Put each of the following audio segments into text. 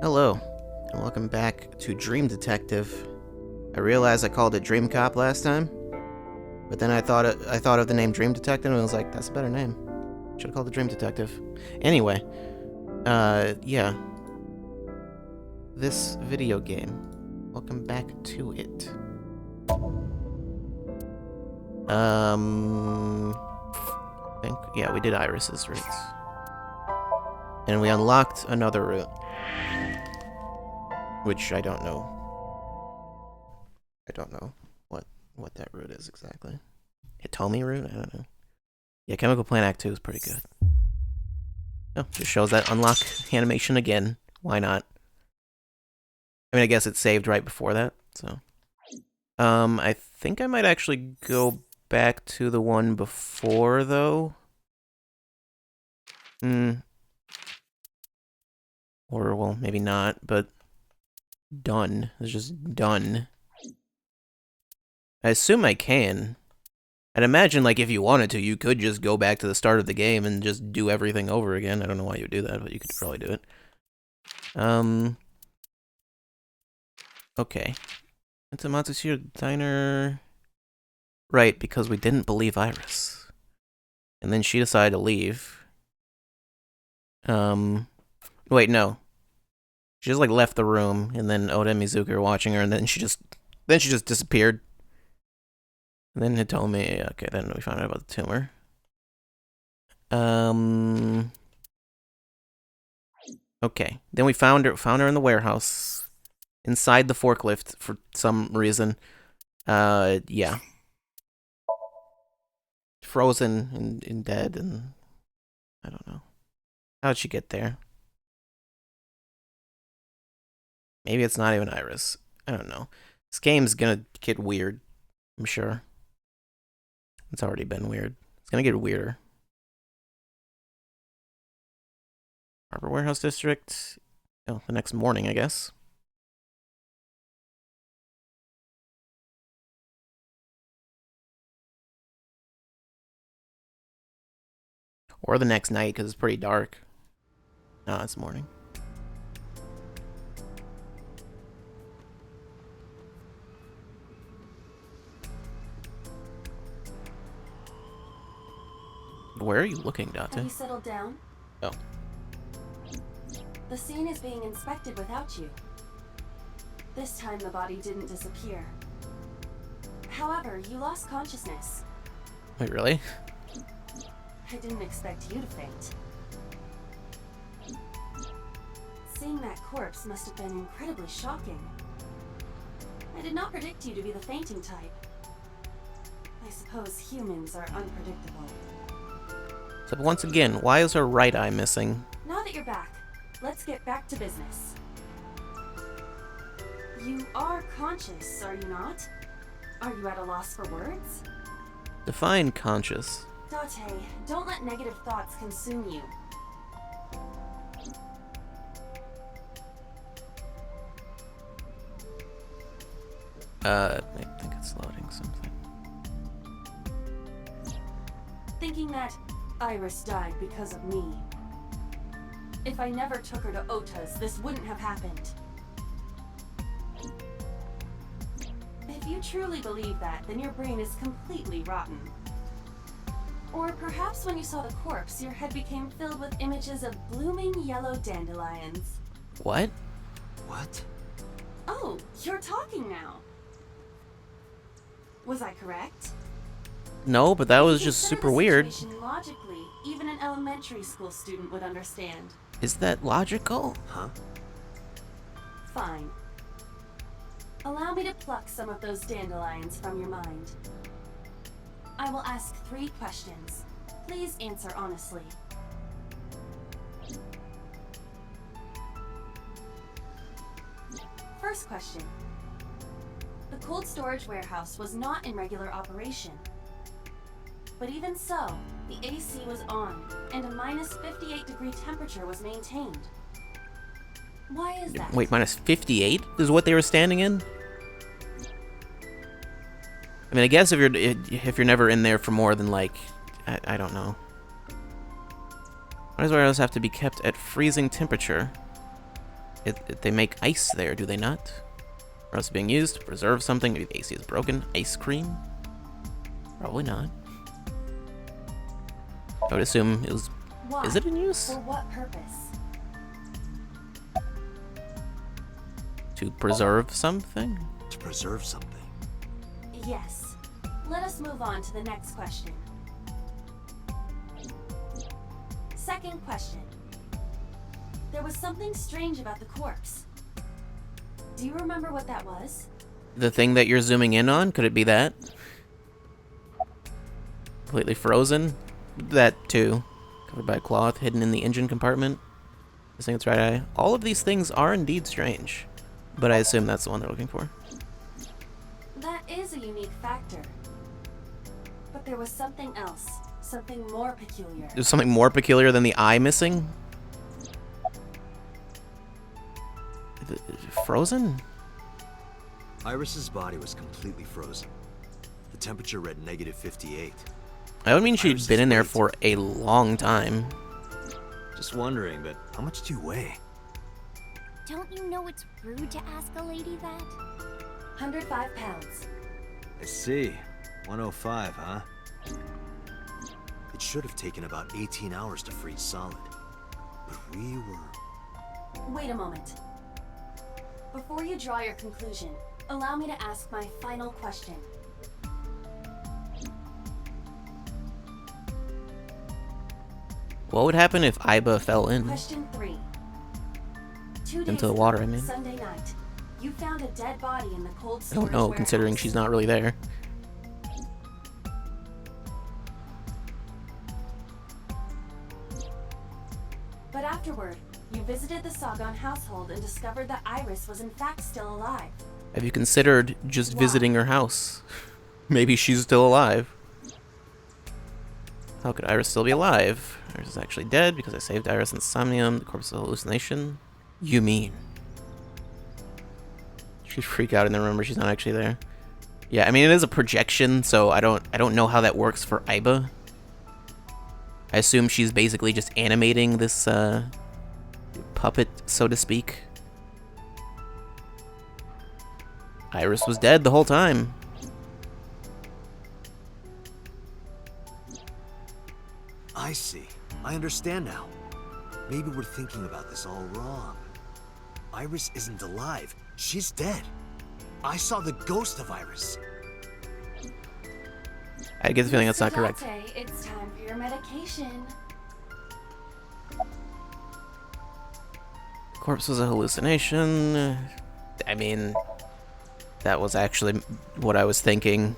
Hello, and welcome back to Dream Detective. I realized I called it Dream Cop last time, but then I thought of the name Dream Detective and I was like, that's a better name. Should have called it Dream Detective. Anyway, yeah. This video game. Welcome back to it. I think, yeah, we did Iris's routes. And we unlocked another route. Which I don't know. I don't know what that route is exactly. Hitomi route? I don't know. Yeah, Chemical Plant Act 2 is pretty good. Oh, just shows that unlock animation again. Why not? I mean, I guess it saved right before that, so. I think I might actually go back to the one before, though. Or, well, maybe not, but done. It's just done. I assume I can. I'd imagine, like, if you wanted to, you could just go back to the start of the game and just do everything over again. I don't know why you would do that, but you could probably do it. Okay. It's a Matsushiro Diner. Right, because we didn't believe Iris. And then she decided to leave. Wait, no. She just, like, left the room, and then Oda and Mizuki were watching her, and then she just disappeared. And then it told me, okay, then we found out about the tumor. Okay. Then we found her in the warehouse. Inside the forklift for some reason. Yeah. Frozen and dead, and I don't know. How'd she get there? Maybe it's not even Iris. I don't know. This game's gonna get weird, I'm sure. It's already been weird. It's gonna get weirder. Harbor Warehouse District. Oh, the next morning, I guess. Or the next night, because it's pretty dark. No, it's morning. Where are you looking, Date? Have you settled down? Oh. The scene is being inspected without you. This time the body didn't disappear. However, you lost consciousness. Wait, really? I didn't expect you to faint. Seeing that corpse must have been incredibly shocking. I did not predict you to be the fainting type. I suppose humans are unpredictable. So once again, why is her right eye missing? Now that you're back, let's get back to business. You are conscious, are you not? Are you at a loss for words? Define conscious. Date, don't let negative thoughts consume you. I think it's loading something. Thinking that Iris died because of me. If I never took her to Ota's, this wouldn't have happened. If you truly believe that, then your brain is completely rotten. Or perhaps when you saw the corpse, your head became filled with images of blooming yellow dandelions. What? What? Oh, you're talking now. Was I correct? No, but that was just super weird. Logically, even an elementary school student would understand. Is that logical? Huh? Fine. Allow me to pluck some of those dandelions from your mind. I will ask 3 questions. Please answer honestly. First question. The cold storage warehouse was not in regular operation. But even so, the AC was on, and a minus 58-degree temperature was maintained. Why is that? Wait, minus 58 is what they were standing in? I mean, I guess if you're never in there for more than, like, I don't know. Why does warehouse have to be kept at freezing temperature? They make ice there, do they not? Or else being used to preserve something. Maybe the AC is broken. Ice cream? Probably not. I would assume it was. Why? Is it in use? For what purpose? To preserve something? To preserve something. Yes. Let us move on to the next question. Second question. There was something strange about the corpse. Do you remember what that was? The thing that you're zooming in on? Could it be that? Completely frozen? That too. Covered by a cloth, hidden in the engine compartment. Missing its right eye. All of these things are indeed strange. But I assume that's the one they're looking for. That is a unique factor. But there was something else. Something more peculiar. There's something more peculiar than the eye missing? Frozen? Iris's body was completely frozen. The temperature read -58. I would mean she'd Iris been is in there way for too a long time. Just wondering, but how much do you weigh? Don't you know it's rude to ask a lady that? 105 pounds. I see. 105, huh? It should have taken about 18 hours to freeze solid. But we were... Wait a moment. Before you draw your conclusion, allow me to ask my final question. What would happen if Iba fell in? Question 3. 2 days Into the ago, water, I mean. Sunday night, you found a dead body in the cold I storage don't know, warehouse. considering she's not really there. But afterward, you visited the Sagan household and discovered that Iris was in fact still alive. Have you considered just Why? visiting her house? Maybe she's still alive. How could Iris still be alive? Iris is actually dead because I saved Iris in Somnium. The corpse is a hallucination. You mean? She'd freak out and then remember she's not actually there. Yeah, I mean it is a projection, so I don't know how that works for Iba. I assume she's basically just animating this puppet, so to speak. Iris was dead the whole time. I see. I understand now. Maybe we're thinking about this all wrong. Iris isn't alive. She's dead. I saw the ghost of Iris. I get the feeling that's not Mr. correct. Date, it's time for your medication. Corpse was a hallucination. I mean, that was actually what I was thinking.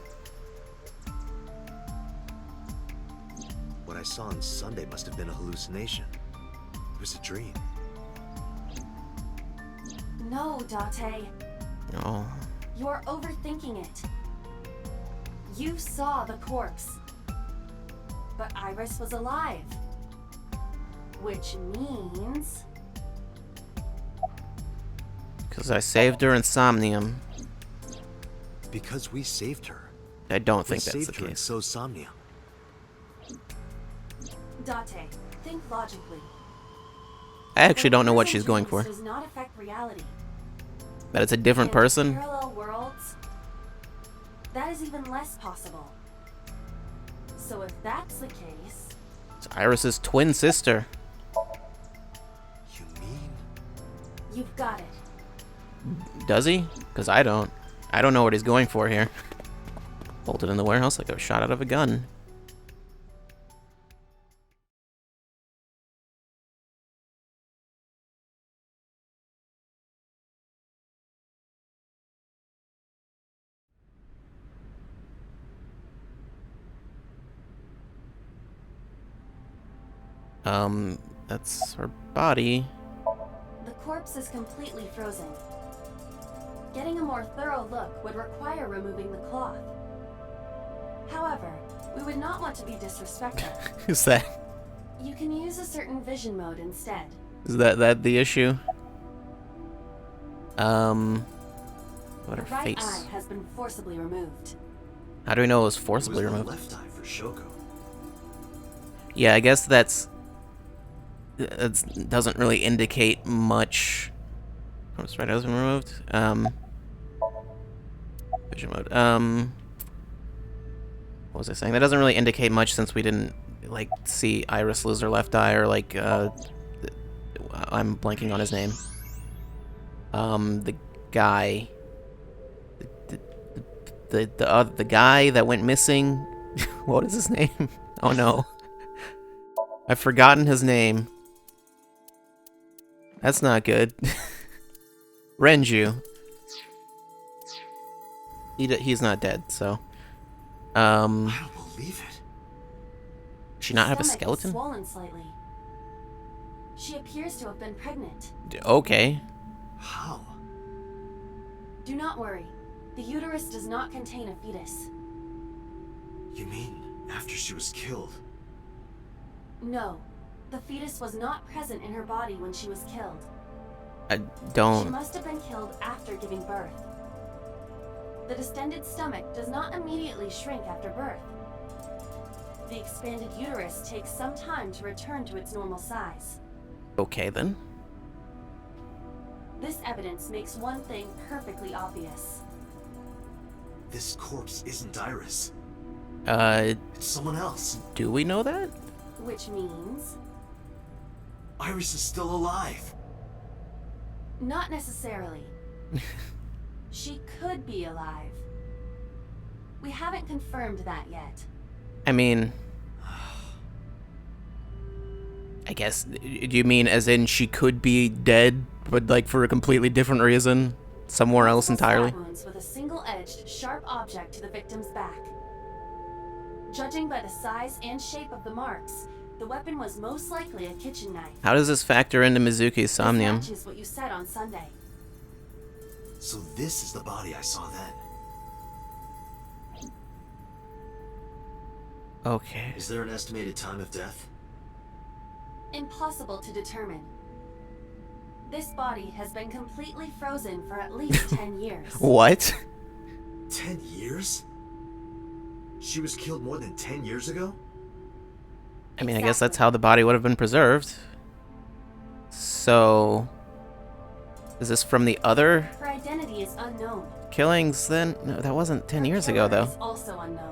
What I saw on Sunday must have been a hallucination. It was a dream. No, Date. Oh, You're overthinking it. You saw the corpse. But Iris was alive. Which means... because I saved her in Somnium. Because we saved her. I don't We think that's the saved her and case. so Somnium. Date, think logically. I actually don't know what Comparison she's going for. Does not affect reality. That it's a different In person? Parallel worlds, that is even less possible. So if that's the case, It's Iris's twin sister. You mean? you've got it. Does he? Because I don't. I don't know what he's going for here. Bolted in the warehouse like a shot out of a gun. That's her body. The corpse is completely frozen. Getting a more thorough look would require removing the cloth. However, we would not want to be disrespectful. Is that You can use a certain vision mode instead. that the issue? What The her right face? eye has been forcibly removed. How do we know it was It was forcibly the removed? left eye for Shoko. Yeah, I guess that doesn't really indicate much Corpse right has been removed. Vision mode. What was I saying? That doesn't really indicate much since we didn't, like, see Iris lose her left eye, or, like, I'm blanking on his name. The guy... The guy that went missing... What is his name? Oh, no. I've forgotten his name. That's not good. Renju. He's not dead, so... I don't believe it. Does she not have a Stomach is skeleton? swollen slightly. She appears to have been pregnant. Okay. How? Do not worry. The uterus does not contain a fetus. You mean after she was killed? No. The fetus was not present in her body when she was killed. I She don't... must have been killed after giving birth. The distended stomach does not immediately shrink after birth. The expanded uterus takes some time to return to its normal size. Okay, then. This evidence makes one thing perfectly obvious. This corpse isn't Iris. Uh, It's someone else. do we know that? Which means... Iris is still alive. not necessarily. She could be alive. We haven't confirmed that yet. I mean... I guess, do you mean as in she could be dead, but like for a completely different reason? Somewhere else Multiple entirely? stab wounds with a single-edged, sharp object to the victim's back. Judging by the size and shape of the marks, the weapon was most likely a kitchen knife. How does this factor into Mizuki's Somnium? This matches what you said on Sunday. So this is the body I saw then. Okay. Is there an estimated time of death? Impossible to determine. This body has been completely frozen for at least 10 years. What? 10 years? She was killed more than 10 years ago? I mean, I guess that's how the body would have been preserved. So... is this from the other Her identity is unknown. killings then? No, that wasn't 10 years ago, Killer though. is also unknown.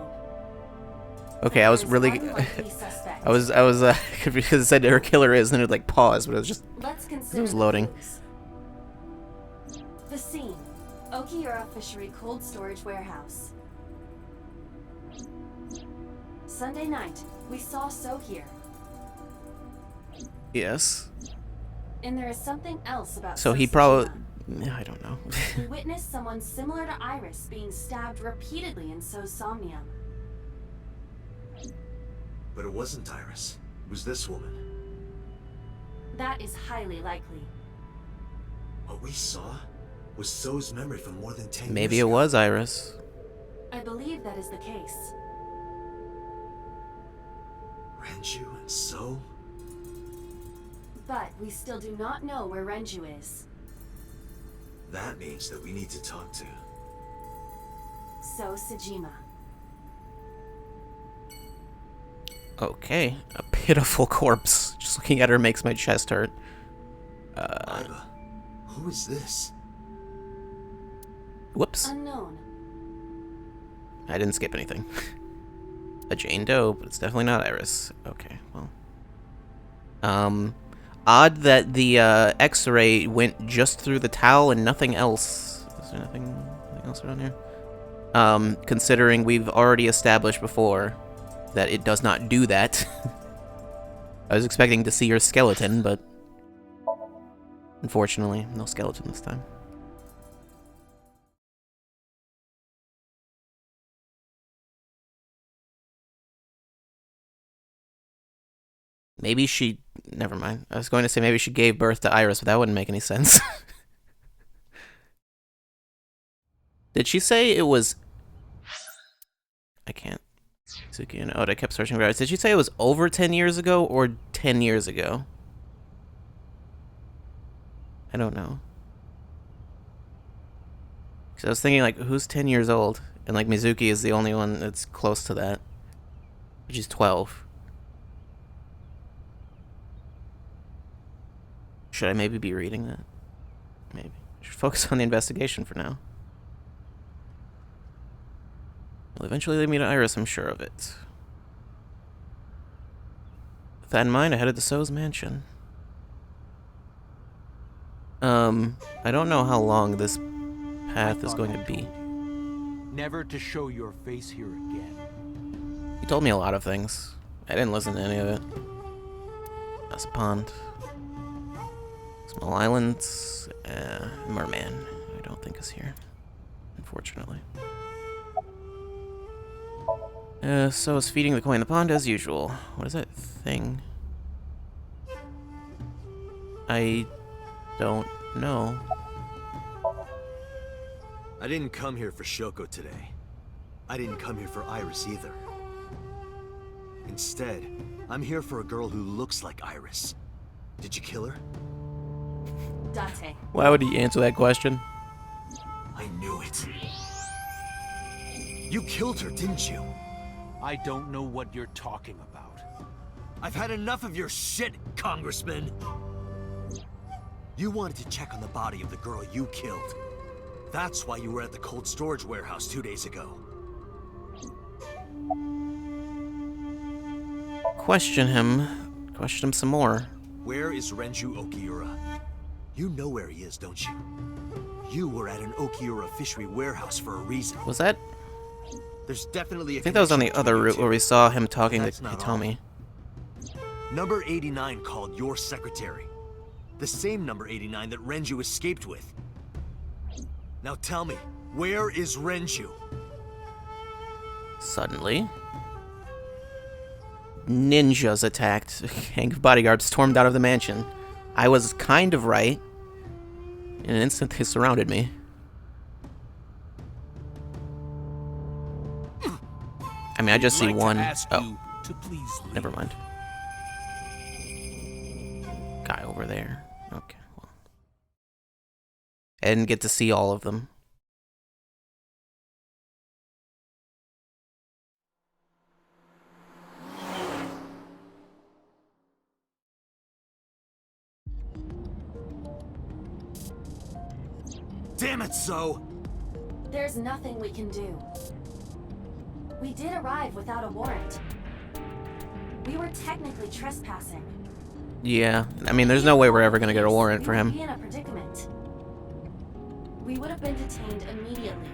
Okay, I was There is really... one likely suspect. I was because it said her killer is, and then it like paused, but it was just... Let's consider was the loading. clues. The scene: Okiura Fishery Cold Storage Warehouse. Sunday night, we saw So here, Yes. and there is something else about. So he Tsushima. probably... I don't know. We witnessed someone similar to Iris being stabbed repeatedly in So's Somnium. But it wasn't Iris. It was this woman. That is highly likely. What we saw was So's memory from more than 10 Maybe years it ago. was Iris. I believe that is the case. Renju and So? But we still do not know where Renju is. That means that we need to talk to. So Sejima. Okay. A pitiful corpse. Just looking at her makes my chest hurt. Iva, who is this? Whoops. Unknown. I didn't skip anything. A Jane Doe, but it's definitely not Iris. Okay, well. Odd that the X-ray went just through the towel and nothing else. Is there nothing else around here? Considering we've already established before that it does not do that. I was expecting to see your skeleton, but unfortunately, no skeleton this time. Maybe she... Never mind. I was going to say maybe she gave birth to Iris, but that wouldn't make any sense. Did she say it was... I can't. Suki and Oda kept searching for Iris. Did she say it was over 10 years ago or 10 years ago? I don't know. Because I was thinking, like, who's 10 years old? And, like, Mizuki is the only one that's close to that. Which is 12. Should I maybe be reading that? Maybe. Should focus on the investigation for now. Will eventually lead me to Iris, I'm sure of it. With that in mind, I headed to So's mansion. I don't know how long this path is going to be. Never to show your face here again. He told me a lot of things. I didn't listen to any of it. That's a pond. Small islands. Merman, I don't think is here. Unfortunately. So is feeding the coin in the pond as usual. What is that thing? I don't know. I didn't come here for Shoko today. I didn't come here for Iris either. Instead, I'm here for a girl who looks like Iris. Did you kill her? Date. Why would he answer that question? I knew it. You killed her, didn't you? I don't know what you're talking about. I've had enough of your shit, Congressman. You wanted to check on the body of the girl you killed. That's why you were at the cold storage warehouse 2 days ago. Question him. Question him some more. Where is Renju Okiura? You know where he is, don't you? You were at an Okiura fishery warehouse for a reason. Was that? There's definitely a I think that was on the connection other between you route two. where we saw him talking to That's not all. Hitomi. Number 89 called your secretary. The same number 89 that Renju escaped with. Now tell me, where is Renju? Suddenly, ninjas attacked. A gang of bodyguards stormed out of the mansion. I was kind of right. In an instant, they surrounded me. I mean, I just see I'd like one. to ask Oh, you to please leave. never mind. Guy over there. Okay, well. I didn't get to see all of them. Damn it, So! There's nothing we can do. We did arrive without a warrant. We were technically trespassing. Yeah, I mean, there's no way we're ever gonna get a warrant for We would him. be in a predicament. We would have been detained immediately.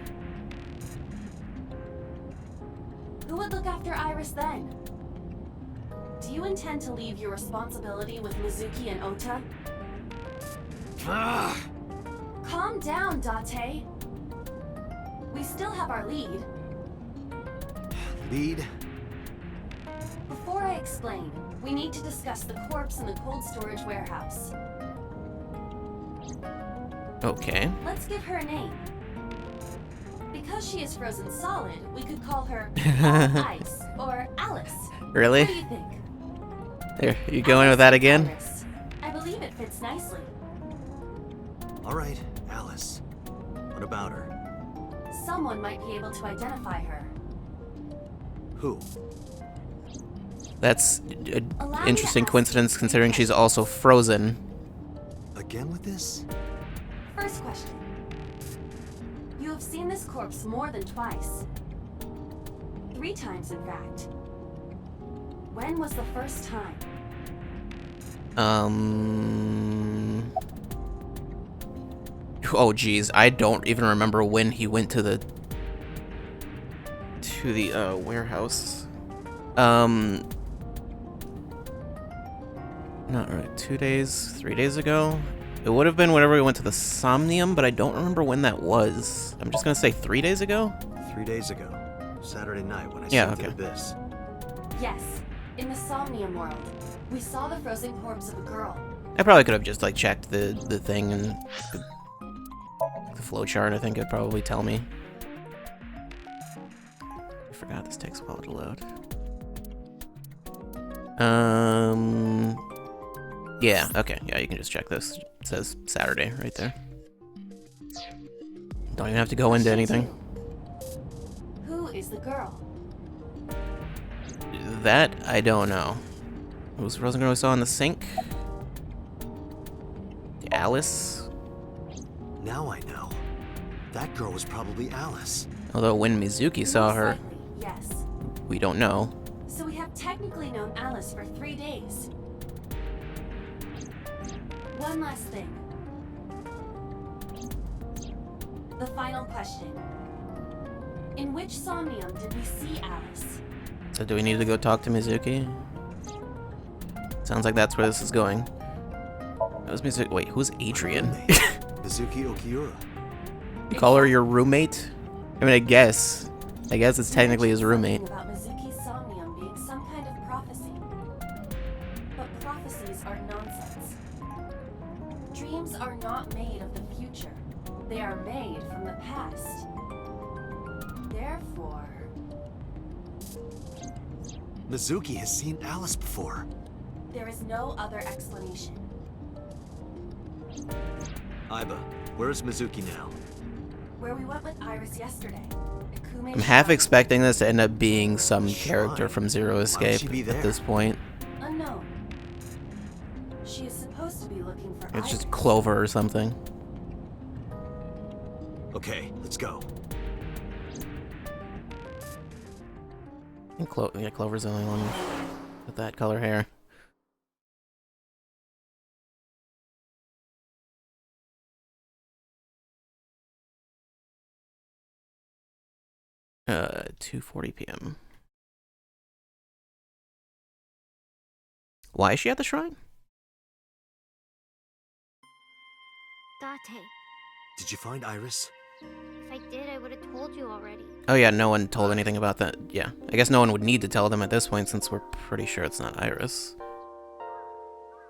Who would look after Iris then? Do you intend to leave your responsibility with Mizuki and Ota? Ah! Calm down, Date. We still have our lead. Lead? Before I explain, we need to discuss the corpse in the cold storage warehouse. Okay. Let's give her a name. Because she is frozen solid, we could call her Ice or Alice. Really? What do you think? There, you going with that again? Iris. I believe it fits nicely. Alright, Alice. What about her? Someone might be able to identify her. Who? That's an Allow me interesting to ask coincidence you considering she's questions. also frozen. Again with this? First question. You have seen this corpse more than twice. 3 times, in fact. When was the first time? Oh geez, I don't even remember when he went to the warehouse. Not right. 2 days, 3 days ago. It would have been whenever we went to the Somnium, but I don't remember when that was. I'm just gonna say 3 days ago. 3 days ago. Saturday night when I Yeah, sent okay. the abyss. Yes, in the Somnium world. We saw the frozen corpse of a girl. I probably could have just like checked the thing and the flowchart. I think it'd probably tell me. I forgot this takes a while to load. Yeah, okay, yeah, you can just check this. It says Saturday right there. Don't even have to go into anything. Who is the girl? That I don't know. Who was the frozen girl we saw in the sink? Alice? Now I know. That girl was probably Alice. Although when Mizuki saw Most her, likely, yes. we don't know. So we have technically known Alice for 3 days. One last thing. The final question. In which Somnium did we see Alice? So do we need to go talk to Mizuki? Sounds like that's where this is going. Who's Mizuki? Wait, who's Adrian? Mizuki Okiura. You call her your roommate? I mean, I guess it's technically his roommate. Something about Mizuki's Somnium being some kind of prophecy. But prophecies are nonsense. Dreams are not made of the future. They are made from the past. Therefore... Mizuki has seen Alice before. there is no other explanation. Aiba, where is Mizuki now? Where we went with Iris yesterday. Ikume I'm half Shrine. expecting this to end up being some Shrine? character from Zero Escape she be at there? this point. Unknown. She is supposed to be looking for It's just Iris. Clover or something. Okay, let's go. I think Clover's the only one with that color hair. 2:40 p.m. Why is she at the shrine? Date, Did you find Iris? if I did, I would have told you already. Oh yeah, no one told anything about that. Yeah, I guess no one would need to tell them at this point since we're pretty sure it's not Iris.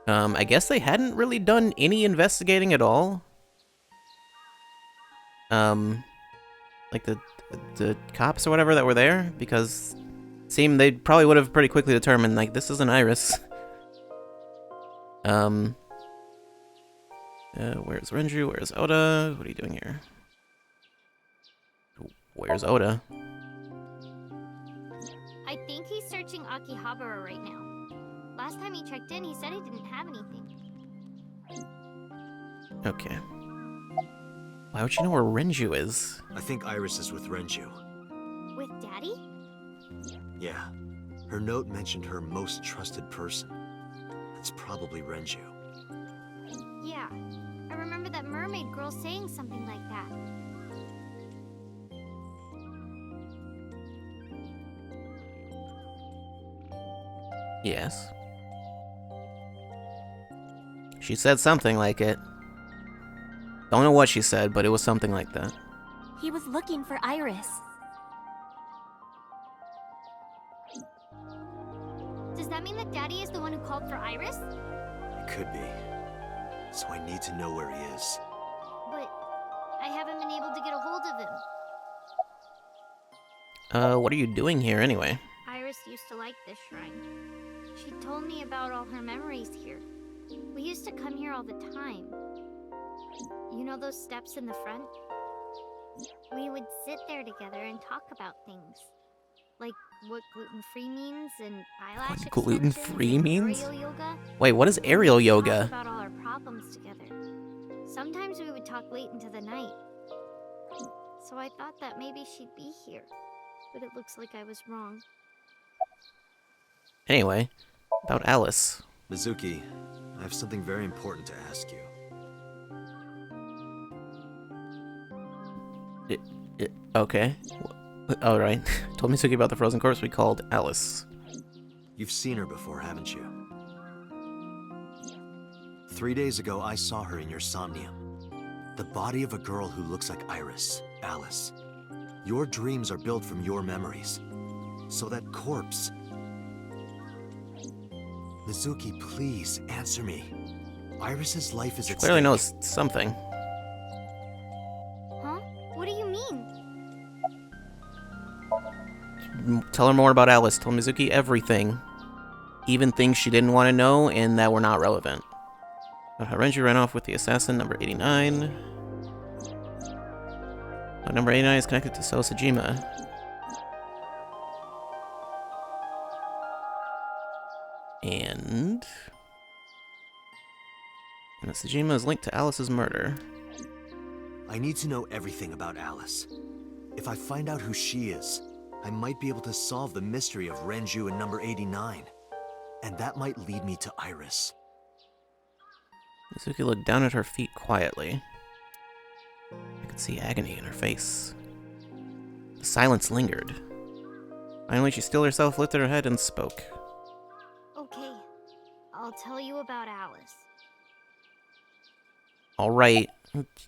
I guess they hadn't really done any investigating at all. Like the cops or whatever that were there, because it seemed they probably would have pretty quickly determined, like, this isn't Iris. Where's Renju? Where's Oda? What are you doing here? Where's Oda? I think he's searching Akihabara right now. Last time he checked in, he said he didn't have anything. Okay. Why would you know where Renju is? I think Iris is with Renju. With Daddy? Yeah. Her note mentioned her most trusted person. That's probably Renju. Yeah. I remember that mermaid girl saying something like that. Yes. She said something like it. Don't know what she said, but it was something like that. He was looking for Iris. Does that mean that Daddy is the one who called for Iris? It could be. So I need to know where he is. But I haven't been able to get a hold of him. What are you doing here anyway? Iris used to like this shrine. She told me about all her memories here. We used to come here all the time. You know those steps in the front? We would sit there together and talk about things. Like what gluten-free means and eyelash What gluten-free extensions and means? aerial yoga. Wait, what is aerial Talk yoga? about all our problems together. Sometimes we would talk late into the night. So I thought that maybe she'd be here. But it looks like I was wrong. Anyway, about Alice. Mizuki, I have something very important to ask you. Okay. Alright. Told Mizuki about the frozen corpse we called Alice. You've seen her before, haven't you? 3 days ago, I saw her in your Somnium. The body of a girl who looks like Iris, Alice. Your dreams are built from your memories. So that corpse... Mizuki, please, answer me. Iris's life is at Clearly stake. knows something. Huh? What do you mean? Tell her more about Alice. Tell Mizuki everything. Even things she didn't want to know and that were not relevant. About how Renju ran off with the assassin, number 89. Number 89 is connected to Sosajima. And Sojima is linked to Alice's murder. I need to know everything about Alice. If I find out who she is, I might be able to solve the mystery of Renju and number 89. And that might lead me to Iris. Mizuki looked down at her feet quietly. I could see agony in her face. The silence lingered. Finally, she stilled herself, lifted her head, and spoke. Okay, I'll tell you about Alice. Alright,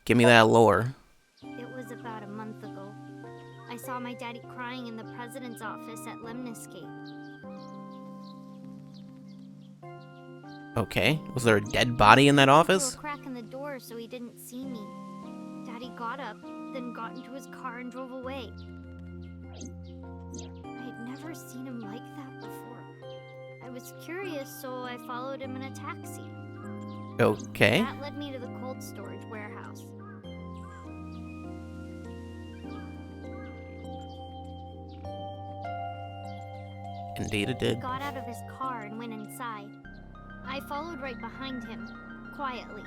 give me that lore. It was about a month ago. I saw my daddy crying in the president's office at Lemniscape. Okay, was there a dead body in that office? Through a crack in the door so he didn't see me. Daddy got up, then got into his car and drove away. I had never seen him like that before. I was curious, so I followed him in a taxi. Okay. That led me to the cold storage warehouse. Indeed it He did. got out of his car and went inside. I followed right behind him, quietly.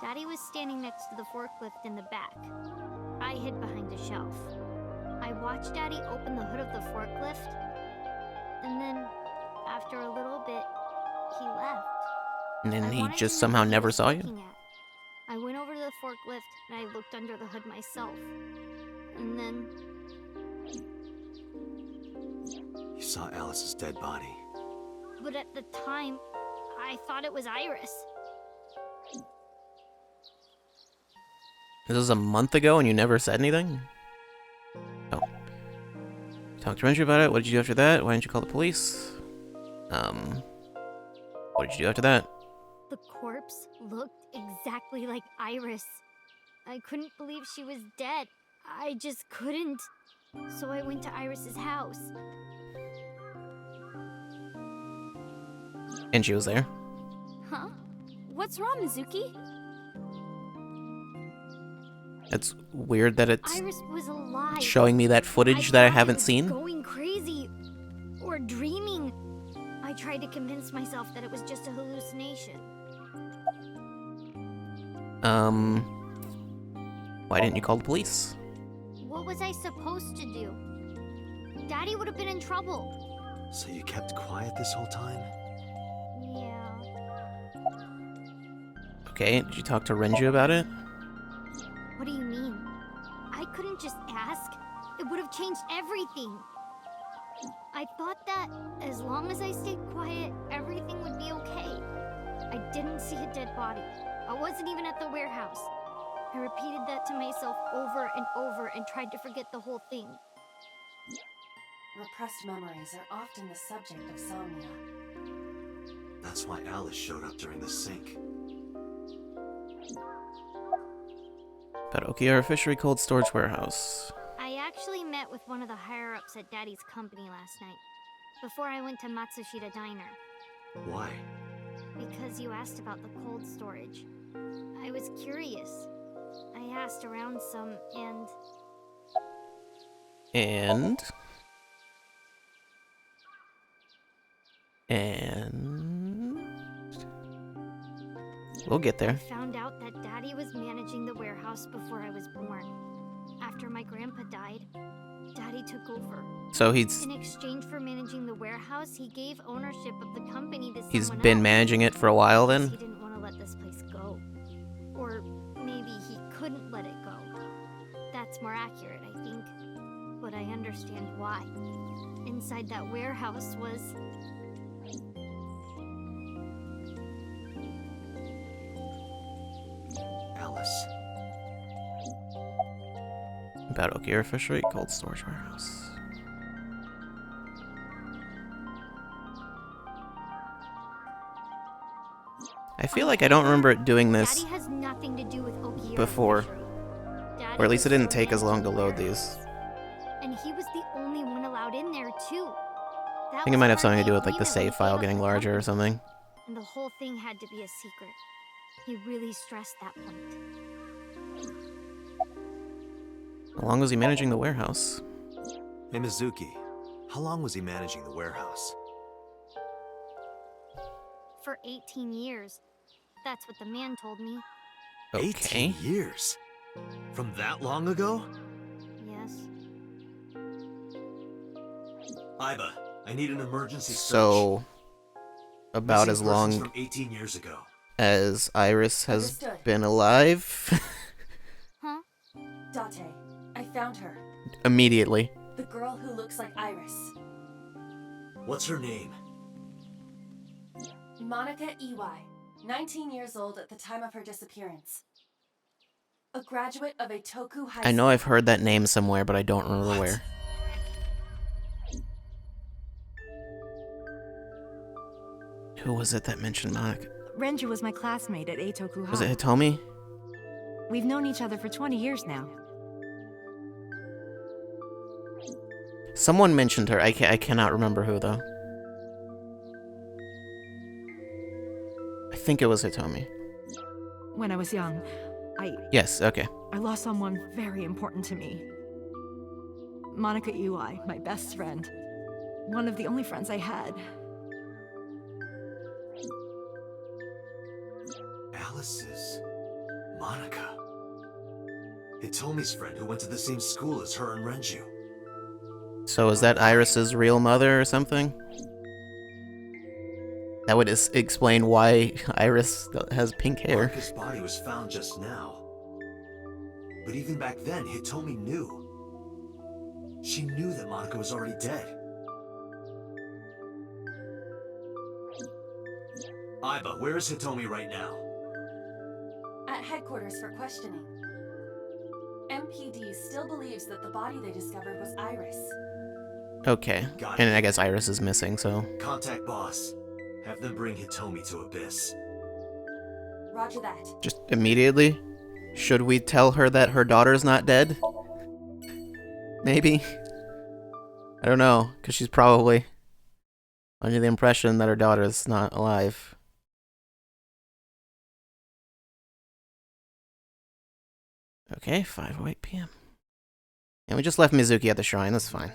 Daddy was standing next to the forklift in the back. I hid behind a shelf. I watched Daddy open the hood of the forklift, and then, after a little bit, he left. And then I he wanted to just know somehow what he never was saw you? looking at. I went over to the forklift and I looked under the hood myself. And then You saw Alice's dead body. but at the time, I thought it was Iris. This was a month ago and you never said anything? Oh. Talked to Renju about it. What did you do after that? Why didn't you call the police? What did you do after that? The corpse looked exactly like Iris. I couldn't believe she was dead. I just couldn't. So I went to Iris's house. And she was there. Huh? What's wrong, Mizuki? It's weird that it's Iris was alive. showing me that footage that I thought haven't was seen. Going crazy or dreaming. I tried to convince myself that it was just a hallucination. Why didn't you call the police? What was I supposed to do? Daddy would have been in trouble. So you kept quiet this whole time? Yeah. Okay, did you talk to Renju about it? What do you mean? I couldn't just ask. It would have changed everything. I thought that as long as I stayed quiet, everything would be okay. I didn't see a dead body. I wasn't even at the warehouse. I repeated that to myself over and over and tried to forget the whole thing. Repressed memories are often the subject of somnia. That's why Alice showed up during the sync. About Okiyara Fishery Cold Storage Warehouse. I actually met with one of the higher-ups at Daddy's company last night, before I went to Matsushita Diner. Why? Because you asked about the cold storage. I was curious. I asked around some, and And we'll get I there. found out that Daddy was managing the warehouse before I was born. After my grandpa died, Daddy took over. So he's In exchange for managing the warehouse, he gave ownership of the company to he's someone been else. managing it for a while Because then. he didn't want to let this place go. Or maybe he couldn't let it go. That's more accurate, I think. But I understand why. Inside that warehouse was... Alice. About Okiyara Fishery Cold Storage Warehouse. I feel like I don't remember it doing this, Daddy has nothing to do with Okiyara before. Fishery. Daddy or at least it was didn't take as still long to managing load the these. warehouse. And he was the only one allowed in there, too. I think it might have something to do with like the save file getting larger or something. And the whole thing had to be a secret. He really stressed that point. How long was he managing the warehouse? Hey, Mizuki. How long was he managing the warehouse? For 18 years. That's what the man told me. Okay. 18 years? From that long ago? Yes. Iba, I need an emergency search. So, about Missing as persons long from 18 years ago. as Iris has Understood. been alive. Huh? Date, I found her. Immediately. The girl who looks like Iris. What's her name? Monica Ey, 19 years old at the time of her disappearance. A graduate of Etoku High School. I know I've heard that name somewhere, but I don't remember What? where. Who was it that mentioned Monica? Renju was my classmate at Eitoku High. Was it Hitomi? We've known each other for 20 years now. Someone mentioned her. I cannot remember who, though. I think it was Hitomi. When I was young, Yes, okay. I lost someone very important to me. Monica Ui, my best friend. One of the only friends I had. Alice's Monica. Hitomi's friend who went to the same school as her and Renju. So is that Iris's real mother or something? That would explain why Iris has pink hair. Monaca's body was found just now. But even back then, Hitomi knew. She knew that Monica was already dead. Iba, where is Hitomi right now? At headquarters for questioning. MPD still believes that the body they discovered was Iris. Okay. Got And it. I guess Iris is missing, so... Contact boss. Have them bring Hitomi to Abyss. Roger that. Just immediately? Should we tell her that her daughter's not dead? Maybe? I don't know, because she's probably under the impression that her daughter's not alive. Okay, 5:08 p.m. And we just left Mizuki at the shrine, that's fine.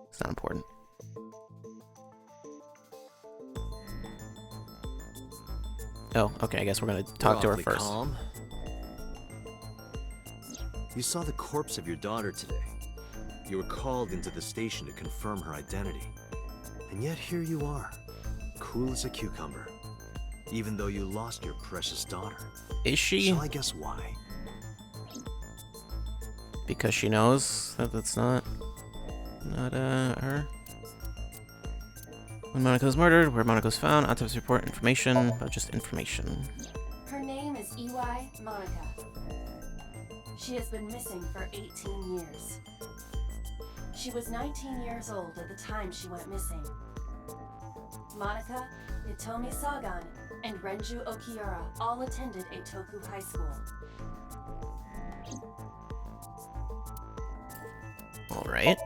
It's not important. Oh, okay, I guess we're gonna talk to her Awfully first. calm. You saw the corpse of your daughter today. You were called into the station to confirm her identity. And yet here you are, cool as a cucumber. Even though you lost your precious daughter. Is she? Shall I guess why? Because she knows that that's not her. When Monica was murdered, where Monica was found, autopsy report, information, but just information. Her name is Ey Monica. She has been missing for 18 years. She was 19 years old at the time she went missing. Monica, Hitomi Sagan, and Renju Okiura all attended Eitoku High School. Alright.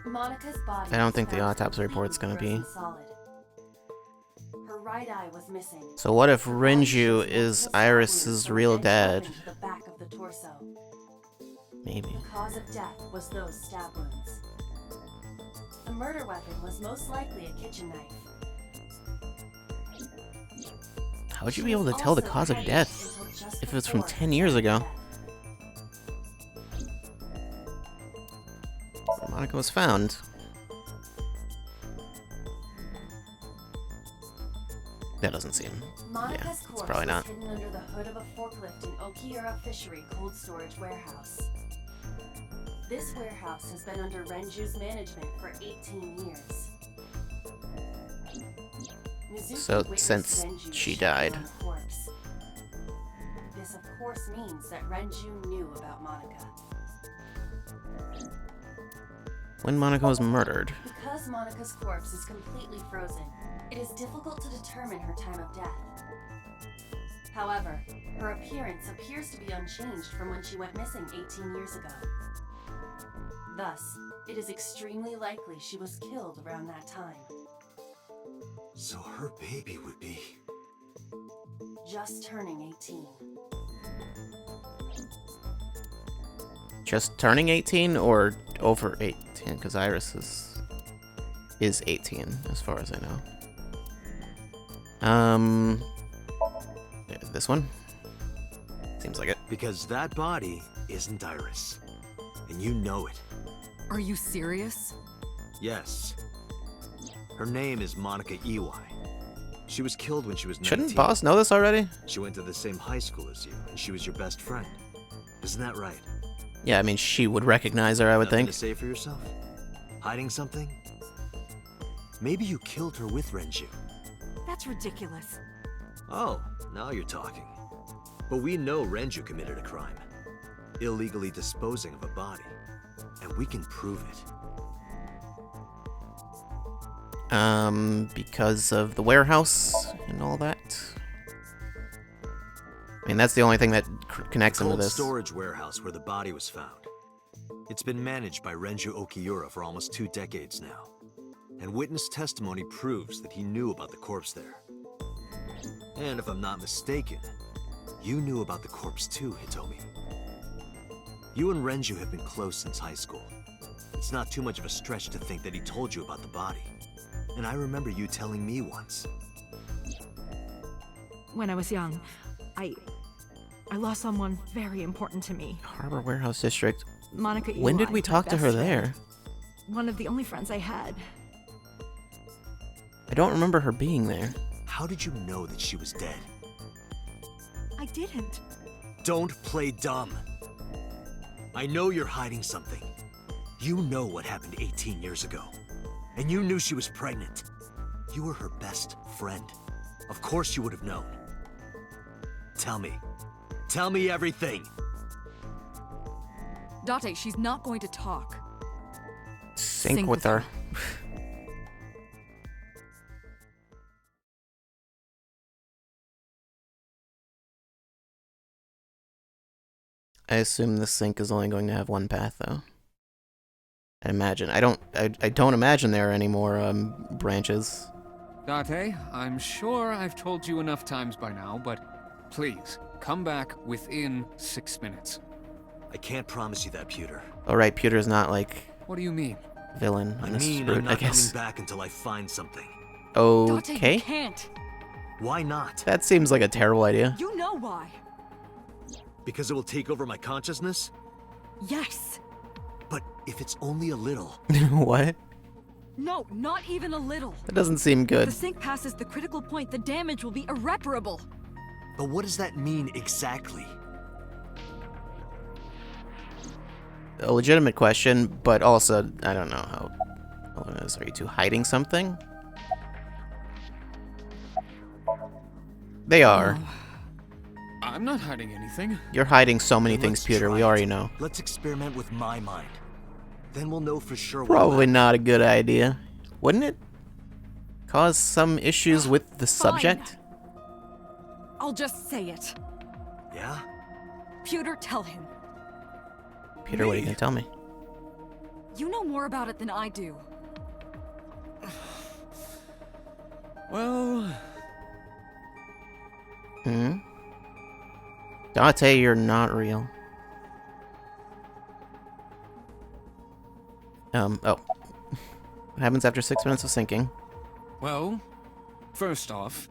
Monica's body. I don't think was the found autopsy completely report's gonna be- frozen solid. Her right eye was missing. So what if Her body Renju shows is multiple Iris's stab wounds real from the dad? neck up into the back of the torso. Maybe. The cause of death was those stab wounds. The murder weapon was most likely a kitchen knife. How would you She be able to was tell the also cause of pregnant death until just if it was from before 10 years her ago? death. Monica was found. That doesn't seem... Monica's it's corpse probably not. was hidden under the hood of a forklift in Okiura Fishery cold storage warehouse. This warehouse has been under Renju's management for 18 years. Mizuki So, witnessed since Renju she shit died. on the corpse. This of course means that Renju knew about Monica. When Monica was murdered. Because Monica's corpse is completely frozen, it is difficult to determine her time of death. However, her appearance appears to be unchanged from when she went missing 18 years ago. Thus, it is extremely likely she was killed around that time. So her baby would be... Just turning 18. Just turning 18 or over 18? Because Iris is... is 18, as far as I know. This one? Seems like it. Because that body isn't Iris. And you know it. Are you serious? Yes. Her name is Monica Ely. She was killed when she was 19. Shouldn't Boss know this already? She went to the same high school as you, and she was your best friend. Isn't that right? Yeah, I mean, she would recognize her, I would Nothing think. to say for yourself? Hiding something? Maybe you killed her with Renju. That's ridiculous. Oh, now you're talking. But we know Renju committed a crime. Illegally disposing of a body. And we can prove it. Because of the warehouse and all that. I mean, that's the only thing that connects him to Cold this. storage warehouse where the body was found. It's been managed by Renju Okiura for almost 2 decades now. And witness testimony proves that he knew about the corpse there. And if I'm not mistaken, you knew about the corpse too, Hitomi. You and Renju have been close since high school. It's not too much of a stretch to think that he told you about the body. And I remember you telling me once. When I was young, I lost someone very important to me. Harbor Warehouse District. Monica Ely, When did we my talk to her best there? friend. One of the only friends I had. I don't remember her being there. How did you know that she was dead? I didn't. Don't play dumb. I know you're hiding something. You know what happened 18 years ago. And you knew she was pregnant. You were her best friend. Of course you would have known. Tell me. Tell me everything. Date, she's not going to talk. Sync with her. I assume the sync is only going to have one path, though. I imagine. I don't imagine there are any more branches. Date, I'm sure I've told you enough times by now, but please, come back within 6 minutes. I can't promise you that, Pewter. Oh right, Pewter's not like What do you mean? villain I on this mean, route, I'm I not guess. coming back until I find something. Date, you Okay. can't. Why not? That seems like a terrible idea. You know why. Because it will take over my consciousness? Yes. But if it's only a little... What? No, not even a little. That doesn't seem If good. the sync passes the critical point, the damage will be irreparable. But what does that mean exactly? A legitimate question, but also, I don't know how it is. Are you two hiding something? They are. I'm not hiding anything. You're hiding so many Then things, let's Pewter. try We it. already know. Let's experiment with my mind. Then we'll know for sure what Probably happened. not a good idea. Wouldn't it cause some issues with the subject? I'll just say it. Yeah? Pewter, tell him. Peter, what are you gonna tell me? You know more about it than I do. Well, Hmm? Date, you're not real. Oh. What happens after 6 minutes of syncing? well, first off,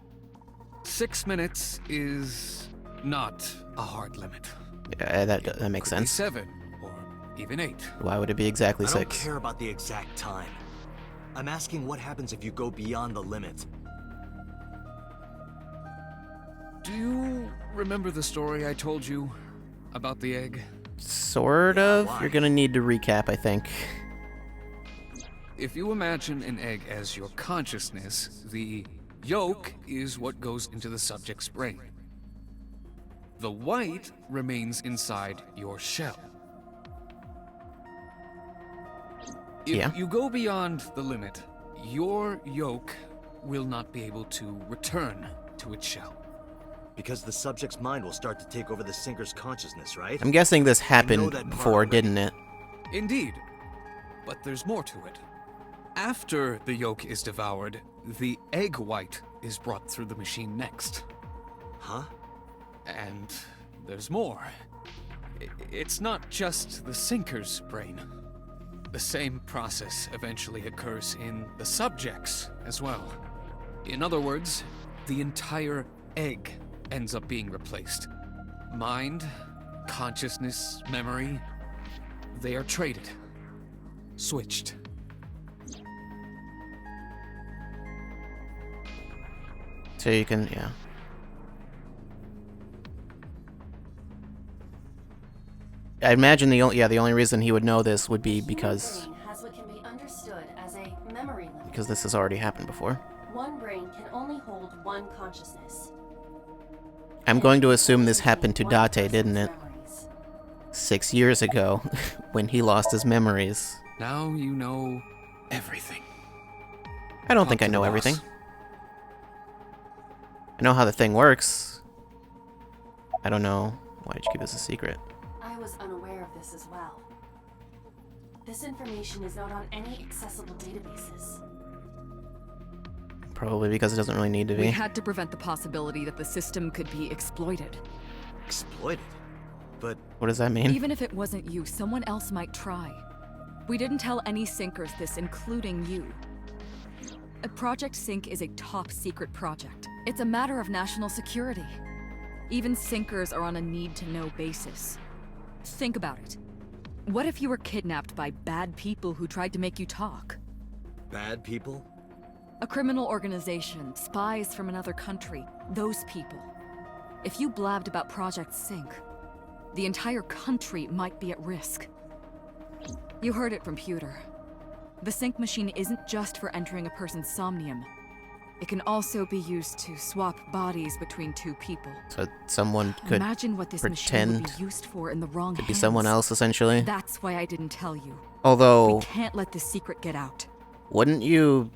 6 minutes is not a hard limit. Yeah, that makes Could be sense. 7 or even 8. Why would it be exactly I don't 6? care about the exact time. I'm asking what happens if you go beyond the limit. Do you remember the story I told you about the egg? Sort Yeah, of. why? You're gonna need to recap, I think. If you imagine an egg as your consciousness, the yolk is what goes into the subject's brain. The white remains inside your shell. If Yeah. you go beyond the limit, your yolk will not be able to return to its shell. Because the subject's mind will start to take over the sinker's consciousness, right? I'm guessing this know happened that part before, already. didn't it? Indeed. But there's more to it. After the yolk is devoured, the egg white is brought through the machine next. Huh? And there's more. It's not just the sinker's brain. the same process eventually occurs in the subjects as well. In other words, the entire egg ends up being replaced. Mind, consciousness, memory, they are traded. Switched. So you can, yeah. I imagine the only reason he would know this would be because Human brain has what can be understood as a memory limit. because this has already happened before. One brain can only hold one consciousness. I'm going to assume this happened to One Date, didn't it? person's memories. 6 years ago, when he lost his memories. Now you know everything. I don't Talk think I to the know boss. everything. I know how the thing works. I don't know. Why did you keep this a secret? I was unaware of this as well. This information is not on any accessible databases. Probably because it doesn't really need to We be. had to prevent the possibility that the system could be exploited. Exploited? But What does that mean? Even if it wasn't you, someone else might try. We didn't tell any Syncers this, including you. Project Sync is a top-secret project. It's a matter of national security. Even Syncers are on a need-to-know basis. Think about it. What if you were kidnapped by bad people who tried to make you talk? bad people? A criminal organization, spies from another country, those people. If you blabbed about Project Sync, the entire country might be at risk. You heard it from Pewter. The Sync machine isn't just for entering a person's Somnium. It can also be used to swap bodies between two people. So someone could Imagine what this machine would pretend be used for in the wrong to be hands. someone else, essentially. That's why I didn't tell you. Although, We can't let this secret get out. wouldn't you...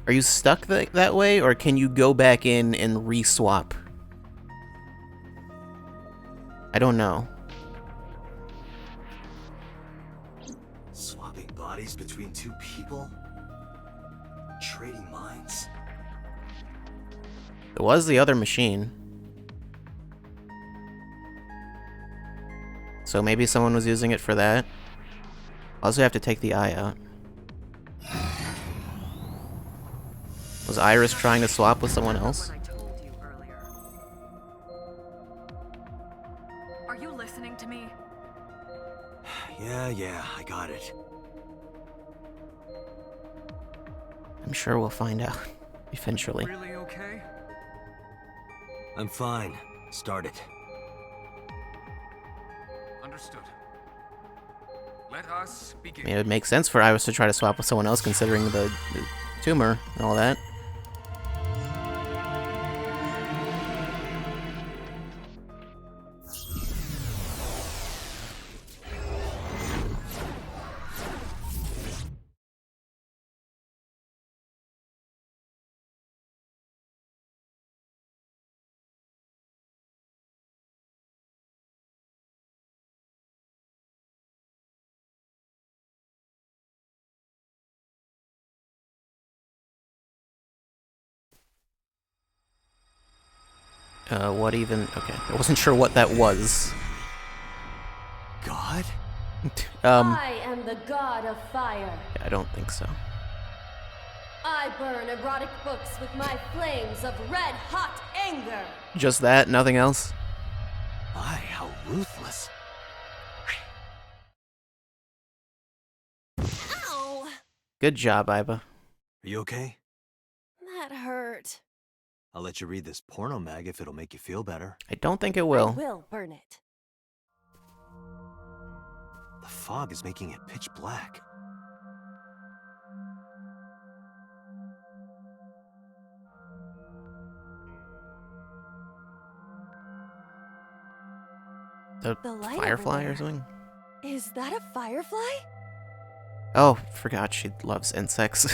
Are you stuck that way, or can you go back in and re-swap? I don't know. Swapping bodies between two people? Trading minds? There was the other machine. So maybe someone was using it for that. Also have to take the eye out. Was Iris trying to swap with someone else? Are you listening to me? Yeah, I got it. I'm sure we'll find out eventually. Really okay? I'm fine. Start it. Understood. Let us I begin. mean, it would make sense for Iris to try to swap with someone else, considering the tumor and all that. What even? Okay, I wasn't sure what that was. God? I am the god of fire. I don't think so. I burn erotic books with my flames of red-hot anger. Just that, nothing else? How ruthless. Ow! Good job, Iba. Are you okay? That hurt. I'll let you read this porno mag if it'll make you feel better. I don't think it I will. will burn it. The fog is making it pitch black. The light Firefly over or something? Is that a firefly? Oh, forgot she loves insects.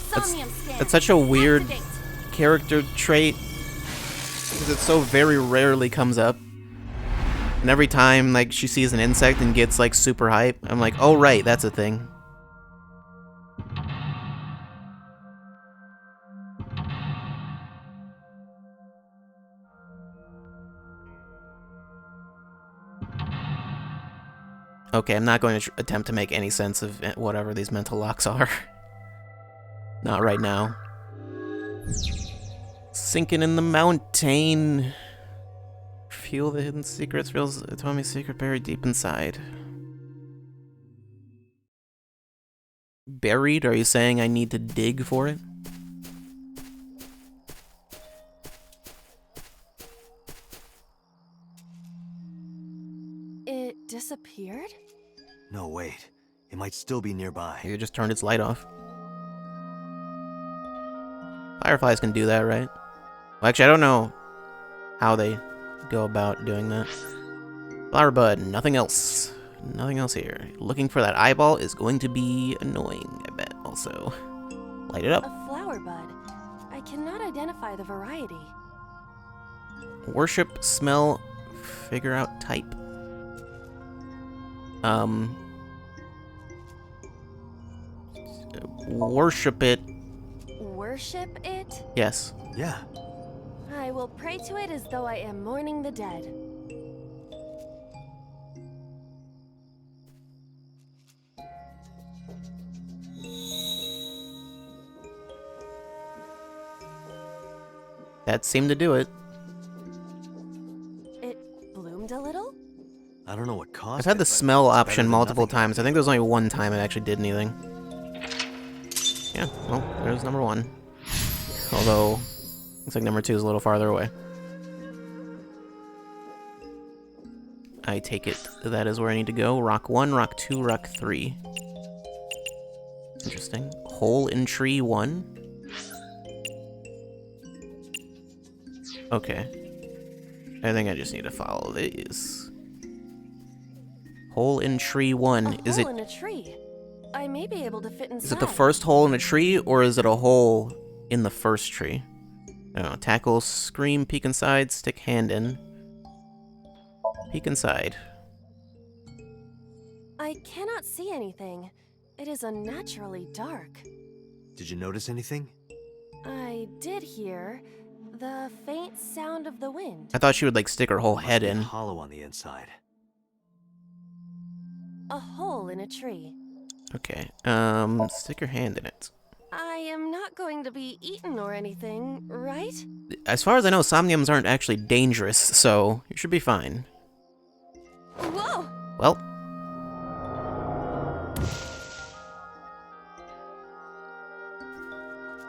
Somnium scan. That's such a weird Activate. character trait, because it so very rarely comes up. And every time like she sees an insect and gets like super hype, I'm like, oh right, that's a thing. Okay, I'm not going to attempt to make any sense of whatever these mental locks are. Not right now. Sinking in the mountain. Feel the hidden secrets, reveals Tommy's secret buried deep inside. Buried? Are you saying I need to dig for it? It disappeared? No, wait. It might still be nearby. You just turned its light off. Fireflies can do that, right? Well, actually, I don't know how they go about doing that. Flower bud, nothing else. Nothing else here. Looking for that eyeball is going to be annoying, I bet. Also, light it up. A flower bud. I cannot identify the variety. Worship, smell, figure out type. Worship it. Worship it? Yes. Yeah. I will pray to it as though I am mourning the dead. That seemed to do it. It bloomed a little? I don't know what caused I've had it, the but smell it's option better than multiple nothing. times. I think there was only one time it actually did anything. Yeah, well, there's number 1. Although, looks like number 2 is a little farther away. I take it that is where I need to go. Rock 1, Rock 2, Rock 3. Interesting. Hole in tree 1. Okay. I think I just need to follow these. Hole in tree 1. A hole in a tree. I may be able to fit inside. Is it the first hole in a tree, or is it a hole in the first tree? I don't know. Tackle, scream, peek inside, stick hand in. Peek inside. I cannot see anything. It is unnaturally dark. Did you notice anything? I did hear the faint sound of the wind. I thought she would, like, stick her whole head Must be in. hollow on the inside. A hole in a tree. Okay. Stick your hand in it. I am not going to be eaten or anything, right? As far as I know, somniums aren't actually dangerous, so you should be fine. Whoa! Well.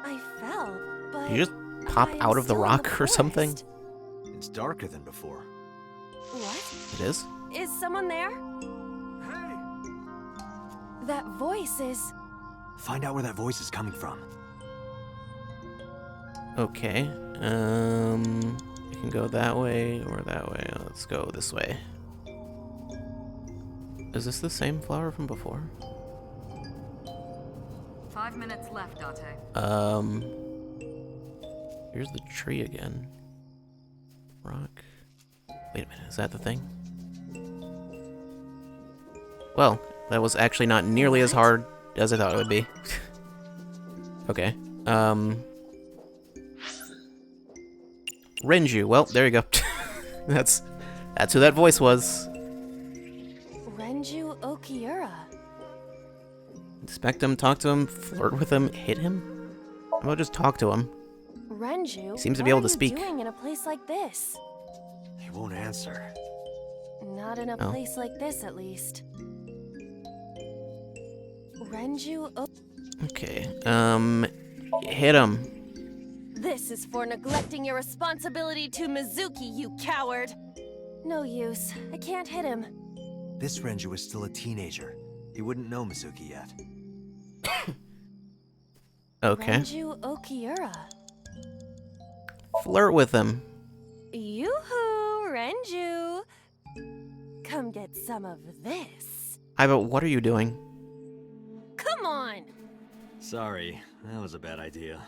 I fell, but Did you just pop I am out of the still in rock or something? forest. It's darker than before. What? It is? Is someone there? Hey! That voice is... Find out where that voice is coming from. Okay. You can go that way or that way. Let's go this way. Is this the same flower from before? 5 minutes left, Date. Here's the tree again. Rock. Wait a minute, is that the thing? Well, that was actually not nearly as hard as I thought it would be. Okay. Renju. Well, there you go. That's who that voice was. Renju Okiura. Inspect him, talk to him, flirt with him, hit him? How about just talk to him? Renju, He seems to be what able to are speak. you doing in a place like this? He won't answer. Not in a Oh. place like this, at least. Renju Okay. Hit him. This is for neglecting your responsibility to Mizuki, you coward! No use. I can't hit him. This Renju is still a teenager. He wouldn't know Mizuki yet. Okay. Renju Okiura. Flirt with him. Yoo-hoo, Renju! Come get some of this. But what are you doing? Come on! Sorry, that was a bad idea.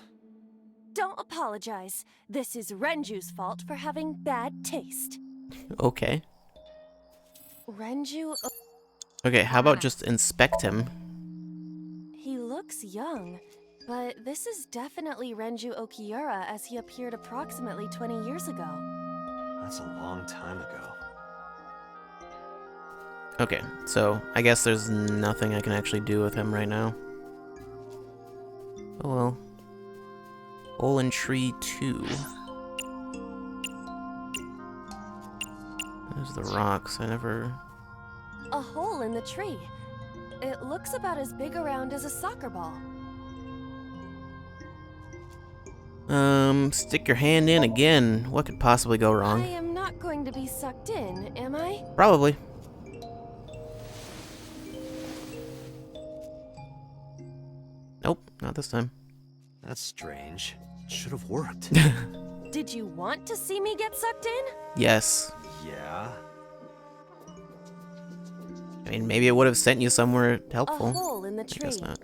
Don't apologize. This is Renju's fault for having bad taste. Okay. Renju... Okay, how about just inspect him? He looks young, but this is definitely Renju Okiura as he appeared approximately 20 years ago. That's a long time ago. Okay, so I guess there's nothing I can actually do with him right now. Oh well. Hole in tree 2. There's the rocks. I never... A hole in the tree. It looks about as big around as a soccer ball. Stick your hand in again. What could possibly go I wrong? am not going to be sucked in, am I? Probably. Nope, not this time. That's strange. It should have worked. Did you want to see me get sucked in? Yes. Yeah. I mean, maybe it would have sent you somewhere A helpful. hole in the I tree. guess not.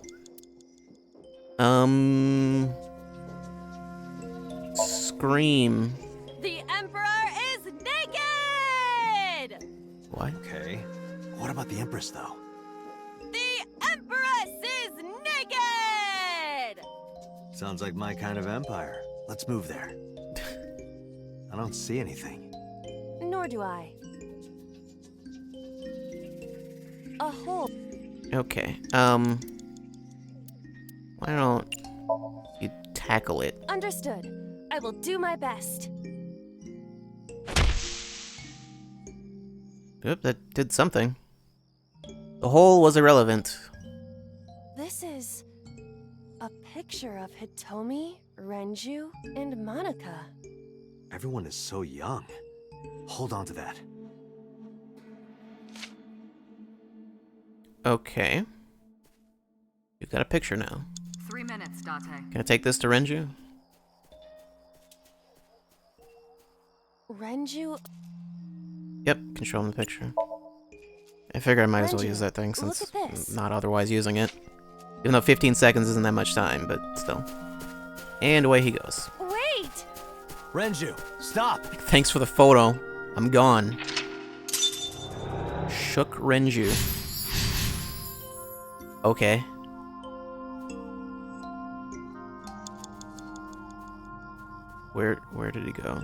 Scream. The Emperor is naked! What? Okay. What about the Empress, though? The Empress is naked! Sounds like my kind of empire. Let's move there. I don't see anything. Nor do I. A hole. Okay. Why don't you tackle it? Understood. I will do my best. Yep, that did something. The hole was irrelevant. This is a picture of Hitomi, Renju, and Monica. Everyone is so young. Hold on to that. Okay. You've got a picture now. 3 minutes, Date. Can I take this to Renju? Renju. Yep, can show him the picture. I figure I might as well Renju, use that thing look since at this. I'm not otherwise using it. Even though 15 seconds isn't that much time, but still. And away he goes. Wait! Renju, stop! Thanks for the photo. I'm gone. Shook Renju. Okay. Where did he go?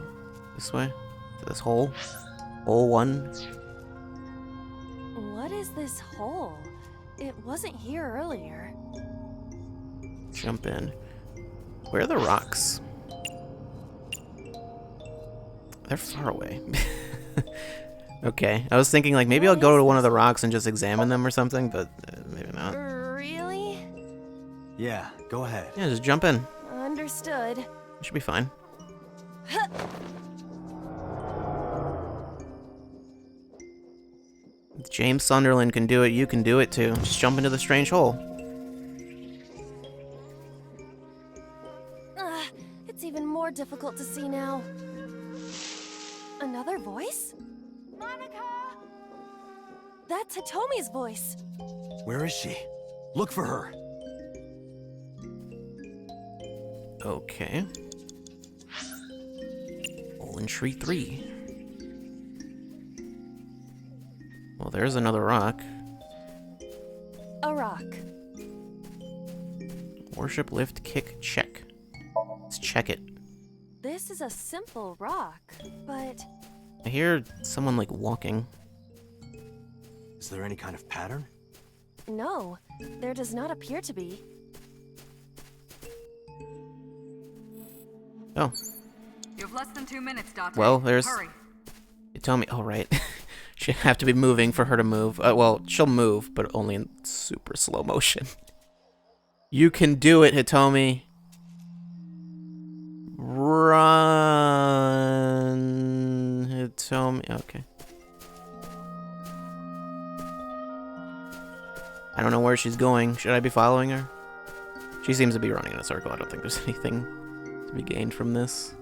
This way? To this hole? Hole 1? What is this hole? It wasn't here earlier. Jump in. Where are the rocks? They're far away. Okay, I was thinking like maybe I'll go to one of the rocks and just examine them or something, but maybe not. Really? Yeah, go ahead. Yeah, just jump in. Understood. It should be fine. If James Sunderland can do it, you can do it too. Just jump into the strange hole. It's even more difficult to see now. Another voice? Monica! That's Hitomi's voice. Where is she? Look for her. Okay. Hole in tree 3. Well, there's another rock. A rock. Worship, lift, kick, check. Let's check it. This is a simple rock, but I hear someone like walking. Is there any kind of pattern? no, there does not appear to be. Oh, You have less than 2 minutes, Date. well, there's... Hurry. You tell me. Oh, right. She'd have to be moving for her to move. Well, she'll move, but only in super slow motion. You can do it, Hitomi. Run, Hitomi. Okay. I don't know where she's going. Should I be following her? She seems to be running in a circle. I don't think there's anything to be gained from this.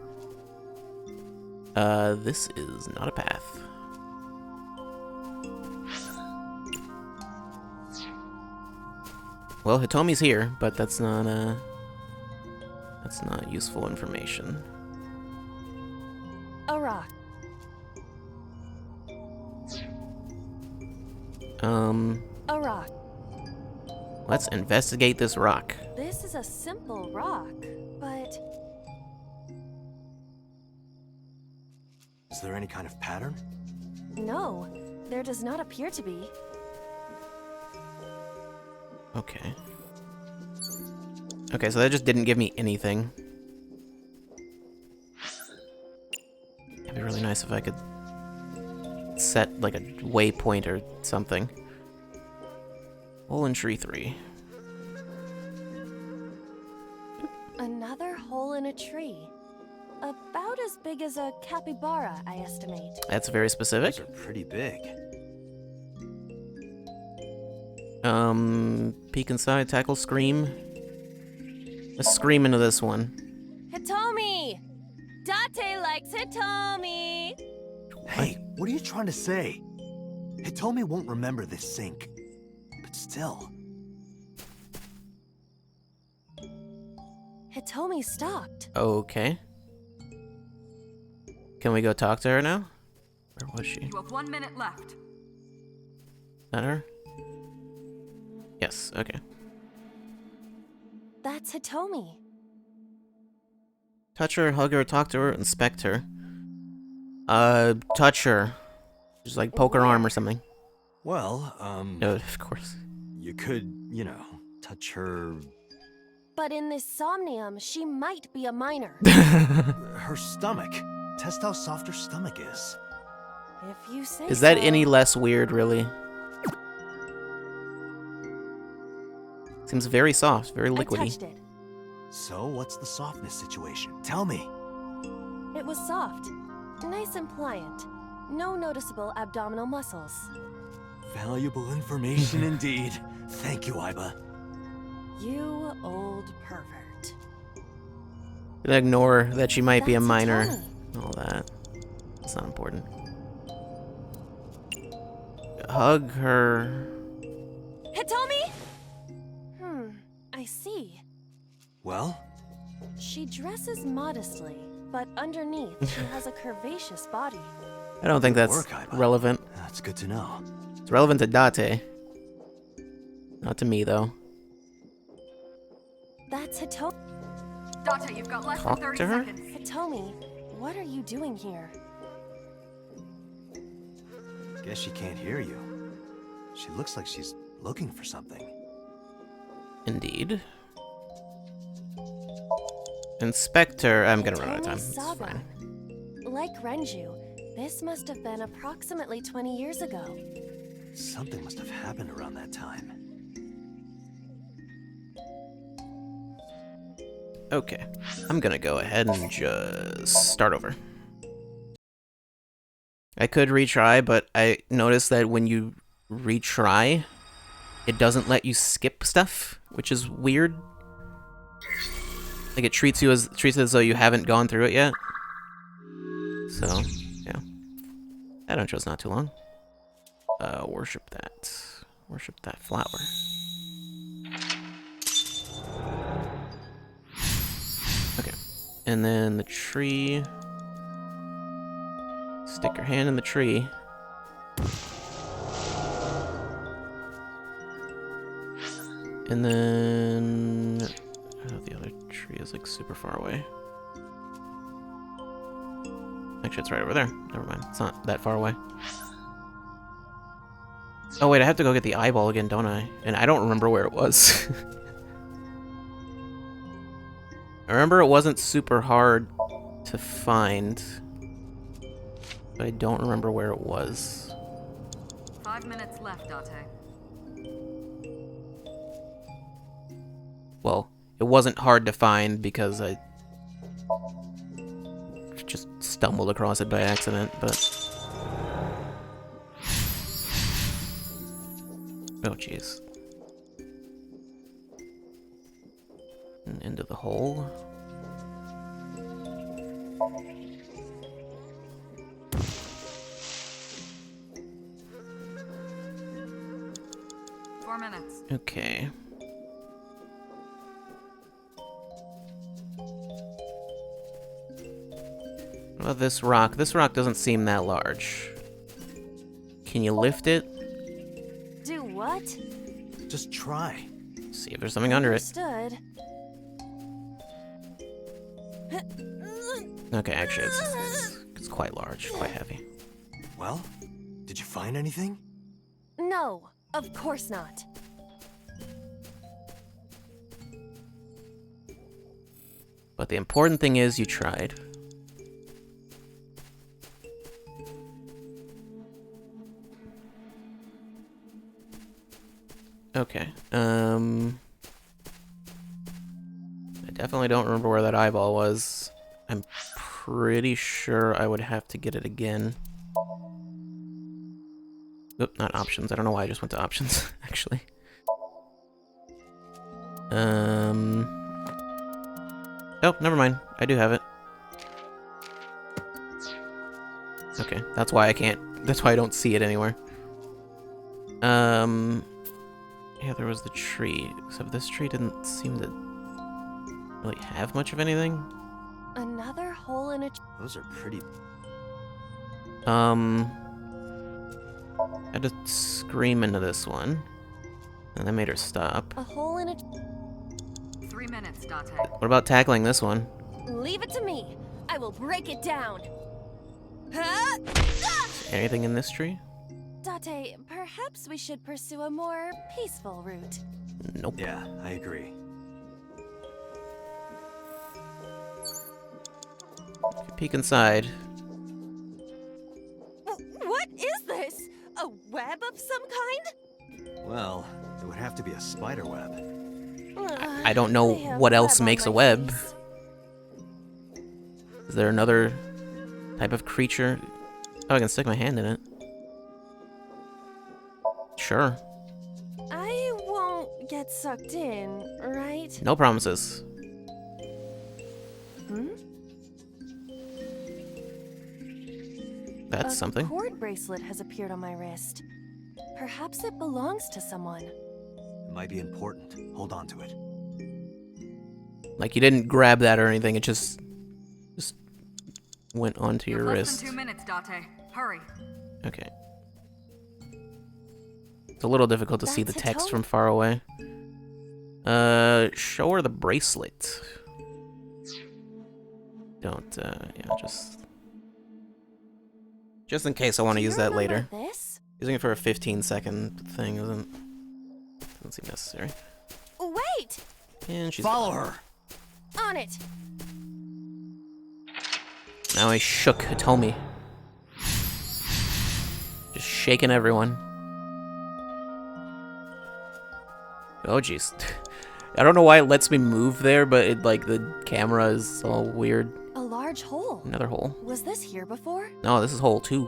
This is not a path. Well, Hitomi's here, but that's not useful information. A rock. A rock. Let's investigate this rock. This is a simple rock, but Is there any kind of pattern? no, there does not appear to be. Okay. Okay, so that just didn't give me anything. It'd be really nice if I could set like a waypoint or something. Hole in tree 3. Another hole in a tree. About as big as a capybara, I estimate. That's very specific. Those are pretty big. Peek inside, tackle, scream. Let's scream into this one. Hitomi! Date likes Hitomi! Hey, what are you trying to say? Hitomi won't remember this sink. But still. Hitomi stopped. Okay. Can we go talk to her now? Where was she? You have 1 minute left. Is that her? Yes, okay. That's Hitomi. Touch her, hug her, talk to her, inspect her. Touch her. Just like poke her arm or something. Well, No, of course. you could, you know, touch her... But in this Somnium, she might be a minor. her stomach. Test how soft her stomach is. If you say Is that so. any less weird, really? Seems very soft, very I liquidy. touched it. So, what's the softness situation? Tell me. It was soft, nice and pliant. No noticeable abdominal muscles. Valuable information indeed. Thank you, Iba. You old pervert. Gonna ignore that she might be a That's minor. Hitomi. All that. It's not important. Hug her. Hitomi? I see. Well? She dresses modestly, but underneath she has a curvaceous body. I don't think that's Work, Iba. relevant. That's good to know. It's relevant to Date. Not to me, though. That's Hitomi. Date, you've got less Talk than 30 to her? seconds. Hitomi, what are you doing here? Guess she can't hear you. She looks like she's looking for something. Indeed. Inspector. I'm gonna run out of time. Hitomi It's Saga. fine. Like Renju, this must have been approximately 20 years ago. Something must have happened around that time. Okay. I'm gonna go ahead and just start over. I could retry, but I noticed that when you retry, it doesn't let you skip stuff, which is weird. Like it treats it as though you haven't gone through it yet. So, yeah. That intro's not too long. Worship that. Worship that flower. Okay. And then the tree. Stick your hand in the tree. And then... oh, the other tree is like super far away. Actually, it's right over there. Never mind. It's not that far away. Oh wait, I have to go get the eyeball again, don't I? And I don't remember where it was. I remember it wasn't super hard to find. But I don't remember where it was. 5 minutes left, Date. Well, it wasn't hard to find because I just stumbled across it by accident, but... oh, jeez. And into the hole. Four minutes. Okay. What about this rock? This rock doesn't seem that large. Can you lift it? Do what? Just try. See if there's something under it. Understood. Okay, actually, it's quite large, quite heavy. Well, Did you find anything? No, of course not. But the important thing is you tried. Okay. I definitely don't remember where that eyeball was. I'm pretty sure I would have to get it again. Oop, not options. I don't know why I just went to options, actually. Oh, never mind. I do have it. Okay, that's why I can't. That's why I don't see it anywhere. Yeah, there was the tree. Except this tree didn't seem to really have much of anything. Another hole in a... Those are pretty... I had to scream into this one. And that made her stop. A hole in a... 3 minutes, Date. What about tackling this one? Leave it to me. I will break it down. Anything in this tree? Date, perhaps we should pursue a more peaceful route. Nope. Yeah, I agree. Peek inside. What is this? A web of some kind? Well, it would have to be a spider web. I don't know what else makes a web. Is there another type of creature? Oh, I can stick my hand in it. Sure. I won't get sucked in, right? No promises. Hmm? That's something. A cord bracelet has appeared on my wrist. Perhaps it belongs to someone. It might be important. Hold on to it. Like you didn't grab that or anything. It just went onto your Less wrist. than 2 minutes, Date. Hurry. Okay. It's a little difficult to see the That's a text toad. from far away. Show her the bracelet. Don't, yeah, just in case I want to Do you use that remember later. This? Using it for a 15-second thing doesn't seem necessary. Wait! And she's Follow gone. her! On it! Now I shook Hitomi. Just shaking everyone. Oh jeez. I don't know why it lets me move there, but it like the camera is all weird. A large hole. Another hole. Was this here before? No, this is hole 2.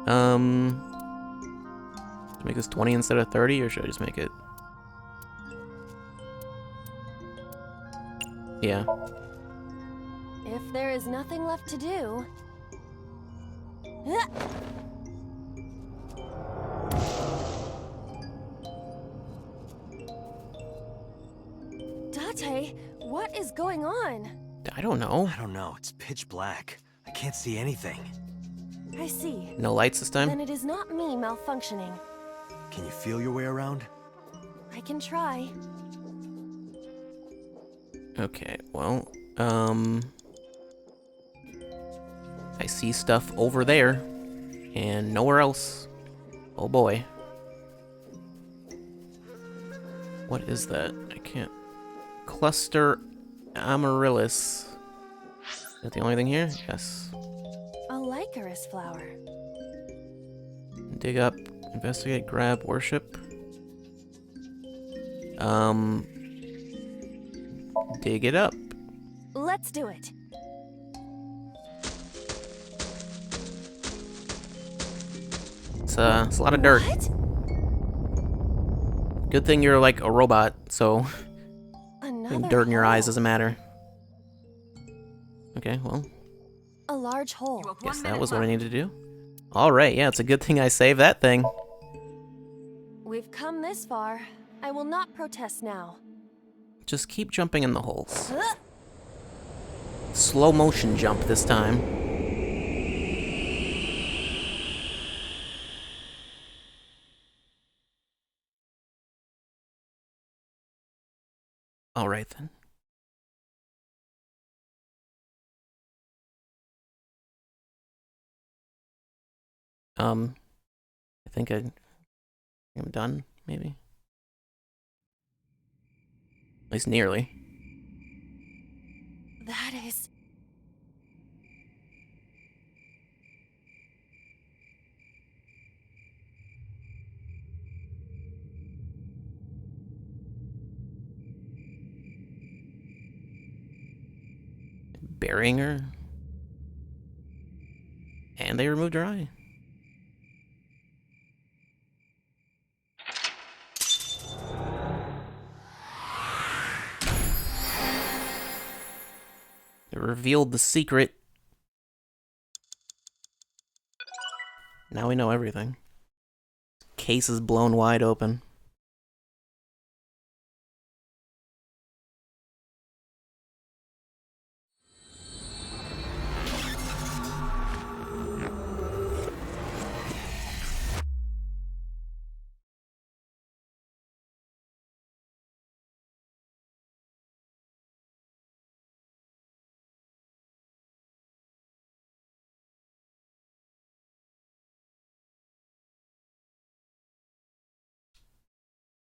Should I make this 20 instead of 30, or should I just make it? Yeah. If there is nothing left to do... Date, what is going on? I don't know. I don't know. It's pitch black. I can't see anything. I see. No lights this time? Then it is not me malfunctioning. Can you feel your way around? I can try. Okay, well, I see stuff over there, and nowhere else. Oh boy. What is that? I can't... Cluster amaryllis. Is that the only thing here? Yes. A Lycoris flower. Dig up, investigate, grab, worship. Dig it up. Let's do it. It's a lot of dirt. What? Good thing you're like a robot, so Another dirt in your eyes hole. doesn't matter. Okay, well, A large hole. You have 1 guess minute that was what I left. needed to do. Alright, yeah, it's a good thing I saved that thing. We've come this far. I will not protest now. Just keep jumping in the holes. Huh? Slow motion jump this time. Alright then. I think I'm done, maybe. At least nearly. That is... Burying her. And they removed her eye. They revealed the secret. Now we know everything. Case is blown wide open.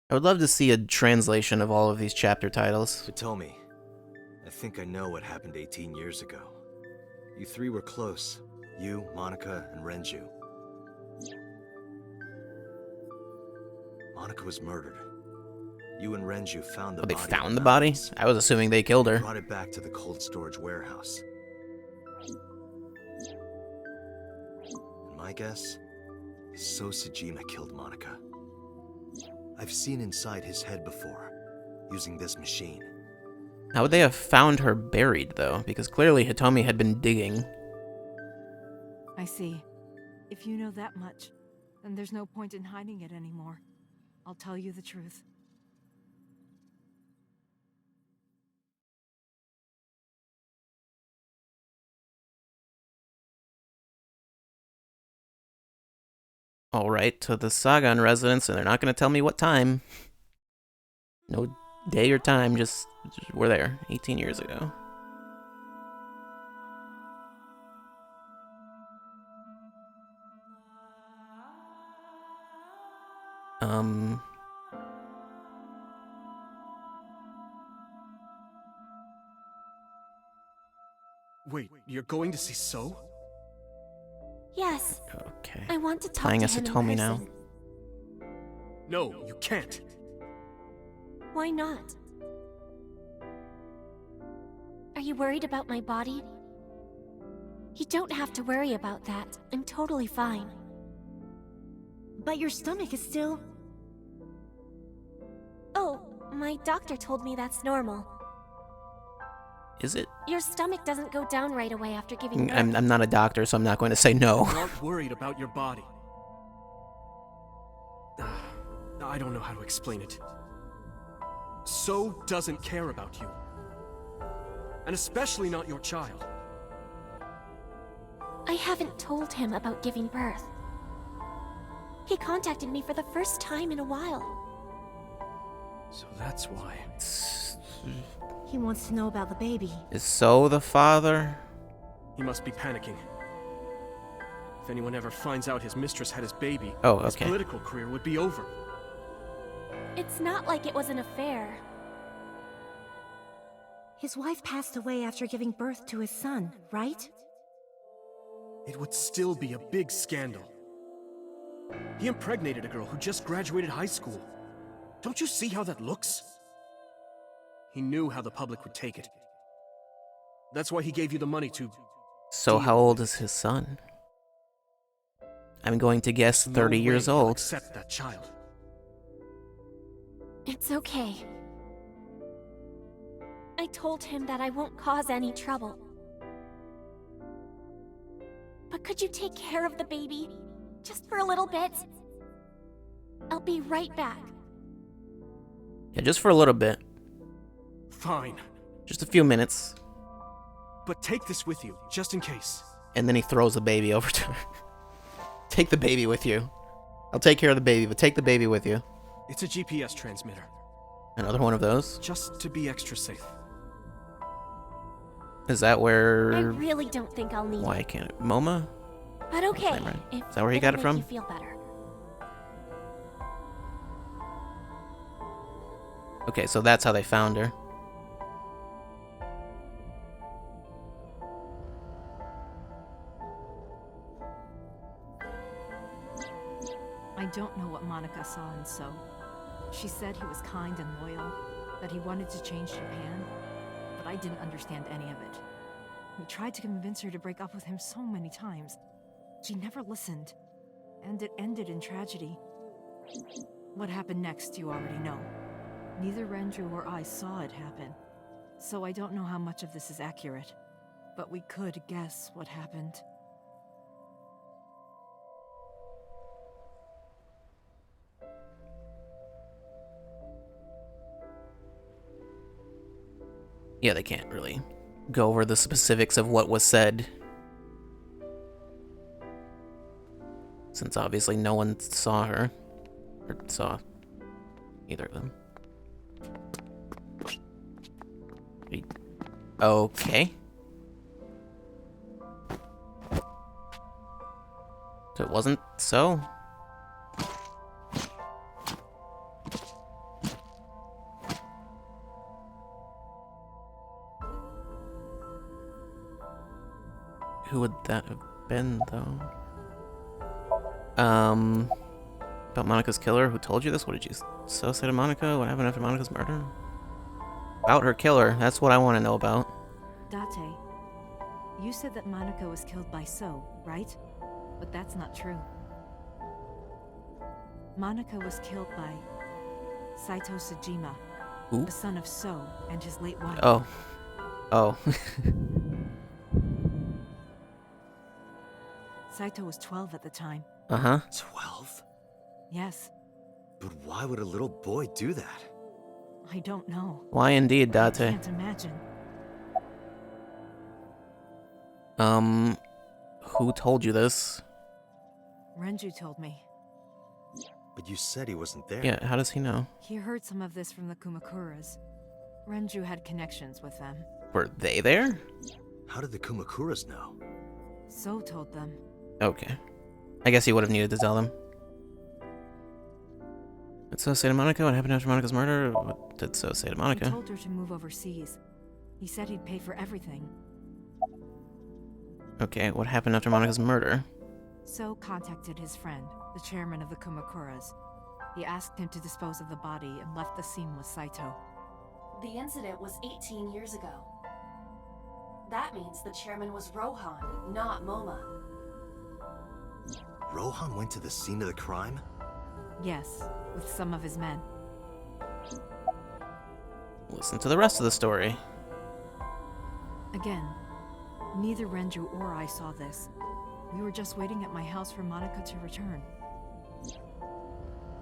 I would love to see a translation of all of these chapter titles. Hitomi, I think I know what happened 18 years ago. You three were close. You, Monica, and Renju. Monica was murdered. You and Renju found the Oh, they body. found the body? I was assuming they killed her. Brought it back to the cold storage warehouse. And my guess? So Sejima killed Monica. I've seen inside his head before, using this machine. How would they have found her buried, though? Because clearly Hitomi had been digging. I see. If you know that much, then there's no point in hiding it anymore. I'll tell you the truth. Alright, to the Sagan residence, and they're not going to tell me what time. No day or time, just we're there 18 years ago. Wait, you're going to see So? Yes. Okay. I want to talk Playing to as him in Hitomi now. person. No, you can't. Why not? Are you worried about my body? You don't have to worry about that. I'm totally fine. But your stomach is still... Oh, my doctor told me that's normal. Is it? Your stomach doesn't go down right away after giving birth. I'm not a doctor, so I'm not going to say no. I'm not worried about your body. I don't know how to explain it. So doesn't care about you. And especially not your child. I haven't told him about giving birth. He contacted me for the first time in a while. So that's why. He wants to know about the baby. Is So the father? He must be panicking. If anyone ever finds out his mistress had his baby, Oh, his okay. political career would be over. It's not like it was an affair. His wife passed away after giving birth to his son, right? It would still be a big scandal. He impregnated a girl who just graduated high school. Don't you see how that looks? He knew how the public would take it. That's why he gave you the money to... So how old is his son? I'm going to guess 30 No years way he'll old. accept that child. It's okay. I told him that I won't cause any trouble. But could you take care of the baby? Just for a little bit? I'll be right back. Yeah, just for a little bit. Fine. Just a few minutes. But take this with you, just in case. And then he throws the baby over to her. Take the baby with you. I'll take care of the baby, but take the baby with you. It's a GPS transmitter. Another one of those? Just to be extra safe. Is that I where... really don't think I'll need Why it. can't it? MoMA? But okay, Name right. if Is that where he it'll got it make from? you feel better. Okay, so that's how they found her. I don't know what Monica saw in So. She said he was kind and loyal, that he wanted to change Japan, but I didn't understand any of it. We tried to convince her to break up with him so many times. She never listened, and it ended in tragedy. What happened next, you already know. Neither Renju or I saw it happen, so I don't know how much of this is accurate, but we could guess what happened. Yeah, they can't really go over the specifics of what was said, since obviously no one saw her, or saw either of them. Okay. So it wasn't So? Who would that have been, though? About Monica's killer? Who told you this? What did you so say to Monica? What happened after Monica's murder? About her killer. That's what I want to know about. Date, you said that Monica was killed by So, right? But that's not true. Monica was killed by Saito Sejima, Who? the son of So and his late wife. Oh. Oh. Saito was 12 at the time. Uh-huh. 12? Yes, But why would a little boy do that? I don't know. Why indeed, I Date? can't imagine. Who told you this? Renju told me. But you said he wasn't there. Yeah, how does he know? He heard some of this from the Kumakuras. Renju had connections with them. Were they there? How did the Kumakuras know? So told them. Okay. I guess he would have needed to tell them. Did So say to Monica? What happened after Monica's murder? What did So say to He Monica? told her to move overseas. He said he'd pay for everything. Okay, what happened after Monica's murder? So contacted his friend, the chairman of the Kumakuras. He asked him to dispose of the body and left the scene with Saito. The incident was 18 years ago. That means the chairman was Rohan, not Moma. Rohan went to the scene of the crime? Yes, with some of his men. Listen to the rest of the story. Again, neither Renju or I saw this. We were just waiting at my house for Monica to return.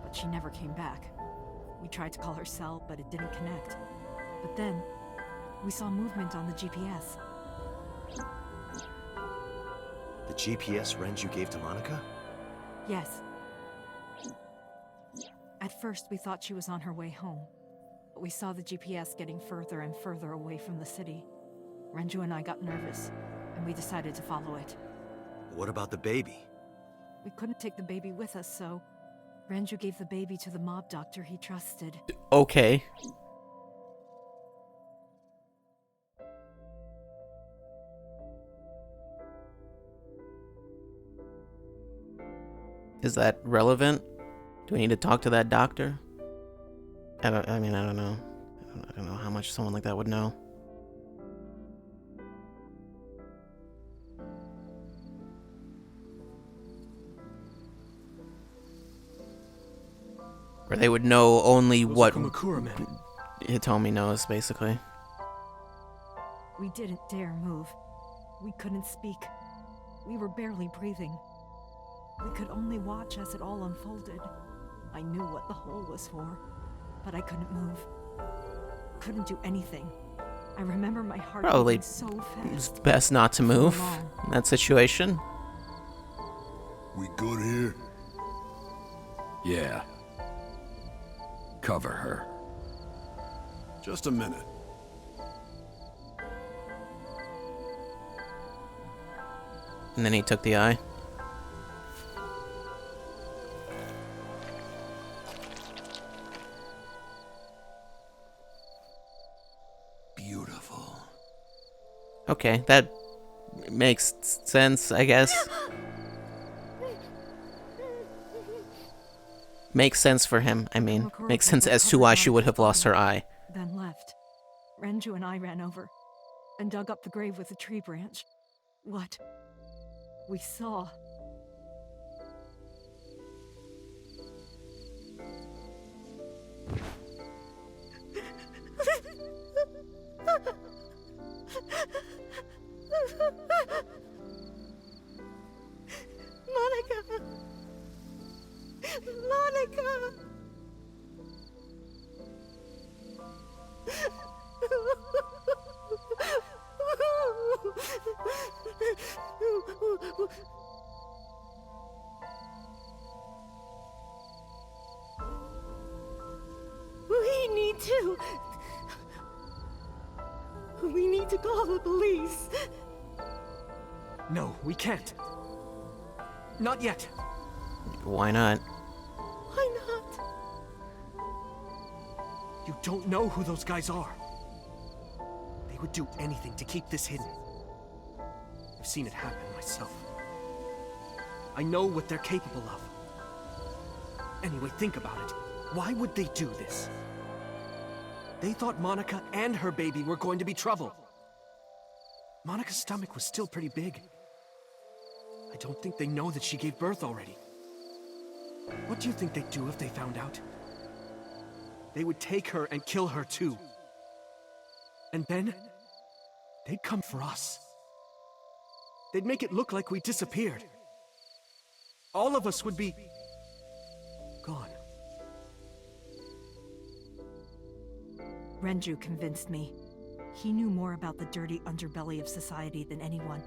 But she never came back. We tried to call her cell, but it didn't connect. But then, we saw movement on the GPS. The GPS Renju gave to Monica? Yes. At first, we thought she was on her way home. But we saw the GPS getting further and further away from the city. Renju and I got nervous, and we decided to follow it. What about the baby? We couldn't take the baby with us, so Renju gave the baby to the mob doctor he trusted. Okay. Is that relevant? Do we need to talk to that doctor? I don't know. I don't know how much someone like that would know. Or they would know only Those what are Kumakura men. Hitomi knows, basically. We didn't dare move. We couldn't speak. We were barely breathing. We could only watch as it all unfolded. I knew what the hole was for, but I couldn't move. Couldn't do anything. I remember my heart Probably beating so fast. it's best not to move in that situation. We good here? Yeah. Cover her. Just a minute. And then he took the eye. beautiful. Okay, that makes sense, I guess. Makes sense for him, I mean. Makes sense as to why she would have lost her eye. Then left. Renju and I ran over and dug up the grave with a tree branch. What we saw. Monica! Monica! We need to call the police. No, we can't. Not yet. Why not? Why not? You don't know who those guys are. They would do anything to keep this hidden. I've seen it happen myself. I know what they're capable of. Anyway, think about it. Why would they do this? They thought Monica and her baby were going to be trouble. Monica's stomach was still pretty big. I don't think they know that she gave birth already. What do you think they'd do if they found out? They would take her and kill her too. And then, they'd come for us. They'd make it look like we disappeared. All of us would be gone. Renju convinced me. He knew more about the dirty underbelly of society than anyone.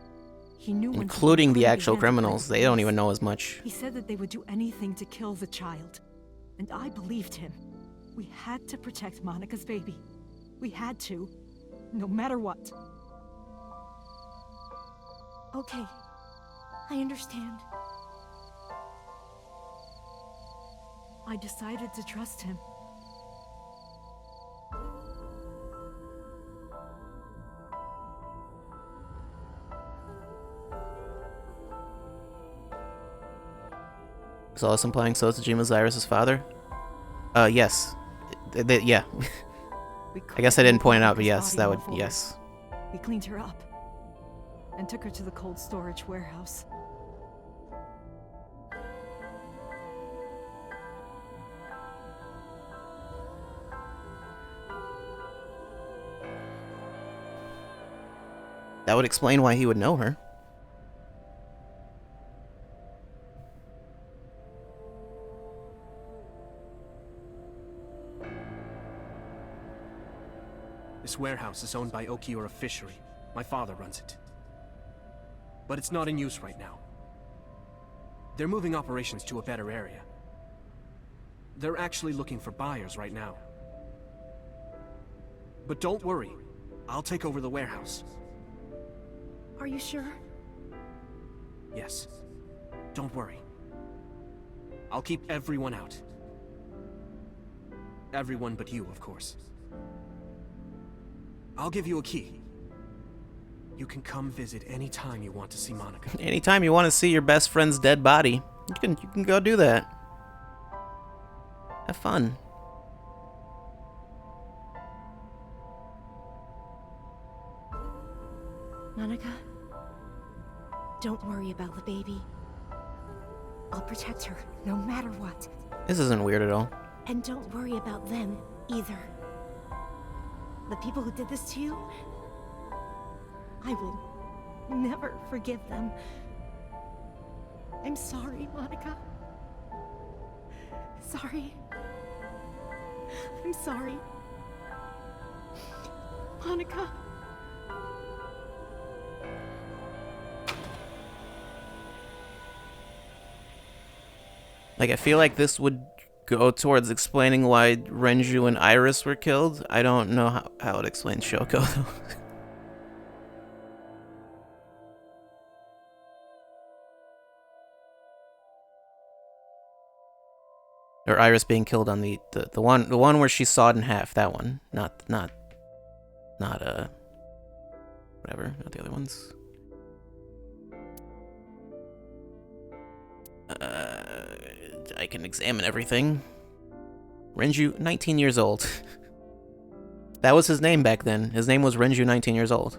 He knew when including the people actual began to criminals. play They don't police. even know as much. He said that they would do anything to kill the child. And I believed him. We had to protect Monica's baby. We had to. No matter what. Okay. I understand. I decided to trust him. Is all this implying Sotajima's Iris' father? Yes. Yeah. I guess I didn't point it out, but yes, that would, yes. We cleaned her up and took her to the cold storage warehouse. That would explain why he would know her. This warehouse is owned by Okiura Fishery. My father runs it. But it's not in use right now. They're moving operations to a better area. They're actually looking for buyers right now. But don't worry, I'll take over the warehouse. Are you sure? Yes. Don't worry. I'll keep everyone out. Everyone but you, of course. I'll give you a key. You can come visit any time you want to see Monica. Anytime you want to see your best friend's dead body, you can go do that. Have fun. Monica, don't worry about the baby. I'll protect her, no matter what. This isn't weird at all. And don't worry about them, either. The people who did this to you, I will never forgive them. I'm sorry, Monica. Sorry. I'm sorry. Monica. Like, I feel like this would go towards explaining why Renju and Iris were killed. I don't know how it explains Shoko, though. Or Iris being killed on the one where she sawed in half. That one, not Not, whatever, not the other ones. I can examine everything. Renju, 19 years old. That was his name back then. His name was Renju, 19 years old.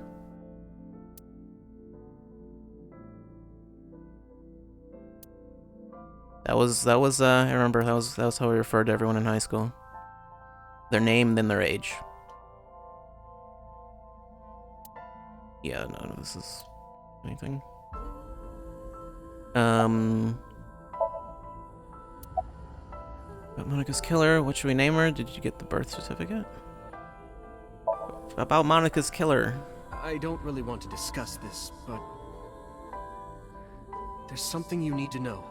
That was I remember that was how we referred to everyone in high school. Their name, then their age. Yeah, no, this is anything. About Monica's killer, what should we name her? Did you get the birth certificate? About Monica's killer. I don't really want to discuss this, but there's something you need to know.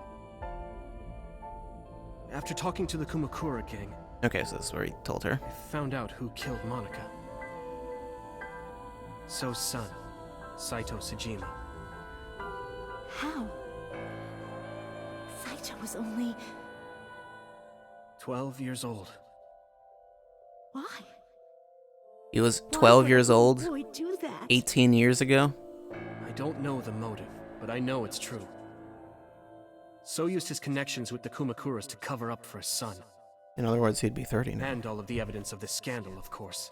After talking to the Kumakura gang, Okay, so this is where he told her. I found out who killed Monica. So's son, Saito Sejima. How? Saito was only... 12 years old. Why? He was Why 12 would years a old, boy do that? 18 years ago. I don't know the motive, but I know it's true. So used his connections with the Kumakuras to cover up for his son. In other words, he'd be 30 now. And all of the evidence of this scandal, of course.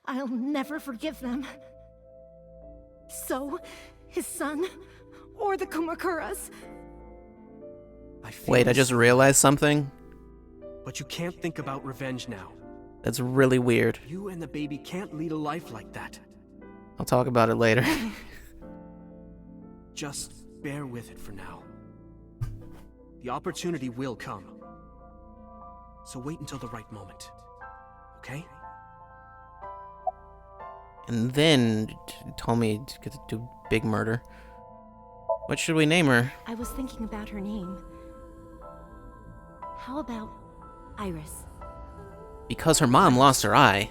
I'll never forgive them. So, his son, or the Kumakuras. Wait, I just realized something. But you can't think about revenge now. That's really weird. You and the baby can't lead a life like that. I'll talk about it later. Just bear with it for now. The opportunity will come. So wait until the right moment. Okay? And then told me to get to do big murder. What should we name her? I was thinking about her name. How about Iris? Because her mom lost her eye.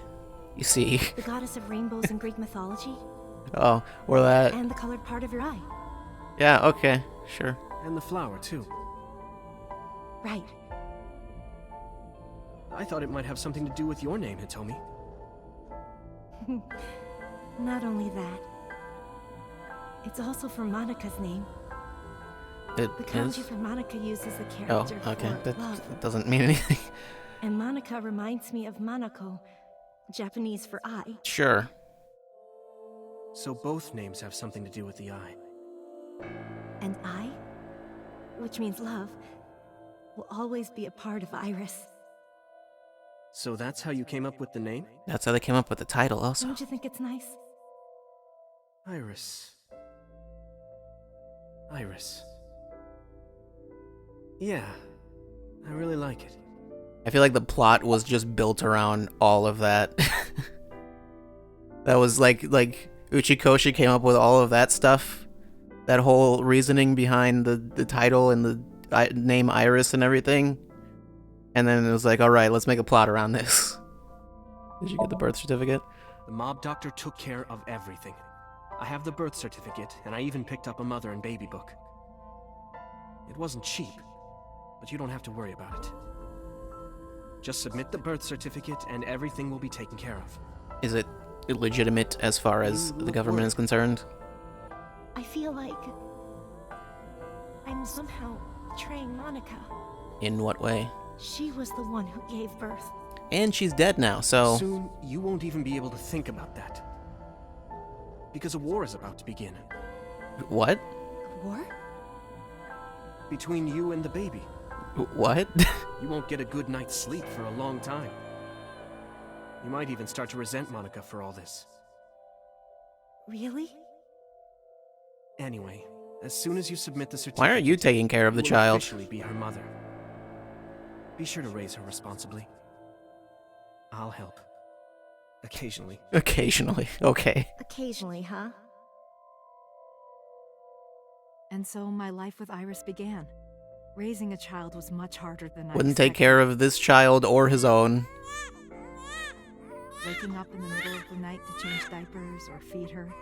You see. The goddess of rainbows in Greek mythology? Oh, or that. And the colored part of your eye. Yeah, okay, sure. And the flower, too. Right. I thought it might have something to do with your name, Hitomi. Not only that. It's also for Monica's name. It The kanji is? for Monica uses the Oh, character okay. for That love. doesn't mean anything. And Monica reminds me of Monoko, Japanese for eye. Sure. So both names have something to do with the eye. And I, which means love, will always be a part of Iris. So that's how you came up with the name? That's how they came up with the title also. Don't you think it's nice? Iris. Iris. Yeah, I really like it. I feel like the plot was just built around all of that. That was like Uchikoshi came up with all of that stuff. That whole reasoning behind the title and the name Iris and everything. And then it was like, alright, let's make a plot around this. Did you get the birth certificate? The mob doctor took care of everything. I have the birth certificate, and I even picked up a mother and baby book. It wasn't cheap, but you don't have to worry about it. Just submit the birth certificate and everything will be taken care of. Is it illegitimate as far as the government is concerned? I feel like I'm somehow betraying Monica. In what way? She was the one who gave birth. And she's dead now, so... Soon, you won't even be able to think about that. Because a war is about to begin. What? A war? Between you and the baby. What? You won't get a good night's sleep for a long time. You might even start to resent Monica for all this. Really? Anyway, as soon as you submit the certificate... Why aren't you taking care of the you will child? officially be her mother. Be sure to raise her responsibly. I'll help. Occasionally. Occasionally, okay. Occasionally, huh? And so my life with Iris began. Raising a child was much harder than I Wouldn't take expected. care of this child or his own. Waking up in the middle of the night to change diapers or feed her.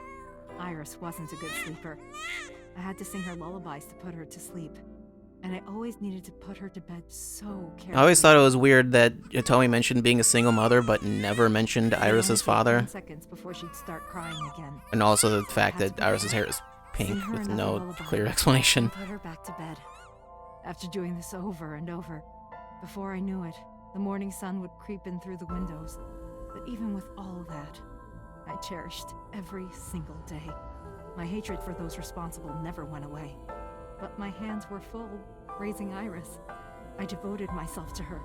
Iris wasn't a good sleeper. I had to sing her lullabies to put her to sleep. And I always needed to put her to bed so carefully. I always thought it was weird that Hitomi mentioned being a single mother, but never mentioned Iris's father. 10 seconds before she'd start crying again. And also the fact that Iris's hair is pink with no clear explanation. Put her back to bed. After doing this over and over, before I knew it, the morning sun would creep in through the windows. But even with all that, I cherished every single day. My hatred for those responsible never went away. But my hands were full, raising Iris. I devoted myself to her.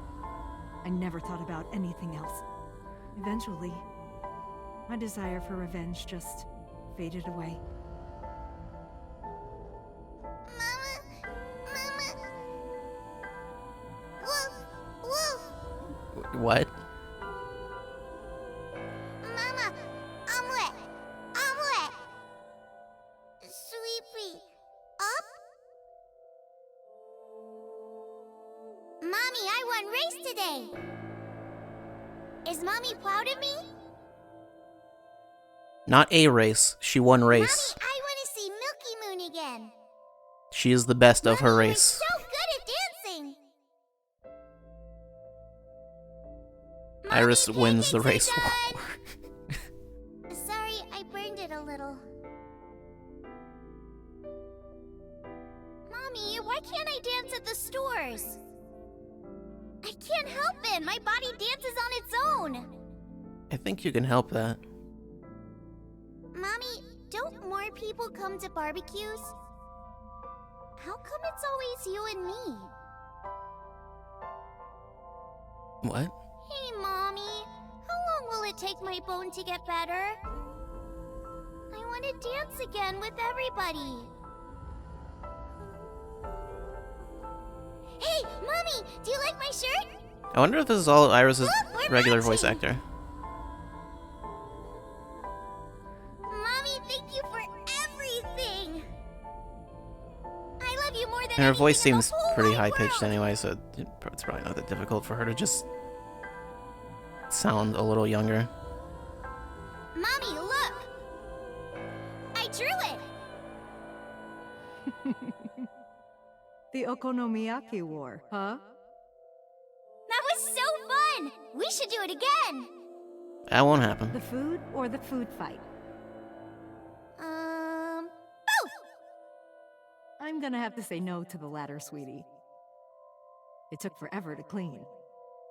I never thought about anything else. Eventually, my desire for revenge just faded away. What? Mama, omelet! Omelet! Sweepy, up? Mommy, I won race today! Is Mommy proud of me? Not a race. She won race. Mommy, I want to see Milky Moon again! She is the best of her Mommy, race. you're so good at dancing! Iris wins the race. Sorry, I burned it a little. Mommy, why can't I dance at the stores? I can't help it. My body dances on its own. I think you can help that. Mommy, don't more people come to barbecues? How come it's always you and me? What? Hey, Mommy. How long will it take my bone to get better? I want to dance again with everybody. Hey, Mommy! Do you like my shirt? I wonder if this is all Iris's Look, we're regular matching. voice actor. Mommy, thank you for everything! I love you more than And her voice anything in the seems whole pretty wide high-pitched world. anyway, so it's probably not that difficult for her to just sound a little younger. Mommy, look! I drew it! The Okonomiyaki War, huh? That was so fun! We should do it again! That won't happen. The food or the food fight? Both! I'm gonna have to say no to the latter, sweetie. It took forever to clean.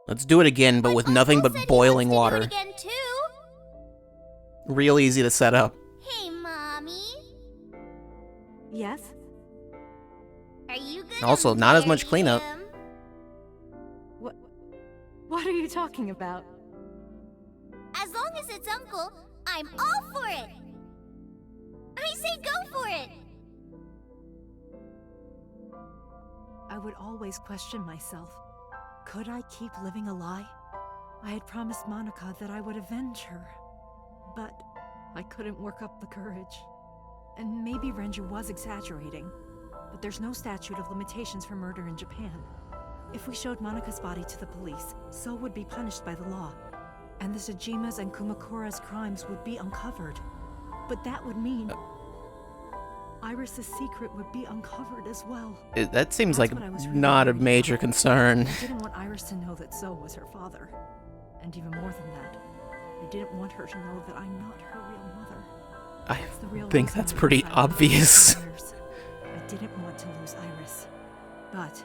Let's do it again, but with nothing Uncle but said he boiling wants to water. do it again too. Real easy to set up. Hey, Mommy. Yes? Are you good? Also, not as much cleanup. What are you talking about? As long as it's Uncle, I'm all for it. I say go for it. I would always question myself. Could I keep living a lie? I had promised Monica that I would avenge her. But I couldn't work up the courage. And maybe Renju was exaggerating. But there's no statute of limitations for murder in Japan. If we showed Monika's body to the police, So would be punished by the law. And the Sajima's and Kumakura's crimes would be uncovered. But that would mean Iris's secret would be uncovered as well. That seems That's like what I was really not a worried major about. concern. I didn't want Iris to know that So was her father. And even more than that, I didn't want her to know that I'm not her real mother. I That's the real think reason that's I pretty decided to obvious. take years. I didn't want to lose Iris. But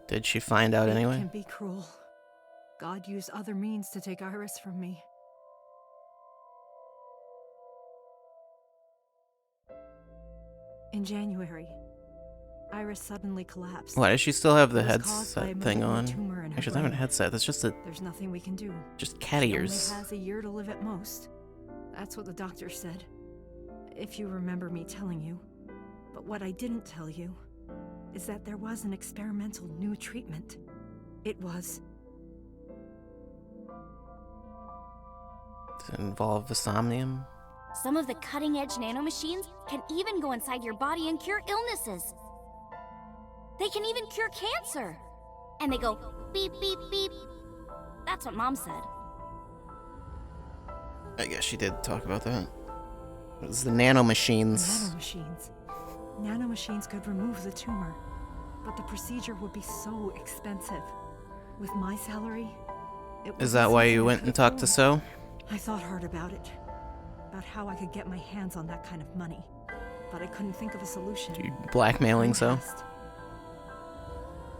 Did she find out it anyway? can be cruel. God used other means to take Iris from me. In January, Iris suddenly collapsed. Why does she still have the It was caused by a headset thing malignant on? tumor in her She's not even a brain. headset. That's just There's nothing we can do. just cat She ears. only has a year to live at most. That's what the doctor said. If you remember me telling you. But what I didn't tell you is that there was an experimental new treatment. It was Does it involve the Somnium? Some of the cutting-edge nanomachines can even go inside your body and cure illnesses. They can even cure cancer. And they go beep beep beep. That's what Mom said. I guess she did talk about that. It was the nanomachines. Nanomachines. Nanomachines could remove the tumor, but the procedure would be so expensive. With my salary, it Is that why you went and talked to So? I thought hard about it. About how I could get my hands on that kind of money. But I couldn't think of a solution. You blackmailing So? Passed.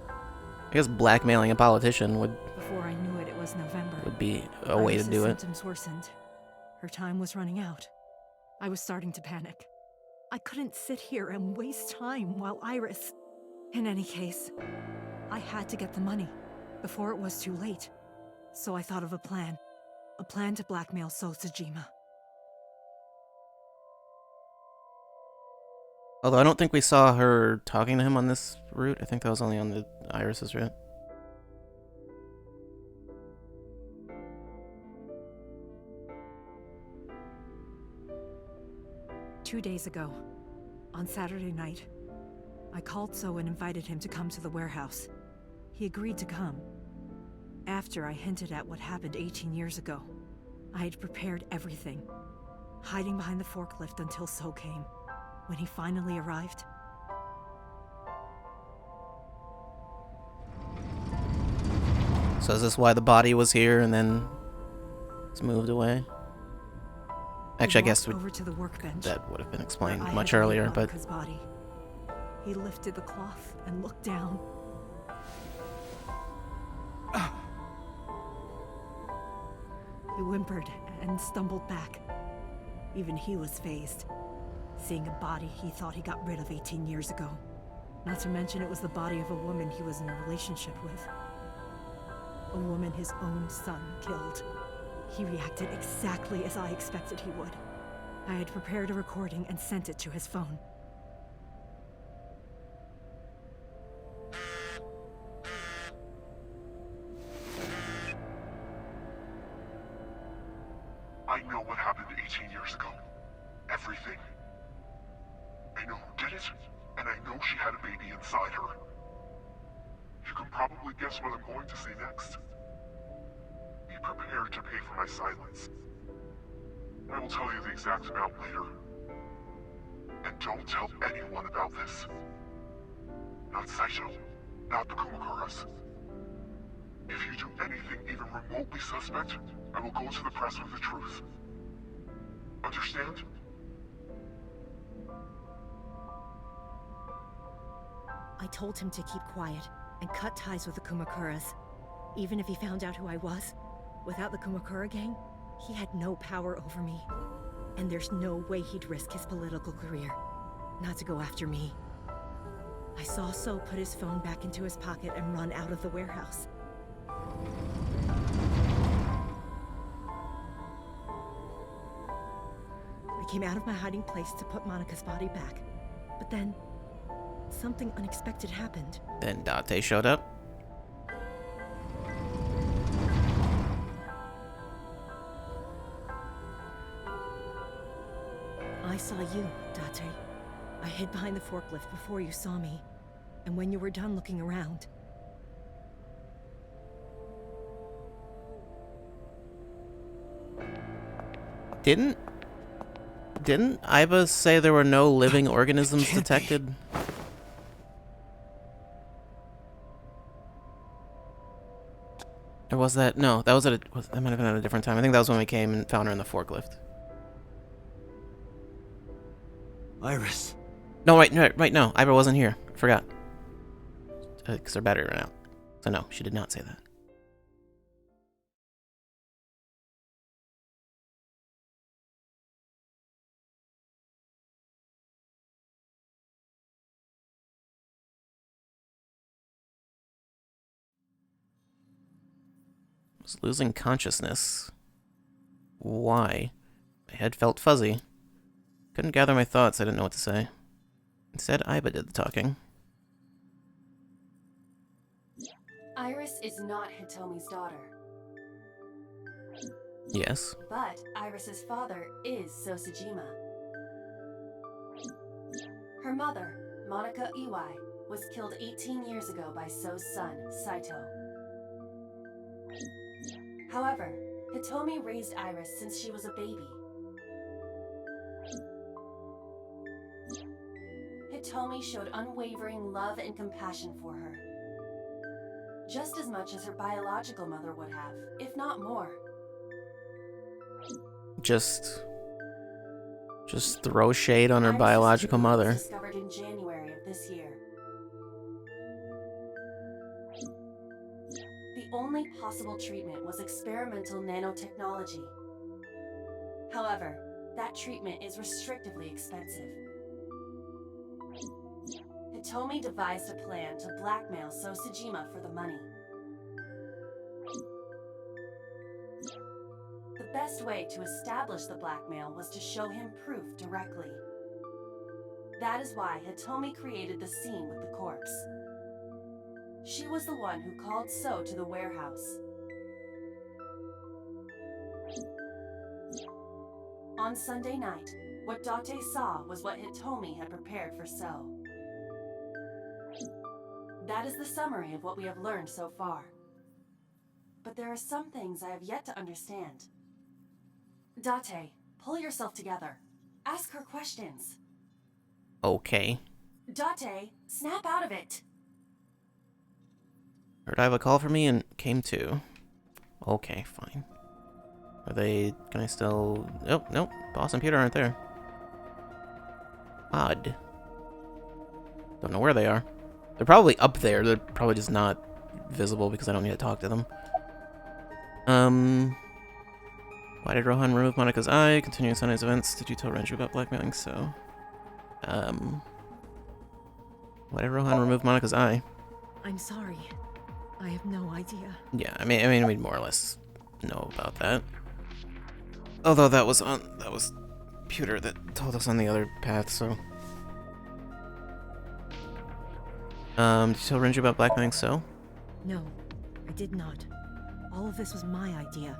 I guess blackmailing a politician would Before I knew it, it was November. would be a way to do it. Symptoms worsened. Her time was running out. I was starting to panic. I couldn't sit here and waste time while Iris... In any case, I had to get the money before it was too late. So I thought of a plan. A plan to blackmail Sosajima. Although I don't think we saw her talking to him on this route. I think that was only on the Iris's route. Two days ago, on Saturday night, I called So and invited him to come to the warehouse. He agreed to come. After I hinted at what happened 18 years ago, I had prepared everything, hiding behind the forklift until So came. When he finally arrived, So is this why the body was here and then it's moved away? Actually, I guess over to the workbench, that would have been explained where I much had laid earlier, but Monika's body. He lifted the cloth and looked down. He whimpered and stumbled back. Even he was fazed, seeing a body he thought he got rid of 18 years ago. Not to mention it was the body of a woman he was in a relationship with. A woman his own son killed. He reacted exactly as I expected he would. I had prepared a recording and sent it to his phone. I know what happened 18 years ago. Everything. I know who did it, and I know she had a baby inside her. You can probably guess what I'm going to say next. Be prepared to pay for my silence. I will tell you the exact amount later. And don't tell anyone about this. Not Saito, not the Kumakuras. If you do anything even remotely suspect, I will go to the press with the truth. Understand? I told him to keep quiet and cut ties with the Kumakuras. Even if he found out who I was, without the Kumakura gang, he had no power over me. And there's no way he'd risk his political career, not to go after me. I saw So put his phone back into his pocket and run out of the warehouse. I came out of my hiding place to put Monika's body back, but then something unexpected happened. then Date showed up. I saw you, Date. I hid behind the forklift before you saw me, and when you were done looking around, Didn't Iba say there were no living organisms detected? Or was that... No, that was at a... That might have been at a different time. I think that was when we came and found her in the forklift. Iris. No, right, no. Iba wasn't here. Forgot. Because her battery ran out. So no, she did not say that. Was losing consciousness. Why? My head felt fuzzy. Couldn't gather my thoughts, I didn't know what to say. Instead, Iba did the talking. Iris is not Hitomi's daughter. Yes. But Iris's father is Sosajima. Her mother, Monica Iwai, was killed 18 years ago by So's son, Saito. However, Hitomi raised Iris since she was a baby. Hitomi showed unwavering love and compassion for her. Just as much as her biological mother would have, if not more. Just throw shade on her Iris's biological treatment was mother. discovered in January of this year. The only possible treatment was experimental nanotechnology. However, that treatment is restrictively expensive. Hitomi devised a plan to blackmail Sosajima for the money. The best way to establish the blackmail was to show him proof directly. That is why Hitomi created the scene with the corpse. She was the one who called So to the warehouse. On Sunday night, what Date saw was what Hitomi had prepared for So. That is the summary of what we have learned so far. But there are some things I have yet to understand. Date, pull yourself together. Ask her questions. Okay. Date, snap out of it. Heard I have a call for me and came to. Okay, fine. Are they... Can I still... Oh, nope. Boss and Peter aren't there. Odd. Don't know where they are. They're probably up there. They're probably just not visible because I don't need to talk to them. Why did Rohan remove Monika's eye? Continuing Sunday's events. Did you tell Renju about blackmailing? So... Why did Rohan remove Monika's eye? I'm sorry. I have no idea. Yeah, I mean, we more or less know about that. Although that was Pewter that told us on the other path, so. Did you tell Renju about blackmailing So? No, I did not. All of this was my idea.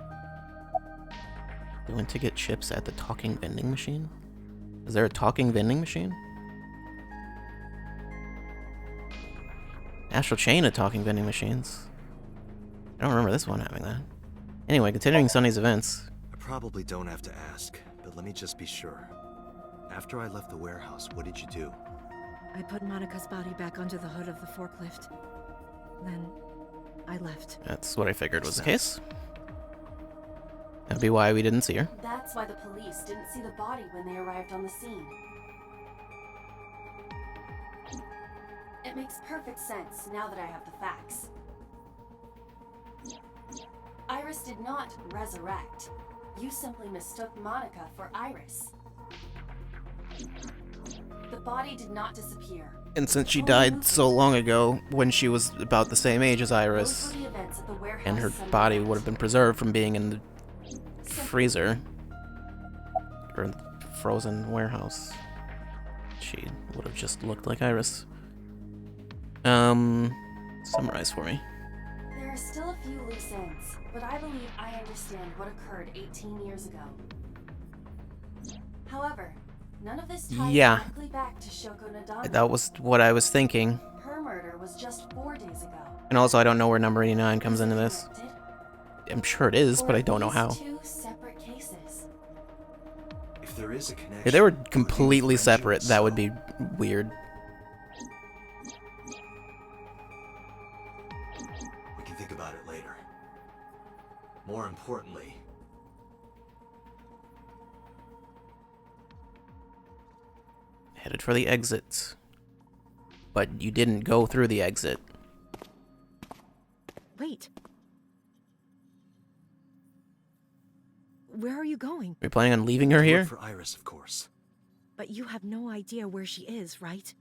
We went to get chips at the talking vending machine? Is there a talking vending machine? Astral chain of talking vending machines. I don't remember this one having that. Anyway, continuing Sunny's events. I probably don't have to ask, but let me just be sure. After I left the warehouse, what did you do? I put Monika's body back under the hood of the forklift. Then, I left. That's what I figured was the case. That'd be why we didn't see her. That's why the police didn't see the body when they arrived on the scene. It makes perfect sense now that I have the facts. Iris did not resurrect. You simply mistook Monica for Iris. The body did not disappear. And since she died so long ago, when she was about the same age as Iris, and her body would have been preserved from being in the freezer, or in the frozen warehouse, she would have just looked like Iris. Summarize for me. There are still a few loose ends, but I believe I understand what occurred 18 years ago. However, none of this ties directly back to Shoko Nadano. That was what I was thinking. Her murder was just 4 days ago. And also, I don't know where number 89 comes into this. I'm sure it is, but I don't know how. Two separate cases. If there is a connection, If they were completely separate, that would be weird. We can think about it later. More importantly, Headed for the exit. But you didn't go through the exit. Wait. Where are you going? Are you planning on leaving her here? for Iris, of course. But you have no idea where she is, right?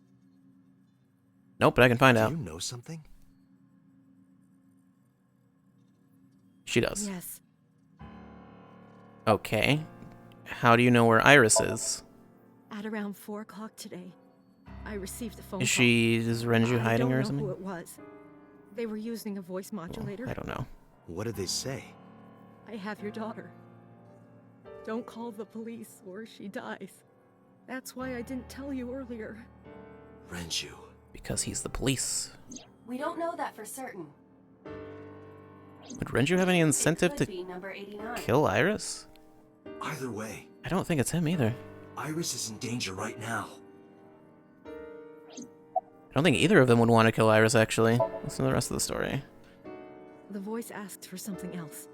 Nope, but I can find out. Do you know something? She does. Yes. Okay. How do you know where Iris is? At around 4 o'clock today, I received a phone Is call. Is Renju hiding her or I don't know something? who it was. They were using a voice modulator. I don't know. What did they say? I have your daughter. Don't call the police or she dies. That's why I didn't tell you earlier. Renju. Because he's the police. We don't know that for certain. Would Renju have any incentive It to could be number 89. kill Iris? Either way, I don't think it's him either. Iris is in danger right now. I don't think either of them would want to kill Iris, actually. Listen to the rest of the story. The voice asked for something else.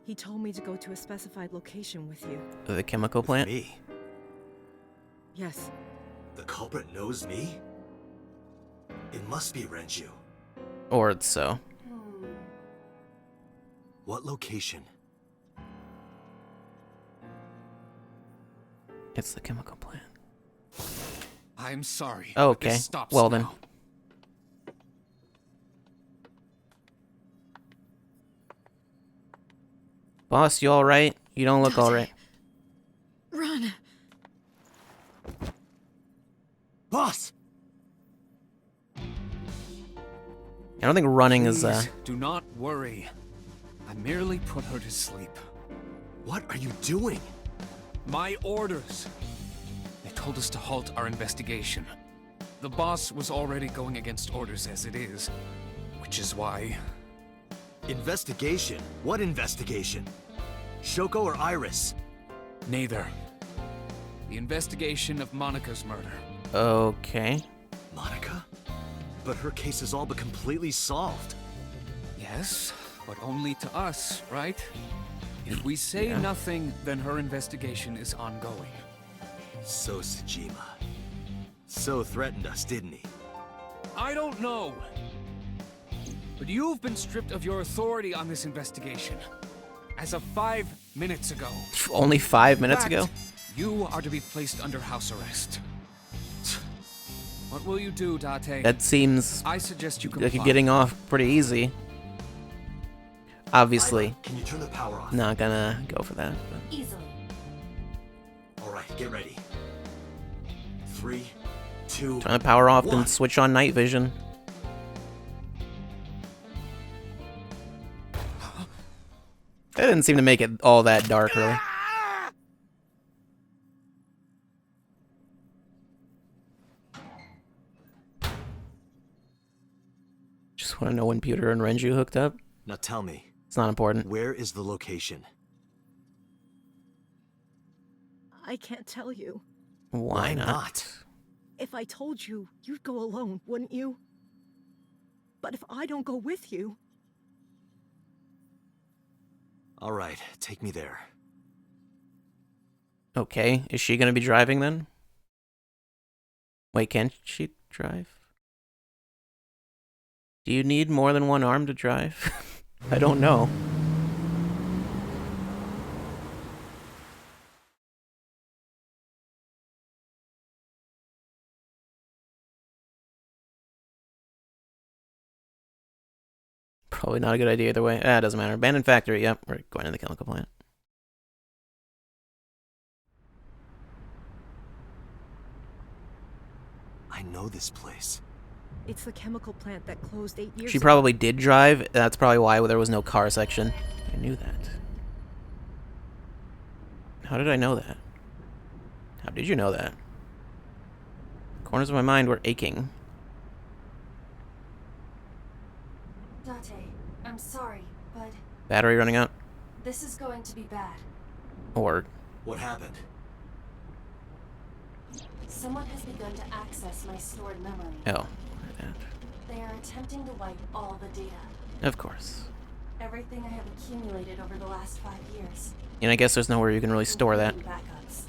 He told me to go to a specified location with you. The chemical plant? Me? Yes. The culprit knows me? It must be Renju. Or it's so. What location? It's the chemical plant. I'm sorry. Oh, but this okay. stops Well then. now. Boss, you alright? You don't look alright. Run! Boss! I don't think running is, Please, do not worry. I merely put her to sleep. What are you doing? My orders. They told us to halt our investigation. The boss was already going against orders as it is, which is why... Investigation? What investigation? Shoko or Iris? Neither. The investigation of Monika's murder. Okay. Monica? But her case is all but completely solved. Yes, but only to us, right? If we say Yeah. nothing, then her investigation is ongoing. So Sejima. So threatened us, didn't he? I don't know. But you've been stripped of your authority on this investigation. As of 5 minutes ago. Only 5 minutes In ago? fact, you are to be placed under house arrest. What will you do, Date? That seems I suggest you like comply. you're getting off pretty easy. Obviously, Can you turn the power off? not gonna go for that. But. Easily. Alright, get ready. 3, 2, Turn the power off, then 1. switch on night vision. That didn't seem to make it all that dark, really. Just want to know when Pewter and Renju hooked up. Now tell me, It's not important. where is the location? I can't tell you. Why not? If I told you, you'd go alone, wouldn't you? But if I don't go with you... Alright, take me there. Okay, is she gonna be driving then? Wait, can she drive? Do you need more than one arm to drive? I don't know. Probably not a good idea either way. Ah, it doesn't matter. Abandoned factory, yep, we're going to the chemical plant. I know this place. It's the chemical plant that closed 8 years She ago. probably did drive. That's probably why there was no car section. I knew that. How did I know that? How did you know that? Corners of my mind were aching. Date, I'm sorry, but Battery running out? this is going to be bad. Or... What happened? Someone has begun to access my stored memory. Oh. They are attempting to wipe all the data. Of course. Everything I have accumulated over the last 5 years. And I guess there's nowhere you can really store that. including Backups.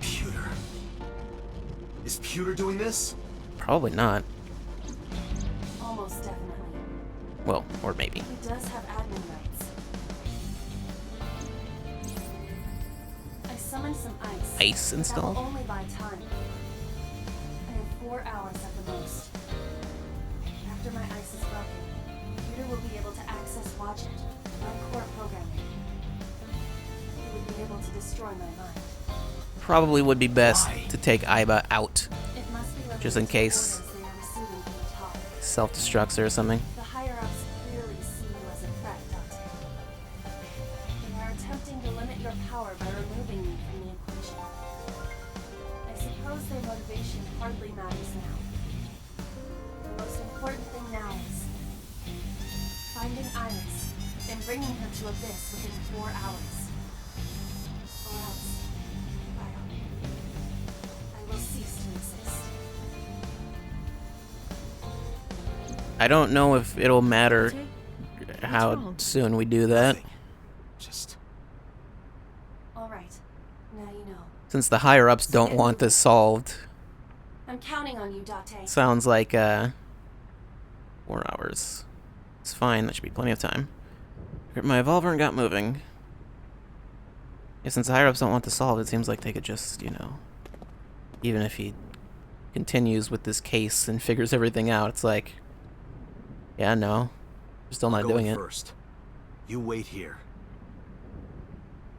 Pewter. Is Pewter doing this? Probably not. Almost definitely. Well, or maybe. He does have admin rights. I summoned some ice. Ice but installed? that will only buy time. I have 4 hours at the most. After my ice is broken, Peter will be able to access Watch It, my core programming. He would be able to destroy my mind. Probably would be best to take Aiba out. It must be Just in case orders they are receiving from the top. self-destructs her or something. The higher-ups clearly see you as a threat, Dante. They are attempting to limit your power by removing you from the equation. I suppose their motivation hardly matters now. The most important thing now is finding Iris and bringing her to Abyss within 4 hours. Or else, I will cease to exist. I don't know if it'll matter What's how wrong? soon we do that. Just... Alright, now you know. Since the higher-ups don't want this solved. I'm counting on you, Date. Sounds like, 4 hours. It's fine, that should be plenty of time. Gripped my revolver and got moving. Yeah, since the higher-ups don't want this solved, it seems like they could just, you know... Even if he continues with this case and figures everything out, it's like... Yeah, no. We're still not doing it. First. You wait here.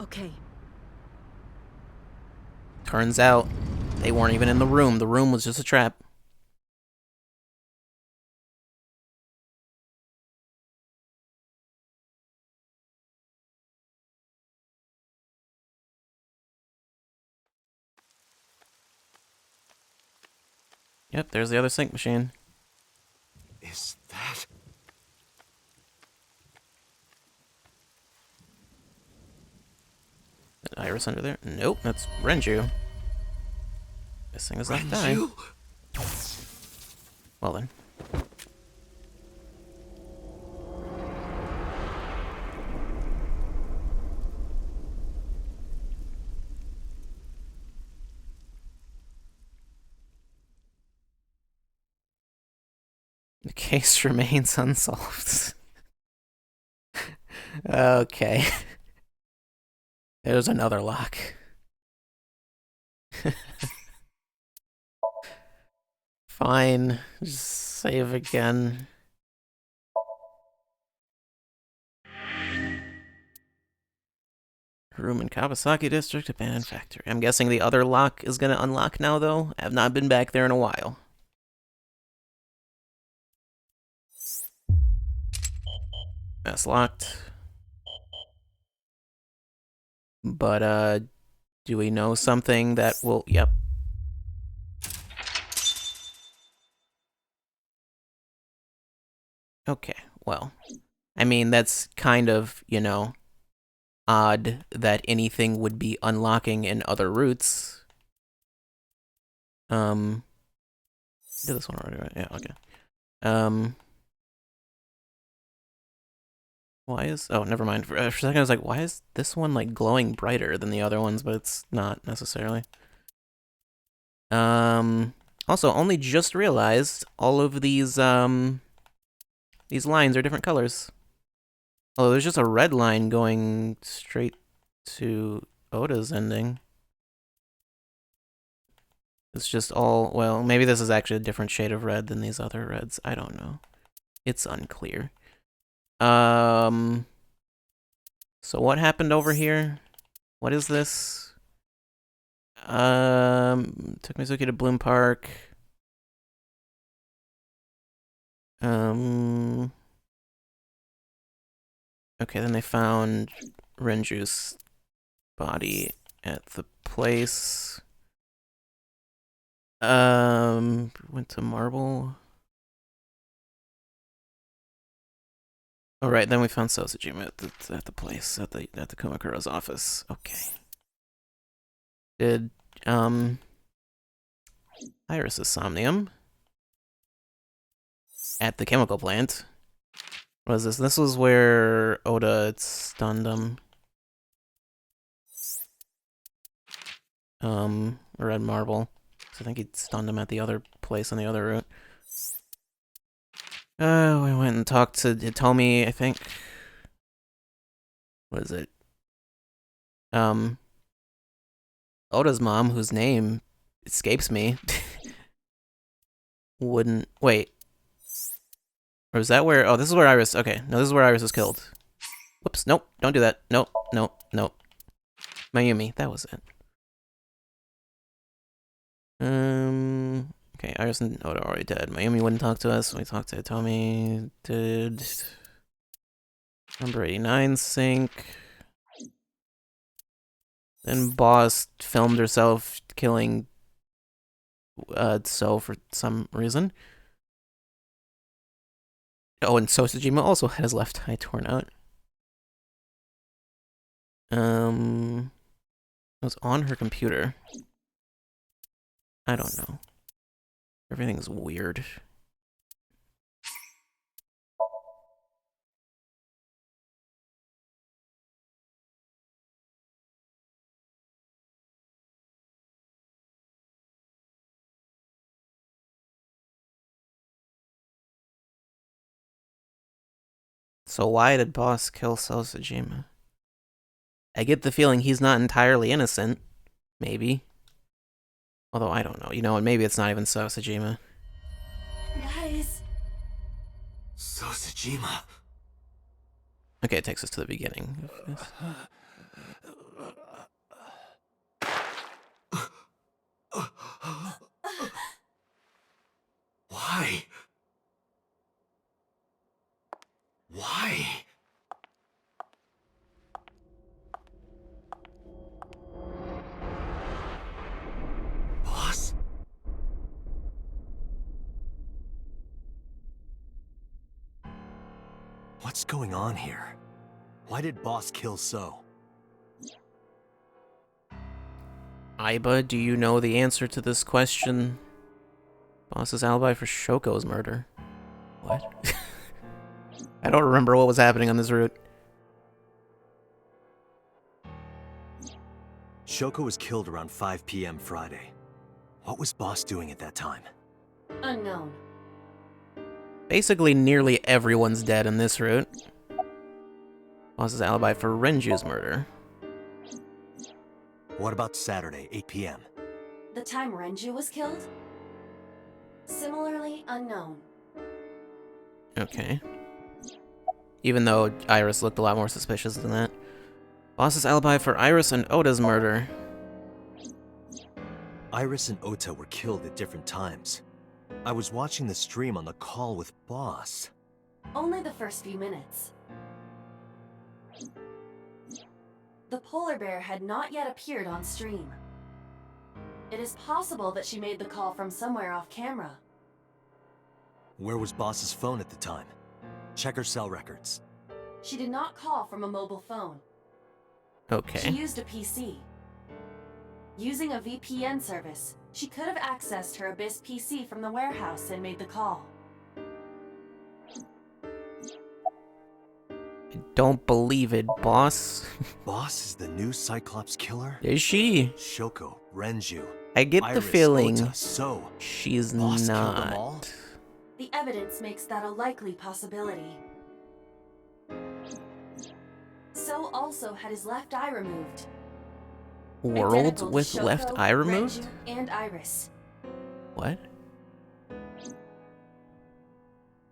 Okay. Turns out, they weren't even in the room. The room was just a trap. Yep, there's the other sync machine. Is that... Iris under there? Nope, that's Renju. This thing is not dying. Well then. The case remains unsolved. Okay. There's another lock. Fine. Just save again. Room in Kawasaki District, abandoned factory. I'm guessing the other lock is gonna unlock now, though. I have not been back there in a while. That's locked. But, do we know something that will... Yep. Okay, well. I mean, that's kind of, you know, odd that anything would be unlocking in other routes. Did this one already, right? Yeah, okay. Why is... Oh, never mind. For a second, I was like, why is this one, like, glowing brighter than the other ones? But it's not, necessarily. Also, only just realized all of these lines are different colors. Oh, there's just a red line going straight to Oda's ending. It's just all... Well, maybe this is actually a different shade of red than these other reds. I don't know. It's unclear. So what happened over here? What is this? Took Mizuki to Bloom Park. Okay, then they found Renju's body at the place. Went to Marble. All right, then we found Sosajima at the place, at the Kumakura's office. Okay. Did Iris's Somnium at the chemical plant. What is this? This was where Oda stunned him. Red Marble. So I think he stunned him at the other place on the other route. We went and talked to Hitomi, I think. What is it? Oda's mom, whose name escapes me, wouldn't... Wait. Or is that where... Oh, this is where Iris... Okay, no, this is where Iris was killed. Whoops, nope, don't do that. Nope, nope, nope. Mayumi, that was it. Okay, Iris and Oda are already dead. Mayumi wouldn't talk to us. We talked to Hitomi. Did... Number 89 sync. Then Boss filmed herself killing So for some reason. Oh, and Sosajima also had his left eye torn out. It was on her computer. I don't know. Everything's weird. So why did Boss kill Sosajima? I get the feeling he's not entirely innocent. Maybe. Although I don't know. You know what? Maybe it's not even Sosajima. Guys. Sosajima. Okay, it takes us to the beginning of this. Why? Why? Boss? What's going on here? Why did Boss kill So? Aiba, do you know the answer to this question? Boss's alibi for Shoko's murder. What? I don't remember what was happening on this route. Shoko was killed around 5 p.m. Friday. What was Boss doing at that time? Unknown. Basically, nearly everyone's dead in this route. Boss's alibi for Renju's murder. What about Saturday, 8 p.m.? The time Renju was killed? Similarly unknown. Okay. Even though Iris looked a lot more suspicious than that. Boss's alibi for Iris and Ota's murder. Iris and Ota were killed at different times. I was watching the stream on the call with Boss. Only the first few minutes. The polar bear had not yet appeared on stream. It is possible that she made the call from somewhere off camera. Where was Boss's phone at the time? Check her cell records. She did not call from a mobile phone. Okay. She used a PC. Using a VPN service, she could have accessed her Abyss PC from the warehouse and made the call. I don't believe it, Boss. Boss is the new Cyclops killer? Is she? Shoko, Renju, I get Iris, the feeling Ota, So. she's Boss killed them all? not. The evidence makes that a likely possibility. So also had his left eye removed. World Identical to with Shoko, left eye removed? Renju, and Iris. What?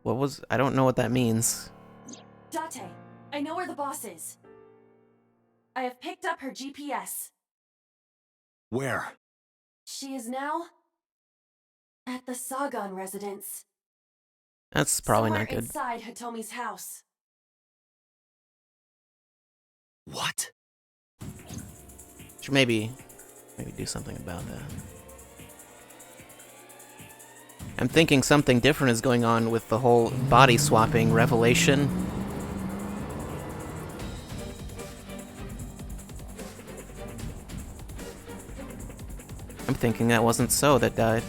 What was... I don't know what that means. Date, I know where the boss is. I have picked up her GPS. Where? She is now at the Sagan residence. That's probably Somewhere not good. inside Hitomi's house. What? Should maybe do something about that. I'm thinking something different is going on with the whole body swapping revelation. I'm thinking that wasn't So that died.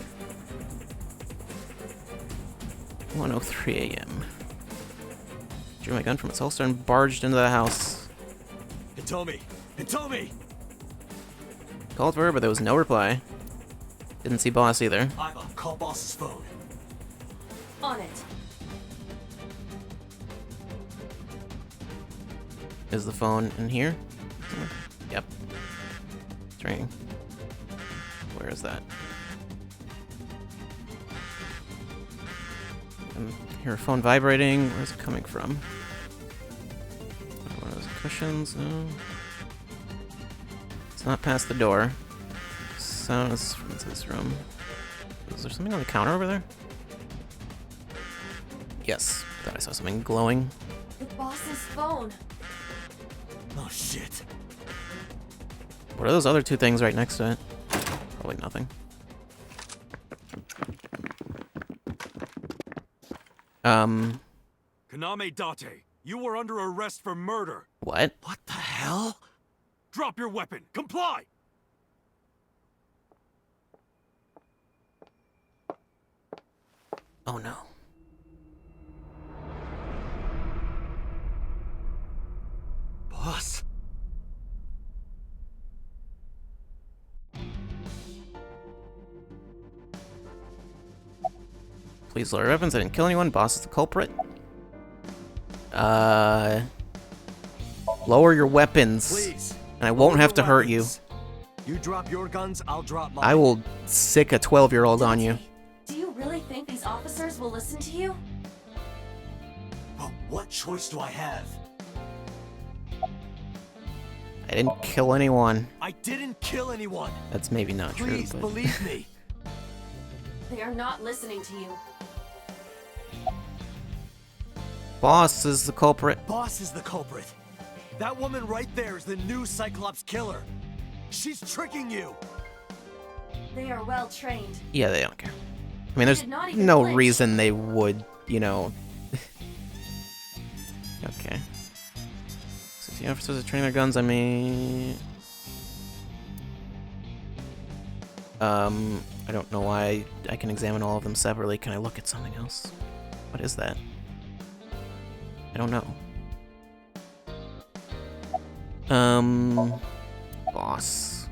1:03 a.m. Drew my gun from its holster and barged into the house. Hitomi! Hitomi! Called for her, but there was no reply. Didn't see Boss either. Aiba, call Boss's phone. On it. Is the phone in here? Yep. It's ringing. Where is that? I hear a phone vibrating. Where's it coming from? One of those cushions? No. It's not past the door. Sound is from this room. Is there something on the counter over there? Yes. Thought I saw something glowing. The boss's phone. Oh shit. What are those other two things right next to it? Probably nothing. Kaname Date, you were under arrest for murder. What? What the hell? Drop your weapon. Comply! Oh no. Boss. Please lower your weapons. I didn't kill anyone. Boss is the culprit. Lower your weapons. Please. And I won't have to hurt you. You drop your guns, I'll drop mine. I will sick a 12-year-old on you. Do you really think these officers will listen to you? But what choice do I have? I didn't kill anyone. I didn't kill anyone. That's maybe not true, Please but... believe me. They are not listening to you. Boss is the culprit. Boss is the culprit. That woman right there is the new Cyclops killer. She's tricking you. They are well trained. Yeah, they don't care. I mean, there's Did not even no flinch. reason they would, you know... Okay. 16 officers are training their guns on me. I don't know why I can examine all of them separately. Can I look at something else? What is that? I don't know. Boss.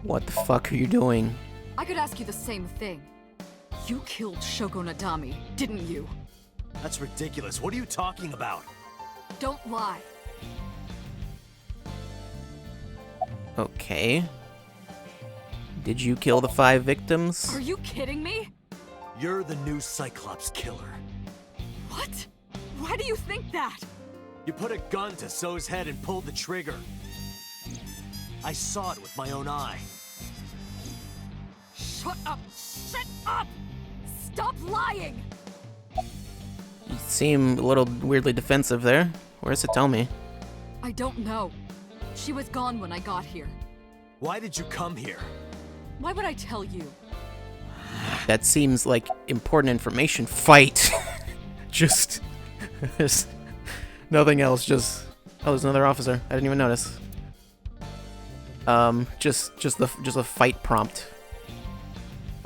What the fuck are you doing? I could ask you the same thing. You killed Shoko Nadami, didn't you? That's ridiculous. What are you talking about? Don't lie. Okay. Did you kill the 5 victims? Are you kidding me? You're the new Cyclops killer. What? Why do you think that? You put a gun to So's head and pulled the trigger. I saw it with my own eye. Shut up! Shut up! Stop lying! You seem a little weirdly defensive there. Where's it? Tell me. I don't know. She was gone when I got here. Why did you come here? Why would I tell you? That seems like important information. Fight! Just... there's nothing else, just... Oh, there's another officer. I didn't even notice. Just a fight prompt.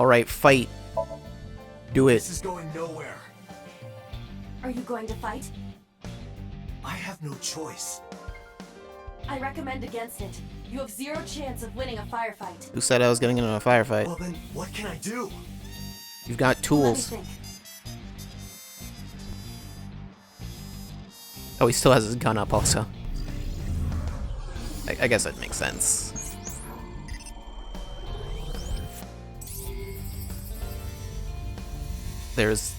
Alright, fight. Do it. This is going nowhere. Are you going to fight? I have no choice. I recommend against it. You have 0 chance of winning a firefight. Who said I was getting into a firefight? Well then, what can I do? You've got tools. Let me think. Oh, he still has his gun up also. I guess that makes sense. There's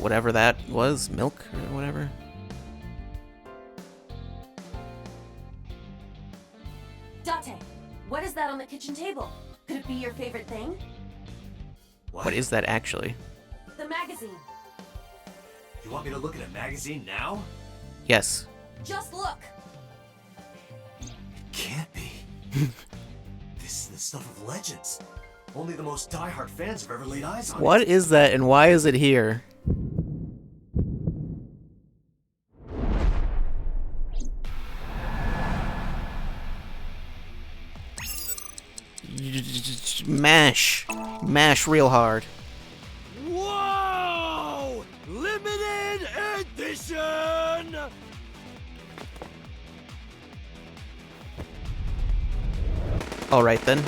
whatever that was, milk or whatever. Date, what is that on the kitchen table? Could it be your favorite thing? What is that actually? The magazine. You want me to look at a magazine now? Yes. Just look. Can't be. This is the stuff of legends. Only the most diehard fans have ever laid eyes on it. What is that and why is it here? Mash. Mash real hard. Whoa! Limited edition! Alright then.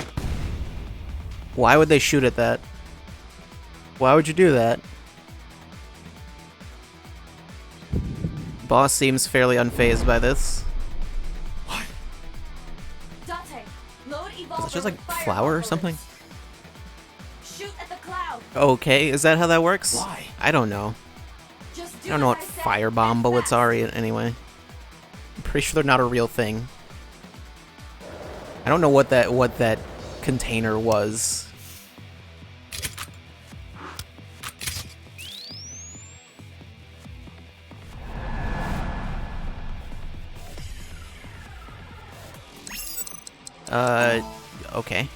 Why would they shoot at that? Why would you do that? Boss seems fairly unfazed by this. Date, load Is evolver it just like with fire flour or bullets. something? Shoot at the cloud. Okay, is that how that works? Why? I don't know. Just do I don't know as what I said, firebomb and bullets fast. are anyway. I'm pretty sure they're not a real thing. I don't know what that container was. Okay.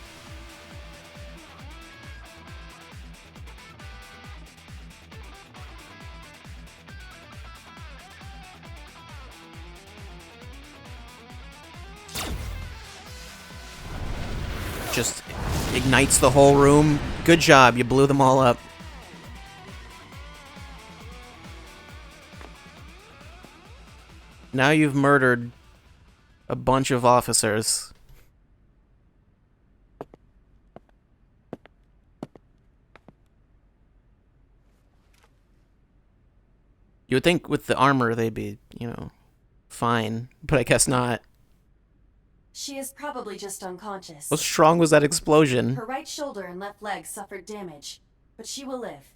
just ignites the whole room. Good job, you blew them all up. Now you've murdered a bunch of officers. You would think with the armor they'd be, you know, fine, but I guess not. She is probably just unconscious. How strong was that explosion? Her right shoulder and left leg suffered damage, but she will live.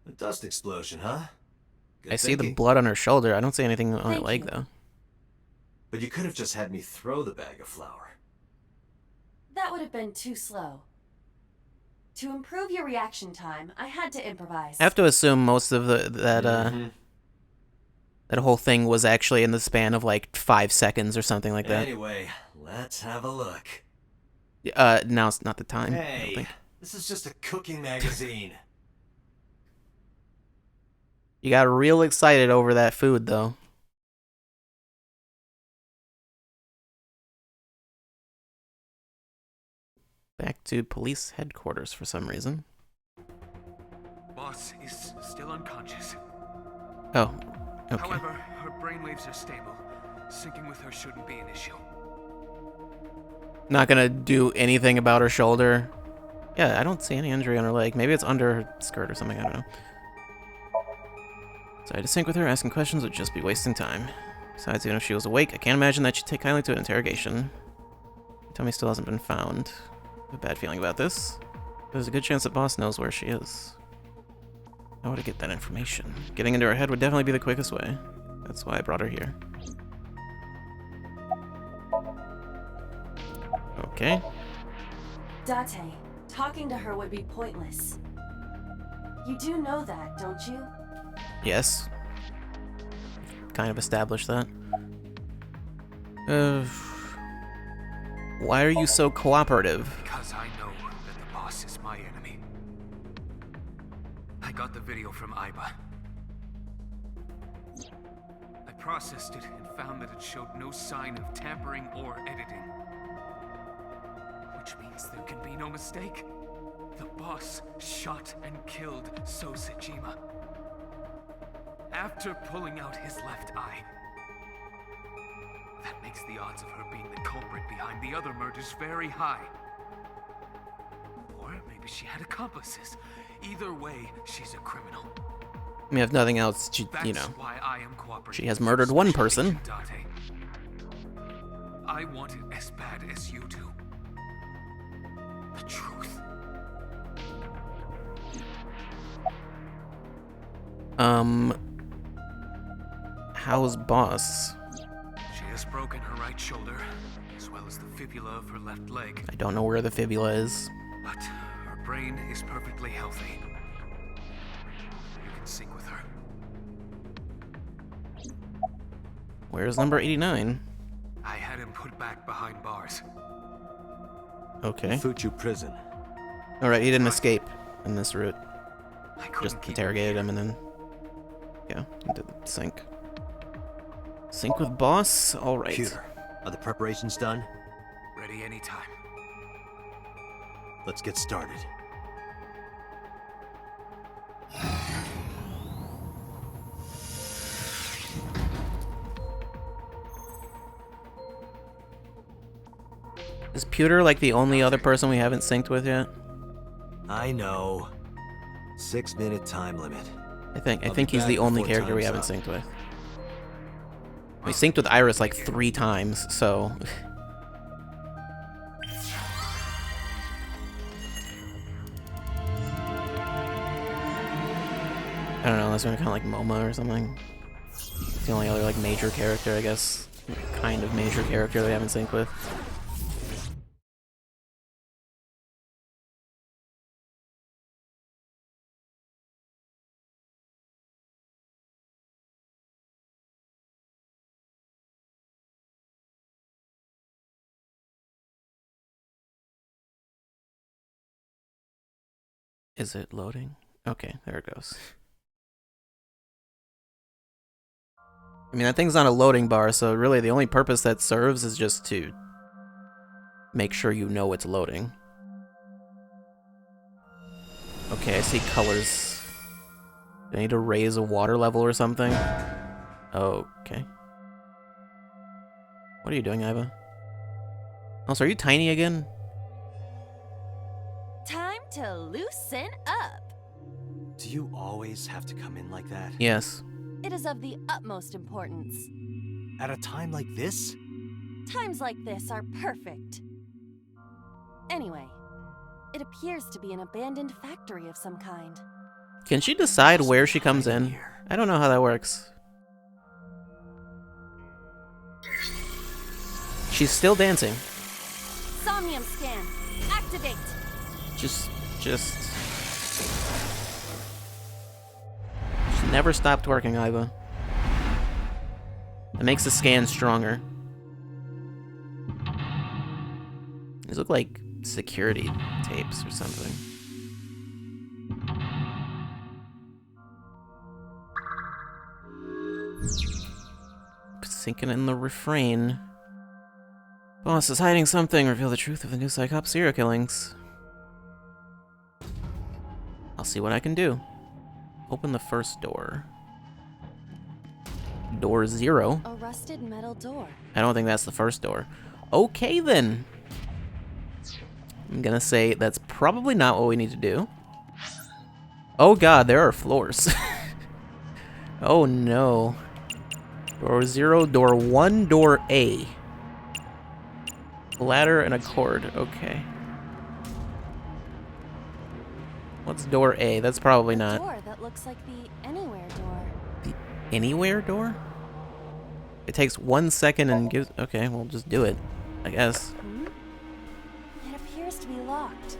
A dust explosion, huh? Good I see the thinking. blood on her shoulder. I don't see anything on her Thank leg, you. though. But you could have just had me throw the bag of flour. That would have been too slow. To improve your reaction time, I had to improvise. I have to assume most of that whole thing was actually in the span of like 5 seconds or something like that. Anyway, let's have a look. Now's not the time. I don't Hey, think. this is just a cooking magazine. You got real excited over that food, though. Back to police headquarters for some reason. Boss is still unconscious. Oh, okay. However, her brainwaves are stable. Syncing with her shouldn't be an issue. Not gonna do anything about her shoulder. Yeah, I don't see any injury on her leg. Maybe it's under her skirt or something, I don't know. So I had to sync with her, asking questions would just be wasting time. Besides, even if she was awake, I can't imagine that she'd take kindly to an interrogation. Tommy still hasn't been found. I have a bad feeling about this. There's a good chance that Boss knows where she is. How would I get that information? Getting into her head would definitely be the quickest way. That's why I brought her here. Okay. Date, talking to her would be pointless. You do know that, don't you? Yes. Kind of established that. Why are you so cooperative? Because I know that the boss is my enemy. I got the video from Iba. I processed it and found that it showed no sign of tampering or editing. Which means there can be no mistake. The boss shot and killed So Sejima. After pulling out his left eye. That makes the odds of her being the culprit behind the other murders very high. Or maybe she had accomplices. Either way, she's a criminal. I mean, if nothing else, she, you know, she has murdered one person. I want it as bad as you do. The truth. How's Boss? She has broken her right shoulder, as well as the fibula of her left leg. I don't know where the fibula is. But her brain is perfectly healthy. You can sync with her. Where's number 89? I had him put back behind bars. Okay. Fuchu prison. Alright, he didn't escape in this route. I Just interrogated him and then... yeah, into the sync. Sync with Boss? Alright. Computer, are the preparations done? Ready anytime. Let's get started. Is Pewter like the only other person we haven't synced with yet? I know. 6-minute time limit. I think I'll be he's back the only before character we time's haven't up. synced with. We synced with Iris like 3 times, so... I don't know, unless we're kind of like Momo or something. It's the only other like major character, I guess. Kind of major character we haven't synced with. Is it loading? Okay, there it goes. I mean, that thing's not a loading bar, so really the only purpose that serves is just to make sure you know it's loading. Okay, I see colors. Do I need to raise a water level or something? Okay. What are you doing, Iva? Also, are you tiny again? Time to loosen up. Do you always have to come in like that? Yes. It is of the utmost importance. At a time like this? Times like this are perfect. Anyway, it appears to be an abandoned factory of some kind. Can she decide where she comes in? I don't know how that works. She's still dancing. Somnium scan. Activate. Just never stopped working, Iva. It makes the scan stronger. These look like security tapes or something. Sinking in the refrain. Boss is hiding something. Reveal the truth of the new Psychop serial killings. I'll see what I can do. Open the first door. Door 0. A rusted metal door. I don't think that's the first door. Okay then. I'm gonna say that's probably not what we need to do. Oh god, there are floors. Oh no. Door 0, door 1, door A. Ladder and a cord. Okay. What's door A? That's probably not. Door that looks like the anywhere door. The anywhere door? It takes 1 second and gives. Okay, we'll just do it, I guess. Hmm? It appears to be locked.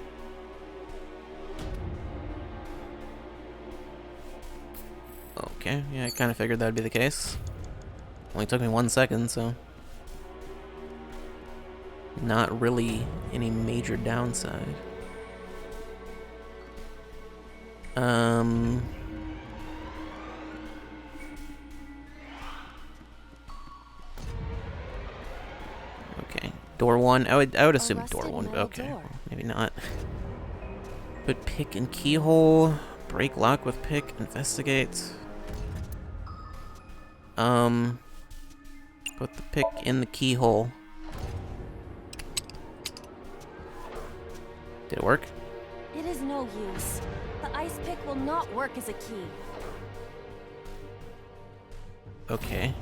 Okay, yeah, I kind of figured that'd be the case. Only took me 1 second, so. Not really any major downside. Okay, door 1. I would assume door 1. Okay, well, maybe not. Put pick in keyhole. Break lock with pick. Investigate. Put the pick in the keyhole. Did it work? It is no use. The ice pick will not work as a key. Okay.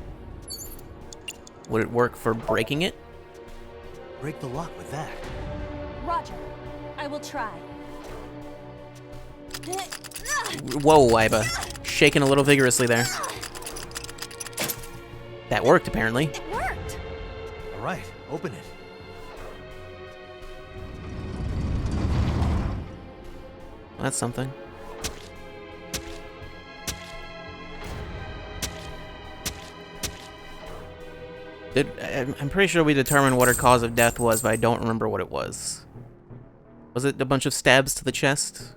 Would it work for breaking it? Break the lock with that. Roger. I will try. Whoa, Iva. Shaking a little vigorously there. That worked, apparently. It worked! Alright, open it. That's something. I'm pretty sure we determined what her cause of death was, but I don't remember what it was. Was it a bunch of stabs to the chest?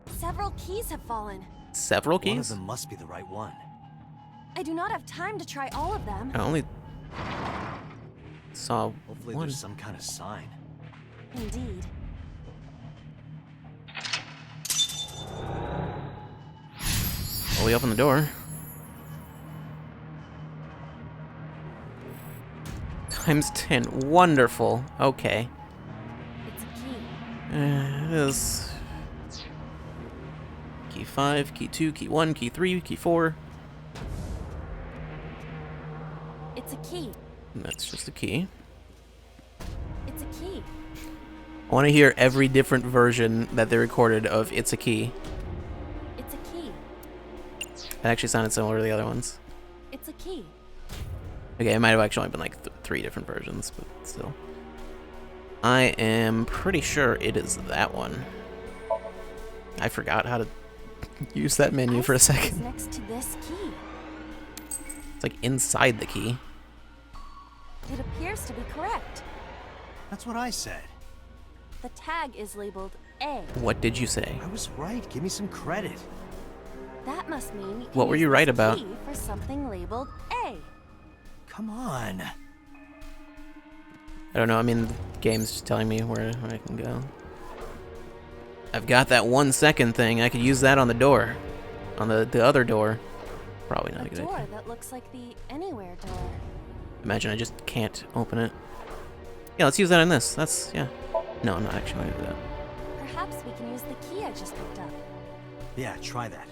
Several keys have fallen. Several keys? One of them must be the right one. I do not have time to try all of them. I only saw Hopefully one. there's some kind of sign. Indeed. Well, we open the door. Times 10. Wonderful. Okay. It's a key. It is. Key 5, key 2, key 1, key 3, key 4. It's a key. And that's just a key. It's a key. I want to hear every different version that they recorded of It's a Key. It's a key. That actually sounded similar to the other ones. It's a key. Okay, it might have actually been like 3 different versions, but still. I am pretty sure it is that one. I forgot how to use that menu for a second. Next to this key. It's like inside the key. It appears to be correct. That's what I said. The tag is labeled A. What did you say? I was right. Give me some credit. That must mean you can What were use you right this about? key for something labeled Come on. I don't know, I mean, the game's just telling me where I can go. I've got that 1 second thing. I could use that on the door. On the other door. Probably not a good door idea. that looks like the anywhere door. Imagine I just can't open it. Yeah, let's use that on this. That's, yeah. No, I'm not actually going to do that. Perhaps we can use the key I just picked up. Yeah, try that.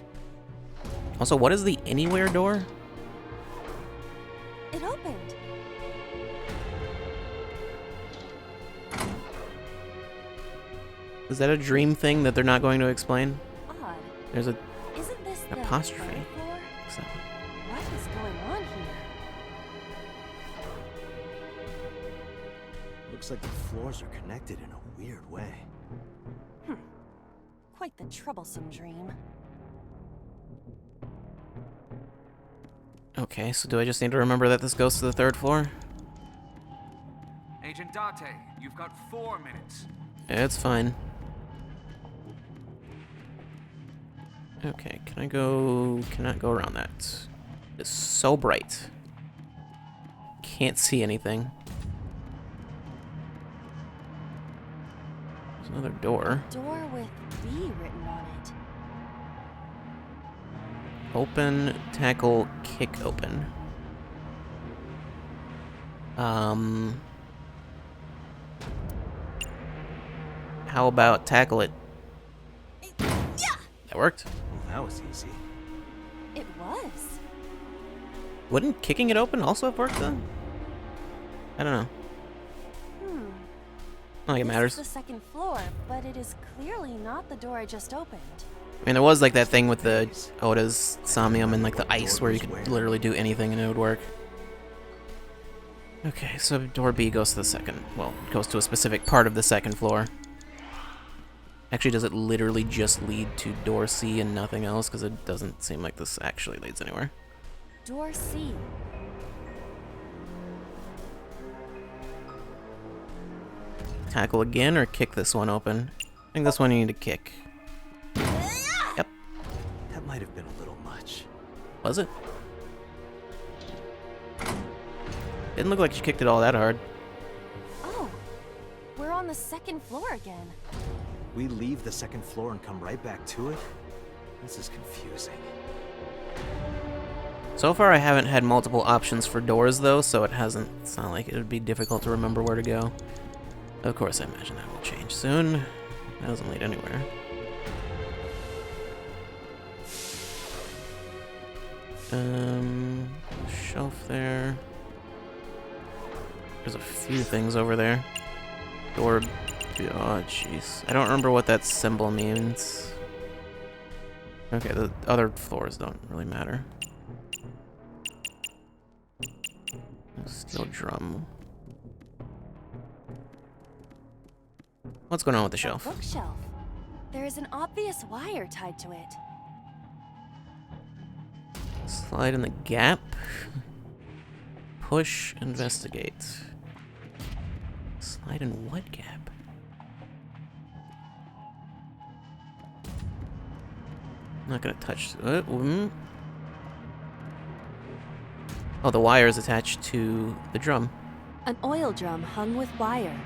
Also, what is the anywhere door? It opened. Is that a dream thing that they're not going to explain? Odd. There's a Isn't this an the apostrophe. third floor? So, What is going on here? Looks like the floors are connected in a weird way. Quite the troublesome dream. okay, so do I just need to remember that this goes to the 3rd floor? Agent Date, you've got 4 minutes. It's fine. Okay, can I go... cannot go around that. It's so bright. Can't see anything. There's another door. Door with B written on it. Open, tackle, kick open. How about tackle it? That worked. Well, that was easy. It was. Wouldn't kicking it open also have worked then? I don't know. Not like it matters. This is the 2nd floor, but it is clearly not the door I just opened. I mean, there was like that thing with the Oda's Somnium and like the ice where you could literally do anything and it would work. Okay, so door B goes to the 2nd. Well, it goes to a specific part of the 2nd floor. Actually, does it literally just lead to door C and nothing else? Because it doesn't seem like this actually leads anywhere. Door C. Tackle again or kick this one open? I think this one you need to kick. Yep. That might have been a little much. Was it? Didn't look like you kicked it all that hard. Oh, we're on the 2nd floor again. We leave the 2nd floor and come right back to it? This is confusing. So far I haven't had multiple options for doors though, so it's not like it would be difficult to remember where to go. Of course I imagine that will change soon. That doesn't lead anywhere. Shelf there. There's a few things over there. Door. Oh, jeez. I don't remember what that symbol means. Okay, the other floors don't really matter. Steel drum. What's going on with the shelf? Bookshelf. There is an obvious wire tied to it. Slide in the gap. Push, investigate. Slide in what gap? I'm not gonna touch. Oh, the wire is attached to the drum. An oil drum hung with wire.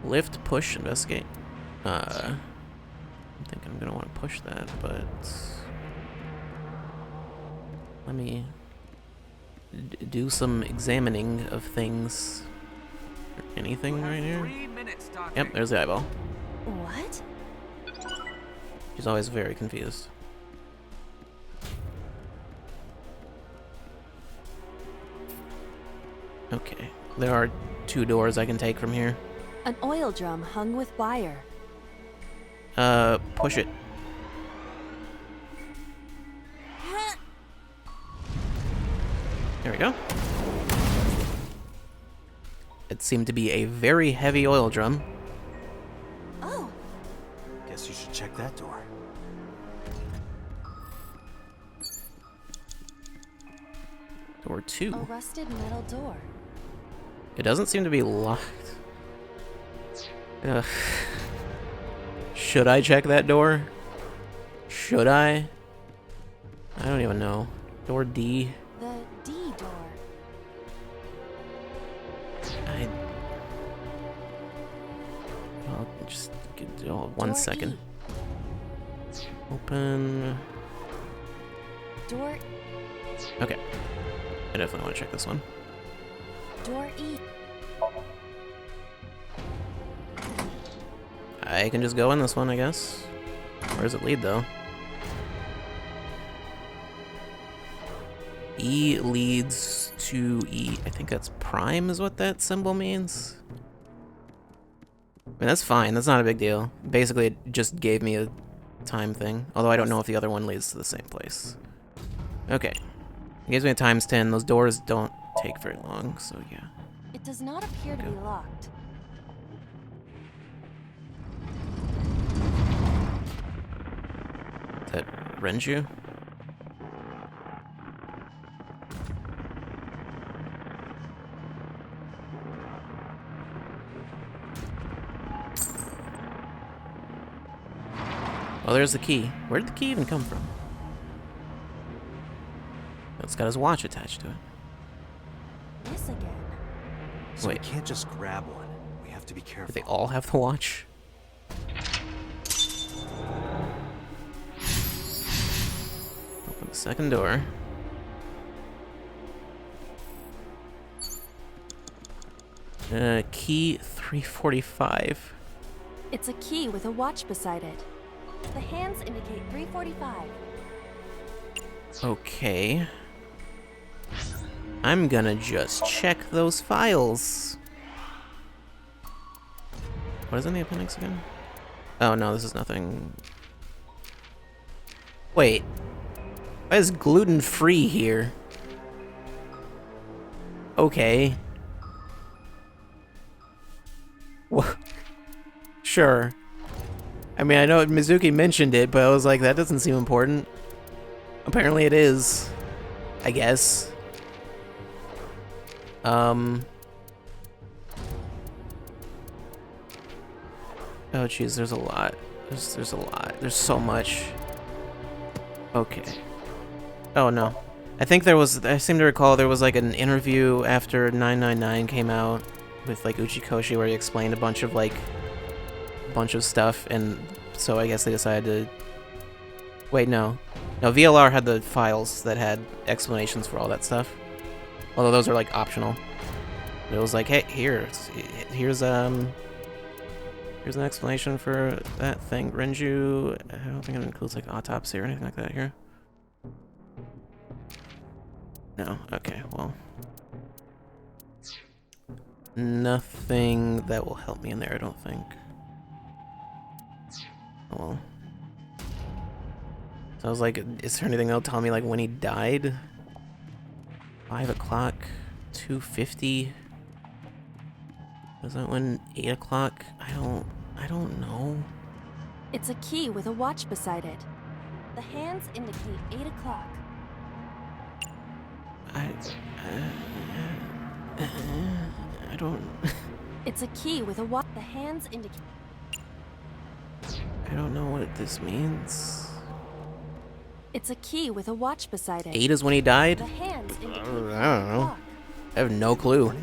Lift, push, investigate. I think I'm gonna want to push that, but let me do some examining of things. Anything right here? 3 minutes, Date. Yep, there's the eyeball. What? She's always very confused. Okay, there are 2 doors I can take from here. An oil drum hung with wire. Push it. There we go. It seemed to be a very heavy oil drum. Oh. Guess you should check that door. Door 2. A rusted metal door. It doesn't seem to be locked. Ugh. Should I check that door? Should I? I don't even know. Door D. The D door. 1 second. Open. Door. Okay. I definitely want to check this one. Door E. I can just go in this one, I guess. Where does it lead, though? E leads to E. I think that's prime is what that symbol means. I mean, that's fine. That's not a big deal. Basically, it just gave me a time thing. Although I don't know if the other one leads to the same place. Okay. It gives me a times 10. Those doors don't take very long, so yeah. It does not appear to be locked. Is that Renju? Oh, there's the key. Where did the key even come from? It's got his watch attached to it. This again. So Wait. we can't just grab one. We have to be careful. Do they all have the watch? Open the second door. Key 345. It's a key with a watch beside it. The hands indicate 345. Okay. I'm gonna just check those files. What is in the appendix again? Oh no, this is nothing. Wait. Why is gluten-free here? Okay. Sure. I mean, I know Mizuki mentioned it, but I was like, that doesn't seem important. Apparently it is. I guess. Oh jeez, there's a lot. There's a lot. There's so much. Okay. Oh no. I think there was, I seem to recall there was like an interview after 999 came out with like Uchikoshi where he explained a bunch of stuff, and so I guess they decided to... Wait, no. No, VLR had the files that had explanations for all that stuff. Although those are like optional. It was like, hey, here's an explanation for that thing. Renju, I don't think it includes like autopsy or anything like that here. No, okay, well. Nothing that will help me in there, I don't think. Oh well. So I was like, is there anything that'll tell me like when he died? 5 o'clock, 2:50. Was that when 8 o'clock? I don't know. It's a key with a watch beside it. The hands indicate 8 o'clock. I don't... It's a key with a watch. The hands indicate... I don't know what this means. It's a key with a watch beside it. 8 is when he died? The hands indicate I don't know. clock. I have no clue.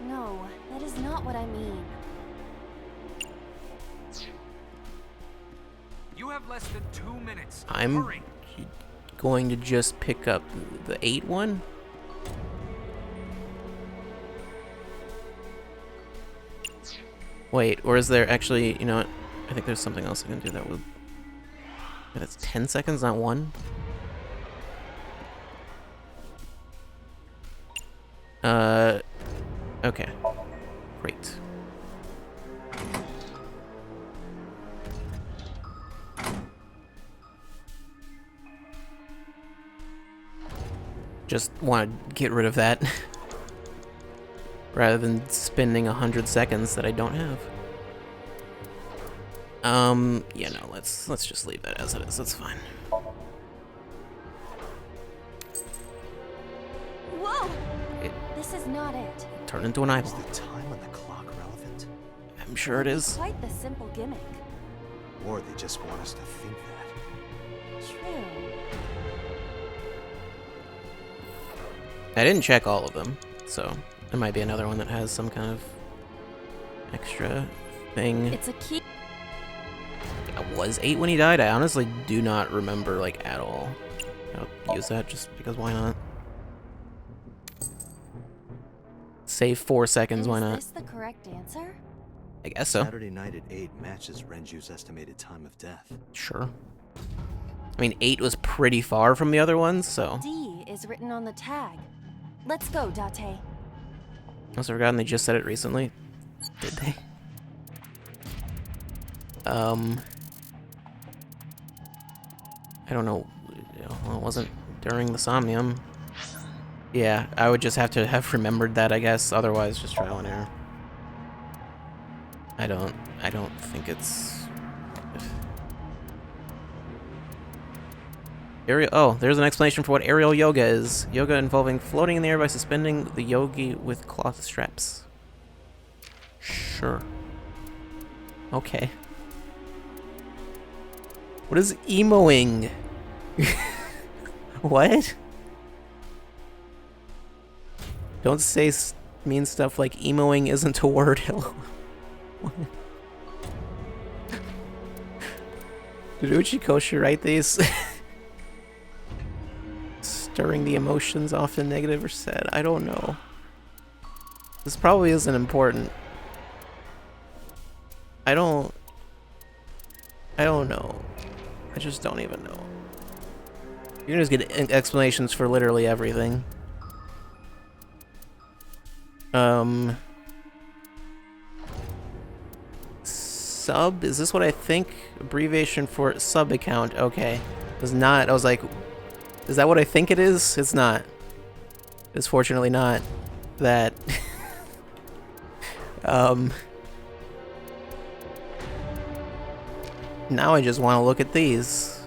No, that is not what I mean. You have less than 2 minutes. I'm Hurry. going to just pick up the 8 one. Wait, or is there actually, you know what? I think there's something else I can do that would... That's 10 seconds, not 1? Okay. Great. Just want to get rid of that. Rather than spending 100 seconds that I don't have. Yeah, no, let's just leave that as it is. That's fine. Whoa! This is not it. Turn into an eyeball. Is the time on the clock relevant? I'm sure it is. Quite the simple gimmick. Or they just want us to think that. True. I didn't check all of them, so there might be another one that has some kind of extra thing. It's a key. Was 8 when he died? I honestly do not remember, like, at all. I'll use that just because why not? Save 4 seconds, why not? Is this the correct answer? I guess so. Saturday night at 8 matches Renju's estimated time of death. Sure. I mean, 8 was pretty far from the other ones, so... D is written on the tag. Let's go, Date. I also forgotten they just said it recently. Did they? I don't know. Well, it wasn't during the Somnium. Yeah, I would just have to have remembered that, I guess. Otherwise, just trial and error. I don't think it's... Oh, there's an explanation for what aerial yoga is. Yoga involving floating in the air by suspending the yogi with cloth straps. Sure. Okay. What is emoing? What? Don't say mean stuff like emoing isn't a word. Hello. Did Uchikoshi write these? Stirring the emotions, often negative or sad. I don't know. This probably isn't important. I don't know. I just don't even know. You're gonna just get explanations for literally everything. Sub? Is this what I think? Abbreviation for sub account. Okay. It was not. I was like, is that what I think it is? It's not. It's fortunately not that. Now I just want to look at these.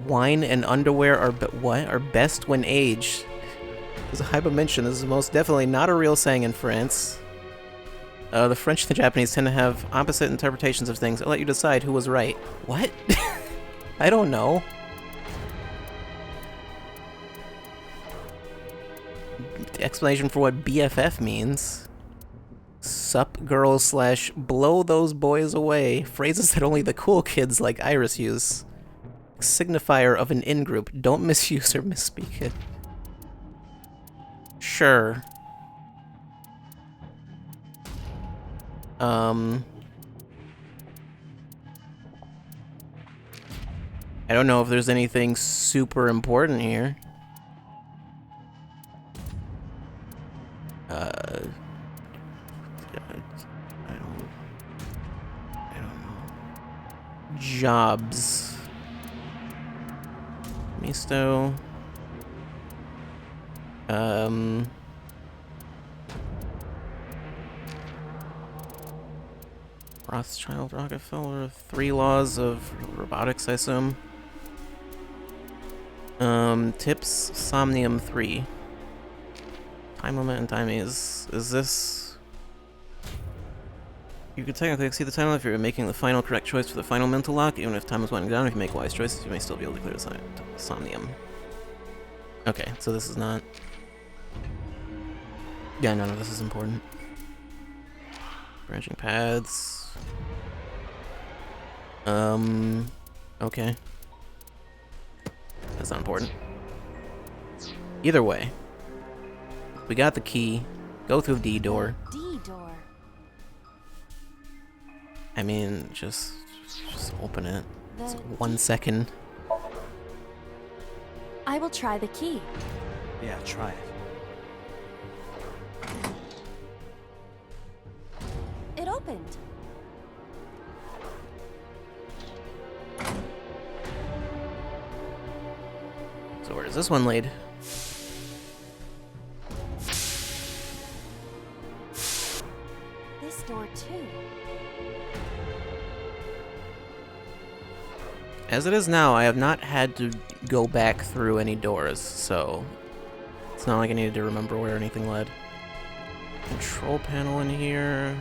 Wine and underwear are are best when aged. As Haiba mentioned, this is most definitely not a real saying in France. The French and the Japanese tend to have opposite interpretations of things. I'll let you decide who was right. What? I don't know. The explanation for what BFF means. Sup girls / blow those boys away. Phrases that only the cool kids like Iris use. Signifier of an in-group. Don't misuse or misspeak it. Sure. I don't know if there's anything super important here. I don't know. Jobs. Misto. Rothschild, Rockefeller, 3 laws of robotics, I assume. Tips, Somnium 3. Time limit and time is this... You could technically exceed the time limit if you're making the final correct choice for the final mental lock. Even if time is winding down, if you make wise choices, you may still be able to clear the Somnium. Okay, so this is not... Yeah, none of this is important. Branching paths... Okay. That's not important. Either way. We got the key. Go through the D door. D door. I mean, just open it. It's 1 second. I will try the key. Yeah, try it. It opened. So where is this one laid? This door too. As it is now, I have not had to go back through any doors, so it's not like I needed to remember where anything led. Control panel in here.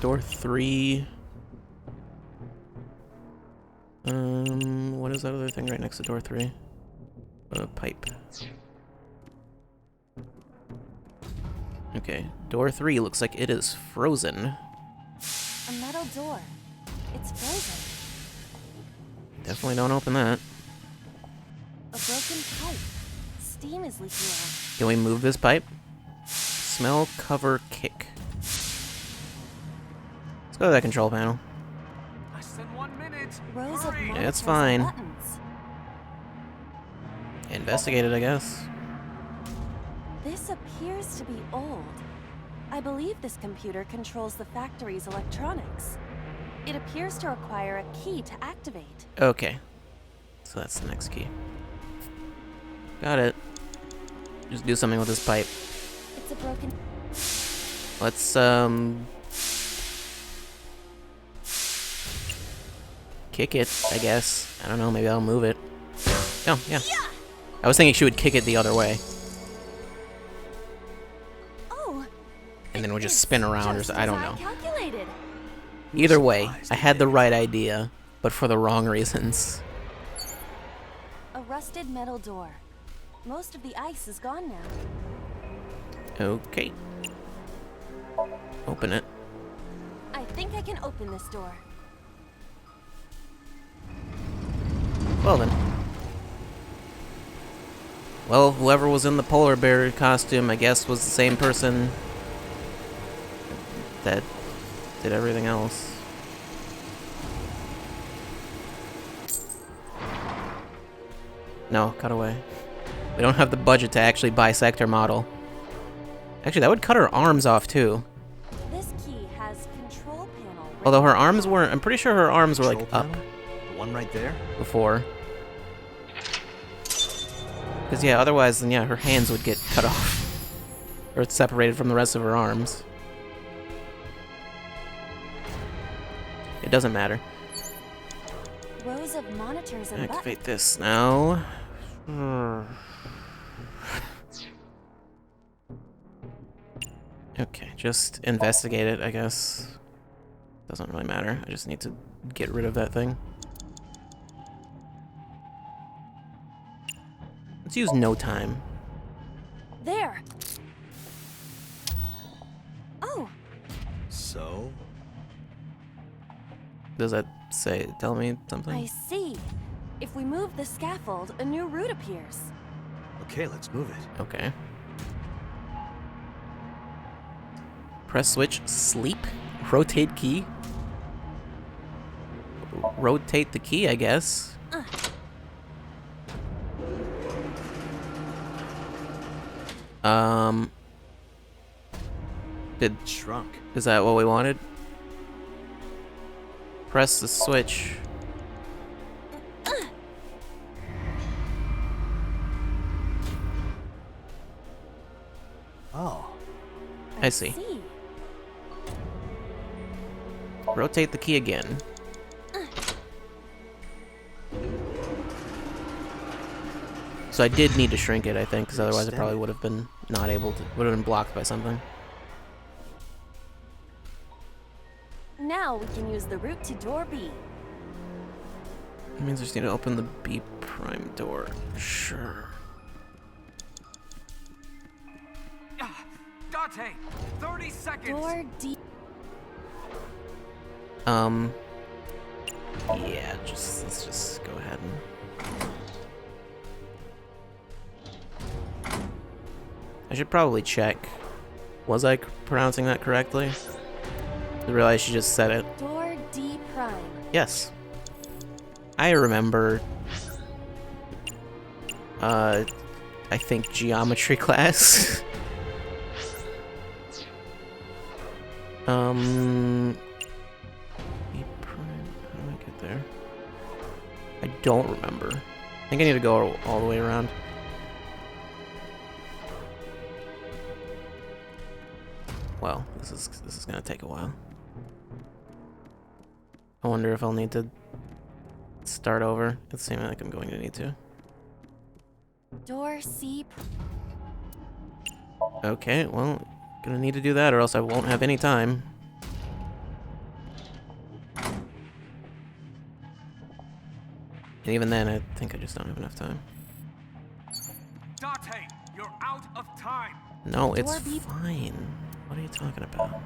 Door 3. What is that other thing right next to door 3? A pipe. Okay, door 3 looks like it is frozen. A metal door. It's frozen. Definitely don't open that. A broken pipe. Steam is leaking out. Can we move this pipe? Smell, cover, kick. Let's go to that control panel. Less than 1 minute. Rows of Yeah, monitors it's and fine. buttons. Investigate it, I guess. This appears to be old. I believe this computer controls the factory's electronics. It appears to require a key to activate. Okay. So that's the next key. Got it. Just do something with this pipe. It's a broken... Let's, kick it, I guess. I don't know, maybe I'll move it. Oh, yeah. I was thinking she would kick it the other way. Oh! And then it would just spin around or something. I don't know. Calculated. Either way, I had the right idea, but for the wrong reasons. A rusted metal door. Most of the ice is gone now. Okay. Open it. I think I can open this door. Well then. Well, whoever was in the polar bear costume, I guess, was the same person that did everything else. No, cut away. We don't have the budget to actually bisect her model. Actually, that would cut her arms off too. This key has control panel. Although her arms weren't, I'm pretty sure her arms were like up The one right there? before. Because yeah, otherwise then yeah, her hands would get cut off. Or it's separated from the rest of her arms. It doesn't matter. Rows of monitors and buttons. Activate this now. Okay, just investigate it, I guess. Doesn't really matter. I just need to get rid of that thing. Let's use no time. There. Oh. So? Does that say, tell me something? I see. If we move the scaffold, a new route appears. Okay, let's move it. Okay. Press switch, sleep, rotate key. Rotate the key, I guess. Did shrunk? Is that what we wanted? Press the switch. Oh. I see. Rotate the key again. So I did need to shrink it, I think, because otherwise it probably would have been not able to, would have been blocked by something. Now we can use the route to door B. It means I just need to open the B prime door. Sure. Dante, 30 seconds. Door D. Yeah, let's just go ahead and... I should probably check. Was I pronouncing that correctly? I realized she just said it. Door D prime. Yes. I remember... I think geometry class. E prime, how do I get there? I don't remember. I think I need to go all the way around. Well, this is gonna take a while. I wonder if I'll need to start over. It's seeming like I'm going to need to. Door C. Okay, well, gonna need to do that or else I won't have any time. And even then, I think I just don't have enough time. Dante, you're out of time. No, it's Door be- fine. What are you talking about?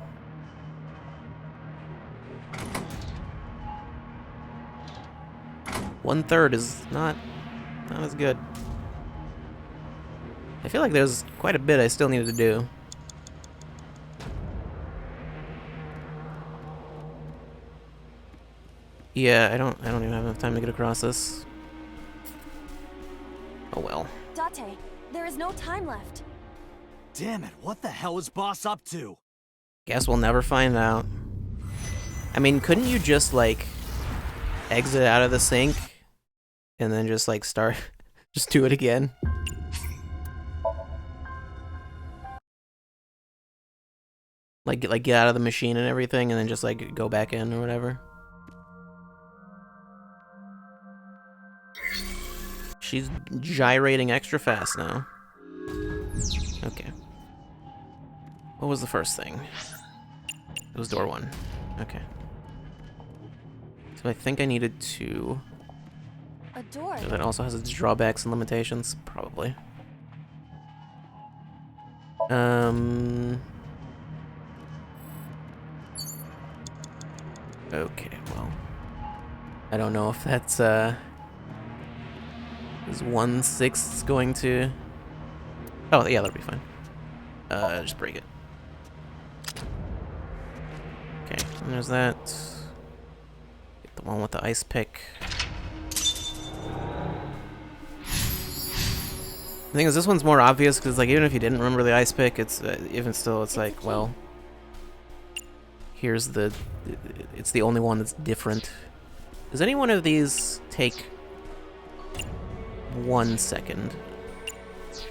One-third is not as good. I feel like there's quite a bit I still needed to do. Yeah, I don't even have enough time to get across this. Oh well. Date, there is no time left. Damn it, what the hell is Boss up to? Guess we'll never find out. I mean, couldn't you just, like, exit out of the sink and then just, like, start... just do it again? Like, get out of the machine and everything and then just, like, go back in or whatever? She's gyrating extra fast now. Okay. What was the first thing? It was door 1. Okay. So I think I needed to... A door. So that also has its drawbacks and limitations, probably. Okay, well... I don't know if that's, is 1/6 going to... Oh, yeah, that'll be fine. Just break it. Okay, and there's that. Get the one with the ice pick. The thing is, this one's more obvious because, like, even if you didn't remember the ice pick, it's even still, it's like, well, here's the. It's the only one that's different. Does any one of these take 1 second?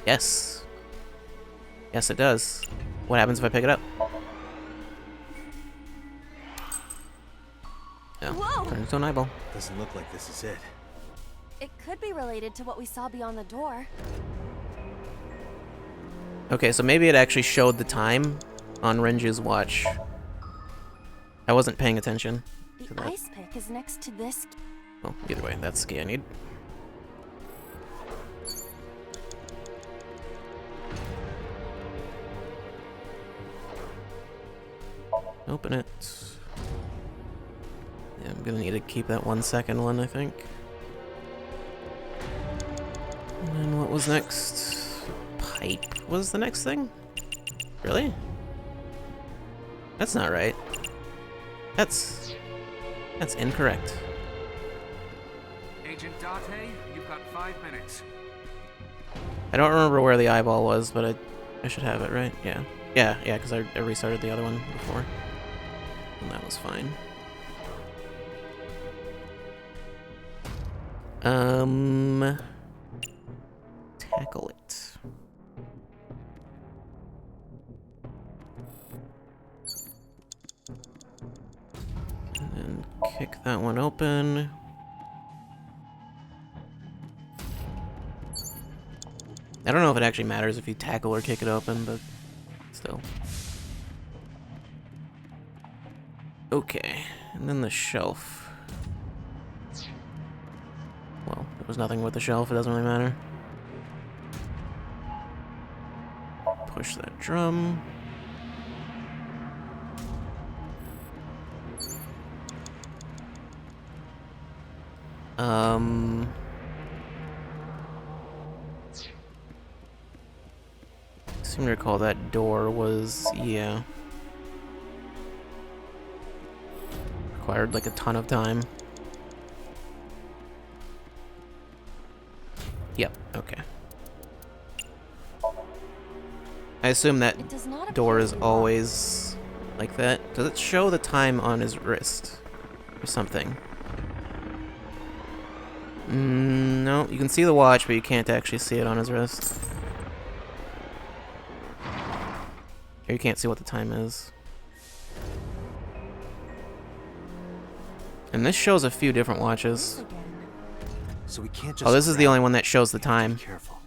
Yes. Yes, it does. What happens if I pick it up? Oh, Whoa! turns into an eyeball. Doesn't look like this is it. It could be related to what we saw beyond the door. Okay, so maybe it actually showed the time on Renju's watch. I wasn't paying attention to The that. ice pick is next to this. Well, either way, that's the key I need. Open it. Yeah, I'm gonna need to keep that 1 second one, I think. And then what was next? Pipe was the next thing? Really? That's not right. That's incorrect. Agent Date, you've got 5 minutes. I don't remember where the eyeball was, but I should have it, right? Yeah. Yeah, because I restarted the other one before. And that was fine. Tackle it. And then kick that one open. I don't know if it actually matters if you tackle or kick it open, but still. Okay, and then the shelf. Well, there was nothing with the shelf, it doesn't really matter. Push that drum. I seem to recall that door was, yeah. Required like a ton of time. Yep, okay. I assume that door is always like that. Does it show the time on his wrist? Or something? No, you can see the watch, but you can't actually see it on his wrist. Or you can't see what the time is. And this shows a few different watches. So we can't just. Oh, this is the only one that shows the time. Careful.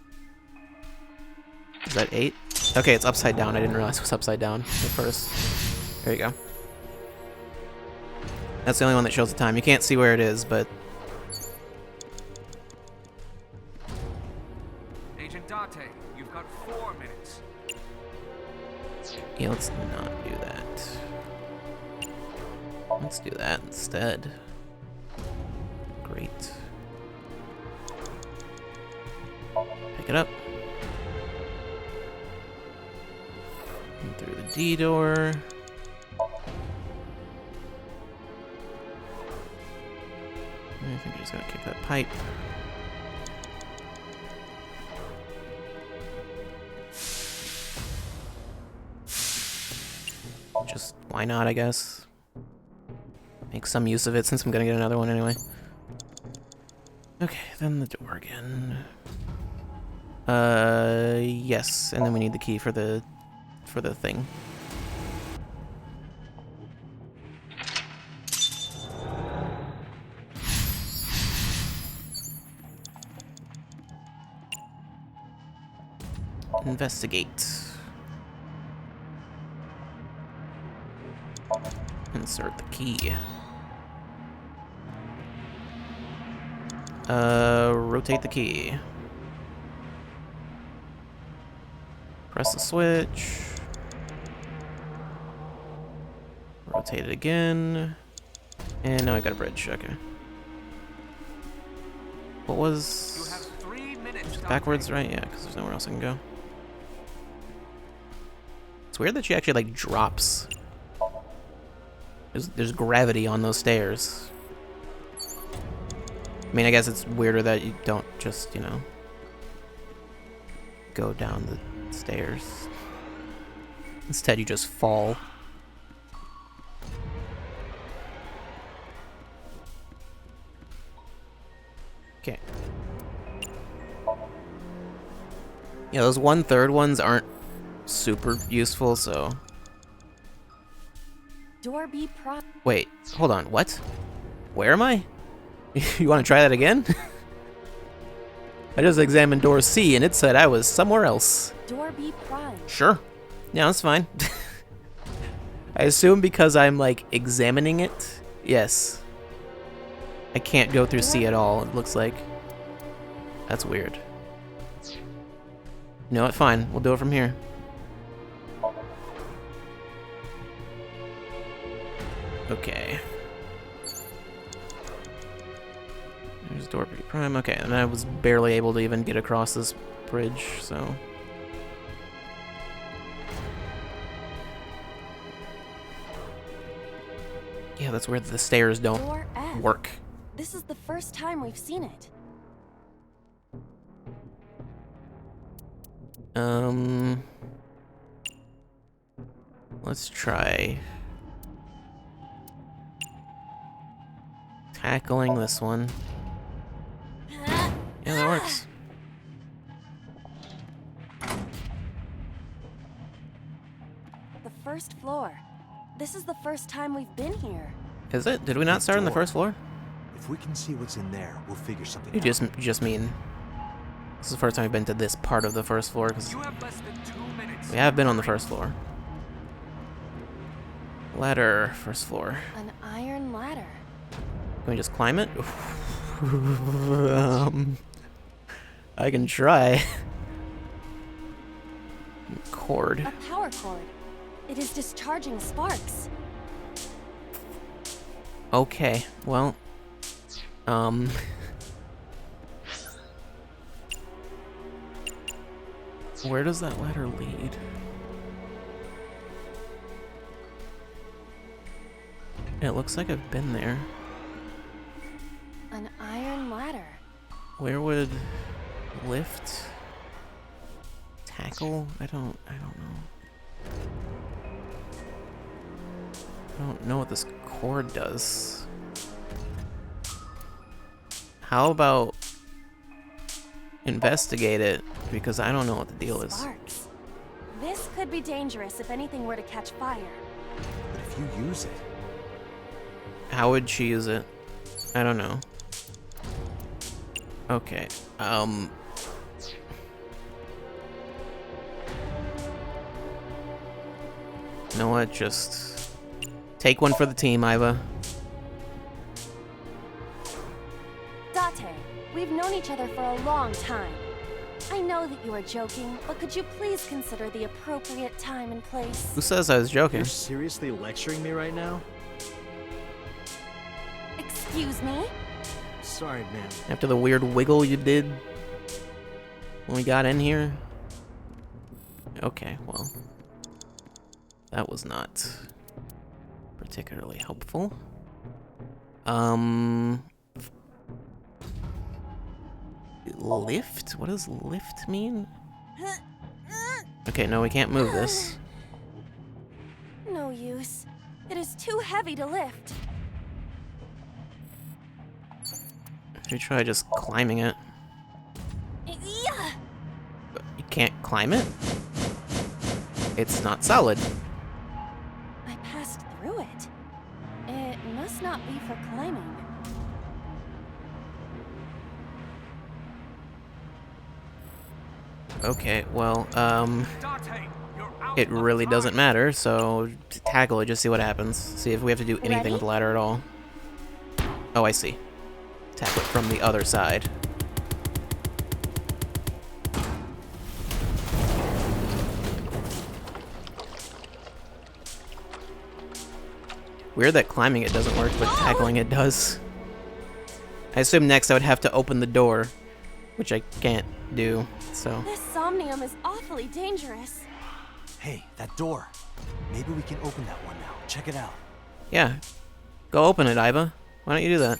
Is that 8? Okay, it's upside down. I didn't realize it was upside down at first. There you go. That's the only one that shows the time. You can't see where it is, but... Agent Date, you've got 4 minutes. let's not do that. Let's do that instead. Great. Pick it up. And through the D door. I think I'm just gonna kick that pipe. Just, why not, I guess? Make some use of it since I'm gonna get another one anyway. Okay, then the door again. Yes, and then we need the key for the thing. Investigate. Insert the key. Rotate the key. Press the switch. Rotate it again. And now I got a bridge, okay. What was... You have 3 minutes. Backwards, right? Yeah, because there's nowhere else I can go. It's weird that she actually, like, drops. There's gravity on those stairs. I mean, I guess it's weirder that you don't just, you know, go down the stairs. Instead, you just fall. Okay. Yeah, those 1/3 ones aren't super useful, so... Door B prop. Wait, hold on, what? Where am I? You want to try that again? I just examined door C and it said I was somewhere else. Door B prime. Sure. Yeah, that's fine. I assume because I'm, like, examining it. Yes. I can't go through C at all, it looks like. That's weird. You know what? Fine. We'll do it from here. Okay. There's door B prime. Okay, and I was barely able to even get across this bridge, so... Yeah, that's where the stairs don't Door F. work. This is the first time we've seen it. Let's try tackling this one. Yeah, that works. The first floor. This is the first time we've been here. Is it? Did we not start on the first floor? If we can see what's in there, we'll figure something You out. just mean this is the first time we've been to this part of the first floor, because You have less than 2 minutes. we have been on the first floor. Ladder, first floor. An iron ladder. Can we just climb it? I can try. Cord. A power cord. It is discharging sparks. Okay, well, where does that ladder lead? It looks like I've been there. An iron ladder. Where would lift? Tackle? I don't know. I don't know what this cord does. How about investigate it, because I don't know what the deal is. Sparks. This could be dangerous if anything were to catch fire. But if you use it... How would she use it? I don't know. Okay, you know what, just take one for the team, Iva. Date, we've known each other for a long time. I know that you are joking, but could you please consider the appropriate time and place? Who says I was joking? You're seriously lecturing me right now? Excuse me? Sorry, man. After the weird wiggle you did when we got in here? Okay, well. That was not particularly helpful. Lift? What does lift mean? Okay, no, we can't move this. No use. It is too heavy to lift. Should we try just climbing it? Yeah. You can't climb it? It's not solid. I passed through it. It must not be for climbing. Okay, well, it really doesn't matter, so tackle it, just see what happens. See if we have to do anything Ready? with the ladder at all. Oh, I see. Tackle it from the other side. Weird that climbing it doesn't work, but tackling it does. I assume next I would have to open the door, which I can't do, so... This Somnium is awfully dangerous. Hey, that door. Maybe we can open that one now. Check it out. Yeah. Go open it, Iva. Why don't you do that?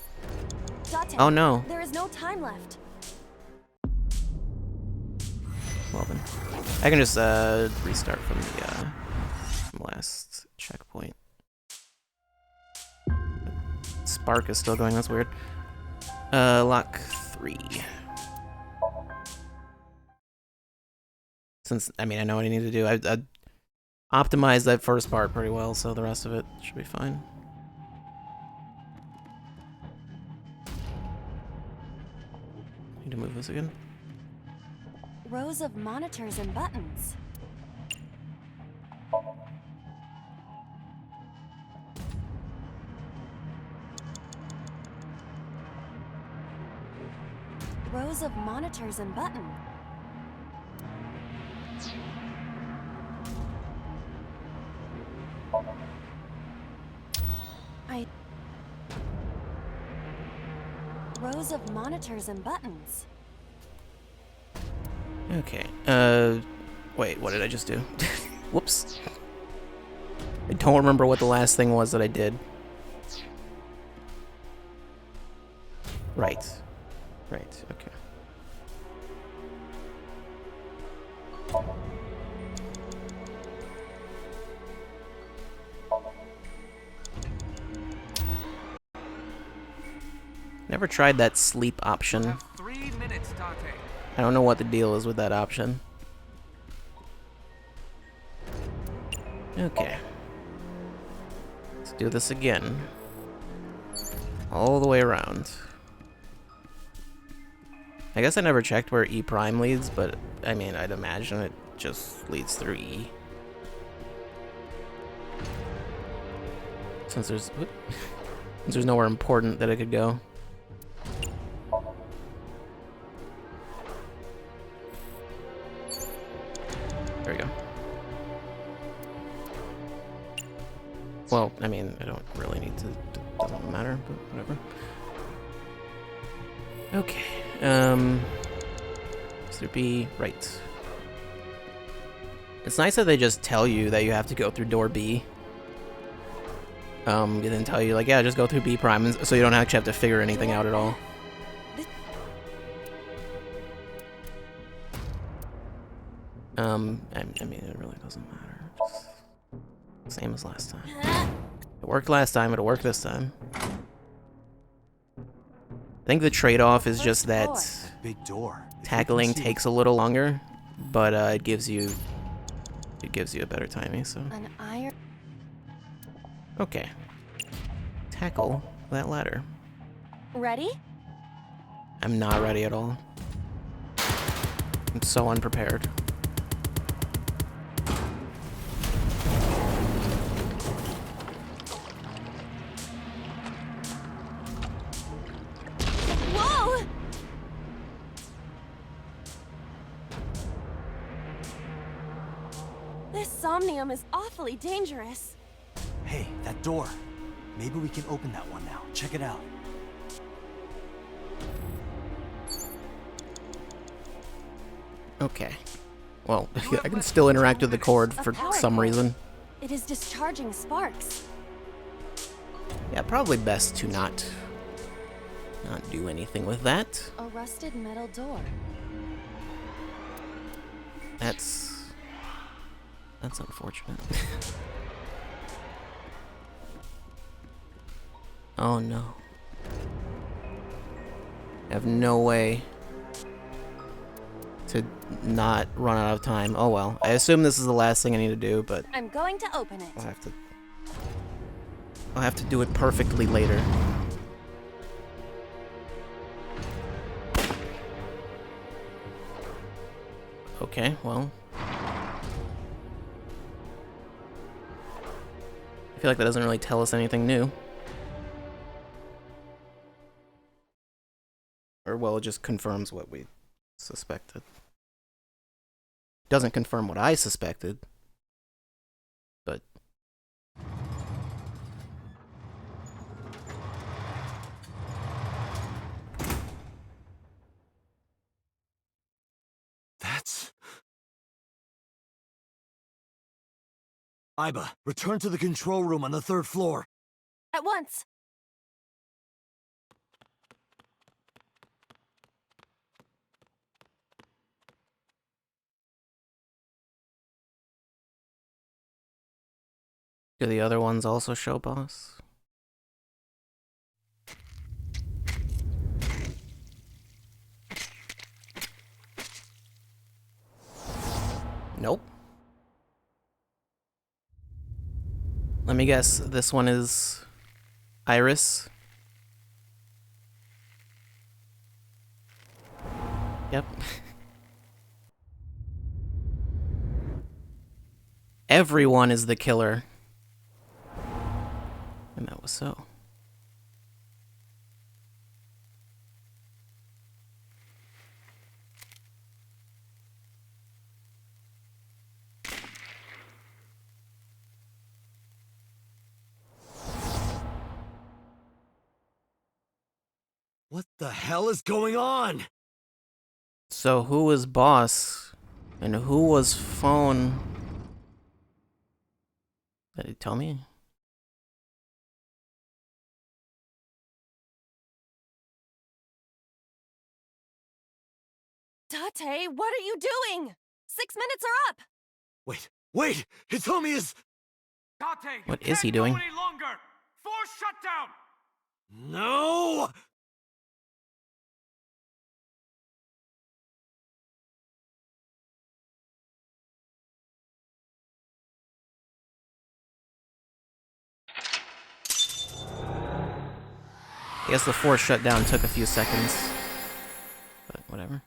Date, Oh no. There is no time left. Well then. I can just restart from the last checkpoint. Spark is still going, that's weird. Lock 3. Since, I mean, I know what I need to do. I optimized that first part pretty well, so the rest of it should be fine. Need to move this again. Rows of monitors and buttons. Rows of monitors and buttons. Rows of monitors and buttons. Okay, wait, what did I just do? Whoops. I don't remember what the last thing was that I did. Right. Right, okay. Never tried that sleep option. 3 minutes, Date. I don't know what the deal is with that option. Okay. Let's do this again. All the way around. I guess I never checked where E prime leads, but I mean, I'd imagine it just leads through E. Since there's nowhere important that I could go. There we go. Well, I mean, I don't really need to, it doesn't matter, but whatever. Okay, Mr. B, right. It's nice that they just tell you that you have to go through door B. And then tell you, like, yeah, just go through B prime, so you don't actually have to figure anything out at all. I mean, it really doesn't matter. Just same as last time. It worked last time, it'll work this time. I think the trade-off is just that big door. Tackling takes a little longer, but it gives you a better timing, so. An iron. Okay. Tackle that ladder. Ready? I'm not ready at all. I'm so unprepared. Whoa! Somnium is awfully dangerous. Hey, that door. Maybe we can open that one now. Check it out. Okay. Well, I can still interact with the cord for some reason. It is discharging sparks. Yeah, probably best to not do anything with that. A rusted metal door. That's unfortunate. Oh no. I have no way to not run out of time. Oh well. I assume this is the last thing I need to do, but I'm going to open it. I'll have to do it perfectly later. Okay, well. I feel like that doesn't really tell us anything new. Or, well, it just confirms what we suspected. Doesn't confirm what I suspected, but... That's... Iba, return to the control room on the 3rd floor. At once. Do the other ones also show boss? Nope. Let me guess, this one is Iris. Yep. Everyone is the killer. And that was so. What the hell is going on? So who was boss? And who was phone? Did he tell me? Date, what are you doing? 6 minutes are up. Wait! Hitomi is... Date, What is he doing? Go any longer. Force shutdown. No! I guess the force shutdown took a few seconds. But whatever.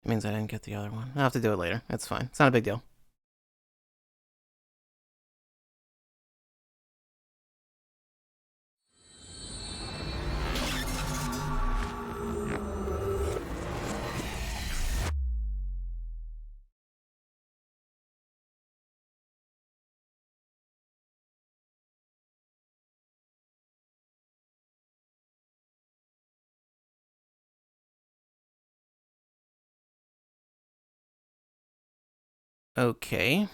It means I didn't get the other one. I'll have to do it later. It's fine. It's not a big deal. Okay.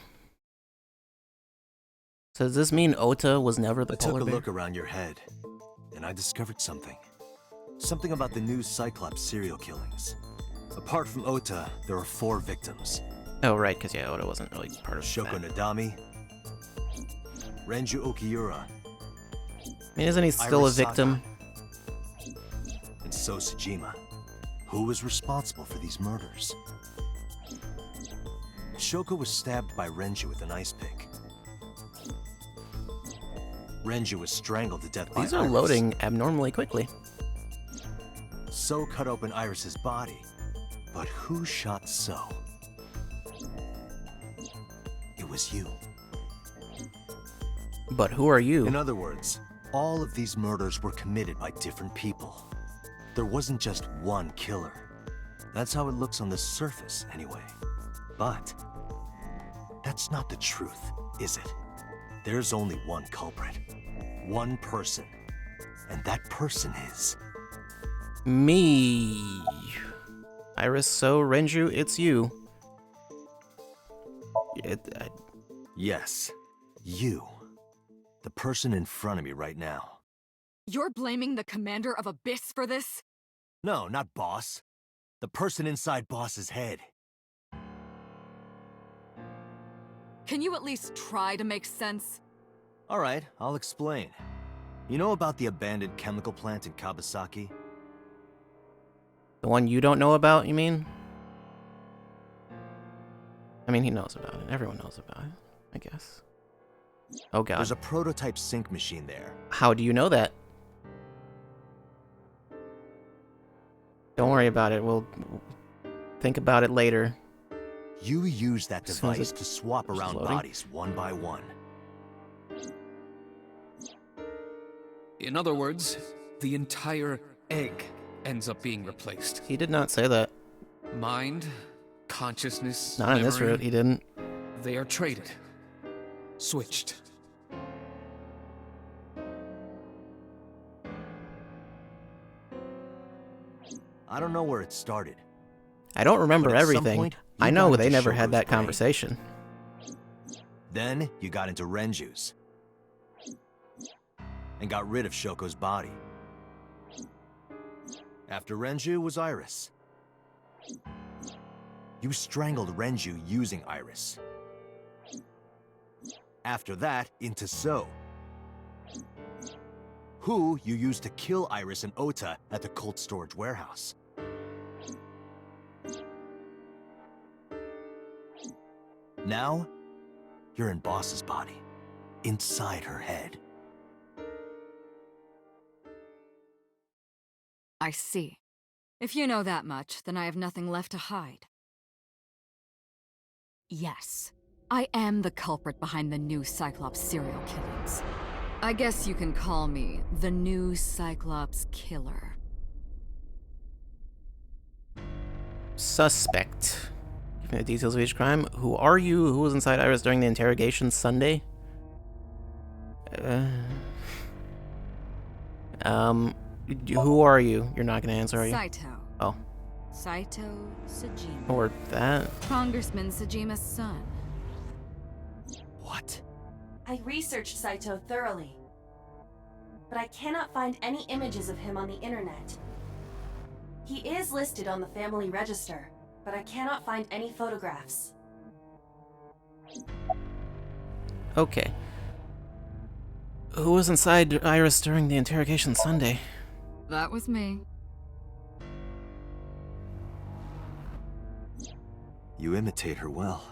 So does this mean Ota was never the I took polar a bear? look around your head, and I discovered something. Something about the new Cyclops serial killings. Apart from Ota, there are 4 victims. Oh, right, because yeah, Ota wasn't really part of Shoko that. Nadami, Renju Okiura, I mean, isn't he still Iris a victim? Saka, and So Sejima. Who was responsible for these murders? Shoko was stabbed by Renju with an ice pick. Renju was strangled to death by These are Iris. loading abnormally quickly. So cut open Iris's body. But who shot So? It was you. But who are you? In other words, all of these murders were committed by different people. There wasn't just one killer. That's how it looks on the surface, anyway. But that's not the truth, is it? There's only one culprit. One person. And that person is... me. Iris, so Renju, it's you. Yes, you. The person in front of me right now. You're blaming the commander of Abyss for this? No, not Boss. The person inside Boss's head. Can you at least try to make sense? Alright, I'll explain. You know about the abandoned chemical plant in Kawasaki? The one you don't know about, you mean? I mean, he knows about it. Everyone knows about it, I guess. Oh god. There's a prototype sync machine there. How do you know that? Don't worry about it. We'll think about it later. You use that device to swap around bodies one by one. In other words, the entire egg ends up being replaced. He did not say that. Mind, consciousness, Not on this route, he didn't. They are traded. Switched. I don't know where it started. I don't remember But at some everything. point, I you know got they into never had Shogo's that brain. conversation. Then you got into Renju's. And got rid of Shoko's body. After Renju was Iris. You strangled Renju using Iris. After that, into So. Who you used to kill Iris and Ota at the cold storage warehouse. Now, you're in Boss's body. Inside her head. I see. If you know that much, then I have nothing left to hide. Yes, I am the culprit behind the new Cyclops serial killings. I guess you can call me the new Cyclops killer. Suspect. Give me the details of each crime. Who are you? Who was inside Iris during the interrogation Sunday? Who are you? You're not gonna answer, are you? Saito. Oh. Saito Sajima. Or that. Congressman Sajima's son. What? I researched Saito thoroughly, but I cannot find any images of him on the internet. He is listed on the family register, but I cannot find any photographs. Okay. Who was inside Iris during the interrogation Sunday? That was me. You imitate her well.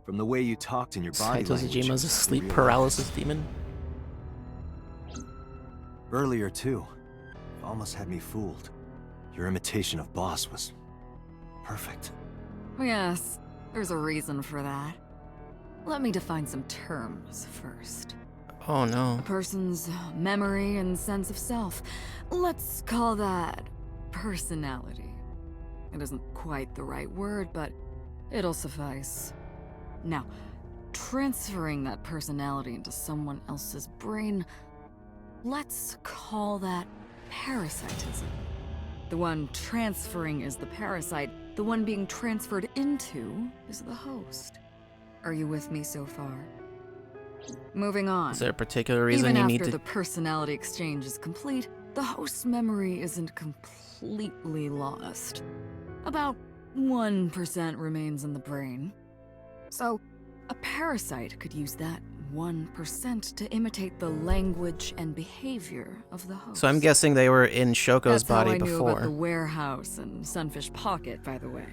From the way you talked in your body Saito language. Sajima's a you sleep realize. paralysis demon? Earlier, too. You almost had me fooled. Your imitation of Boss was... perfect. Yes, there's a reason for that. Let me define some terms first. Oh no. A person's memory and sense of self. Let's call that personality. It isn't quite the right word, but it'll suffice. Now, transferring that personality into someone else's brain, let's call that parasitism. The one transferring is the parasite, the one being transferred into is the host. Are you with me so far? Moving on. Is there a particular reason Even you after need to... the personality exchange is complete, the host's memory isn't completely lost. About 1% remains in the brain. So, a parasite could use that 1% to imitate the language and behavior of the host. So I'm guessing they were in Shoko's That's body how I knew about before. the warehouse and Sunfish Pocket, by the way.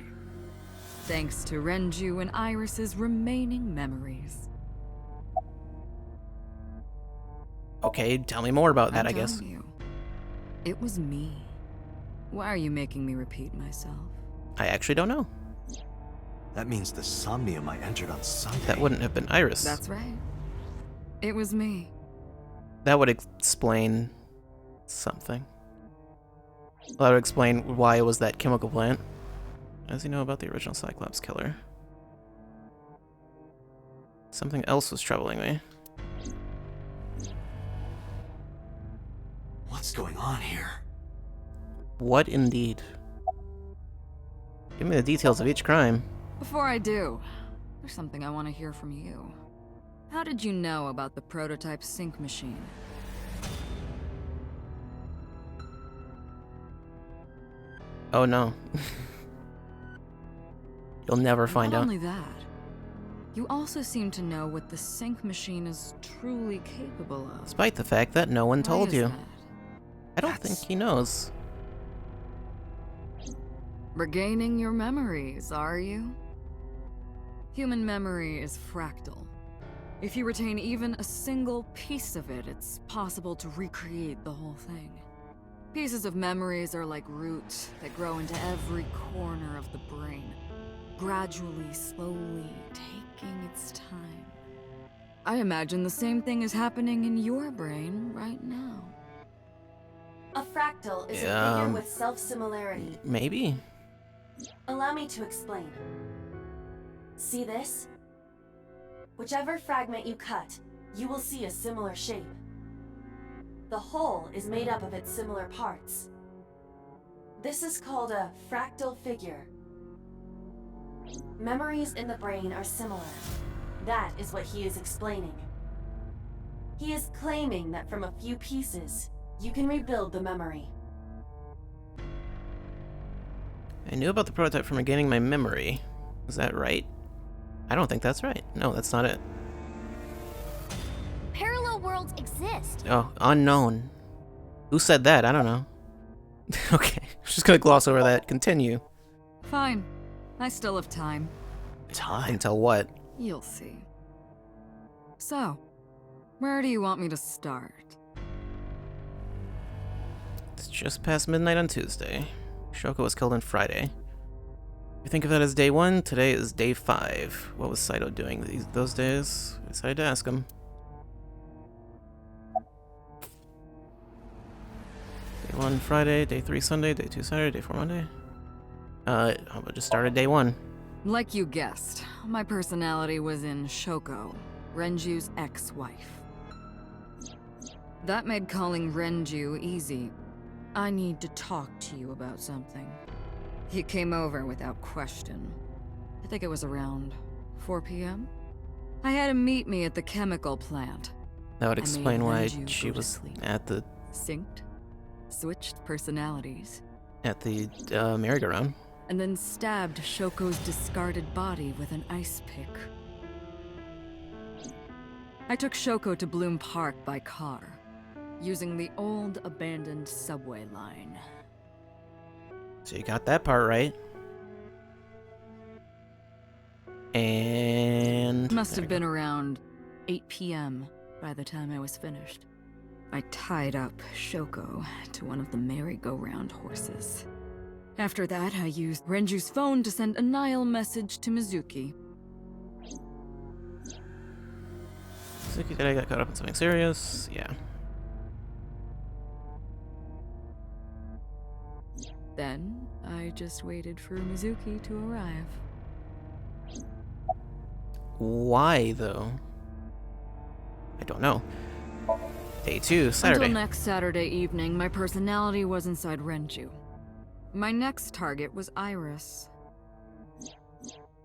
Thanks to Renju and Iris's remaining memories. Okay, tell me more about that, I I'm guess. telling you, it was me. Why are you making me repeat myself? I actually don't know. That means the Somnium I entered on Sunday. That wouldn't have been Iris. That's right. It was me. That would explain something. That would explain why it was that chemical plant. What does he know about the original Cyclops killer? Something else was troubling me. What's going on here? What indeed? Give me the details of each crime. Before I do, there's something I want to hear from you. How did you know about the prototype sync machine? Oh no. You'll never find Not out. only that, you also seem to know what the sync machine is truly capable of. Despite the fact that no one Why told is you. that? I don't think he knows. Regaining your memories, are you? Human memory is fractal. If you retain even a single piece of it, it's possible to recreate the whole thing. Pieces of memories are like roots that grow into every corner of the brain, gradually, slowly, taking its time. I imagine the same thing is happening in your brain right now. A fractal is a figure with self-similarity. Maybe. Allow me to explain. See this? Whichever fragment you cut, you will see a similar shape. The whole is made up of its similar parts. This is called a fractal figure. Memories in the brain are similar. That is what he is explaining. He is claiming that from a few pieces, you can rebuild the memory. I knew about the prototype from regaining my memory. Is that right? I don't think that's right. No, that's not it. Parallel worlds exist. Oh, unknown. Who said that? I don't know. Okay, just gonna gloss over that. Continue. Fine. I still have time. Time? Until what? You'll see. So, where do you want me to start? It's just past midnight on Tuesday. Shoko was killed on Friday. If you think of that as day 1, today is day 5. What was Saito doing those days? I decided to ask him. Day 1 Friday, day 3 Sunday, day 2 Saturday, day 4 Monday. How about just start at day 1? Like you guessed, my personality was in Shoko, Renju's ex-wife. That made calling Renju easy. I need to talk to you about something. He came over without question. I think it was around 4 p.m. I had him meet me at the chemical plant. That would I made explain why Renju she go to was sleep. at the Synced, switched personalities, merry-go-round. and then stabbed Shoko's discarded body with an ice pick. I took Shoko to Bloom Park by car, using the old abandoned subway line. So you got that part right. And... Must have been around 8 p.m. by the time I was finished. I tied up Shoko to one of the merry-go-round horses. After that, I used Renju's phone to send a Nile message to Mizuki. Suki said I got caught up in something serious. Yeah. Then, I just waited for Mizuki to arrive. Why, though? I don't know. Day 2, Saturday. Until next Saturday evening, my personality was inside Renju. My next target was Iris.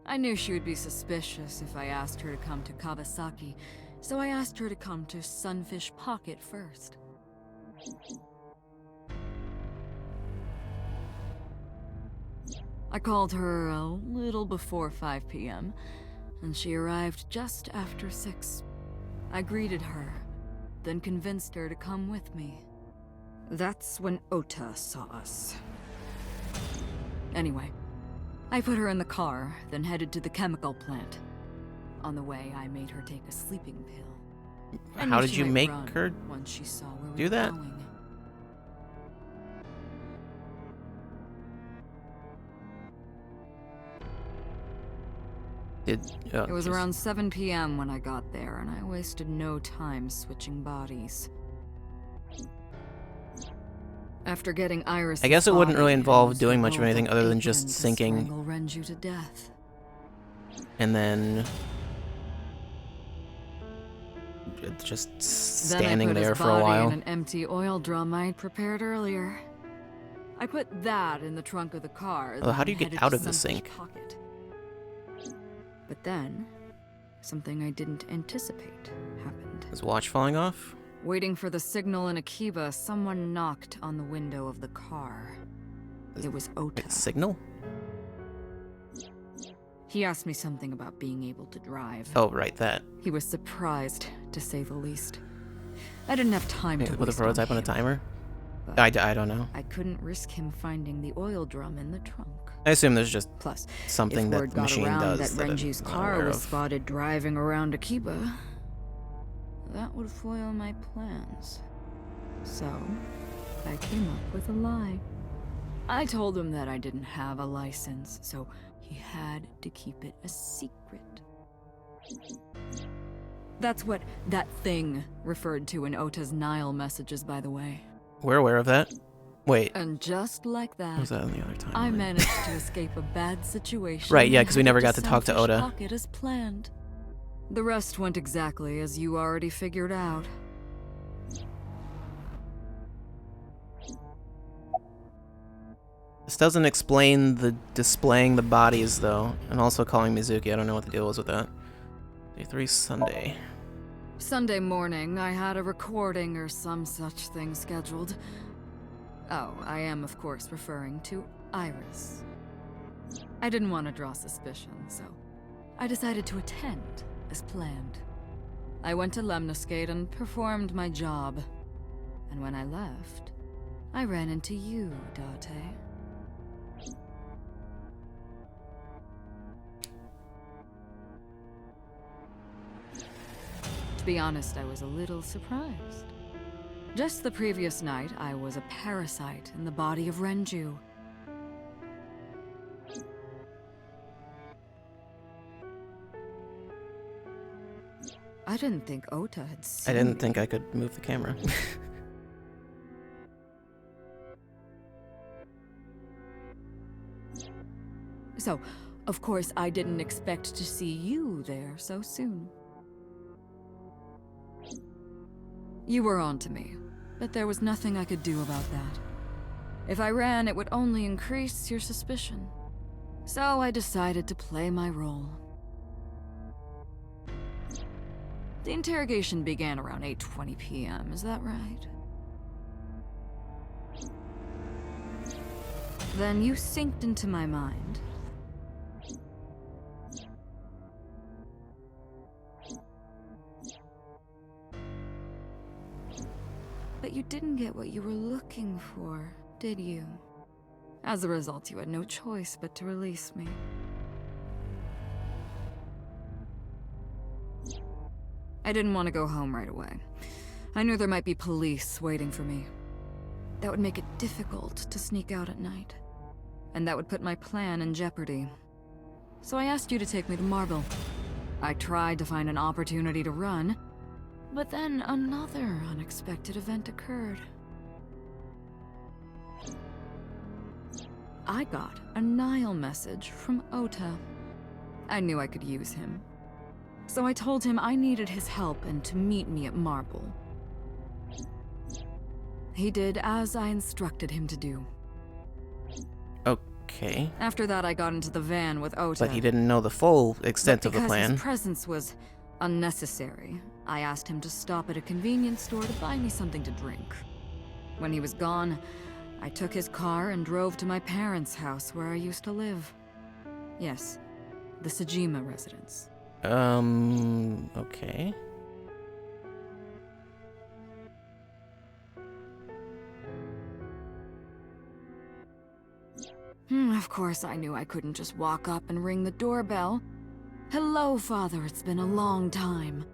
I knew she would be suspicious if I asked her to come to Kawasaki, so I asked her to come to Sunfish Pocket first. I called her a little before 5 p.m., and she arrived just after 6. I greeted her, then convinced her to come with me. That's when Ota saw us. Anyway, I put her in the car, then headed to the chemical plant. On the way, I made her take a sleeping pill. I How knew did she you might make run her once she saw where we do were that? going. It was around 7 p.m. when I got there, and I wasted no time switching bodies. After getting Iris, I guess it wouldn't really involve doing much of rolled anything up other than apron just to sinking strangle Renju to death. and then just Then I standing put there his for a body while. in an empty oil drum I'd prepared earlier. I put that in the trunk of the car. Well, how do then you get headed out to of the some sink? pocket. But then, something I didn't anticipate happened. His watch falling off? Waiting for the signal in Akiba, someone knocked on the window of the car. It was Ota. Wait, signal? He asked me something about being able to drive. Oh, right, that. He was surprised, to say the least. I didn't have time to With a waste prototype on a him, timer? but I don't know. I couldn't risk him finding the oil drum in the trunk. I assume there's just Plus, something if that word the got machine around does that that I'm Renji's not car aware was of. spotted driving around Akiba, that would foil my plans. So, I came up with a lie. I told him that I didn't have a license, so he had to keep it a secret. That's what that thing referred to in Ota's Nile messages, by the way. We're aware of that. Wait. And just like that, What was that on the other time? I managed to escape a bad situation. Right, yeah, and 'cause we headed never got to talk to Sunfish Oda. Pocket as planned. The rest went exactly as you already figured out. This doesn't explain the displaying the bodies, though, and also calling Mizuki. I don't know what the deal was with that. Day 3 Sunday. Sunday morning, I had a recording or some such thing scheduled. Oh, I am, of course, referring to Iris. I didn't want to draw suspicion, so I decided to attend as planned. I went to Lemniscate and performed my job. And when I left, I ran into you, Date. To be honest, I was a little surprised. Just the previous night, I was a parasite in the body of Renju. I didn't think Ota had seen I didn't me. think I could move the camera. So, of course, I didn't expect to see you there so soon. You were on to me, but there was nothing I could do about that. If I ran, it would only increase your suspicion. So I decided to play my role. The interrogation began around 8:20 p.m., is that right? Then you synced into my mind. But you didn't get what you were looking for, did you? As a result, you had no choice but to release me. I didn't want to go home right away. I knew there might be police waiting for me. That would make it difficult to sneak out at night. And that would put my plan in jeopardy. So I asked you to take me to Marble. I tried to find an opportunity to run, but then another unexpected event occurred. I got a Nile message from Ota. I knew I could use him. So I told him I needed his help and to meet me at Marble. He did as I instructed him to do. Okay. After that, I got into the van with Ota. But he didn't know the full extent of the Because plan. his presence was unnecessary, I asked him to stop at a convenience store to buy me something to drink. When he was gone, I took his car and drove to my parents' house where I used to live. Yes, the Sajima residence. Okay. Of course, I knew I couldn't just walk up and ring the doorbell. Hello, Father, it's been a long time.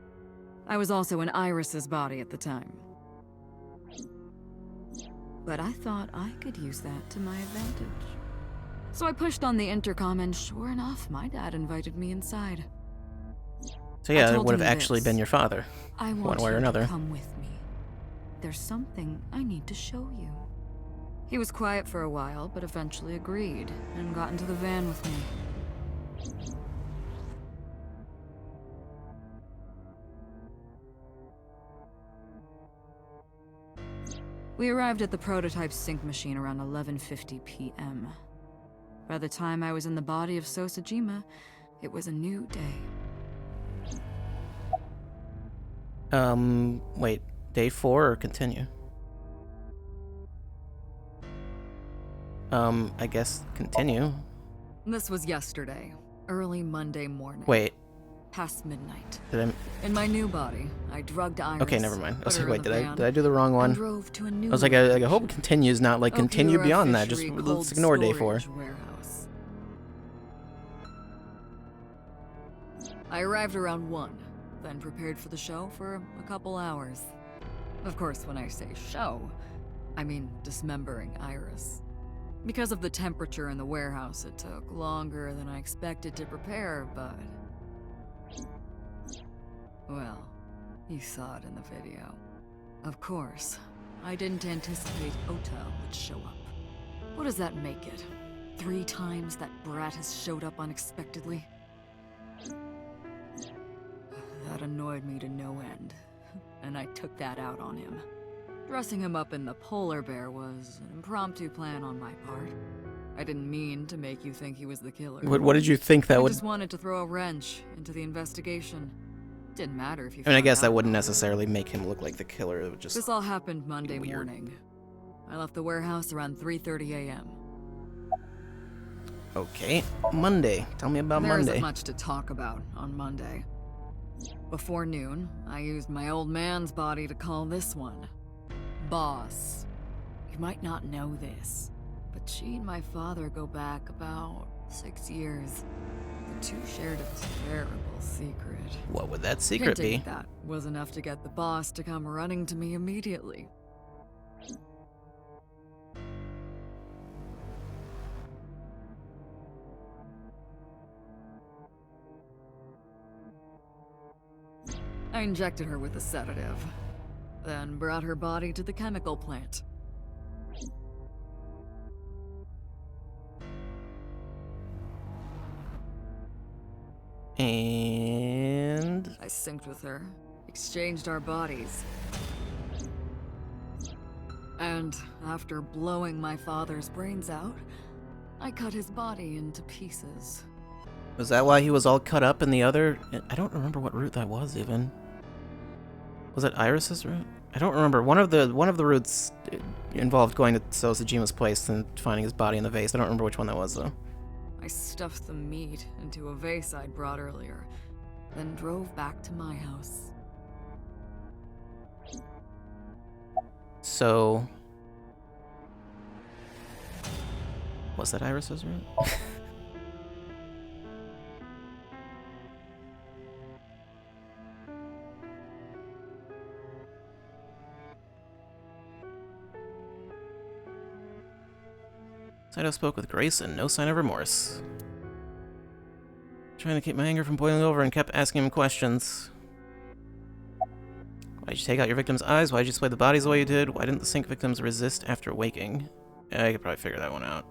I was also in Iris's body at the time. But I thought I could use that to my advantage. So I pushed on the intercom and sure enough, my dad invited me inside. So yeah, I it told would have him actually this. been your father. I one want way or you another. to come with me. There's something I need to show you. He was quiet for a while, but eventually agreed and got into the van with me. We arrived at the prototype sync machine around 11:50 p.m. By the time I was in the body of Sosajima, it was a new day. Wait, day 4 or continue? I guess continue. This was yesterday, early Monday morning. Wait. Past midnight. Did I... In my new body, I drugged Iris. Okay, never mind. I was put like, her wait, in the did I do the wrong one? and drove to a new I was like, I hope continues not like continue Okura beyond that. Fishery Just cold let's ignore day 4. storage warehouse. I arrived around 1, then prepared for the show for a couple hours. Of course, when I say show, I mean dismembering Iris. Because of the temperature in the warehouse, it took longer than I expected to prepare, but... well, you saw it in the video. Of course, I didn't anticipate Ota would show up. What does that make it? 3 times that brat has showed up unexpectedly? That annoyed me to no end, and I took that out on him. Dressing him up in the polar bear was an impromptu plan on my part. I didn't mean to make you think he was the killer. What did you think that I would... just wanted to throw a wrench into the investigation. Didn't matter if you I mean, I found guess out that wouldn't about it. necessarily make him look like the killer. It would just... This all happened Monday weird. morning. I left the warehouse around 3:30 a.m. Okay, Monday. Tell me about There Monday. isn't much to talk about on Monday. Before noon, I used my old man's body to call this one Boss. You might not know this, but she and my father go back about 6 years. The two shared a terrible secret. What would that secret Hinting be? that was enough to get the boss to come running to me immediately. I injected her with a sedative, then brought her body to the chemical plant. And... I synced with her, exchanged our bodies. And after blowing my father's brains out, I cut his body into pieces. Was that why he was all cut up in the other... I don't remember what route that was, even. Was it Iris's route? I don't remember. One of the routes involved going to Sosajima's place and finding his body in the vase. I don't remember which one that was, though. I stuffed the meat into a vase I'd brought earlier, then drove back to my house. So... was that Iris's route? Saito spoke with grace and no sign of remorse. Trying to keep my anger from boiling over and kept asking him questions. Why'd you take out your victim's eyes? Why'd you display the bodies the way you did? Why didn't the sink victims resist after waking? I could probably figure that one out.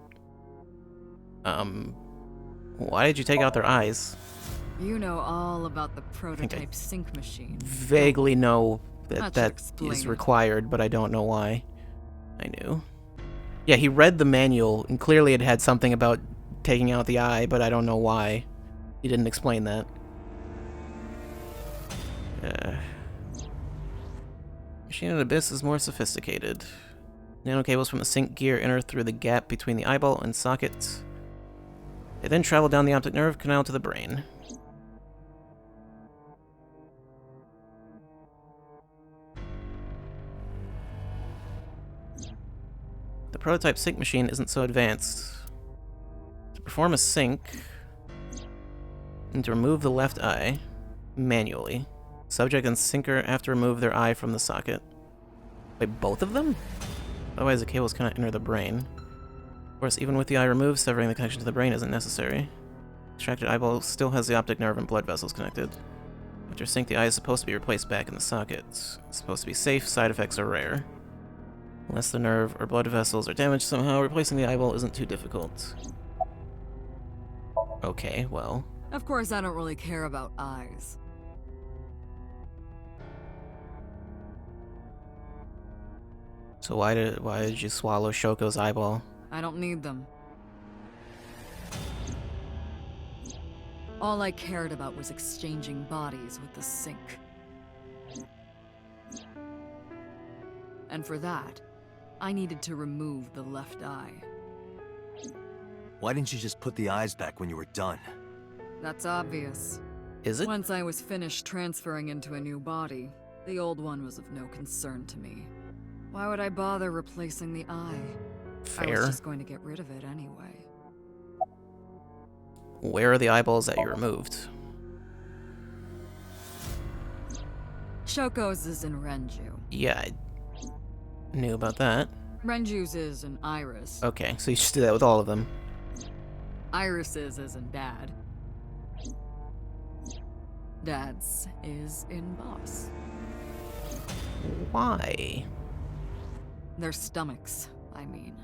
Why did you take out their eyes? You know all about the prototype sync machine. Vaguely know that that explain is it. required, but I don't know why. I knew. Yeah, he read the manual, and clearly it had something about taking out the eye, but I don't know why. He didn't explain that. Machine in Abyss is more sophisticated. Nanocables from the sync gear enter through the gap between the eyeball and socket. They then travel down the optic nerve canal to the brain. The prototype sync machine isn't so advanced. To perform a sync, and to remove the left eye manually. Subject and sinker have to remove their eye from the socket. Wait, both of them? Otherwise the cables cannot enter the brain. Of course, even with the eye removed, severing the connection to the brain isn't necessary. Extracted eyeball still has the optic nerve and blood vessels connected. After sync, the eye is supposed to be replaced back in the socket. It's supposed to be safe, side effects are rare. Unless the nerve or blood vessels are damaged somehow, replacing the eyeball isn't too difficult. Okay, well. Of course, I don't really care about eyes. So why did you swallow Shoko's eyeball? I don't need them. All I cared about was exchanging bodies with the sink. And for that, I needed to remove the left eye. Why didn't you just put the eyes back when you were done? That's obvious. Is it? Once I was finished transferring into a new body, the old one was of no concern to me. Why would I bother replacing the eye? I was Fair. just going to get rid of it anyway. Where are the eyeballs that you removed? Shoko's is in Renju. Yeah, I knew about that. Renju's is in Iris. Okay, so you just did that with all of them. Iris's is in Dad. Dad's is in Boss. Why? Their stomachs, I mean.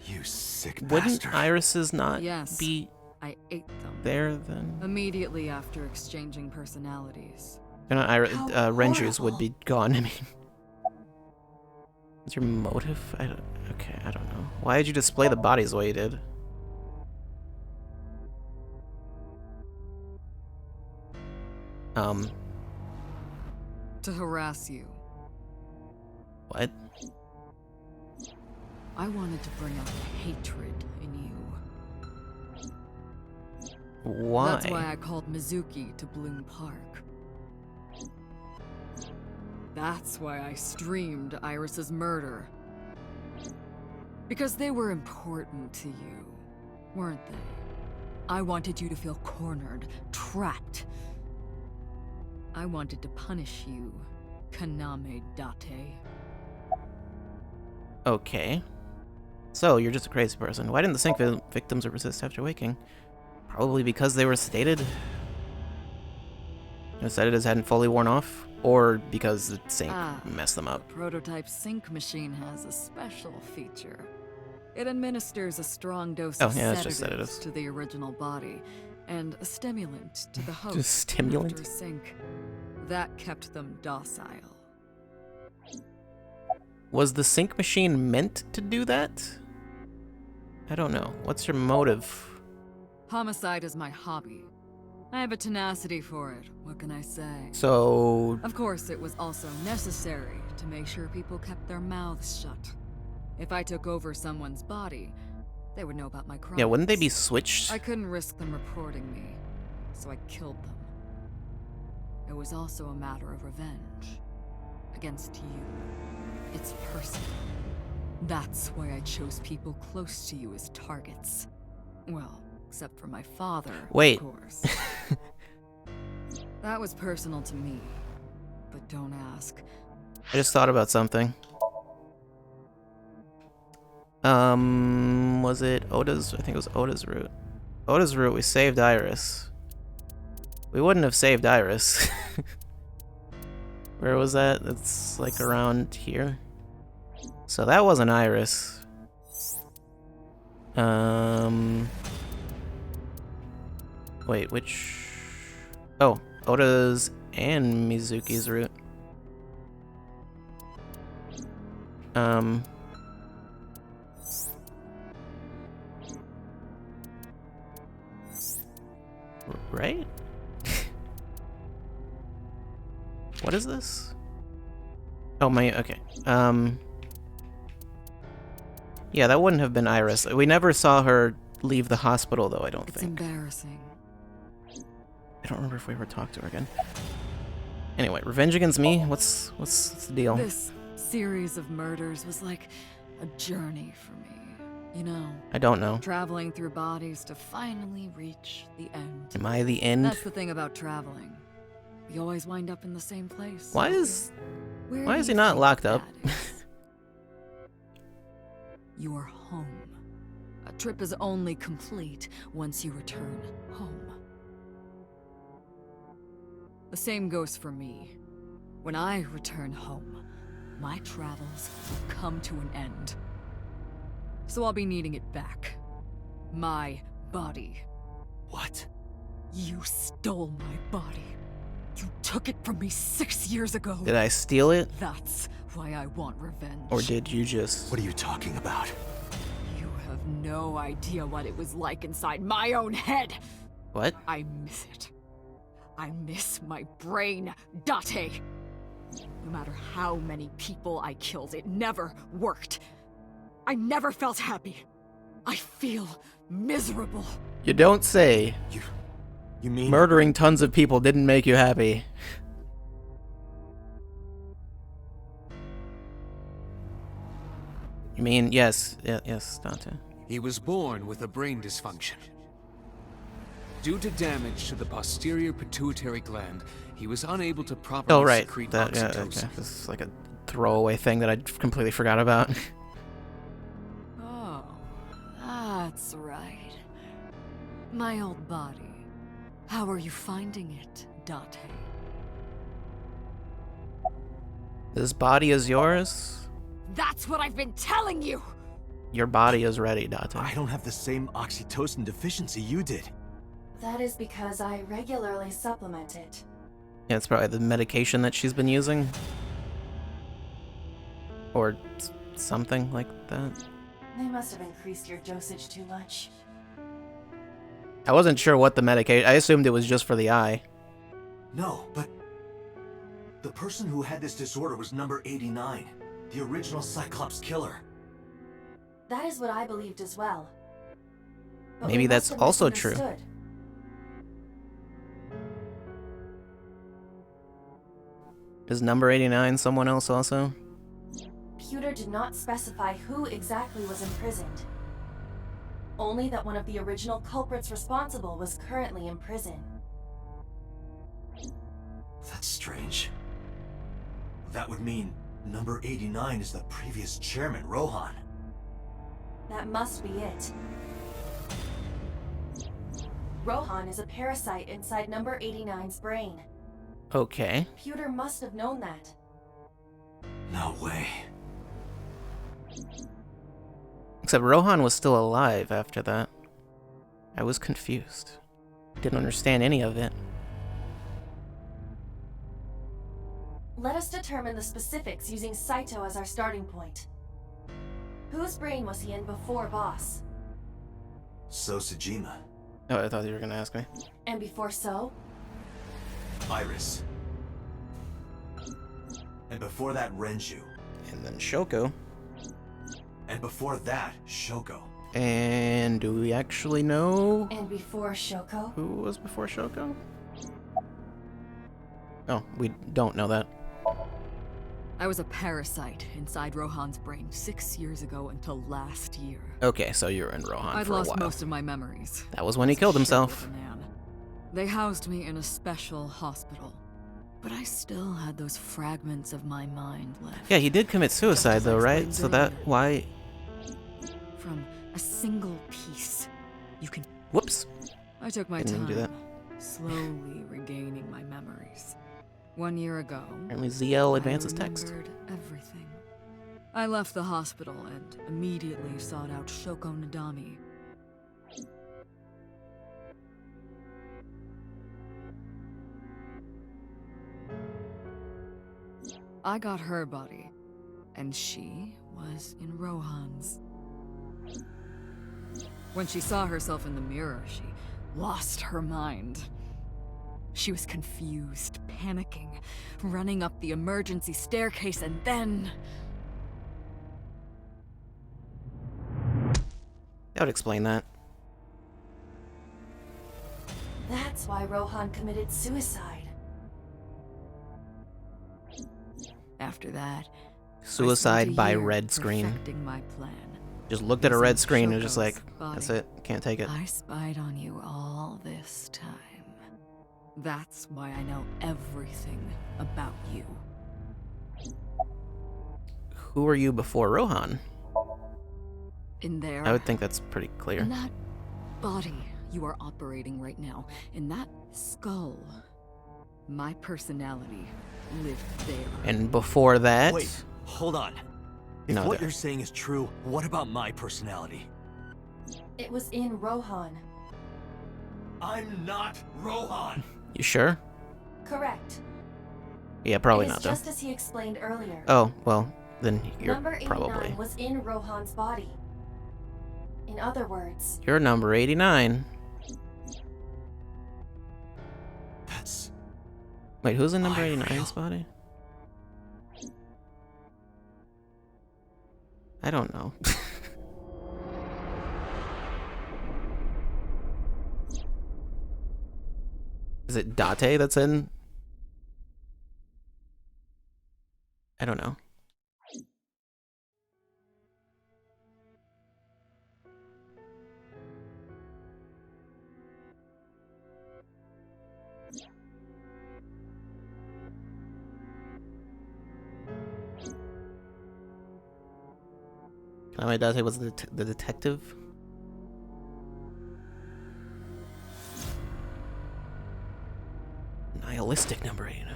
You sick Wouldn't bastard. irises not Yes, be I ate them. there then? Immediately after exchanging personalities. They're not Renju's would be gone. I mean, what's your motive? Okay, I don't know. Why did you display the bodies the way you did? To harass you. What? I wanted to bring out the hatred in you. Why? That's why I called Mizuki to Bloom Park. That's why I streamed Iris's murder. Because they were important to you, weren't they? I wanted you to feel cornered, trapped. I wanted to punish you, Kaname Date. Okay. So, you're just a crazy person. Why didn't the sink victims resist after waking? Probably because they were sedated. The sedatives hadn't fully worn off? Or because the sink messed them up? The prototype sink machine has a special feature. It administers a strong dose of yeah, it's just sedatives sedatives. to the original body, and a stimulant to the host Just stimulant? after sink. That kept them docile. Was the sink machine meant to do that? I don't know. What's your motive? Homicide is my hobby. I have a tenacity for it, what can I say? So... Of course, it was also necessary to make sure people kept their mouths shut. If I took over someone's body, they would know about my crimes. Yeah, wouldn't they be switched? I couldn't risk them reporting me, so I killed them. It was also a matter of revenge. Against you. It's personal. That's why I chose people close to you as targets. Well, except for my father, Wait. of course. That was personal to me. But don't ask. I just thought about something. Was it Oda's? I think it was Oda's route. Oda's route, we saved Iris. We wouldn't have saved Iris. Where was that? It's like around here. So that wasn't Iris. Wait, which... Oh, Oda's and Mizuki's route. Right? What is this? Oh, my, okay. Yeah, that wouldn't have been Iris. We never saw her leave the hospital, though, I don't It's think. embarrassing. I don't remember if we ever talked to her again. Anyway, revenge against me? What's the deal? This series of murders was like a journey for me, you know? I don't know. Traveling through bodies to finally reach the end. Am I the end? That's the thing about traveling. You always wind up in the same place. Why is... Where Why do is he you not think locked up? that is? Your home. A trip is only complete once you return home. The same goes for me. When I return home, my travels will come to an end. So I'll be needing it back. My body. What? You stole my body. You took it from me 6 years ago. Did I steal it? That's why I want revenge. Or did you just... What are you talking about? You have no idea what it was like inside my own head. What? I miss it. I miss my brain, Date. No matter how many people I killed, it never worked. I never felt happy. I feel miserable. You don't say. You mean... Murdering tons of people didn't make you happy. You mean, yes, yes, Dante. He was born with a brain dysfunction. Due to damage to the posterior pituitary gland, he was unable to properly secrete oxytocin. Okay. This is like a throwaway thing that I completely forgot about. Oh, that's right. My old body. How are you finding it, Date? This body is yours? That's what I've been telling you! Your body is ready, Date. I don't have the same oxytocin deficiency you did. That is because I regularly supplement it. Yeah, it's probably the medication that she's been using. Or something like that. They must have increased your dosage too much. I wasn't sure what the medication... I assumed it was just for the eye. No, but... the person who had this disorder was number 89. The original Cyclops killer. That is what I believed as well. But Maybe we that's must have also true. misunderstood. Is number 89 someone else also? Pewter did not specify who exactly was imprisoned. Only that one of the original culprits responsible was currently in prison. That's strange. That would mean number 89 is the previous chairman, Rohan. That must be it. Rohan is a parasite inside number 89's brain. Okay. Pewter must have known that. No way. Except Rohan was still alive after that. I was confused. Didn't understand any of it. Let us determine the specifics using Saito as our starting point. Whose brain was he in before Boss? So Sejima. Oh, I thought you were gonna ask me. And before So? Iris. And before that, Renju. And then Shoko. And before that, Shoko. And do we actually know And before Shoko? who was before Shoko? Oh, we don't know that. I was a parasite inside Rohan's brain 6 years ago until last year. Okay, so you were in Rohan I'd for a lost while. most of my memories. That was when he killed himself. They housed me in a special hospital, but I still had those fragments of my mind left. Yeah, he did commit suicide though, right? So that, why? From a single piece, you can... Whoops. I took my Didn't time, do that. slowly regaining my memories. 1 year ago, Apparently ZL advances text. I remembered everything. I left the hospital and immediately sought out Shoko Nadami. I got her body, and she was in Rohan's. When she saw herself in the mirror, she lost her mind. She was confused, panicking, running up the emergency staircase, and then... That would explain that. That's why Rohan committed suicide. After that, Suicide by red screen. perfecting my plan. Just looked at a red Using screen and just Shoko's like, body. that's it. Can't take it. I spied on you all this time. That's why I know everything about you. Who were you before Rohan? In there, I would think that's pretty clear. in that body you are operating right now, in that skull, my personality lived there. And before that? Wait, hold on. If No, what you're saying is true, what about my personality? It was in Rohan. I'm not Rohan! You sure? Correct. Yeah, probably It is not, though. just as he explained earlier. Oh, well, then you're Number 89 probably... was in Rohan's body. In other words... You're number 89. That's... Wait, who's in number 89's body? I don't know. Is it Date that's in? I don't know. Date was the detective? Nihilistic number 89.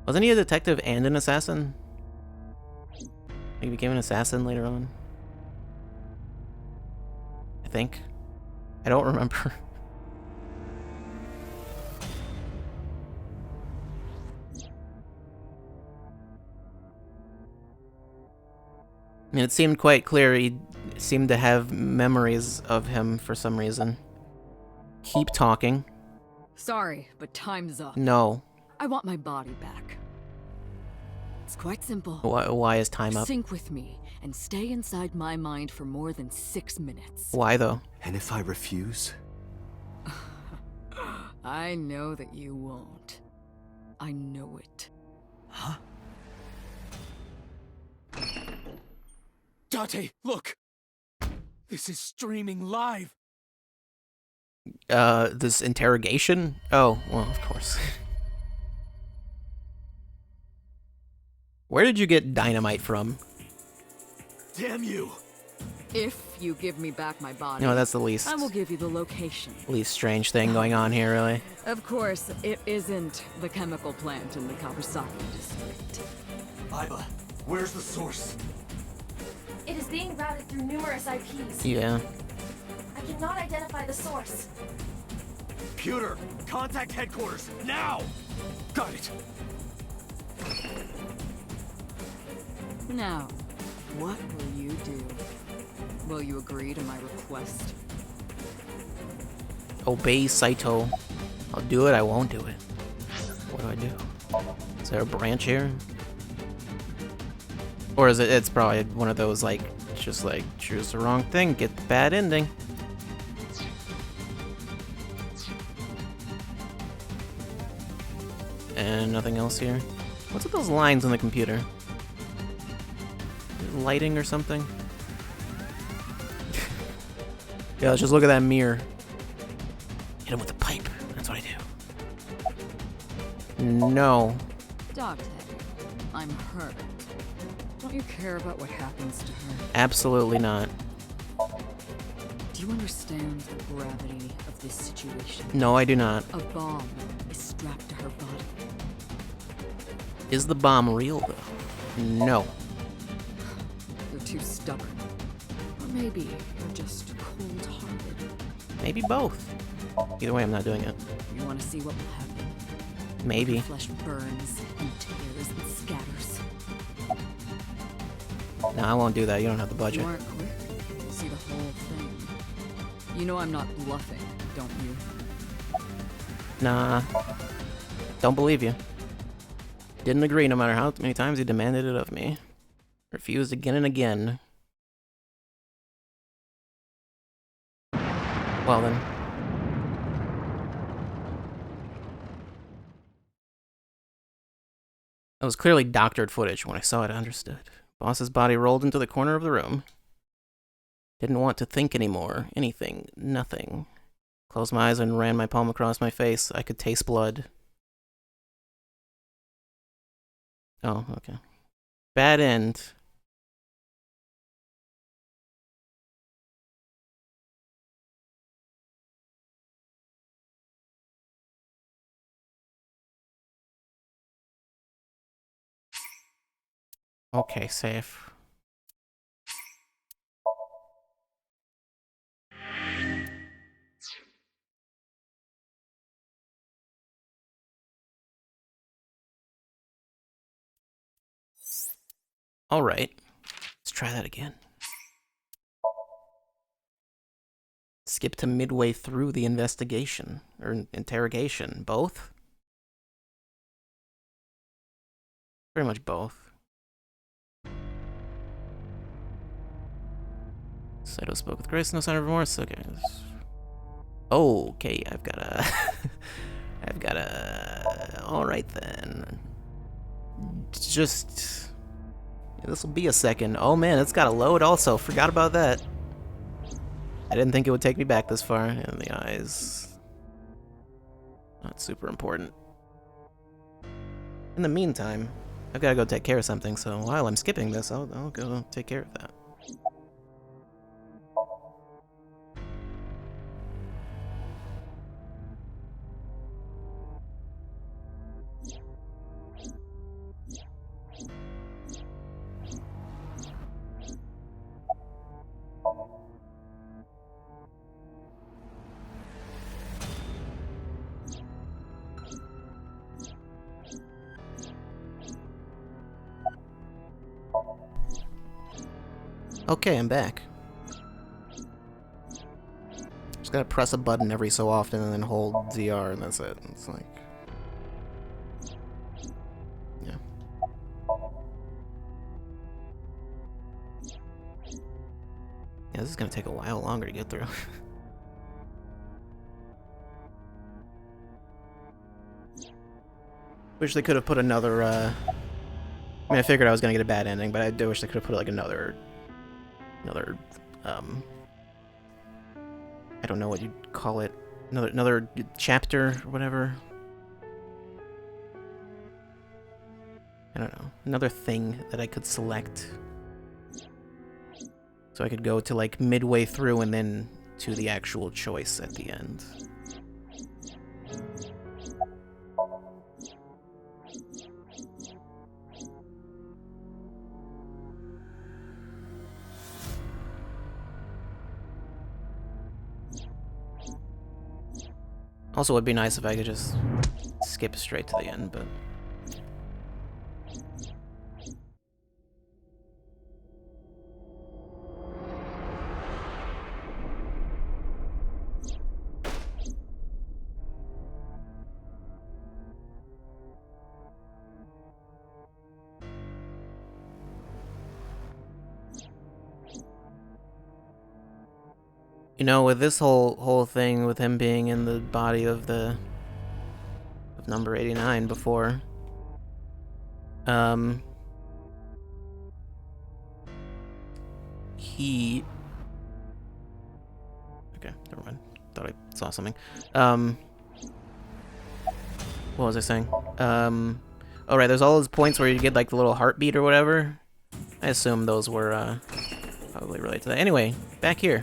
Wasn't he a detective and an assassin? He became an assassin later on. I think. I don't remember. I mean, it seemed quite clear he seemed to have memories of him for some reason. Keep talking. Sorry, but time's up. No. I want my body back. It's quite simple. Why is time up? Sync with me and stay inside my mind for more than 6 minutes. Why, though? And if I refuse? I know that you won't. I know it. Huh? Date, look! This is streaming live! This interrogation? Oh, well, of course. Where did you get dynamite from? Damn you! If you give me back my body, No, that's the least. I will give you the location. Least strange thing going on here, really. Of course, it isn't the chemical plant in the Kawasaki district. Iba, where's the source? It is being routed through numerous IPs. Yeah. I cannot identify the source. Computer, contact headquarters, now! Got it! Now, what will you do? Will you agree to my request? Obey Saito. I'll do it, I won't do it. What do I do? Is there a branch here? Or is it's probably one of those, like, just like, choose the wrong thing, get the bad ending. And nothing else here. What's with those lines on the computer? Lighting or something? Yeah, let's just look at that mirror. Hit him with the pipe. That's what I do. No. Date, I'm hurt. Don't you care about what happens to her? Absolutely not. Do you understand the gravity of this situation? No, I do not. A bomb is strapped to her body. Is the bomb real, though? No. You're too stubborn. Or maybe you're just cold-hearted. Maybe both. Either way, I'm not doing it. You want to see what will happen? Maybe. Your flesh burns and tears and scatters. No, I won't do that. You don't have the budget. You aren't quick. You see the whole thing. You know I'm not bluffing, don't you? Nah. Don't believe you. Didn't agree no matter how many times you demanded it of me. Refused again and again. Well then. That was clearly doctored footage. When I saw it, I understood. Boss's body rolled into the corner of the room. Didn't want to think anymore. Anything. Nothing. Closed my eyes and ran my palm across my face. I could taste blood. Oh, okay. Bad end. Okay, safe. Alright. Let's try that again. Skip to midway through the investigation. Or interrogation. Both? Pretty much both. Saito spoke with Grace, no sign of remorse. Okay. Okay, I've got a... I've got a... Alright then. Just... Yeah, this will be a second. Oh man, it's got to load also. Forgot about that. I didn't think it would take me back this far. And the eyes... Not super important. In the meantime, I've got to go take care of something, so while I'm skipping this, I'll go take care of that. Okay, I'm back. Just gotta press a button every so often and then hold ZR and that's it. It's like... Yeah. Yeah, this is gonna take a while longer to get through. Wish they could have put another, I mean, I figured I was gonna get a bad ending, but I do wish they could have put, like, another, I don't know what you'd call it, another chapter or whatever. I don't know, another thing that I could select. So I could go to, like, midway through and then to the actual choice at the end. Also, it would be nice if I could just skip straight to the end, but... You know, with this whole thing with him being in the body of number 89 before, he... Okay, never mind. Thought I saw something. What was I saying? Oh right, there's all those points where you get like the little heartbeat or whatever. I assume those were probably related to that. Anyway, back here.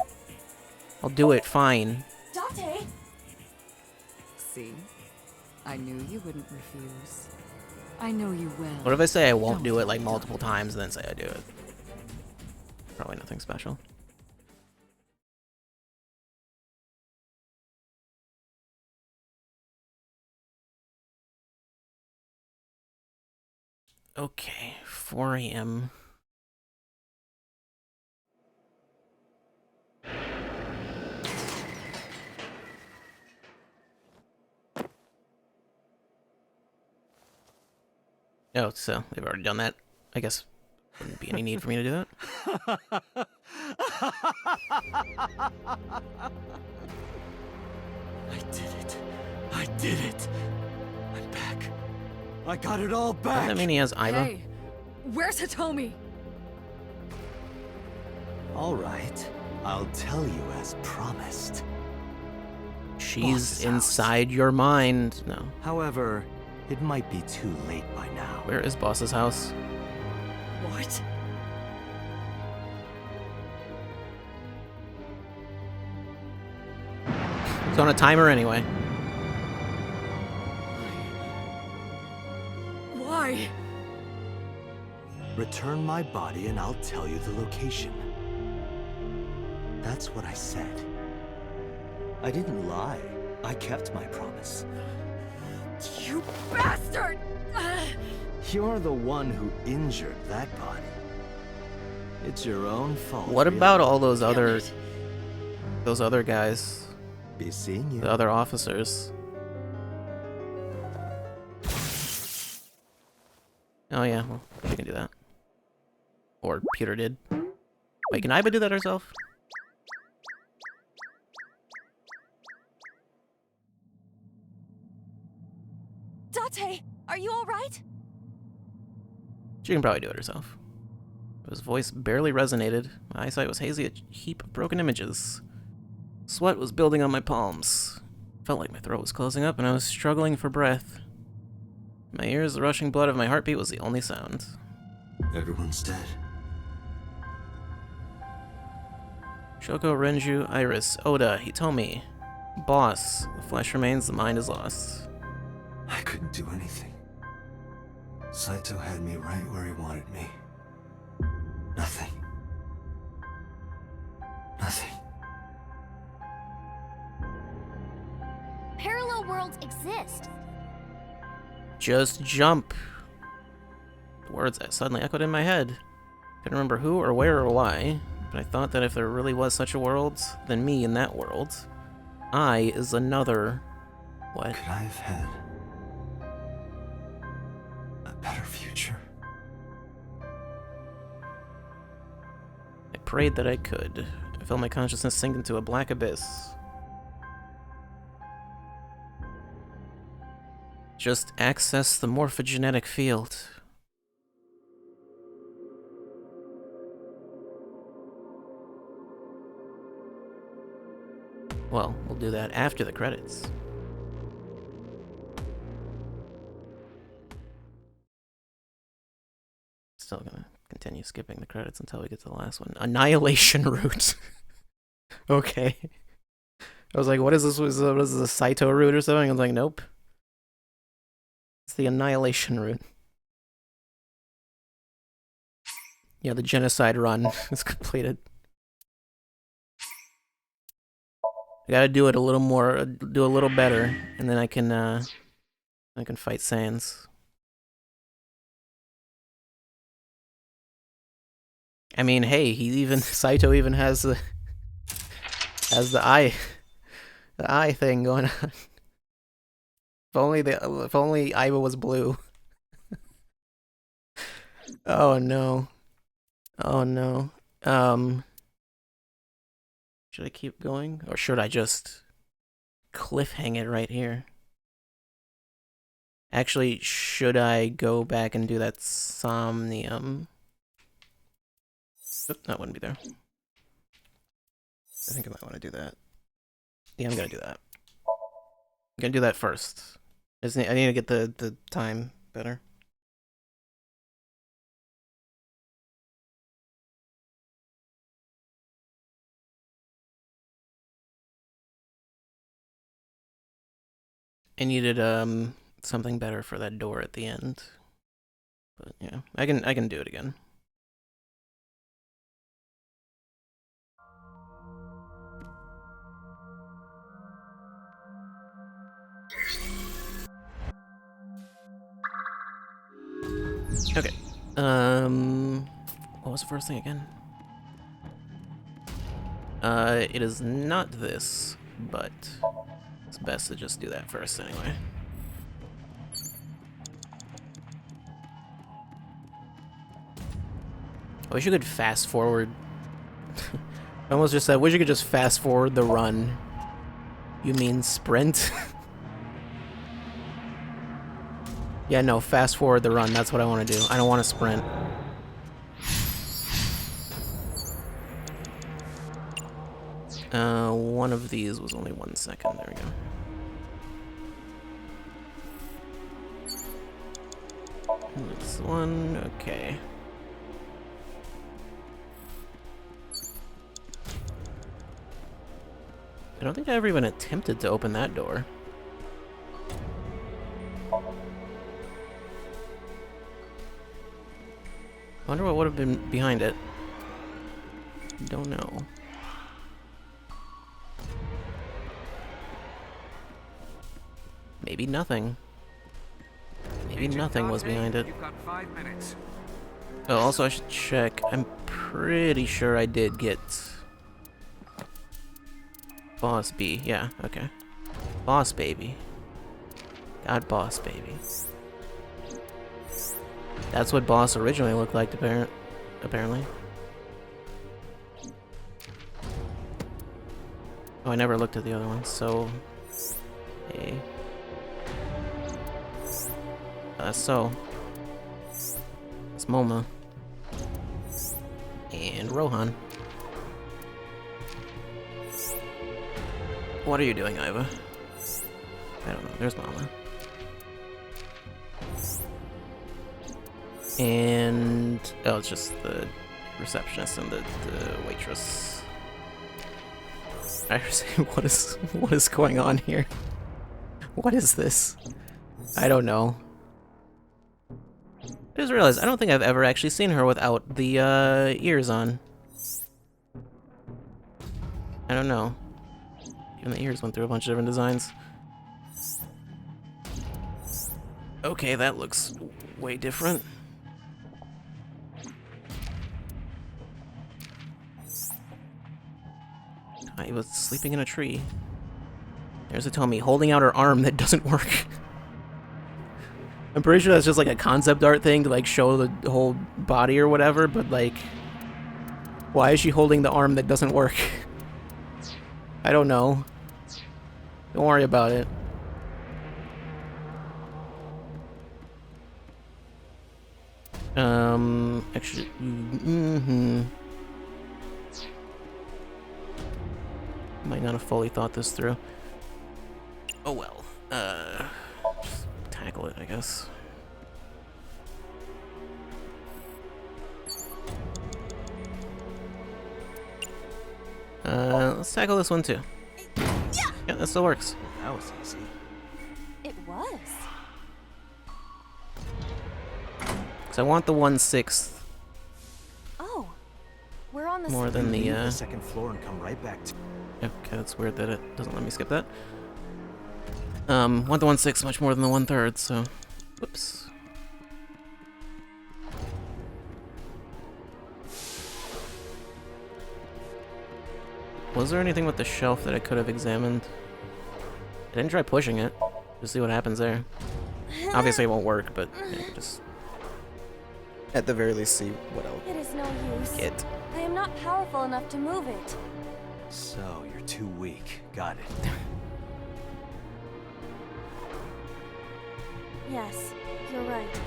I'll do it, fine. Date! See? I knew you wouldn't refuse. I know you will. What if I say I won't do it like multiple times and then say I do it? Probably nothing special. Okay, 4 AM. Oh, so they've already done that. I guess wouldn't be any need for me to do that. I did it. I did it. I'm back. I got it all back. Doesn't that mean he has Iva? Hey, where's Hitomi? All right. I'll tell you as promised. She's inside your mind. No. However, it might be too late by now. Where is Boss's house? What? It's on a timer anyway. Why? Return my body and I'll tell you the location. That's what I said. I didn't lie. I kept my promise. You bastard! You're the one who injured that body. It's your own fault. What really. about all those other guys? Be seeing you. The other officers. Oh yeah, well, we can do that. Or Peter did. Wait, can Iba do that herself? Date, are you alright? She can probably do it herself. His voice barely resonated. My eyesight was hazy, a heap of broken images. Sweat was building on my palms. Felt like my throat was closing up and I was struggling for breath. In my ears, the rushing blood of my heartbeat was the only sound. Everyone's dead. Shoko, Renju, Iris, Oda, Hitomi. Boss, the flesh remains, the mind is lost. I couldn't do anything. Saito had me right where he wanted me. Nothing. Nothing. Parallel worlds exist. Just jump. The words suddenly echoed in my head. Couldn't remember who or where or why, but I thought that if there really was such a world, then me in that world. I is another... What? Could I have had a better future? I prayed that I could. I felt my consciousness sink into a black abyss. Just access the morphogenetic field. Well, we'll do that after the credits. Still gonna continue skipping the credits until we get to the last one. Annihilation route. Okay. I was like, what is this? What is this, a Saito route or something? I was like, nope. It's the Annihilation route. Yeah, the genocide run is completed. I gotta do it a little more, do a little better, and then I can fight Sans. I mean, hey, Saito even has the eye thing going on. If only Iva was blue. Oh no. Oh no. Should I keep going? Or should I just cliffhang it right here? Actually, should I go back and do that Somnium? Oop, that wouldn't be there. I think I might want to do that. Yeah, I'm gonna do that. I'm gonna do that first. I need to get the time better. I needed something better for that door at the end. But yeah, I can do it again. Okay. What was the first thing again? It is not this, but it's best to just do that first anyway. I wish you could fast forward. I almost just said, wish you could just fast forward the run. You mean sprint? Yeah, no, fast forward the run. That's what I want to do. I don't want to sprint. One of these was only 1 second. There we go. This one, okay. I don't think I ever even attempted to open that door. I wonder what would have been behind it. Don't know. Maybe nothing. Maybe nothing was behind it. You've got 5 minutes. Oh, also I should check. I'm pretty sure I did get Boss B. Yeah, okay. Boss Baby. Got Boss Baby. That's what Boss originally looked like, apparently. Oh, I never looked at the other ones, so... Hey. So... It's Moma. And Rohan. What are you doing, Iva? I don't know. There's Mama. And... Oh, it's just the receptionist and the waitress. I was saying, what is going on here? What is this? I don't know. I just realized I don't think I've ever actually seen her without the ears on. I don't know. Even the ears went through a bunch of different designs. Okay, that looks way different. I was sleeping in a tree. There's Atomi holding out her arm that doesn't work. I'm pretty sure that's just like a concept art thing to like show the whole body or whatever, but like, why is she holding the arm that doesn't work? I don't know. Don't worry about it. Actually, might not have fully thought this through. Oh well. Just tackle it, I guess. Let's tackle this one too. Yeah, that still works. That was easy. It was. Because I want the 1/6 Oh, we're on the more than the second floor and come right back to. Okay, that's weird that it doesn't let me skip that. Want the 1/6 much more than the 1/3, so whoops. Was there anything with the shelf that I could have examined? I didn't try pushing it. Just see what happens there. Obviously it won't work, but yeah, just at the very least see what else. It is no use. It. I am not powerful enough to move it. So, you're too weak. Got it. Yes, you're right.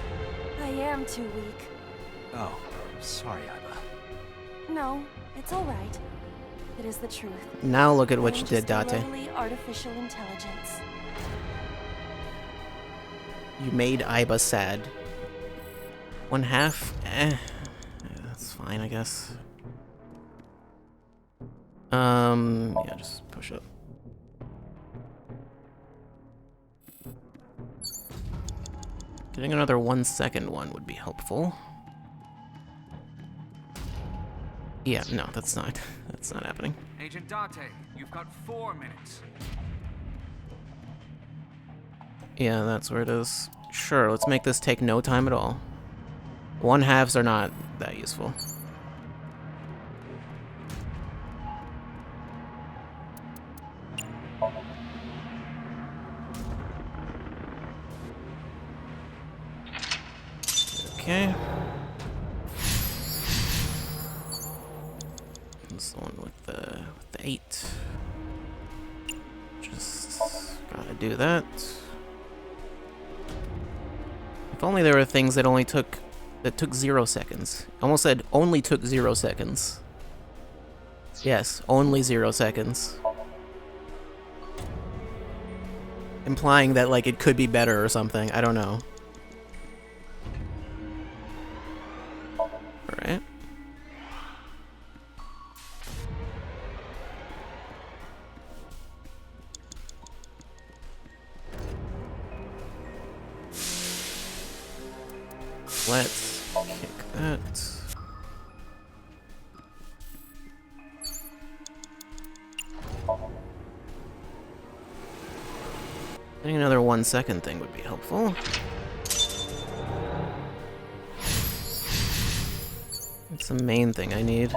I am too weak. Oh, sorry, Iva. No, it's all right. It is the truth. Now look at what I you am did, just a Date. lowly artificial intelligence. You made Iba sad. 1/2? That's fine, I guess. Yeah, just push it. Getting another 1-second one would be helpful. Yeah, no, that's not happening. Agent Date, you've got 4 minutes. Yeah, that's where it is. Sure, let's make this take no time at all. 1/2s are not that useful. Okay. That's the one with the 8. Just gotta do that. If only there were things that took 0 seconds. Almost said only took 0 seconds. Yes, only 0 seconds. Implying that like it could be better or something. I don't know. Alright. Let's kick that. Getting another 1 second thing would be helpful. That's the main thing I need.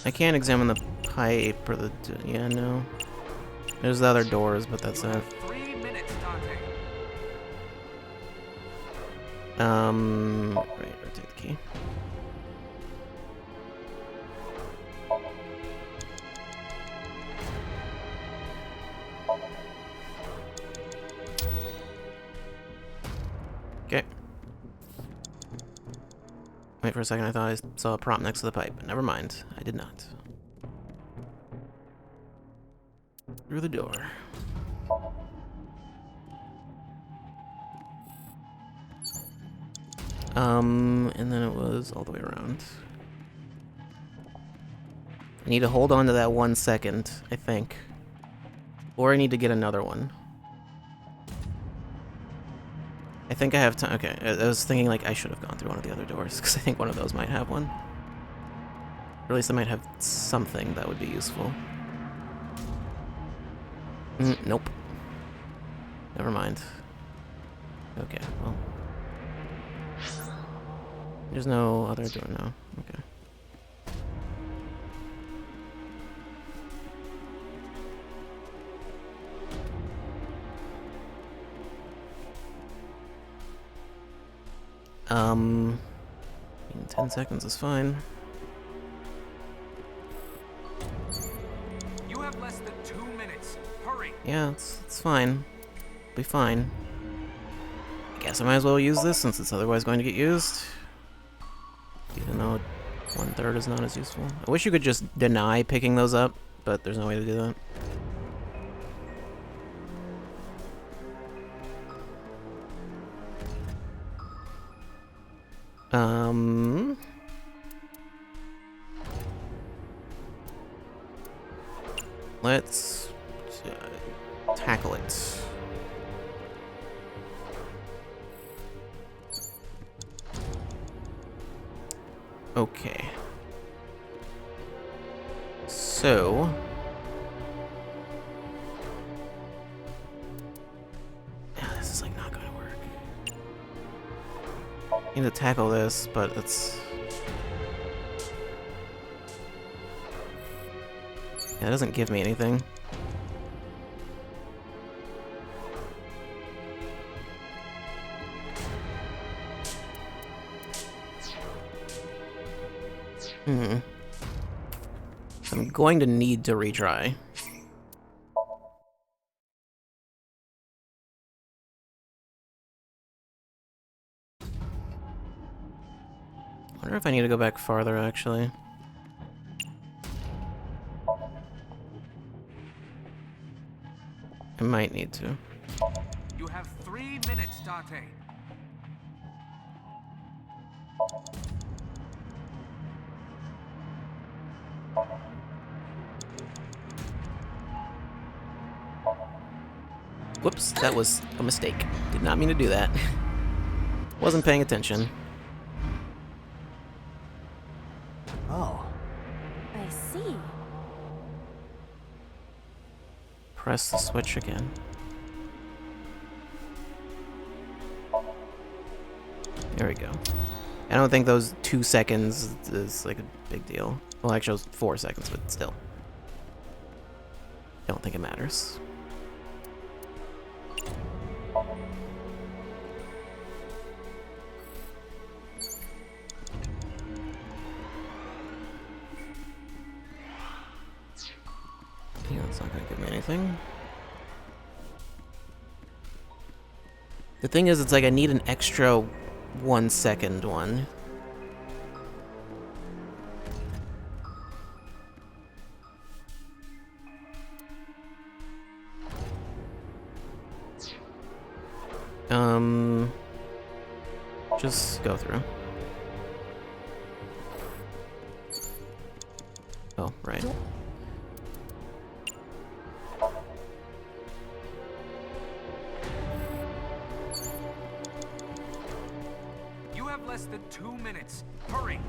I can't examine the pipe or the... yeah, no. There's the other doors, but that's it. 3 minutes, Dante. Right, rotate the key. Okay. Wait for a second, I thought I saw a prompt next to the pipe, but never mind. I did not. Through the door. And then it was all the way around. I need to hold on to that 1 second, I think. Or I need to get another one. I think I have time. Okay, I was thinking like I should have gone through one of the other doors, because I think one of those might have one. Or at least I might have something that would be useful. Nope. Never mind. Okay, well. There's no other door now. Okay. In 10 seconds is fine. You have less than 2 minutes. Hurry. Yeah, it's fine. Be fine. I guess I might as well use this since it's otherwise going to get used. Even though 1/3 is not as useful. I wish you could just deny picking those up, but there's no way to do that. Let's tackle it. Okay. So... yeah, this is like not gonna work. I need to tackle this, but it's... yeah, it doesn't give me anything. I'm going to need to retry. I wonder if I need to go back farther, actually. I might need to. You have 3 minutes, Dante. Whoops, that was a mistake. Did not mean to do that. Wasn't paying attention. Oh. I see. Press the switch again. There we go. I don't think those 2 seconds is like a big deal. Well, actually, it was 4 seconds, but still. Don't think it matters. Yeah, it's not gonna give me anything. The thing is, it's like I need an extra 1 second one. Just go through. Oh, right. Less than 2 minutes. Hurry!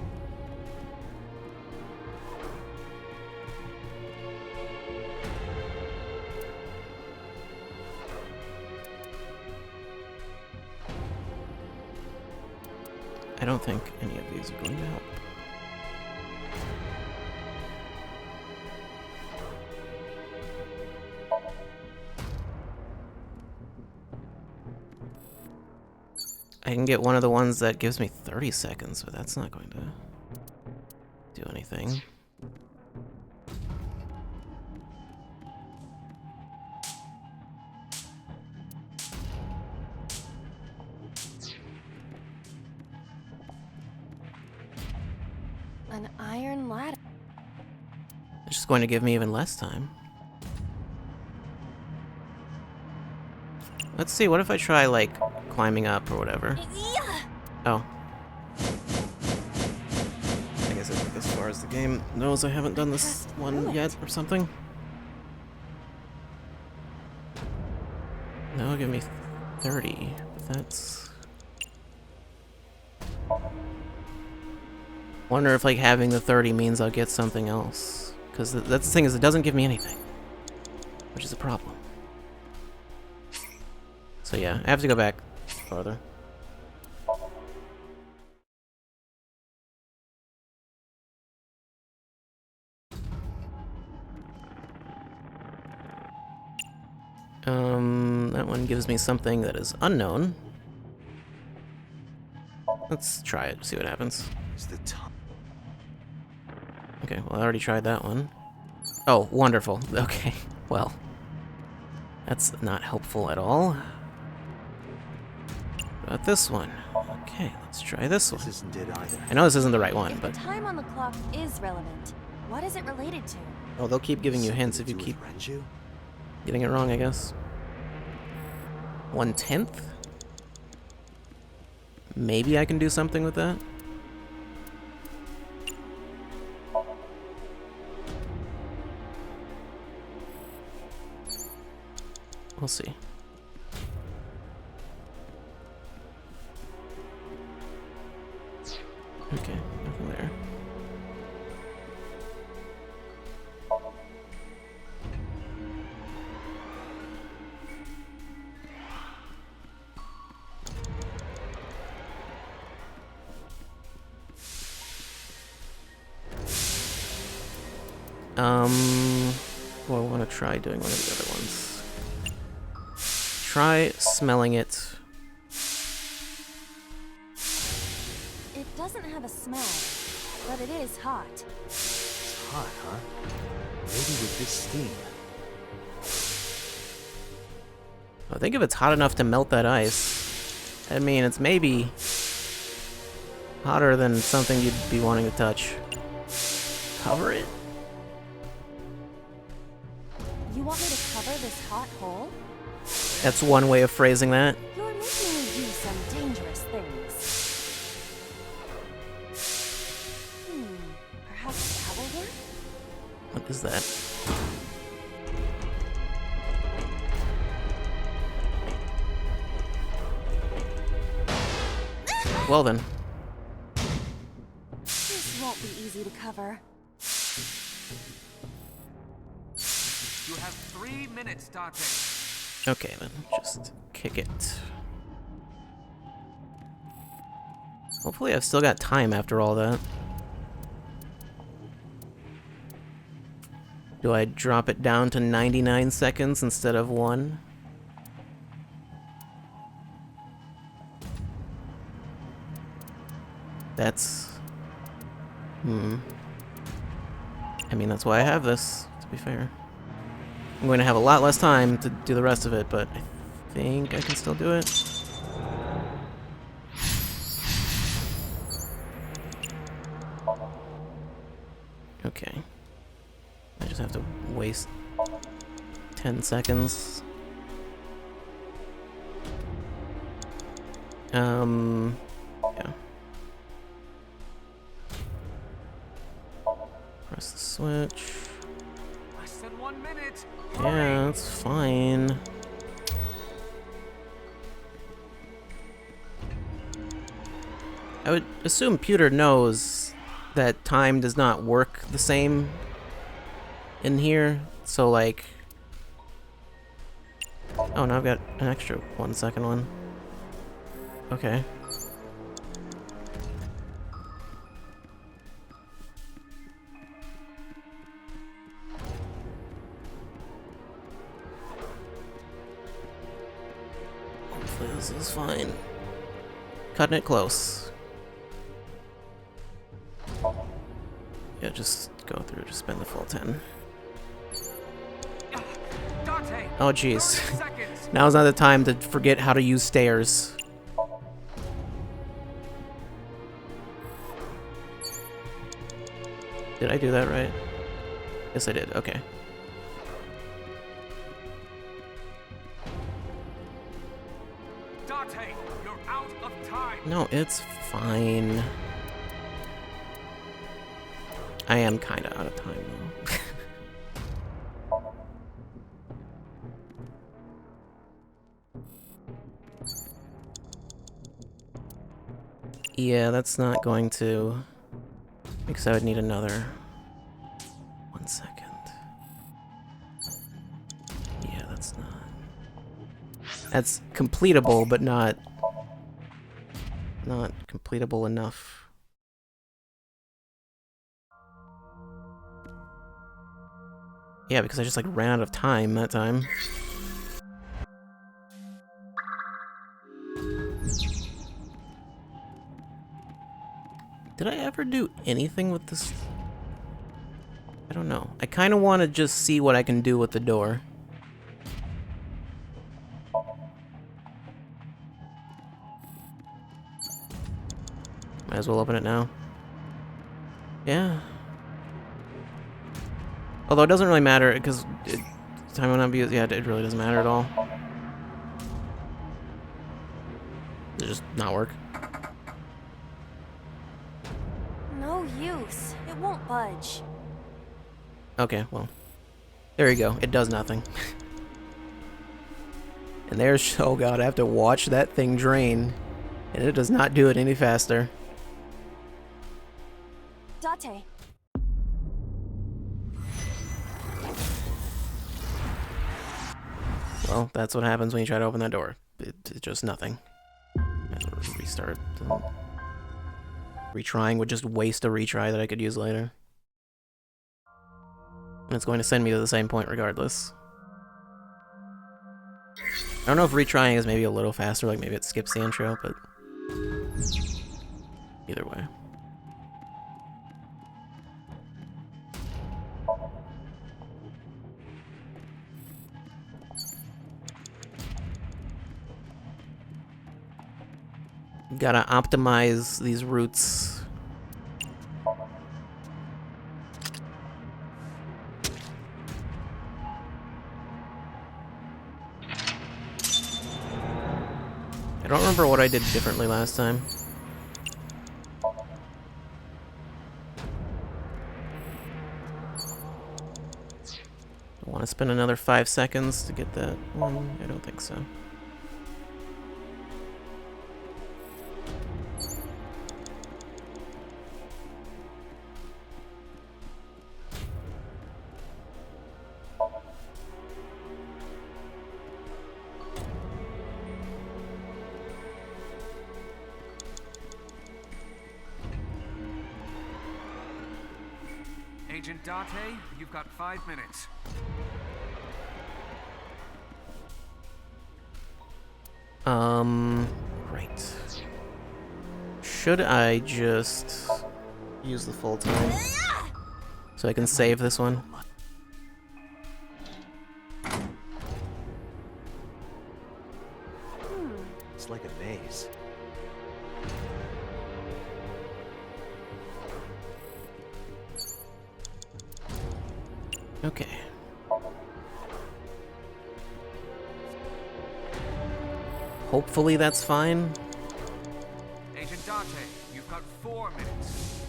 I don't think any of these are going to help. I can get one of the ones that gives me 30 seconds, but that's not going to do anything. An iron ladder. It's just going to give me even less time. Let's see, what if I try, like, climbing up or whatever? Oh. I guess it's as far as the game knows I haven't done this one yet or something. No, give me 30. But that's... Wonder if, like, having the 30 means I'll get something else. Because that's the thing, is it doesn't give me anything. Which is a problem. So yeah, I have to go back farther. That one gives me something that is unknown. Let's try it, see what happens. Okay, well I already tried that one. Oh, wonderful. Okay, well. That's not helpful at all. What about this one? Okay, let's try this one. This isn't it either. I know this isn't the right one, If but... the time on the clock is relevant, what is it related to? Oh, they'll keep giving you hints if you keep getting it wrong, I guess. 1/10? Maybe I can do something with that? We'll see. Okay, nothing there. Well, I want to try doing one of the other ones. Try smelling it. It doesn't have a smell, but it is hot. It's hot, huh? Maybe with this steam. I think if it's hot enough to melt that ice, I mean, it's maybe hotter than something you'd be wanting to touch. Cover it? You want me to cover this hot hole? That's one way of phrasing that. You're making me do some dangerous things. Perhaps that will work? What is that? Well then. This won't be easy to cover. You have 3 minutes, Dante. Okay then, just kick it. Hopefully I've still got time after all that. Do I drop it down to 99 seconds instead of 1? That's... I mean, that's why I have this, to be fair. I'm going to have a lot less time to do the rest of it, but I think I can still do it. Okay. I just have to waste 10 seconds. Yeah. Press the switch. Less than 1 minute. Yeah, that's fine. I would assume Pewter knows that time does not work the same in here, so like... Oh, now I've got an extra 1 second one. Okay. Hopefully this is fine. Cutting it close. Yeah, just go through, just spend the full 10. Oh jeez. Now's not the time to forget how to use stairs. Did I do that right? Yes, I did. Okay. Date, you're out of time. No, it's fine. I am kind of out of time, though. Yeah, that's not going to... Because I would need another... 1 second. Yeah, that's not... That's completable, but not... Not completable enough. Yeah, because I just, like, ran out of time that time. Did I ever do anything with this? I don't know. I kind of want to just see what I can do with the door. Might as well open it now. Yeah. Although it doesn't really matter, because time will not be... Yeah, it really doesn't matter at all. Does it just not work? No use. It won't budge. Okay, well. There you go. It does nothing. And there's... Oh god, I have to watch that thing drain. And it does not do it any faster. Date. Well, that's what happens when you try to open that door. It's just nothing. Restart. Retrying would just waste a retry that I could use later. And it's going to send me to the same point regardless. I don't know if retrying is maybe a little faster, like maybe it skips the intro, but... Either way. Gotta optimize these routes. I don't remember what I did differently last time. I want to spend another 5 seconds to get that one? I don't think so. Agent Date, you've got 5 minutes. Right. Should I just use the full time so I can save this one? It's like a maze. Okay. Hopefully that's fine. Agent Date, you've got 4 minutes.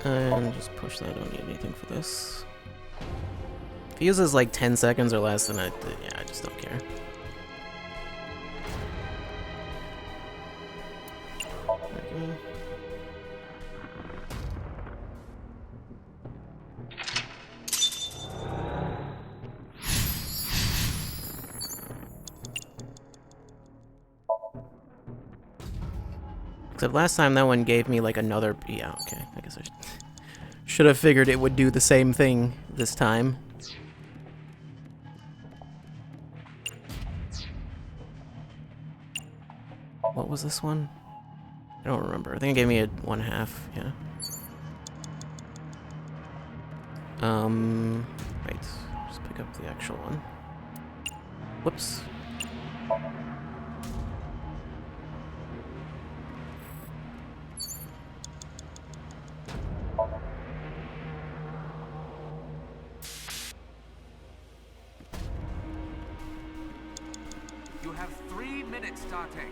And just push that. I don't need anything for this. If he uses like 10 seconds or less, then yeah, I just don't care. Okay. Except last time that one gave me like another... Yeah, okay. I guess I should have figured it would do the same thing this time. What was this one? I don't remember. I think it gave me a 1/2, yeah. Wait. Just pick up the actual one. Whoops. You have 3 minutes, Date.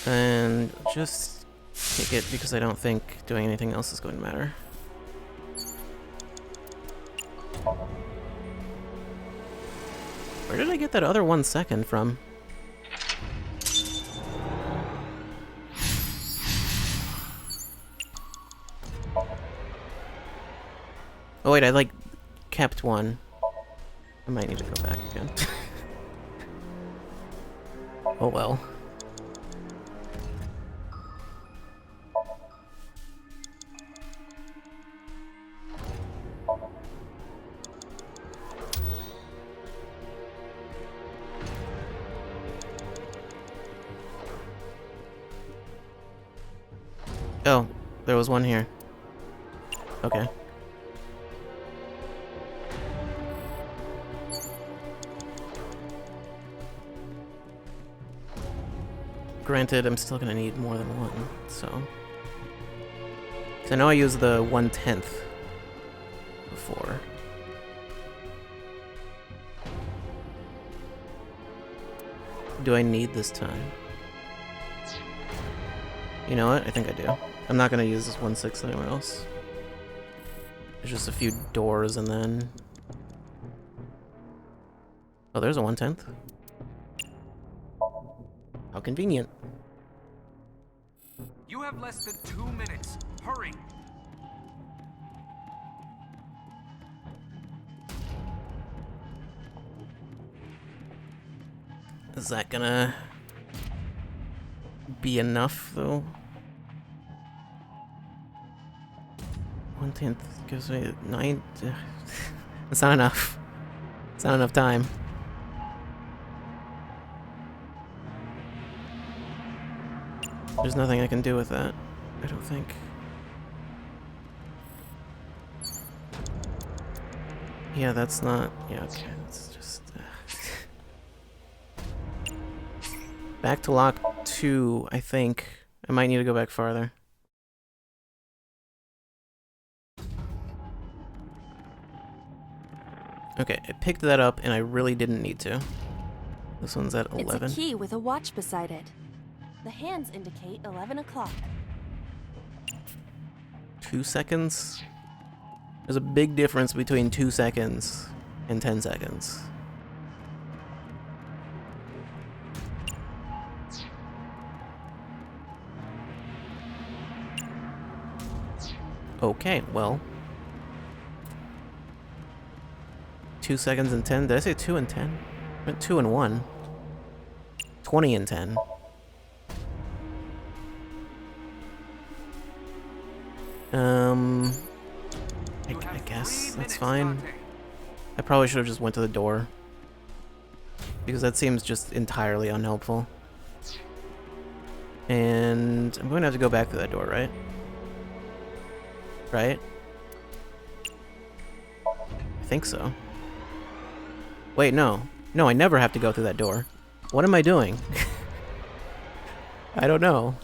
And just take it because I don't think doing anything else is going to matter. Where did I get that other 1 second from? Oh wait, I like kept one. I might need to go back again. Oh well. Oh, there was one here. Okay. Granted, I'm still gonna need more than one, so... 'Cause I know I used the 1/10 before. Do I need this time? You know what? I think I do. I'm not gonna use this 1/6 anywhere else. There's just a few doors and then... Oh, there's a 1/10. How convenient. You have less than 2 minutes. Hurry. Is that gonna be enough, though? 1/10 gives me 9... That's not enough. It's not enough time. There's nothing I can do with that, I don't think. Yeah, that's not... Yeah, okay, it's just... Back to lock 2, I think. I might need to go back farther. Okay, I picked that up and I really didn't need to. This one's at 11. It's a key with a watch beside it. The hands indicate 11 o'clock. 2 seconds? There's a big difference between 2 seconds and 10 seconds. Okay, well. 2 seconds and 10. Did I say 2 and 10? I meant 2 and 1. 20 and 10. I guess that's fine. I probably should have just went to the door. Because that seems just entirely unhelpful. And I'm going to have to go back through that door, right? Right? I think so. Wait, no. No, I never have to go through that door. What am I doing? I don't know.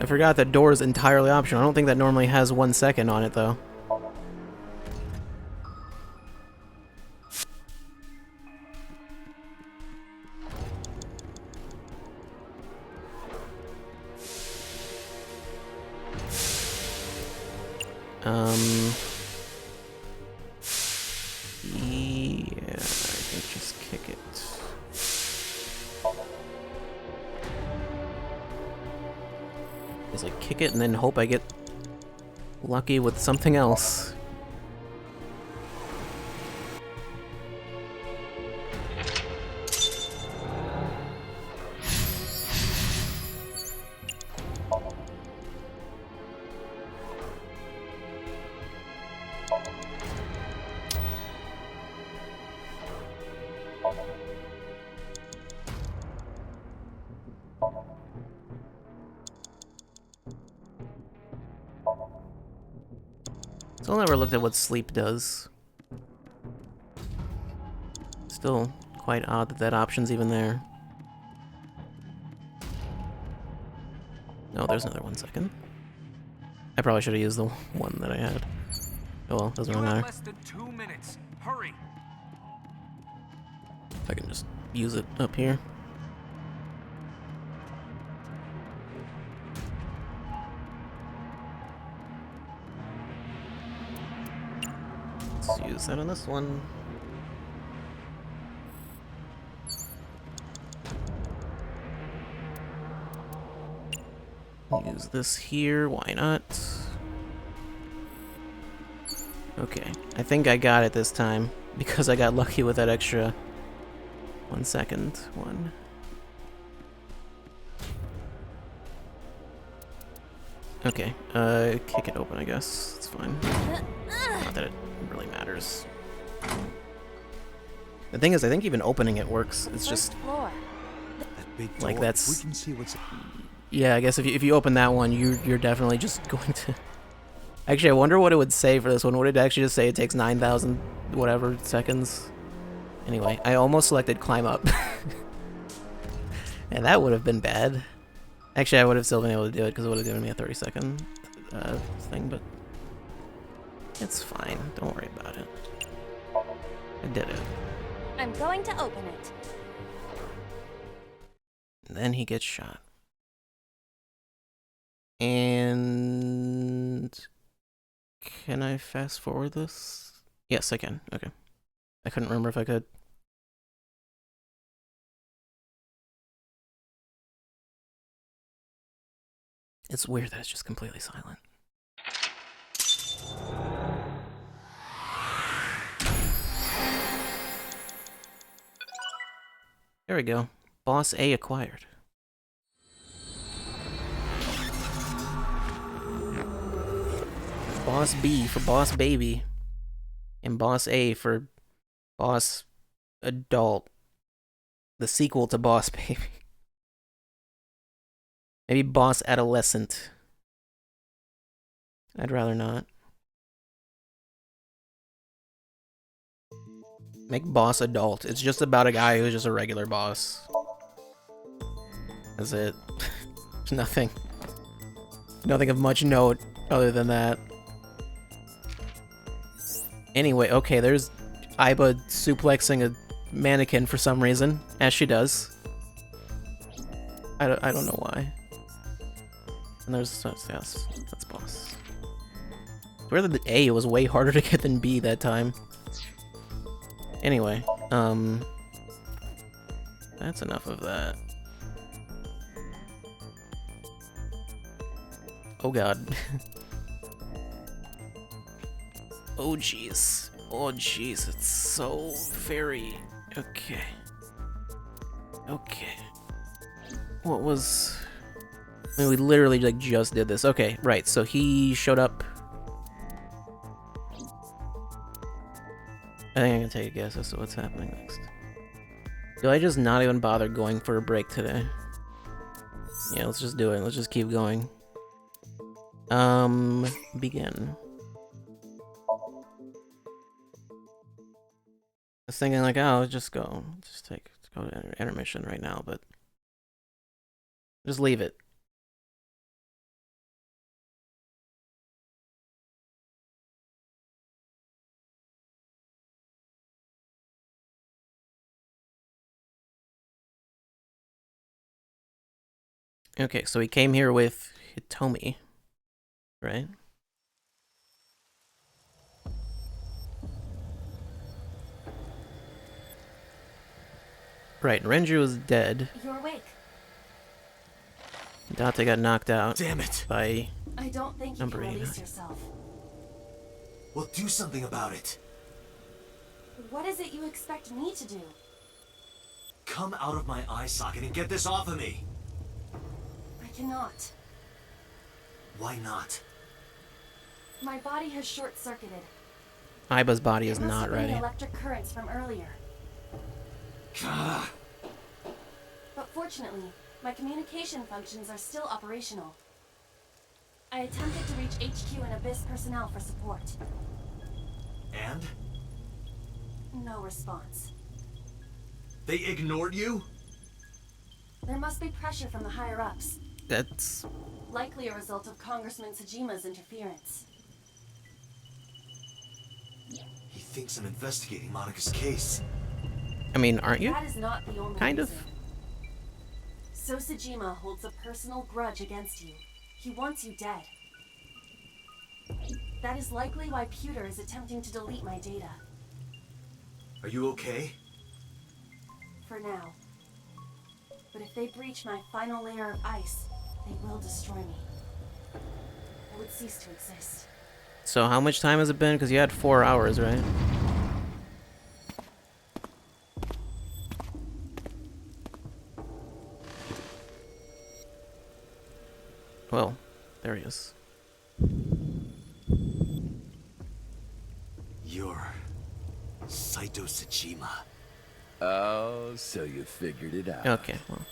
I forgot that door is entirely optional. I don't think that normally has 1 second on it, though. Yeah, I think just kick it. Is like kick it and then hope I get lucky with something else. Still never looked at what sleep does. Still quite odd that that option's even there. Oh, there's another 1 second. I probably should have used the one that I had. Oh well, doesn't really matter. Less than 2 minutes. Hurry. I can just use it up here. Let's use that on this one. Use this here, why not? Okay, I think I got it this time, because I got lucky with that extra 1 second one. Okay, kick it open, I guess. It's fine. Not that it really matters. The thing is, I think even opening it works. It's just That big like door, that's. we can see what's. Yeah, I guess if you open that one, you're definitely just going to. Actually, I wonder what it would say for this one. Would it actually just say it takes 9,000 whatever seconds? Anyway, I almost selected climb up, and that would have been bad. Actually, I would have still been able to do it because it would have given me a 30-second thing, but it's fine. Don't worry about it. I did it. I'm going to open it. And then he gets shot. And can I fast forward this? Yes, I can. Okay. I couldn't remember if I could. It's weird that it's just completely silent. There we go. Boss A acquired. Boss B for Boss Baby. And Boss A for Boss Adult. The sequel to Boss Baby. Maybe Boss Adolescent. I'd rather not. Make Boss Adult. It's just about a guy who's just a regular boss. That's it. Nothing. Nothing of much note other than that. Anyway, okay, there's Iba suplexing a mannequin for some reason, as she does. I don't know why. And there's yes, that's boss. Where the A was way harder to get than B that time. Anyway, that's enough of that. Oh god. Oh jeez. Oh jeez, it's so very... Okay. Okay. What was... I mean, we literally like just did this. Okay, right, so he showed up. I think I can take a guess as to what's happening next. Do I just not even bother going for a break today? Yeah, let's just do it. Let's just keep going. Begin. I was thinking like, oh, just go to intermission right now, but just leave it. Okay, so he came here with Hitomi, right? Right, Renju is dead. You're awake. Date got knocked out. Damn it! By I don't think you number can 89. release yourself. Well, do something about it. What is it you expect me to do? Come out of my eye socket and get this off of me. I cannot. Why not? My body has short-circuited. Aiba's body is It must not have been ready. the electric currents from earlier. Gah. But fortunately, my communication functions are still operational. I attempted to reach HQ and Abyss personnel for support. And? No response. They ignored you? There must be pressure from the higher-ups. That's... Likely a result of Congressman Tsujima's interference. He thinks I'm investigating Monika's case. I mean, aren't you? That is not the only Kind reason. of. So Tsujima holds a personal grudge against you. He wants you dead. That is likely why Pewter is attempting to delete my data. Are you okay? For now. But if they breach my final layer of ice, they will destroy me. I would cease to exist. So how much time has it been? Because you had 4 hours, right? Well, there he is. You're Saito Tsuchima. Oh, so you figured it out. Okay, well.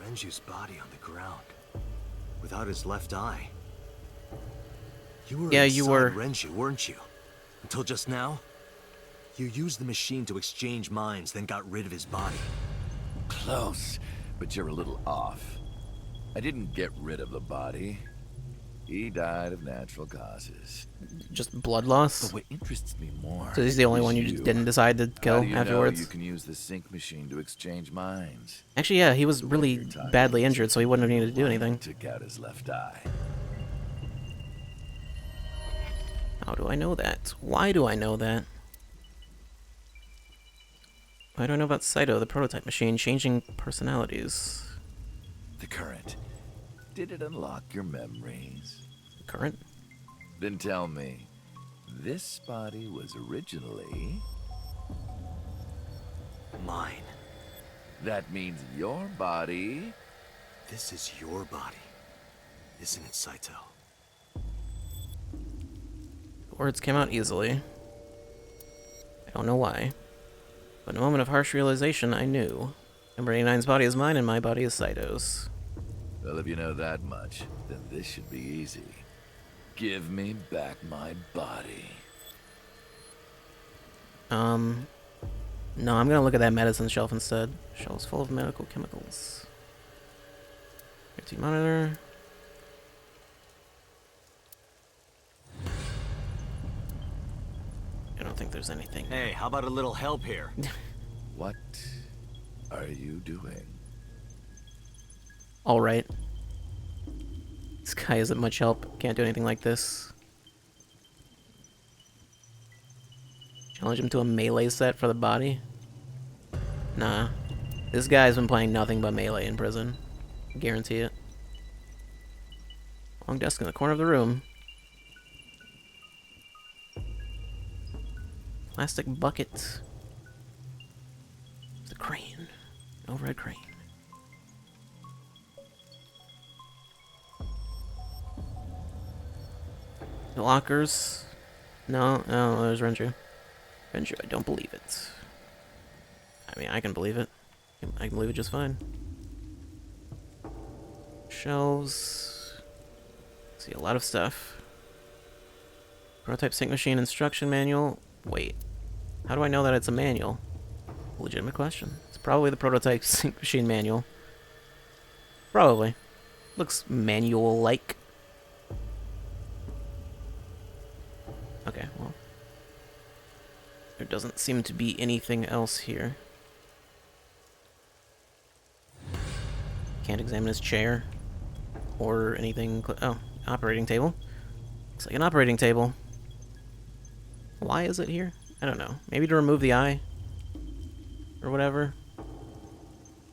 Renju's body on the ground, without his left eye. You were Yeah, you were. Renju, weren't you? Until just now? You used the machine to exchange minds, then got rid of his body. Close, but you're a little off. I didn't get rid of the body. He died of natural causes. Just blood loss? But what interests me more... So he's the only is one you just didn't decide to How kill do you afterwards? know you can use the sync machine to exchange minds? Actually, yeah, he was really badly injured, so he wouldn't have needed to do anything. Took out his left eye. How do I know that? Why do I know that? Why do I know about Saito, the prototype machine, changing personalities? The current. Did it unlock your memories? Current? Then tell me, this body was originally... Mine. That means your body... This is your body, isn't it, Saito? Words came out easily. I don't know why. But in a moment of harsh realization, I knew. Number 89's body is mine and my body is Saito's. Well, if you know that much, then this should be easy. Give me back my body. No, I'm gonna look at that medicine shelf instead. Shelves full of medical chemicals. RT monitor. I don't think there's anything. Hey, how about a little help here? What are you doing? Alright. This guy isn't much help. Can't do anything like this. Challenge him to a melee set for the body? Nah. This guy's been playing nothing but melee in prison. Guarantee it. Long desk in the corner of the room. Plastic bucket. The crane. An overhead crane. The lockers. No, there's Renju. Renju, I don't believe it. I mean, I can believe it. I can believe it just fine. Shelves. See, a lot of stuff. Prototype sync machine instruction manual. Wait. How do I know that it's a manual? Legitimate question. It's probably the prototype sync machine manual. Probably. Looks manual-like. Okay, well. There doesn't seem to be anything else here. Can't examine his chair. Or anything. Oh, operating table. Looks like an operating table. Why is it here? I don't know. Maybe to remove the eye? Or whatever.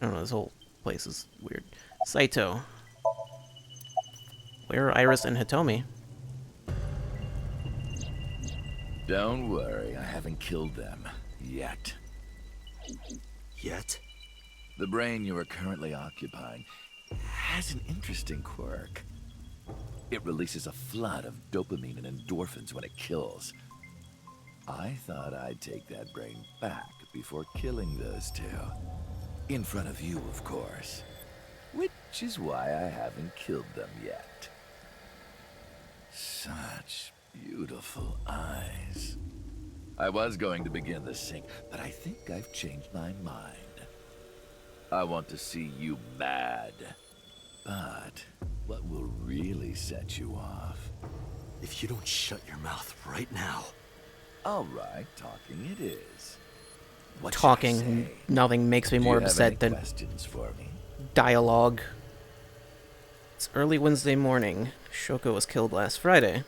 I don't know, this whole place is weird. Saito. Where are Iris and Hitomi? Don't worry, I haven't killed them. Yet. Yet? The brain you are currently occupying has an interesting quirk. It releases a flood of dopamine and endorphins when it kills. I thought I'd take that brain back before killing those two. In front of you, of course. Which is why I haven't killed them yet. Such beautiful eyes. I was going to begin the sync, but I think I've changed my mind. I want to see you mad. But what will really set you off? If you don't shut your mouth right now. All right, talking it is. What Talking, nothing makes me more upset than questions for me? Dialogue. It's early Wednesday morning. Shoko was killed last Friday.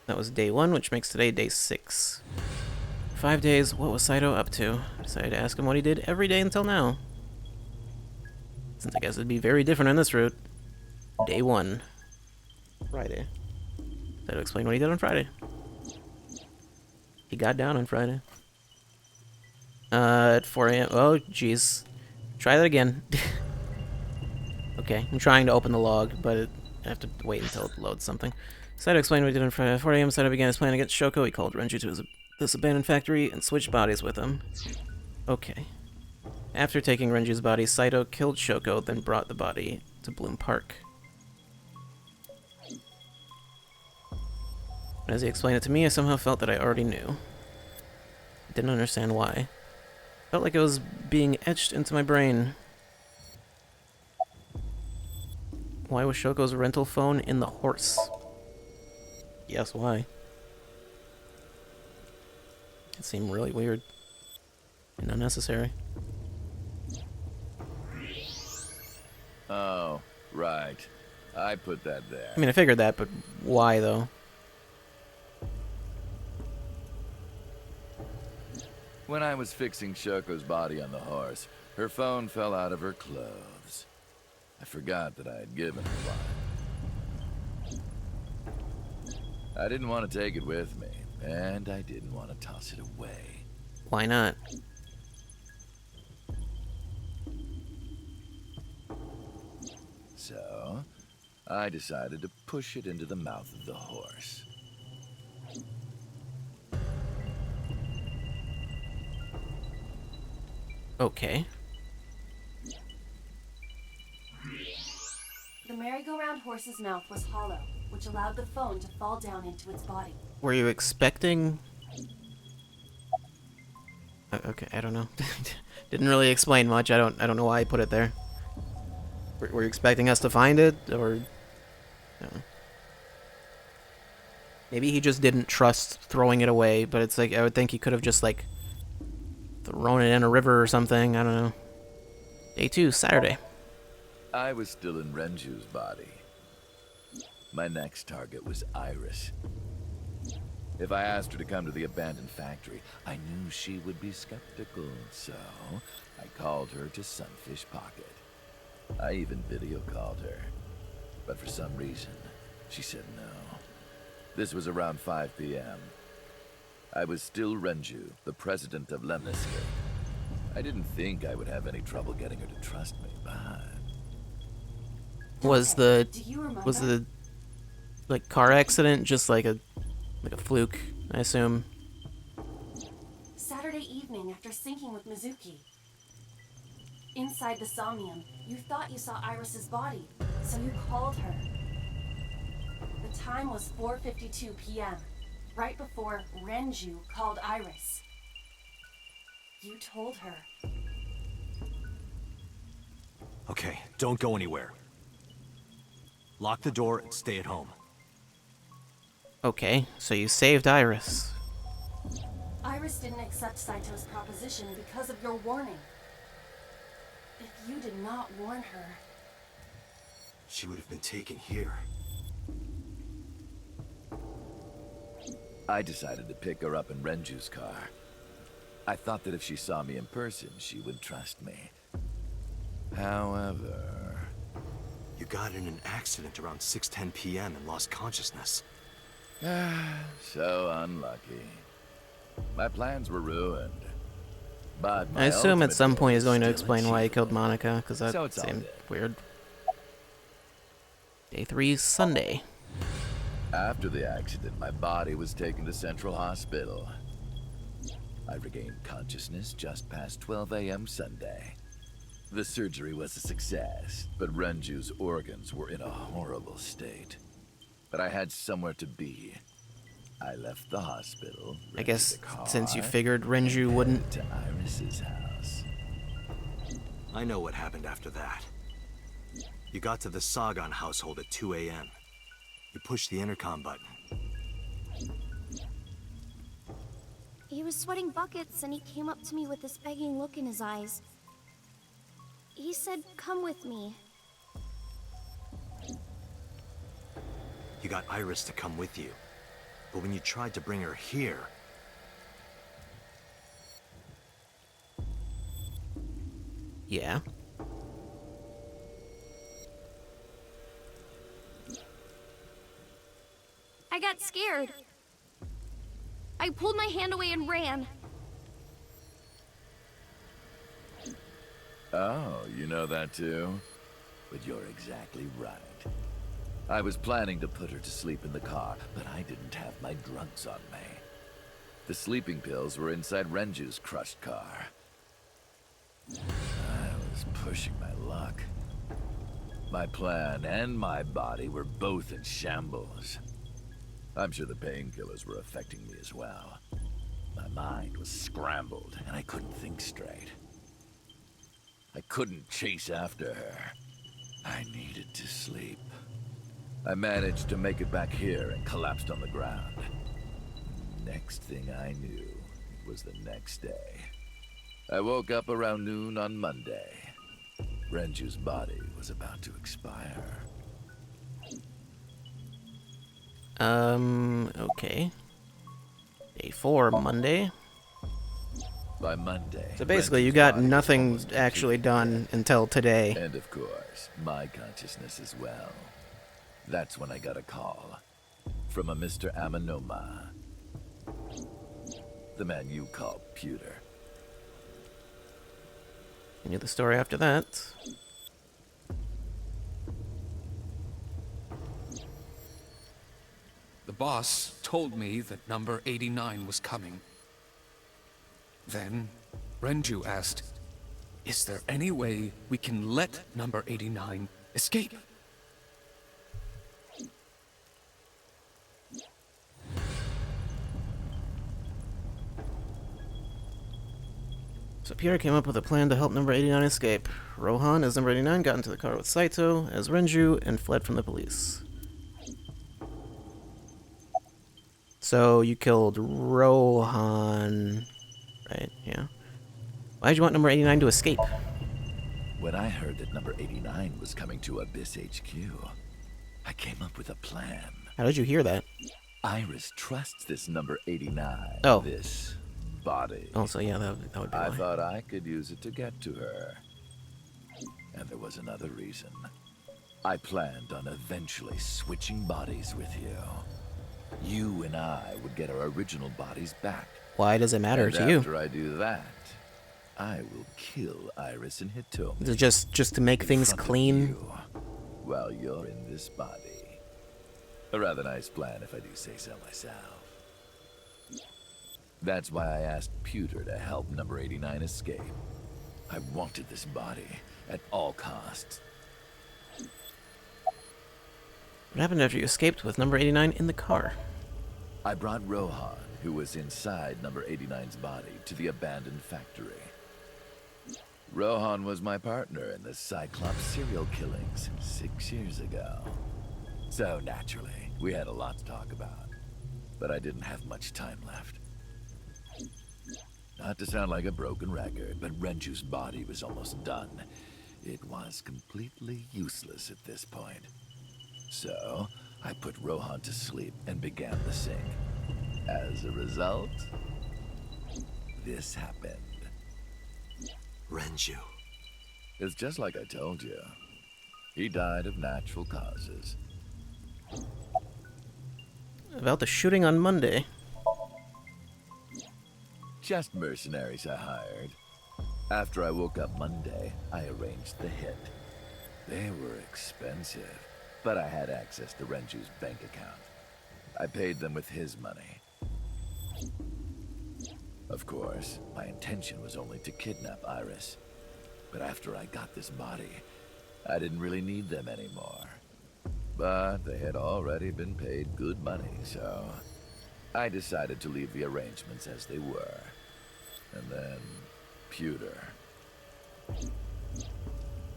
That was day 1, which makes today day 6. 5 days, what was Saito up to? I decided to ask him what he did every day until now. Since I guess it'd be very different on this route. Day 1. Friday. Saito explained what he did on Friday. He got down on Friday. At 4 a.m. Oh, jeez. Try that again. Okay, I'm trying to open the log, but I have to wait until it loads something. Saito explained what he did on Friday. At 4 a.m., Saito began his plan against Shoko. He called Renju to this abandoned factory and switched bodies with him. Okay. After taking Renju's body, Saito killed Shoko, then brought the body to Bloom Park. As he explained it to me, I somehow felt that I already knew. I didn't understand why. Felt like it was being etched into my brain. Why was Shoko's rental phone in the horse? Yes, why? It seemed really weird and unnecessary. Oh, right. I put that there. I mean, I figured that, but why, though? When I was fixing Shoko's body on the horse, her phone fell out of her clothes. I forgot that I had given her one. I didn't want to take it with me, and I didn't want to toss it away. Why not? So, I decided to push it into the mouth of the horse. Okay. The merry-go-round horse's mouth was hollow, which allowed the phone to fall down into its body. Were you expecting... Okay, I don't know. Didn't really explain much. I don't know why I put it there. Were you expecting us to find it, or... I don't know. Maybe he just didn't trust throwing it away, but it's like, I would think he could have just, like, thrown it in a river or something. I don't know. Day 2, Saturday. I was still in Renju's body. My next target was Iris. If I asked her to come to the abandoned factory, I knew she would be skeptical, so I called her to Sunfish Pocket. I even video called her, but for some reason, she said no. This was around 5 p.m. I was still Renju, the president of Lemniscape. I didn't think I would have any trouble getting her to trust me, but... Was the like car accident just like a fluke, I assume? Saturday evening after syncing with Mizuki. Inside the Somnium, you thought you saw Iris's body, so you called her. The time was 4:52 p.m., right before Renju called Iris. You told her. Okay, don't go anywhere. Lock the door and stay at home. Okay, so you saved Iris. Iris didn't accept Saito's proposition because of your warning. If you did not warn her... She would have been taken here. I decided to pick her up in Renju's car. I thought that if she saw me in person, she would trust me. However... You got in an accident around 6:10 p.m. and lost consciousness. So unlucky. My plans were ruined. But I my assume at ultimate some goal point is he's going to still explain why he killed achievable. Monica, because that So it's all seemed good. weird. Day 3, Sunday. After the accident, my body was taken to Central Hospital. I regained consciousness just past 12 a.m. Sunday. The surgery was a success, but Renju's organs were in a horrible state. But I had somewhere to be. I left the hospital, I guess rented a car, since you figured and Renju wouldn't... headed to Iris's house. I know what happened after that. You got to the Sagan household at 2 a.m. You pushed the intercom button. He was sweating buckets and he came up to me with this begging look in his eyes. He said, "Come with me." You got Iris to come with you. But when you tried to bring her here... Yeah. I got scared. I pulled my hand away and ran. Oh, you know that too? But you're exactly right. I was planning to put her to sleep in the car, but I didn't have my drugs on me. The sleeping pills were inside Renju's crushed car. I was pushing my luck. My plan and my body were both in shambles. I'm sure the painkillers were affecting me as well. My mind was scrambled, and I couldn't think straight. I couldn't chase after her. I needed to sleep. I managed to make it back here and collapsed on the ground. Next thing I knew, it was the next day. I woke up around noon on Monday. Renju's body was about to expire. Okay. Day 4, Monday. By Monday... So basically, you Renju's got body was nothing almost actually completely done dead. until today. And of course, my consciousness as well. That's when I got a call. From a Mr. Amanoma. The man you call Pewter. I knew the story after that. The boss told me that number 89 was coming. Then, Renju asked, "Is there any way we can let number 89 escape?" So Pierre came up with a plan to help number 89 escape. Rohan, as number 89, got into the car with Saito as Renju and fled from the police. So you killed Rohan, right? Yeah. Why'd you want number 89 to escape? When I heard that number 89 was coming to Abyss HQ, I came up with a plan. How did you hear that? Iris trusts this number 89. Oh. This body. Oh, so yeah, that would be I why. thought I could use it to get to her. And there was another reason. I planned on eventually switching bodies with you. You and I would get our original bodies back. Why does it matter And to you? after I do that, I will kill Iris and Hitomi. Is it just to make in things front of clean? you while you're in this body. A rather nice plan if I do say so myself. That's why I asked Pewter to help number 89 escape. I wanted this body at all costs. What happened after you escaped with number 89 in the car? I brought Rohan, who was inside number 89's body, to the abandoned factory. Rohan was my partner in the Cyclops serial killings 6 years ago. So naturally, we had a lot to talk about. But I didn't have much time left. Not to sound like a broken record, but Renju's body was almost done. It was completely useless at this point. So, I put Rohan to sleep and began the sync. As a result, this happened. Renju. It's just like I told you. He died of natural causes. About the shooting on Monday. Just mercenaries I hired. After I woke up Monday, I arranged the hit. They were expensive, but I had access to Renju's bank account. I paid them with his money. Of course, my intention was only to kidnap Iris. But after I got this body, I didn't really need them anymore. But they had already been paid good money, so I decided to leave the arrangements as they were. And then, Pewter.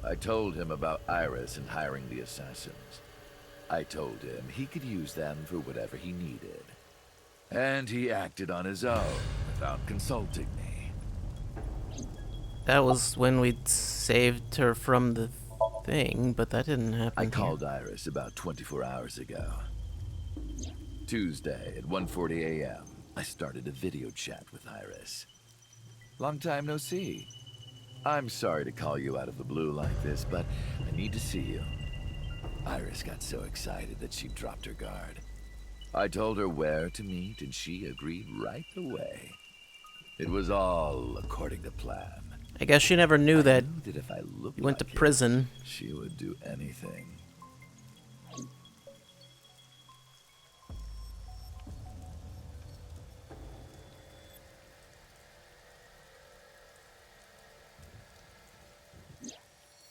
I told him about Iris and hiring the assassins. I told him he could use them for whatever he needed. And he acted on his own, without consulting me. That was when we saved her from the thing, but that didn't happen. I called Iris about 24 hours ago. Tuesday at 1:40 a.m., I started a video chat with Iris. Long time no see. I'm sorry to call you out of the blue like this, but I need to see you. Iris got so excited that she dropped her guard. I told her where to meet, and she agreed right away. It was all according to plan. I guess she never knew that if I looked you went to like prison. She would do anything.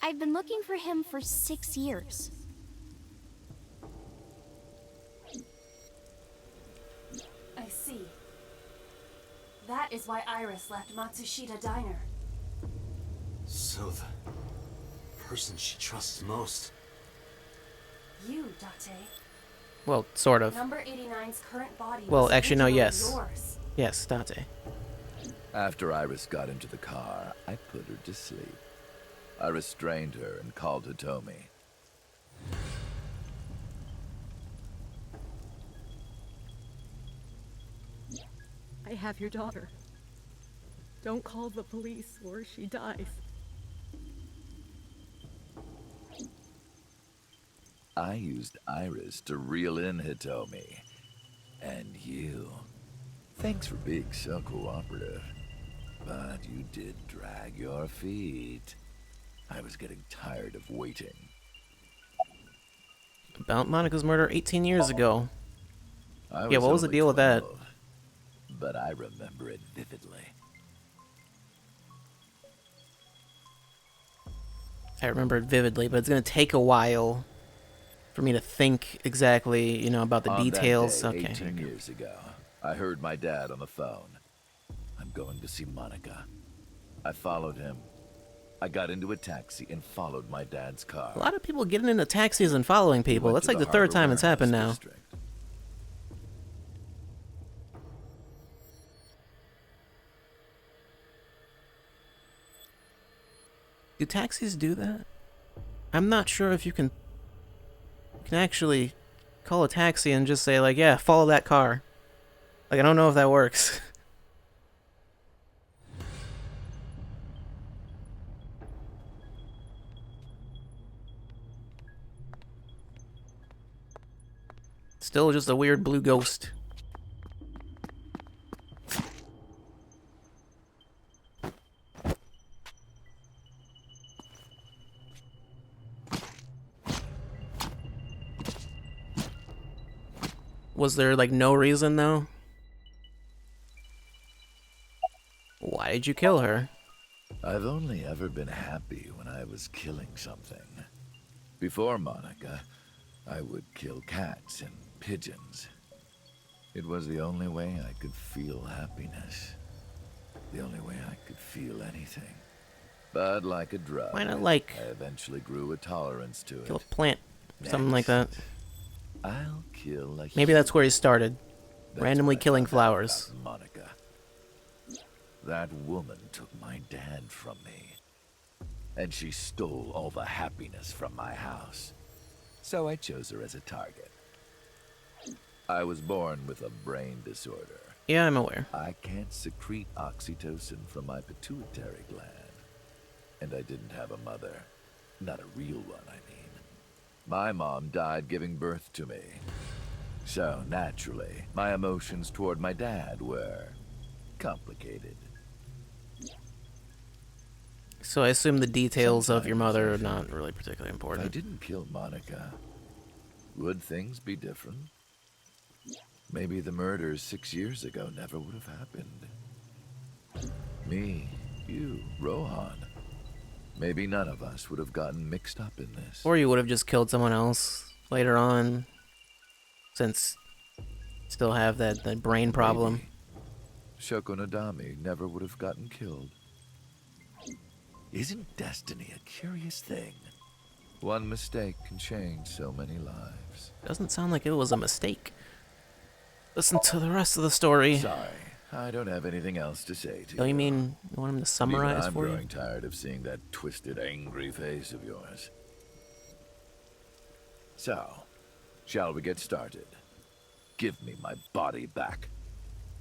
I've been looking for him for 6 years. I see. That is why Iris left Matsushita Diner. So the person she trusts most. You, Date. Well, sort of. Number 89's current body Well, was actually, no, originally yes. yours. Yes, Date. After Iris got into the car, I put her to sleep. I restrained her and called Hitomi. I have your daughter. Don't call the police or she dies. I used Iris to reel in Hitomi. And you. Thanks for being so cooperative. But you did drag your feet. I was getting tired of waiting. About Monica's murder 18 years ago. I Yeah, what was the only deal with that? 12, but I remember it vividly. I remember it vividly, but it's gonna take a while for me to think exactly, about the On details. That day, Okay. 18 years ago, I heard my dad on the phone. I'm going to see Monica. I followed him. I got into a taxi and followed my dad's car. A lot of people getting into taxis and following people. That's like the third time it's happened now. Do taxis do that? I'm not sure if you can actually call a taxi and just say, like, yeah, follow that car. Like, I don't know if that works. Still just a weird blue ghost. Was there, like, no reason, though? Why did you kill her? I've only ever been happy when I was killing something. Before Monica, I would kill cats and pigeons. It was the only way I could feel happiness. The only way I could feel anything. But like a drug, Why not, like, I eventually grew a tolerance to kill it. a plant? Something like that. I'll kill a Maybe that's where he started. That's Randomly when I killing found out flowers. about Monica. That woman took my dad from me. And she stole all the happiness from my house. So I chose her as a target. I was born with a brain disorder. Yeah, I'm aware. I can't secrete oxytocin from my pituitary gland. And I didn't have a mother. Not a real one, I mean. My mom died giving birth to me. So, naturally, my emotions toward my dad were complicated. So I assume the details of your mother are not really particularly If important. I didn't kill Monica, would things be different? Maybe the murders 6 years ago never would have happened. Me, you, Rohan. Maybe none of us would have gotten mixed up in this. Or you would have just killed someone else later on, since you still have that brain problem. Maybe Shoko Nadami never would have gotten killed. Isn't destiny a curious thing? One mistake can change so many lives. Doesn't sound like it was a mistake. Listen to the rest of the story. Sorry, I don't have anything else to say to you. Oh, you mean you want him to summarize I'm for you? growing tired of seeing that twisted, angry face of yours. So, shall we get started? Give me my body back.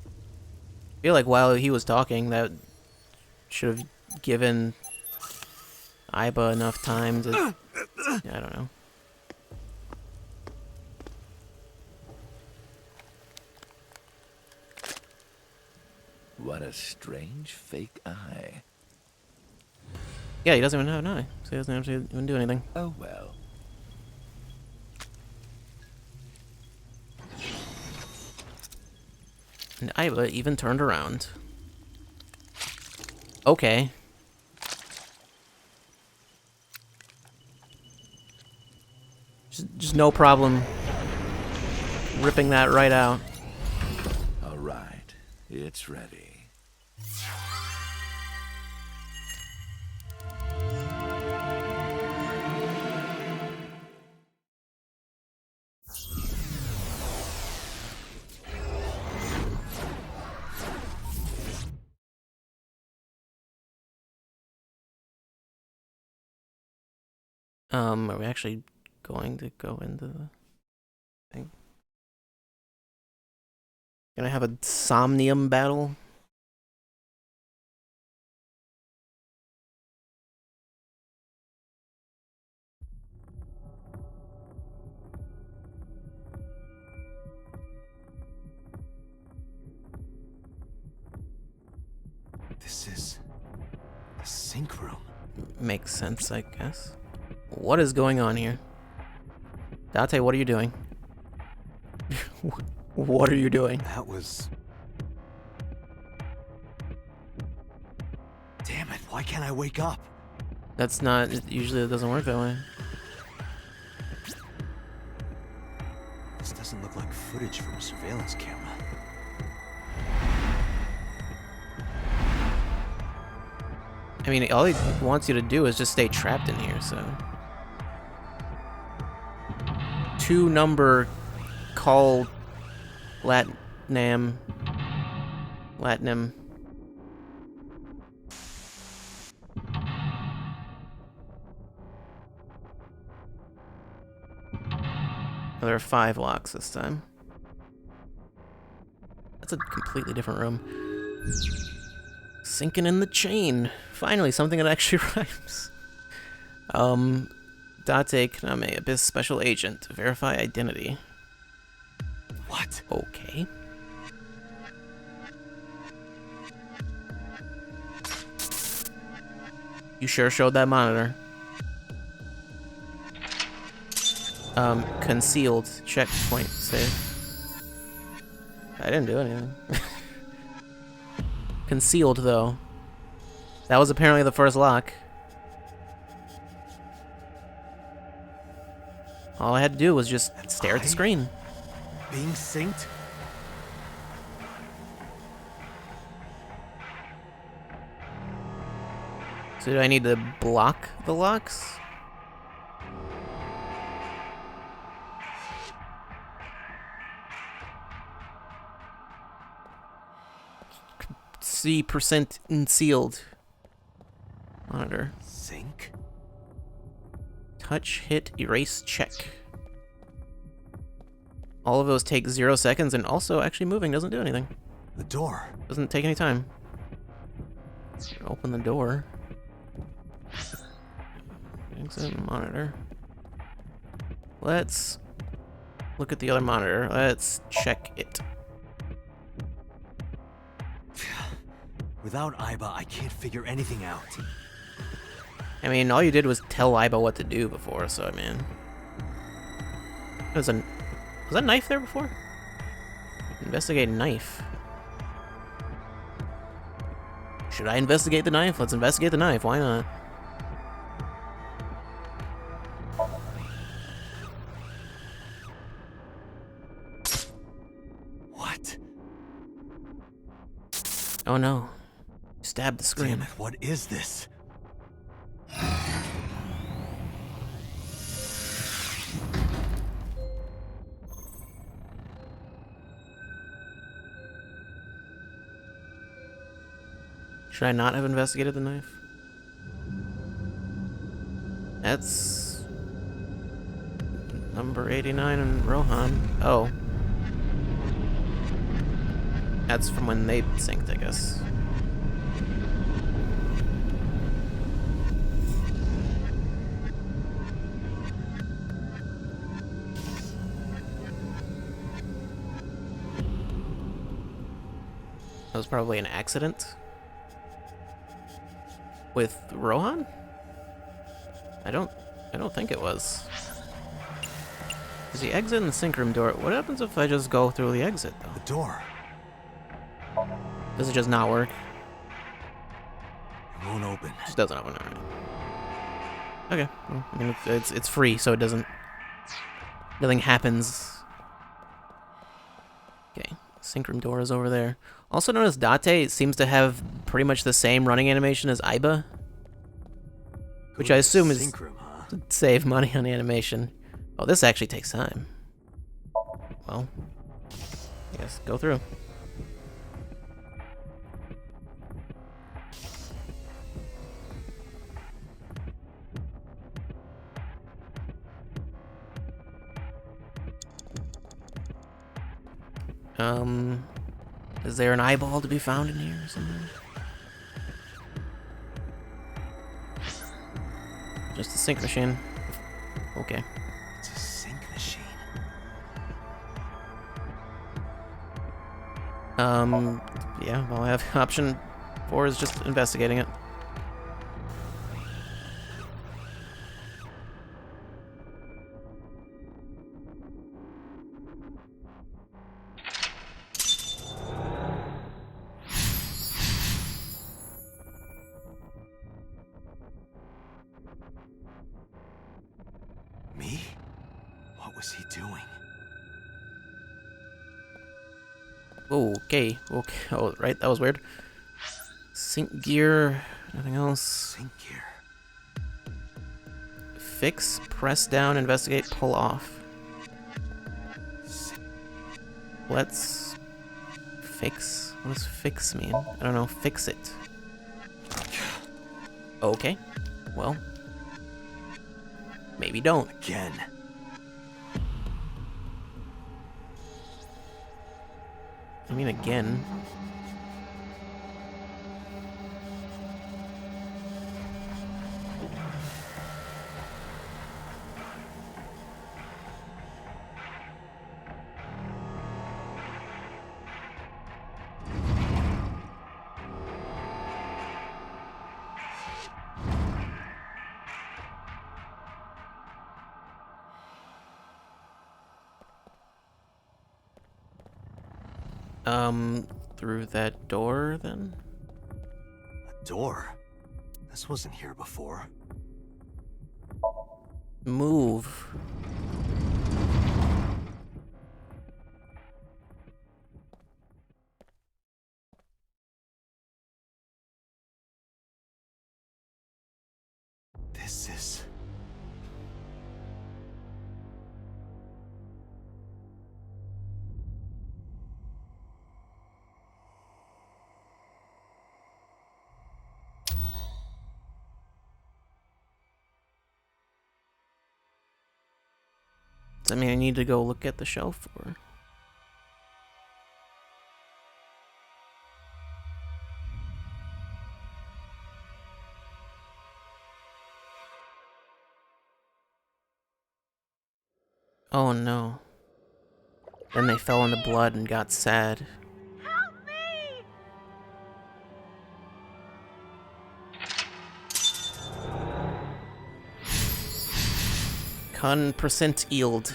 I feel like while he was talking, that should have given Aiba enough time to... I don't know. What a strange fake eye. Yeah, he doesn't even have an eye, so he doesn't have to even do anything. Oh well. And Aiba even turned around. Okay. Just no problem ripping that right out. All right, it's ready. Are we actually going to go into the thing? Gonna have a Somnium battle? This is the sink room. Makes sense, I guess. What is going on here? Date, what are you doing? What are you doing? That was... Damn it, why can't I wake up? That's not... Usually it doesn't work that way. This doesn't look like footage from a surveillance camera. I mean, all he wants you to do is just stay trapped in here, so... 2-number call Latinum. Oh, there are 5 locks this time. That's a completely different room. Sinking in the chain. Finally, something that actually rhymes. Date Kaname, Abyss Special Agent. Verify identity. What? Okay. You sure showed that monitor. Concealed. Checkpoint save. I didn't do anything. Concealed, though. That was apparently the first lock. All I had to do was just stare at the screen. Being synced? So do I need to block the locks? C percent unsealed. Monitor. Sync? Touch, hit, erase, check. All of those take 0 seconds, and also actually moving doesn't do anything. The door. Doesn't take any time. Open the door. Exit monitor. Let's look at the other monitor. Let's check it. Without Aiba, I can't figure anything out. I mean, all you did was tell Aiba what to do before, so I mean... Was that knife there before? Investigate knife. Should I investigate the knife? Let's investigate the knife, why not? What? Oh no. Stabbed the screen. Damn it, what is this? Should I not have investigated the knife? That's... number 89 and Rohan. Oh. That's from when they synced, I guess. That was probably an accident. With Rohan? I don't think it was. Is the exit in the sync room door? What happens if I just go through the exit though? The door. Does it just not work? It won't open. It just doesn't open, alright. Okay. Well, I mean, it's free, so it doesn't... Nothing happens. Okay. Sync room door is over there. Also notice Date seems to have pretty much the same running animation as Aiba. Which I assume is Sync room, huh? to save money on animation. Oh, this actually takes time. Well, I guess go through. Is there an eyeball to be found in here or something? Just a sync machine. Okay. It's a sync machine. Yeah, well, I have option 4 is just investigating it. Me? What was he doing? Okay. Oh, right, that was weird. Sync gear, nothing else. Sync gear. Fix, press down, investigate, pull off. Let's fix. What does fix mean? I don't know. Fix it. Okay. Well. Maybe don't. Again. I mean, again. Through that door, then? A door? This wasn't here before. Move. This is... Does that mean I need to go look at the shelf, or? Oh no. Then they fell into blood and got sad. Help me! 100% yield.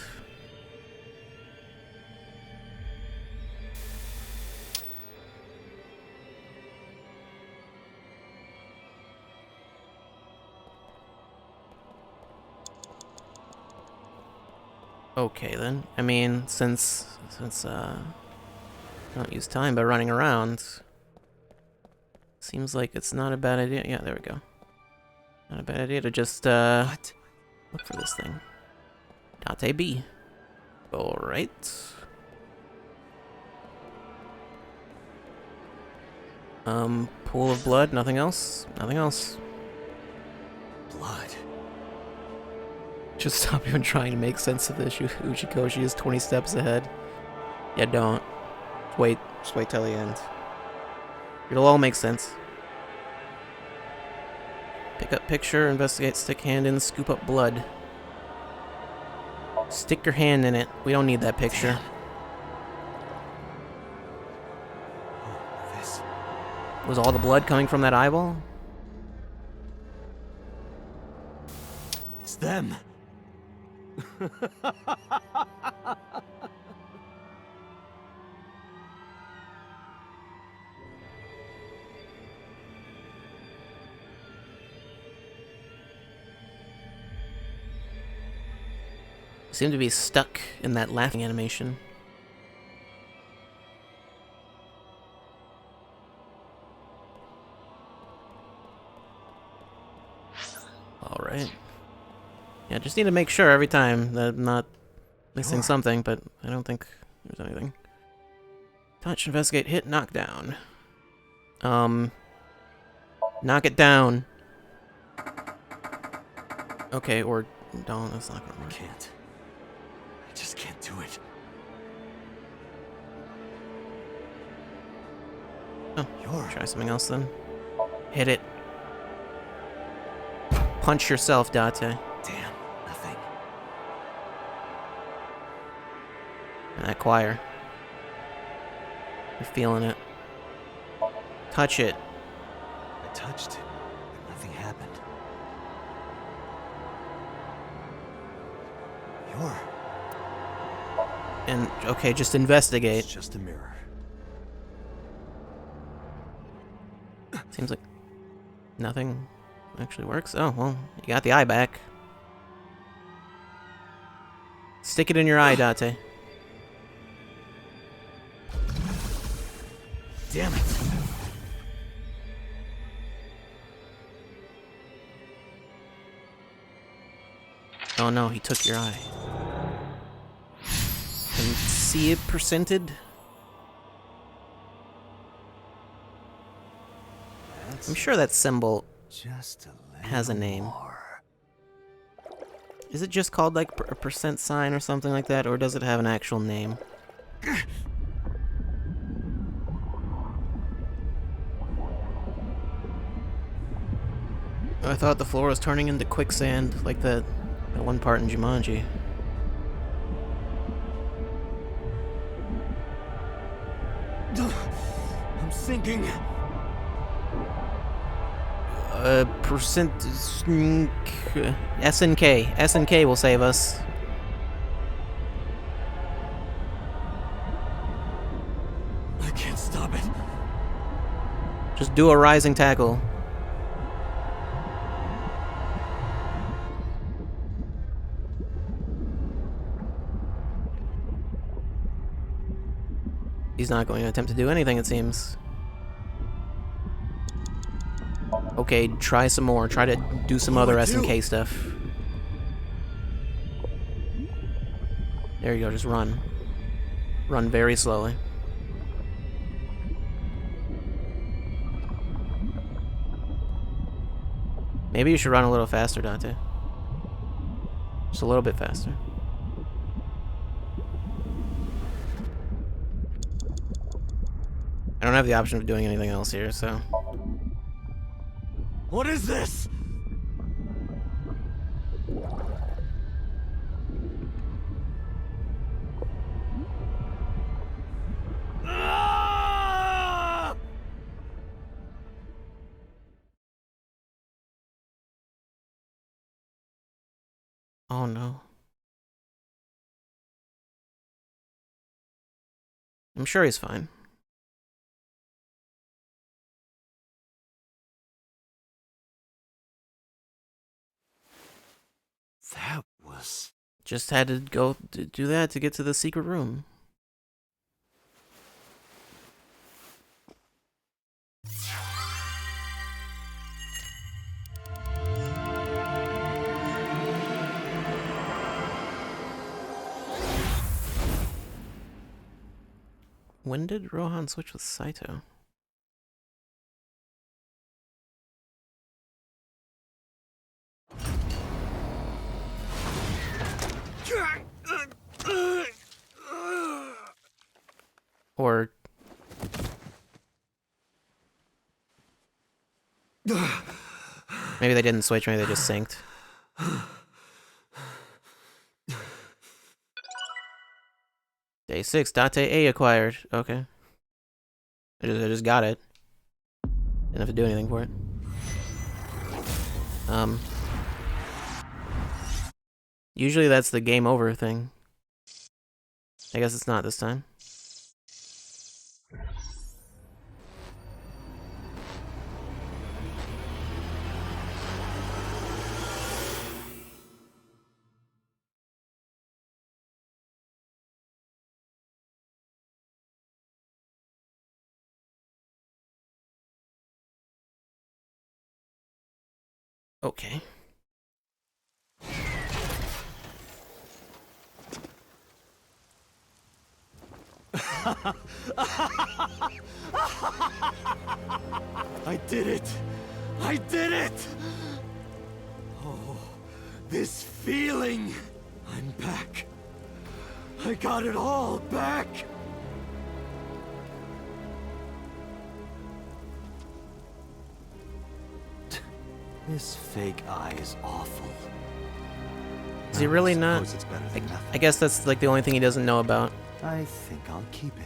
Okay then. I mean, since I don't use time by running around, seems like it's not a bad idea. Yeah, there we go. Not a bad idea to just What? look for this thing. Date B. Alright. Pool of blood, nothing else? Nothing else. Blood. Just stop even trying to make sense of this. Uchikoshi is 20 steps ahead. Yeah, don't. Just wait till the end. It'll all make sense. Pick up picture, investigate, stick hand in, scoop up blood. Stick your hand in it. We don't need that picture. Oh, this. Was all the blood coming from that eyeball? It's them. Seem to be stuck in that laughing animation. Alright. Yeah, just need to make sure every time that I'm not missing something, but I don't think there's anything. Touch, investigate, hit, knock down. Knock it down. Okay, or don't, that's not gonna work. I can't. I just can't do it. Oh, try something else then. Hit it. Punch yourself, Date. Damn, nothing. And that choir. You're feeling it. Touch it. I touched it, but nothing happened. You're... And, okay, just investigate. It's just a mirror. Seems like nothing actually works. Oh, well, you got the eye back. Stick it in your eye, Date. Damn it. Oh no, he took your eye. Can you see it percented? I'm sure that symbol Just a has a name. more. Is it just called like a percent sign or something like that, or does it have an actual name? I thought the floor was turning into quicksand, like that one part in Jumanji. I'm sinking. Percent... SNK. SNK will save us. I can't stop it. Just do a rising tackle. He's not going to attempt to do anything, it seems. Okay, try some more. Try to do some other SNK stuff. There you go, just run. Run very slowly. Maybe you should run a little faster, Dante. Just a little bit faster. I don't have the option of doing anything else here, so... What is this? Oh no. I'm sure he's fine. That was... Just had to go do that to get to the secret room. When did Rohan switch with Saito? Or... maybe they didn't switch, maybe they just synced. Day 6, Date A acquired. Okay. I just got it. Didn't have to do anything for it. Usually that's the game over thing. I guess it's not this time. Okay. I did it! I did it! Oh, this feeling! I'm back. I got it all back! This fake eye is awful. Is he really not? It's better than nothing. I guess that's like the only thing he doesn't know about. I think I'll keep it.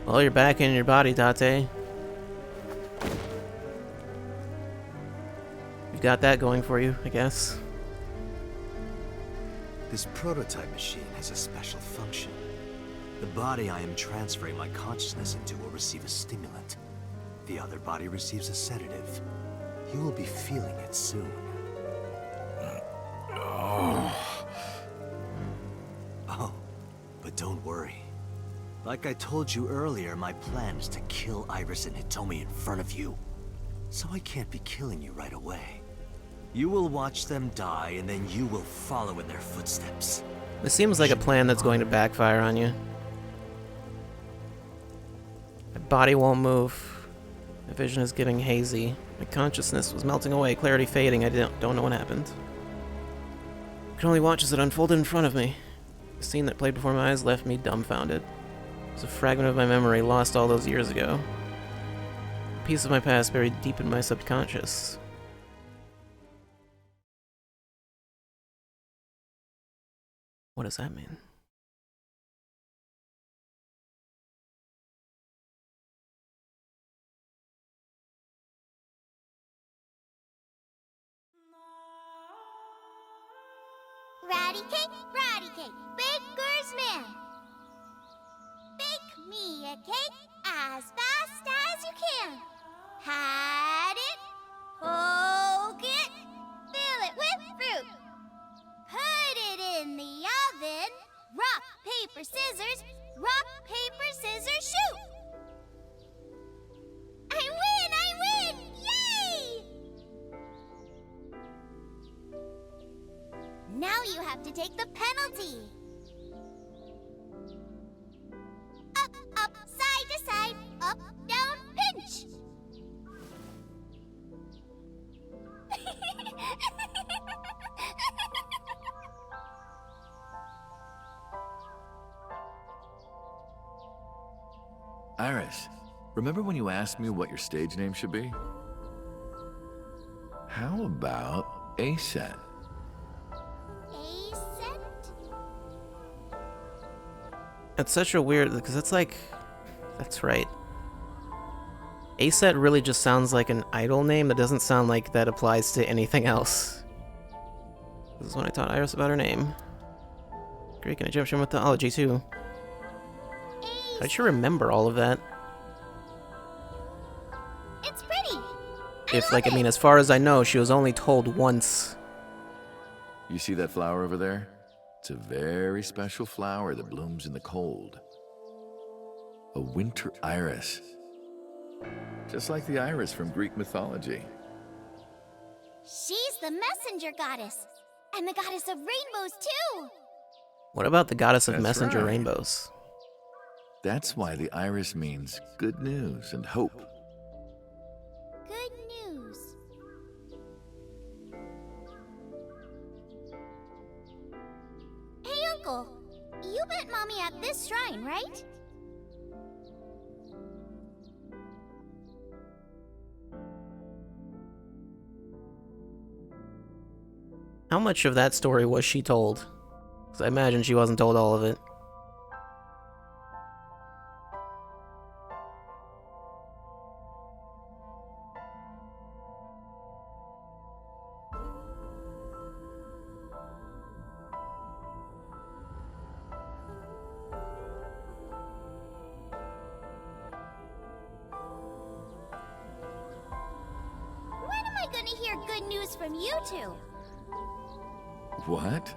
Well, you're back in your body, Date. You got that going for you, I guess. This prototype machine has a special function. The body I am transferring my consciousness into will receive a stimulant. The other body receives a sedative. You will be feeling it soon. Oh, but don't worry. Like I told you earlier, my plan is to kill Iris and Hitomi in front of you. So I can't be killing you right away. You will watch them die, and then you will follow in their footsteps. This seems like a plan that's going to backfire on you. My body won't move. My vision is getting hazy. My consciousness was melting away, clarity fading. I don't know what happened. I could only watch as it unfolded in front of me. The scene that played before my eyes left me dumbfounded. It was a fragment of my memory lost all those years ago. A piece of my past buried deep in my subconscious. What does that mean? Ratty cake, baker's man. Bake me a cake as fast as you can. Had it, poke it, fill it with fruit. Put it in the oven. Rock, paper, scissors. Rock, paper, scissors, shoot. I win! Yay! Now you have to take the penalty. Up, side to side, up, down, pinch. Iris, remember when you asked me what your stage name should be? How about Aset? Ace? It's such a weird, because it's like, that's right. Aset really just sounds like an idol name that doesn't sound like that applies to anything else. This is when I taught Iris about her name. Greek and Egyptian mythology too. How did she remember all of that? It's pretty. If, like, I mean, as far as I know, she was only told once. You see that flower over there? It's a very special flower that blooms in the cold. A winter iris. Just like the iris from Greek mythology. She's the messenger goddess. And the goddess of rainbows, too. What about the goddess of That's messenger right. rainbows? That's why the iris means good news and hope. Good news. Hey, Uncle. You met Mommy at this shrine, right? How much of that story was she told? Because I imagine she wasn't told all of it. When am I gonna hear good news from you two? What?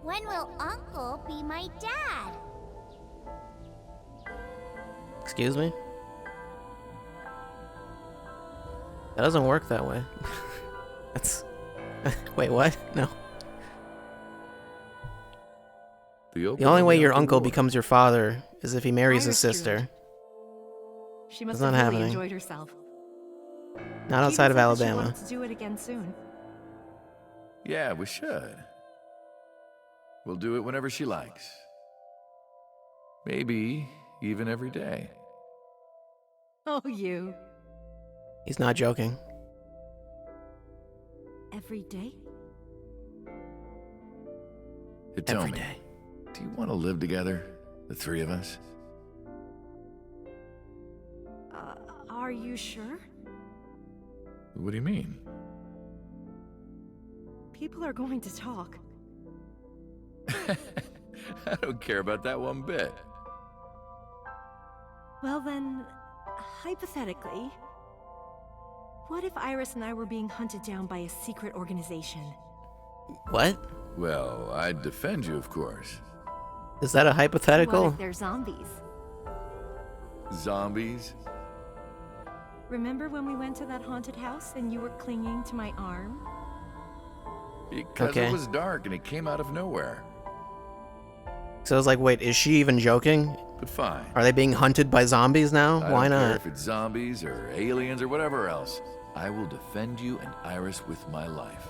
When will Uncle be my dad? Excuse me? That doesn't work that way. That's... Wait, what? No. The only way your uncle becomes your father is if he marries his Iris sister. She must It's have not really happening. enjoyed herself. Not She outside even of said that she Alabama. wants to do it again soon. Yeah, we should. We'll do it whenever she likes. Maybe even every day. Oh, you. He's not joking. Every day? Hey, tell Every me, day. do you want to live together, the three of us? Are you sure? What do you mean? People are going to talk. I don't care about that one bit. Well then, hypothetically, what if Iris and I were being hunted down by a secret organization? What? Well, I'd defend you, of course. Is that a What hypothetical? if they're zombies? Zombies? Remember when we went to that haunted house and you were clinging to my arm? Because Okay. it was dark and it came out of nowhere. So I was like, wait, is she even joking? But fine. Are they being hunted by zombies now? I Why don't care not? if it's zombies or aliens or whatever else. I will defend you and Iris with my life.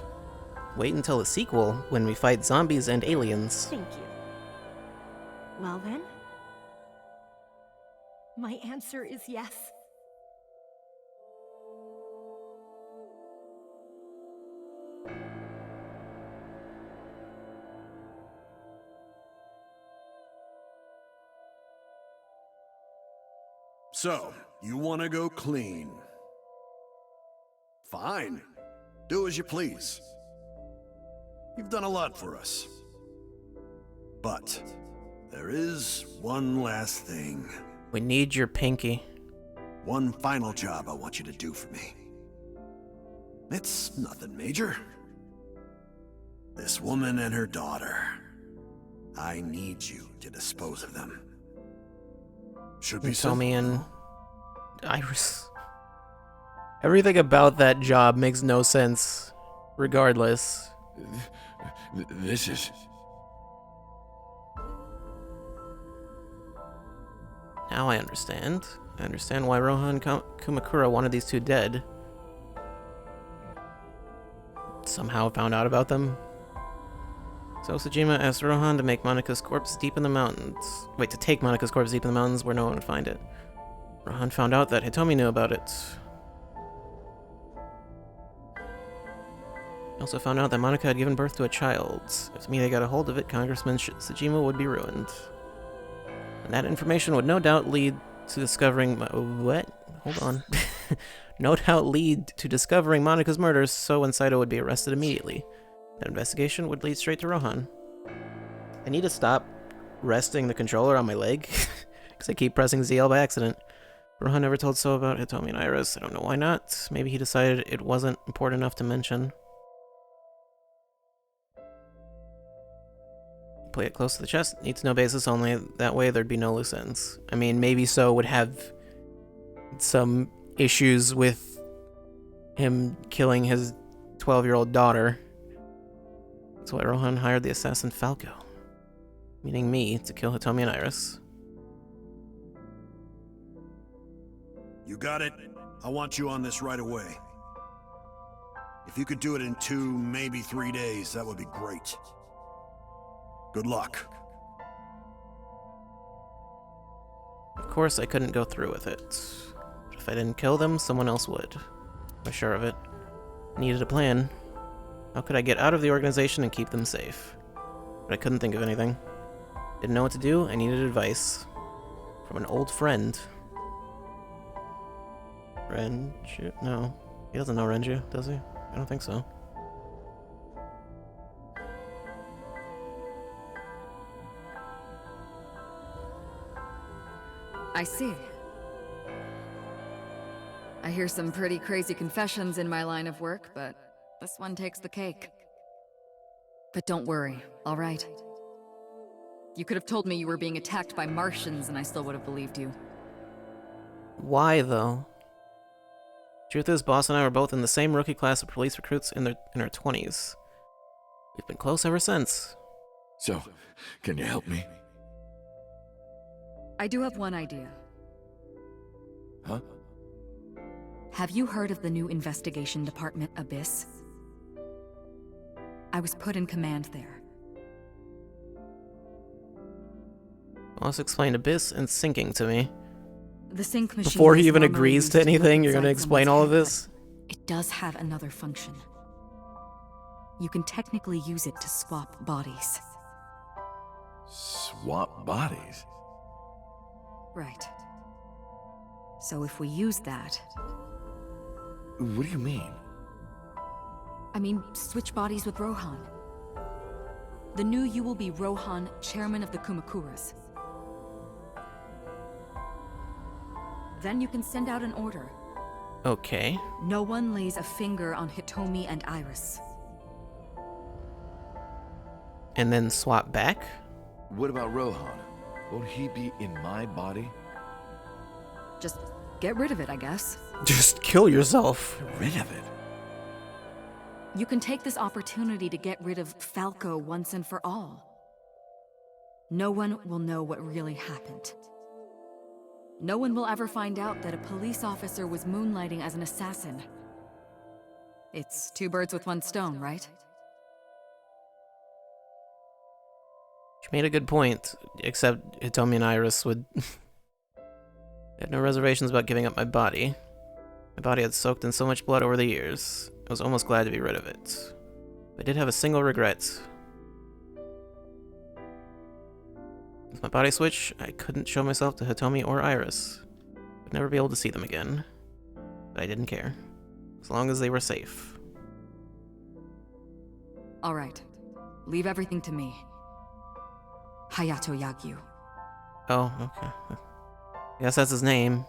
Wait until the sequel when we fight zombies and aliens. Thank you. Well then, my answer is yes. So, you want to go clean? Fine. Do as you please. You've done a lot for us. But, there is one last thing. We need your pinky. One final job I want you to do for me. It's nothing major. This woman and her daughter. I need you to dispose of them. Should be simple. Tommy and Iris. Everything about that job makes no sense, regardless. This is... Now I understand. I understand why Rohan Kumakura wanted these two dead. Somehow found out about them. So Sejima asked Rohan to make Monika's corpse deep in the mountains. Wait, to take Monika's corpse deep in the mountains where no one would find it. Rohan found out that Hitomi knew about it. I also found out that Monica had given birth to a child. If Mia got a hold of it, Congressman Sajima would be ruined. And that information would no doubt lead to discovering... what? Hold on. No doubt lead to discovering Monica's murders, so Saito would be arrested immediately. That investigation would lead straight to Rohan. I need to stop resting the controller on my leg, because I keep pressing ZL by accident. Rohan never told So about Hitomi and Iris. I don't know why not. Maybe he decided it wasn't important enough to mention. Play it close to the chest. Need to know basis only. That way there'd be no loose ends. I mean, maybe So would have some issues with him killing his 12-year-old daughter. That's why Rohan hired the assassin Falco, meaning me, to kill Hitomi and Iris. You got it? I want you on this right away. If you could do it in 2, maybe 3 days, that would be great. Good luck. Of course, I couldn't go through with it. But if I didn't kill them, someone else would. I'm sure of it. I needed a plan. How could I get out of the organization and keep them safe? But I couldn't think of anything. Didn't know what to do. I needed advice. From an old friend. Renju? No. He doesn't know Renju, does he? I don't think so. I see. I hear some pretty crazy confessions in my line of work, but this one takes the cake. But don't worry, all right? You could have told me you were being attacked by Martians and I still would have believed you. Why, though? Truth is, Boss and I were both in the same rookie class of police recruits in our 20s. We've been close ever since. So, can you help me? I do have one idea. Huh? Have you heard of the new investigation department, Abyss? I was put in command there. Boss explained Abyss and sinking to me. The sync machine Before he is even normally agrees used to anything, look you're gonna inside explain someone's all of head, this? but it does have another function. You can technically use it to swap bodies. Swap bodies? Right. So if we use that... What do you mean? I mean, switch bodies with Rohan. The new you will be Rohan, chairman of the Kumakuras. Then you can send out an order. Okay. No one lays a finger on Hitomi and Iris. And then swap back? What about Rohan? Won't he be in my body? Just get rid of it, I guess. Just kill yourself. Get rid of it? You can take this opportunity to get rid of Falco once and for all. No one will know what really happened. No one will ever find out that a police officer was moonlighting as an assassin. It's 2 birds with 1 stone, right? She made a good point, except Hitomi and Iris would... I had no reservations about giving up my body. My body had soaked in so much blood over the years. I was almost glad to be rid of it. I did have a single regret. With my body switch, I couldn't show myself to Hitomi or Iris. I'd never be able to see them again. But I didn't care. As long as they were safe. All right. Leave everything to me. Hayato Yagyu. Oh, okay. I guess that's his name.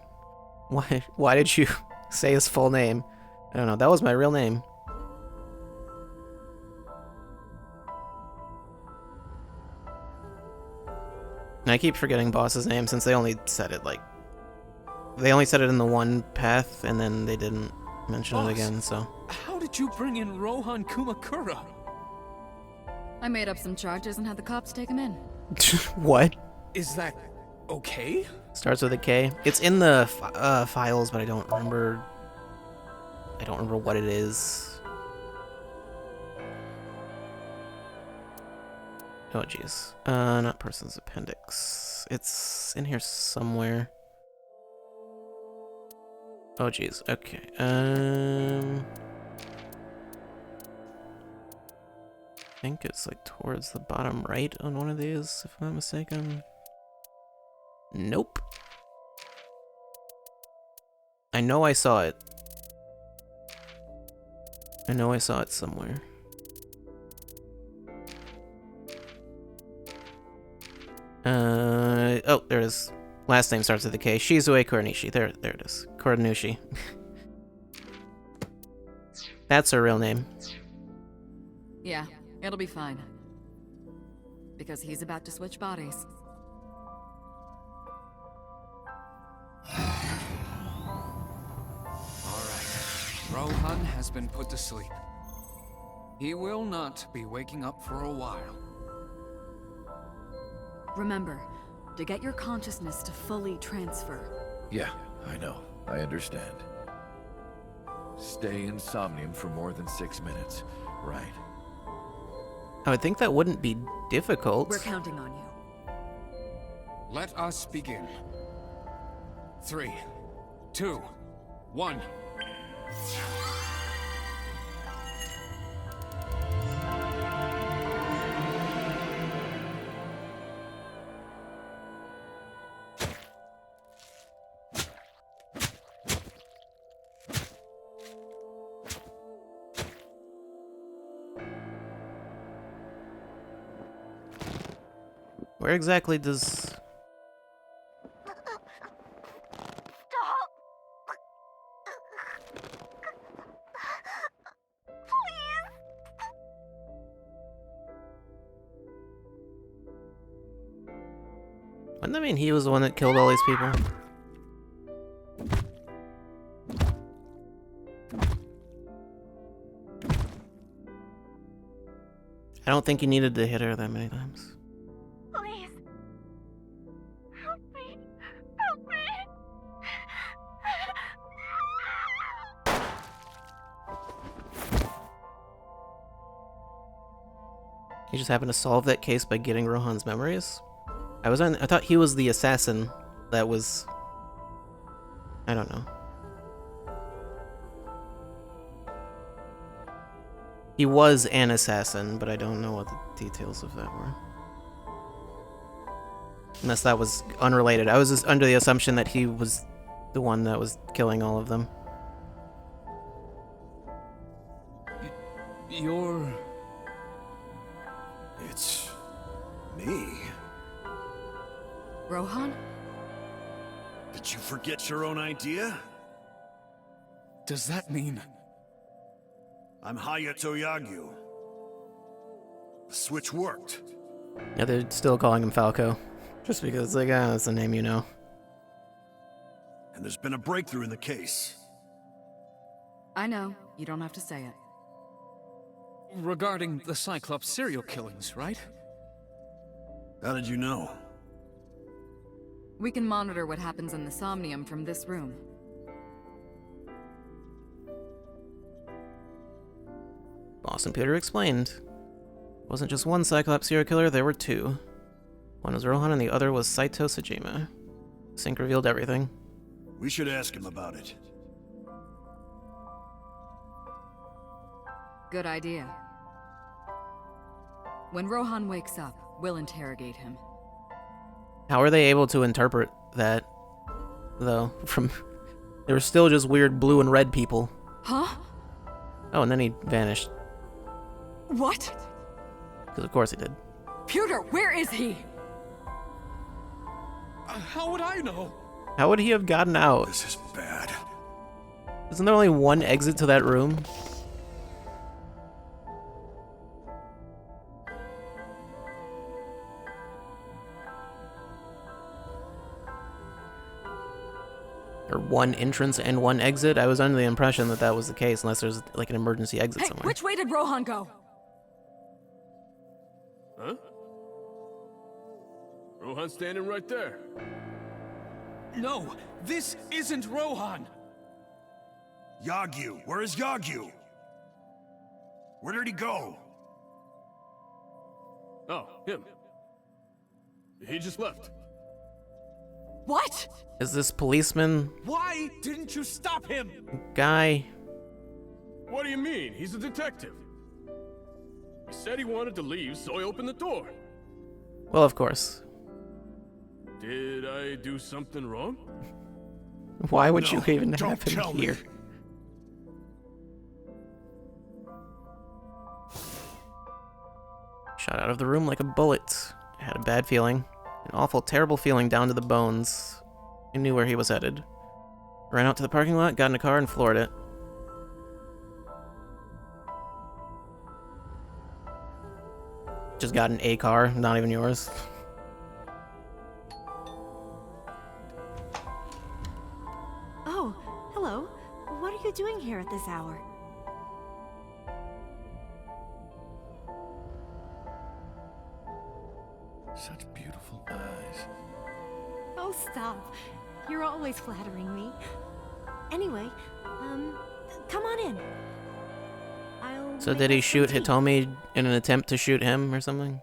Why did you say his full name? I don't know, that was my real name. And I keep forgetting Boss's name since they only said it like... They only said it in the one path, and then they didn't mention it again, so... How did you bring in Rohan Kumakura? I made up some charges and had the cops take him in. What? Is that okay? Starts with a K. It's in the files, but I don't remember... I don't remember what it is. Oh, jeez. Not person's appendix. It's in here somewhere. Oh, jeez. Okay. think it's like towards the bottom right on one of these, if I'm not mistaken. Nope. I know I saw it. I know I saw it somewhere. Oh, there it is. Last name starts with a K. Shizue Kornishi. There it is. Kornushi. That's her real name. Yeah, it'll be fine. Because he's about to switch bodies. Rohan has been put to sleep. He will not be waking up for a while. Remember, to get your consciousness to fully transfer. Yeah, I know. I understand. Stay in Somnium for more than 6 minutes, right? I would think that wouldn't be difficult. We're counting on you. Let us begin. 3, 2, 1. Where exactly does... Wouldn't that mean he was the one that killed all these people? I don't think you needed to hit her that many times. Please. Help me. Help me. He just happened to solve that case by getting Rohan's memories? I thought he was the assassin that was... I don't know. He was an assassin, but I don't know what the details of that were. Unless that was unrelated. I was just under the assumption that he was the one that was killing all of them. You're... It's... me. Rohan? Did you forget your own idea? Does that mean... I'm Hayato Yagyu. The switch worked. Yeah, they're still calling him Falco. Just because, like, that's a name you know. And there's been a breakthrough in the case. I know. You don't have to say it. Regarding the Cyclops serial killings, right? How did you know? We can monitor what happens in the Somnium from this room. Boss and Peter explained. Wasn't just one Cyclops serial killer, there were two. One was Rohan and the other was Saito Sajima. Sync revealed everything. We should ask him about it. Good idea. When Rohan wakes up, we'll interrogate him. How are they able to interpret that, though? There were still just weird blue and red people. Huh? Oh, and then he vanished. What? Because of course he did. Pewter, where is he? How would I know? How would he have gotten out? This is bad. Isn't there only one exit to that room? Or one entrance and one exit? I was under the impression that that was the case, unless there's like an emergency exit somewhere. Which way did Rohan go? Huh? Rohan's standing right there. No, this isn't Rohan. Yagyu, where is Yagyu? Where did he go? Oh, him. He just left. What? Is this policeman Why didn't you stop him? guy? What do you mean? He's a detective. He said he wanted to leave, so I opened the door. Well, of course. Did I do something wrong? Why would No, you even don't have him tell me. here? Shot out of the room like a bullet. I had a bad feeling. An awful, terrible feeling down to the bones. I knew where he was headed. Ran out to the parking lot, got in a car, and floored it. Just got in a car, not even yours. Oh, hello. What are you doing here at this hour? Such beautiful eyes. Oh, stop. You're always flattering me. Anyway, come on in. So did he shoot Hitomi in an attempt to shoot him or something?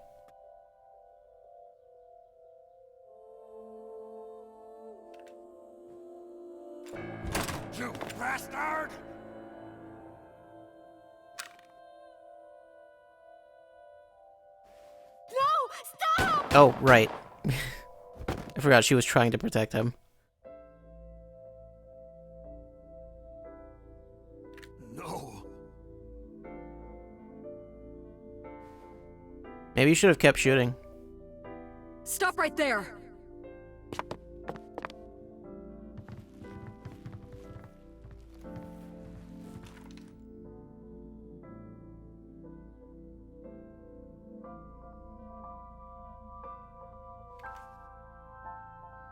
You bastard! No! Stop! Oh, right. I forgot she was trying to protect him. No. Maybe you should have kept shooting. Stop right there!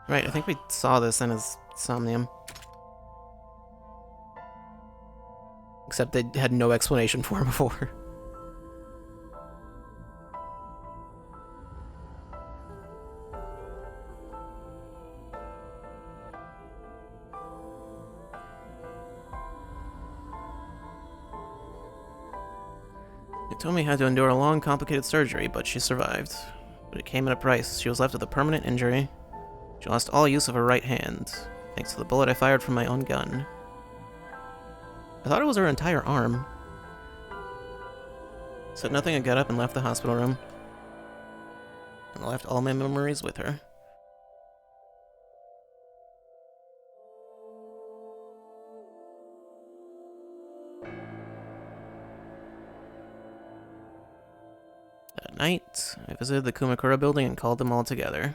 Right, I think we saw this in his Somnium. Except they had no explanation for him before. Hitomi had to endure a long, complicated surgery, but she survived. But it came at a price. She was left with a permanent injury. She lost all use of her right hand, thanks to the bullet I fired from my own gun. I thought it was her entire arm. Said nothing and got up and left the hospital room. And left all my memories with her. That night, I visited the Kumakura building and called them all together.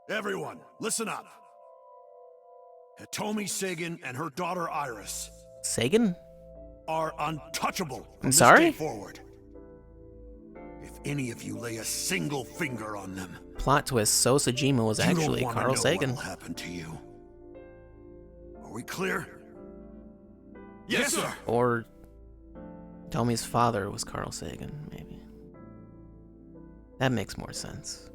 Everyone, listen up. Hitomi Sagan and her daughter Iris Sagan? are untouchable from I'm this sorry? day forward. If any of you lay a single finger on them, Plot twist, so Sejima was you actually don't wanna Carl know Sagan. what'll happen to you. Are we clear? Yes, sir. Or Tommy's father was Carl Sagan, maybe. That makes more sense.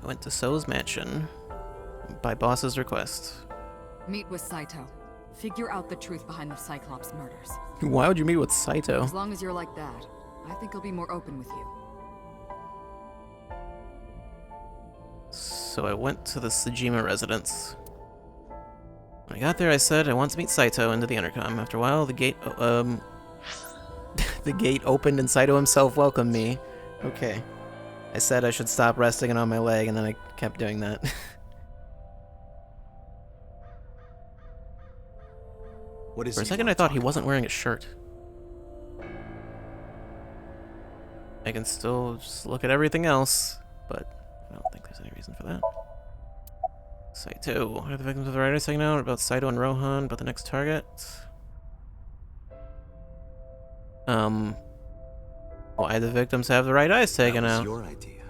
I went to So's mansion by boss's request. Meet with Saito. Figure out the truth behind the Cyclops murders. Why would you meet with Saito? As long as you're like that, I think he'll be more open with you. So I went to the Sejima residence. When I got there, I said I want to meet Saito into the intercom. After a while, the gate, the gate opened and Saito himself welcomed me. Okay. I said I should stop resting it on my leg, and then I kept doing that. What is For a second, I thought he wasn't wearing a shirt. I can still just look at everything else, but I don't think there's any reason for that. Saito. Are the victims of the writer saying now about Saito and Rohan, about the next target? Why the victims have the right eyes taken That was out? your idea.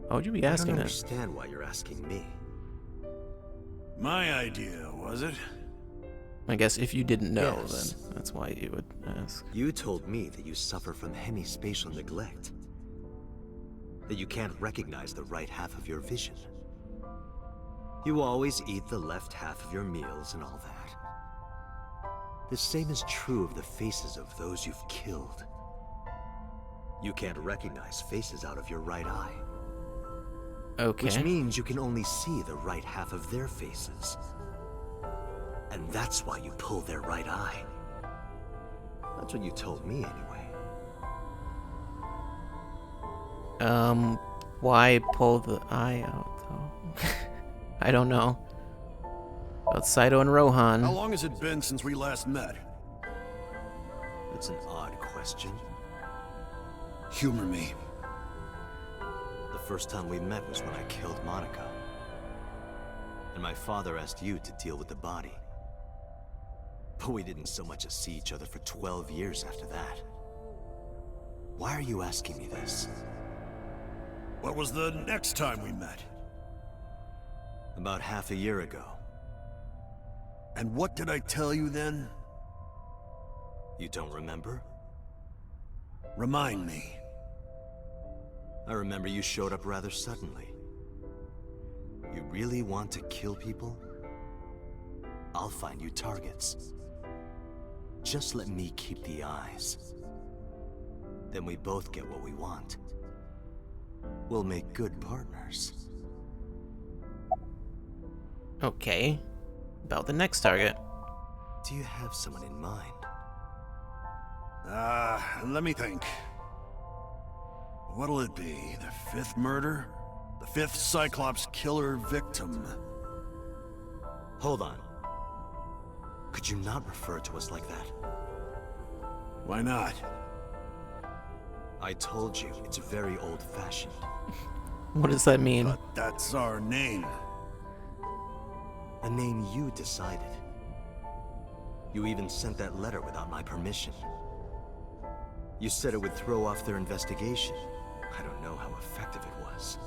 Why would you be asking I don't that? understand why you're asking me. My idea, was it? I guess if you didn't know, Yes. then that's why you would ask. You told me that you suffer from hemispatial neglect. That you can't recognize the right half of your vision. You always eat the left half of your meals and all that. The same is true of the faces of those you've killed. You can't recognize faces out of your right eye. Okay. Which means you can only see the right half of their faces. And that's why you pull their right eye. That's what you told me anyway. Why pull the eye out, though? I don't know. About Saito and Rohan. How long has it been since we last met? That's an odd question. Humor me. The first time we met was when I killed Monica. And my father asked you to deal with the body. But we didn't so much as see each other for 12 years after that. Why are you asking me this? What was the next time we met? About half a year ago. And what did I tell you then? You don't remember? Remind me. I remember you showed up rather suddenly. You really want to kill people? I'll find you targets. Just let me keep the eyes. Then we both get what we want. We'll make good partners. Okay. About the next target. Do you have someone in mind? Let me think. What'll it be? The fifth murder? The fifth Cyclops killer victim? Hold on. Could you not refer to us like that? Why not? I told you, it's very old-fashioned. What does that mean? But that's our name. A name you decided. You even sent that letter without my permission. You said it would throw off their investigation. I don't know how effective it was.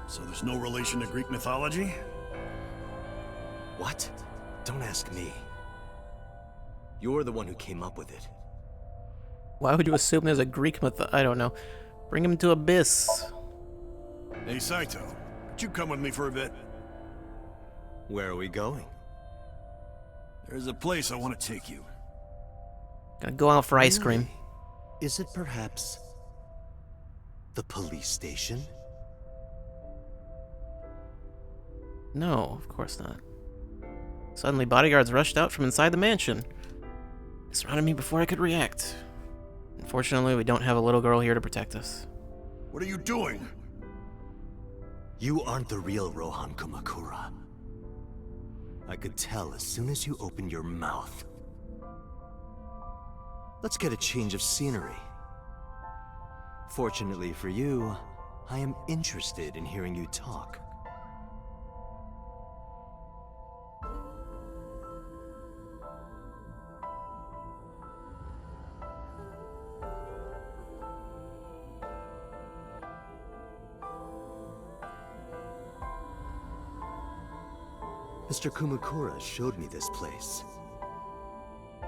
So there's no relation to Greek mythology? What? Don't ask me. You're the one who came up with it. Why would you assume there's a Greek myth? I don't know. Bring him to Abyss. Hey, Saito. Could you come with me for a bit? Where are we going? There's a place I want to take you. Gonna go out for ice cream. Is it perhaps the police station? No, of course not. Suddenly, bodyguards rushed out from inside the mansion. They surrounded me before I could react. Unfortunately, we don't have a little girl here to protect us. What are you doing? You aren't the real Rohan Kumakura. I could tell as soon as you opened your mouth. Let's get a change of scenery. Fortunately for you, I am interested in hearing you talk. Mr. Kumakura showed me this place.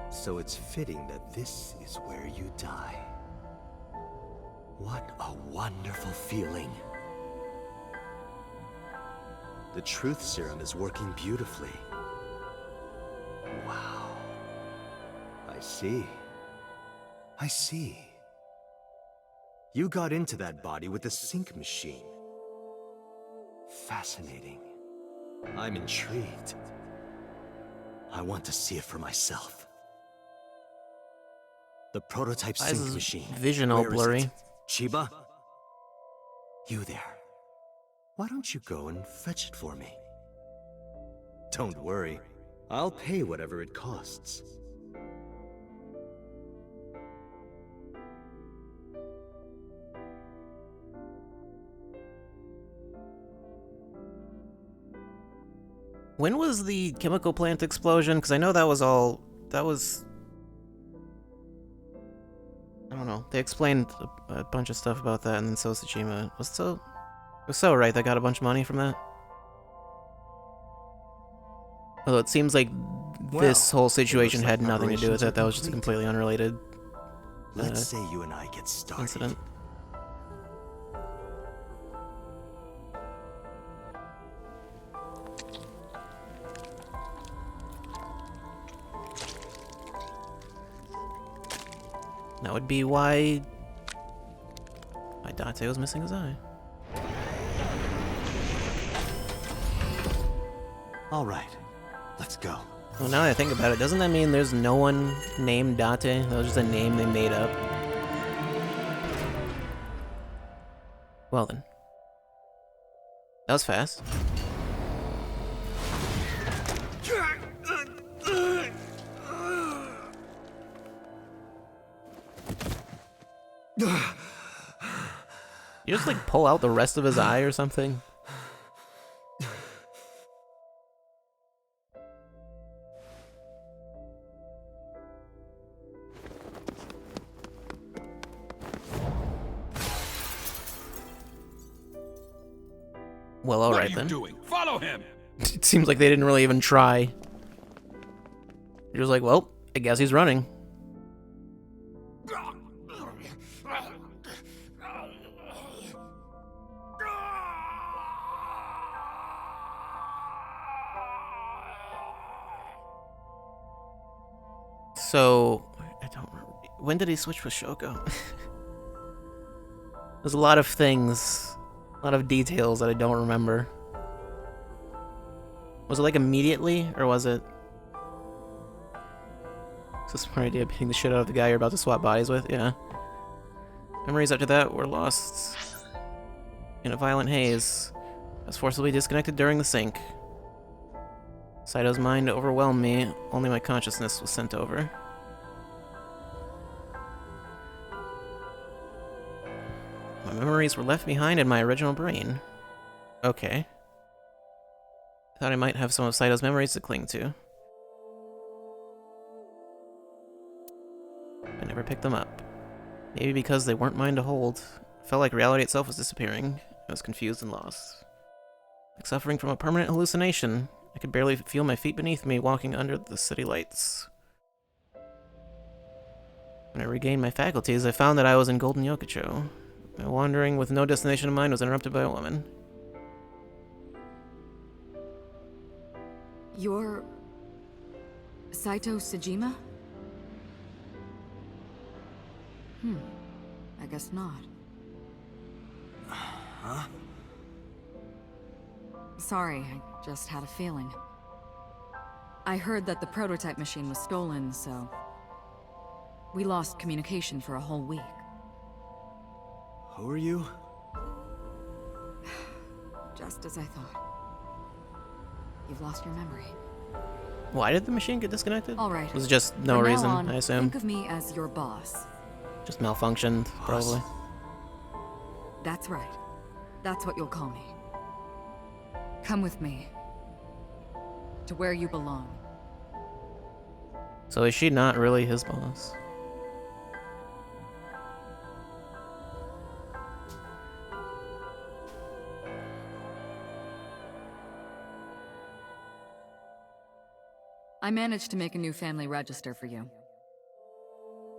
So it's fitting that this is where you die. What a wonderful feeling. The truth serum is working beautifully. Wow. I see. I see. You got into that body with the sync machine. Fascinating. I'm intrigued. I want to see it for myself. The prototype Why is sync his machine. vision all Where is blurry? it? Chiba? You there. Why don't you go and fetch it for me? Don't worry. I'll pay whatever it costs. When was the chemical plant explosion? Because I know that was all... That was... I don't know. They explained a bunch of stuff about that, and then so Tsushima. Was so right? They got a bunch of money from that? Although it seems like this whole situation had nothing to do with it. That was just a completely unrelated Let's say you and I get started. incident. That would be why Date was missing his eye. All right, let's go. Well, now that I think about it, doesn't that mean there's no one named Date? That was just a name they made up. Well then. That was fast. You just like pull out the rest of his eye or something? Well, alright then. What are you doing? Follow him! It seems like they didn't really even try. You're just like, well, I guess he's running. So, I don't remember. When did he switch with Shoko? There's a lot of things, a lot of details that I don't remember. Was it like immediately, or was it... It's a smart idea, beating the shit out of the guy you're about to swap bodies with, yeah. Memories after that were lost in a violent haze. I was forcibly disconnected during the sync. Saito's mind overwhelmed me, only my consciousness was sent over. My memories were left behind in my original brain. Okay. I thought I might have some of Saito's memories to cling to. I never picked them up. Maybe because they weren't mine to hold. I felt like reality itself was disappearing. I was confused and lost. Like suffering from a permanent hallucination. I could barely feel my feet beneath me walking under the city lights. When I regained my faculties, I found that I was in Golden Yokocho. My wandering with no destination in mind was interrupted by a woman. You're... Saito Sejima? I guess not. Huh? Sorry, I just had a feeling. I heard that the prototype machine was stolen, so... we lost communication for a whole week. Who are you? Just as I thought. You've lost your memory. Why did the machine get disconnected? All right. Was it just no From now reason, on, I assume? Think of me as your boss. Just malfunctioned, probably. That's right. That's what you'll call me. Come with me. To where you belong. So is she not really his boss? I managed to make a new family register for you.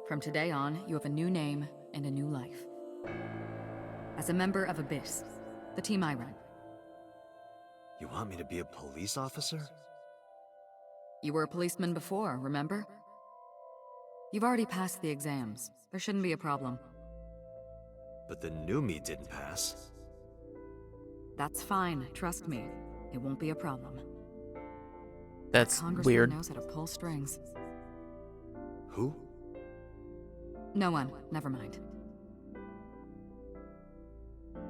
From today on, you have a new name and a new life. As a member of Abyss, the team I run. You want me to be a police officer? You were a policeman before, remember? You've already passed the exams. There shouldn't be a problem. But the new me didn't pass. That's fine, trust me. It won't be a problem. That's Congressman weird. knows how to pull strings. Who? No one, never mind.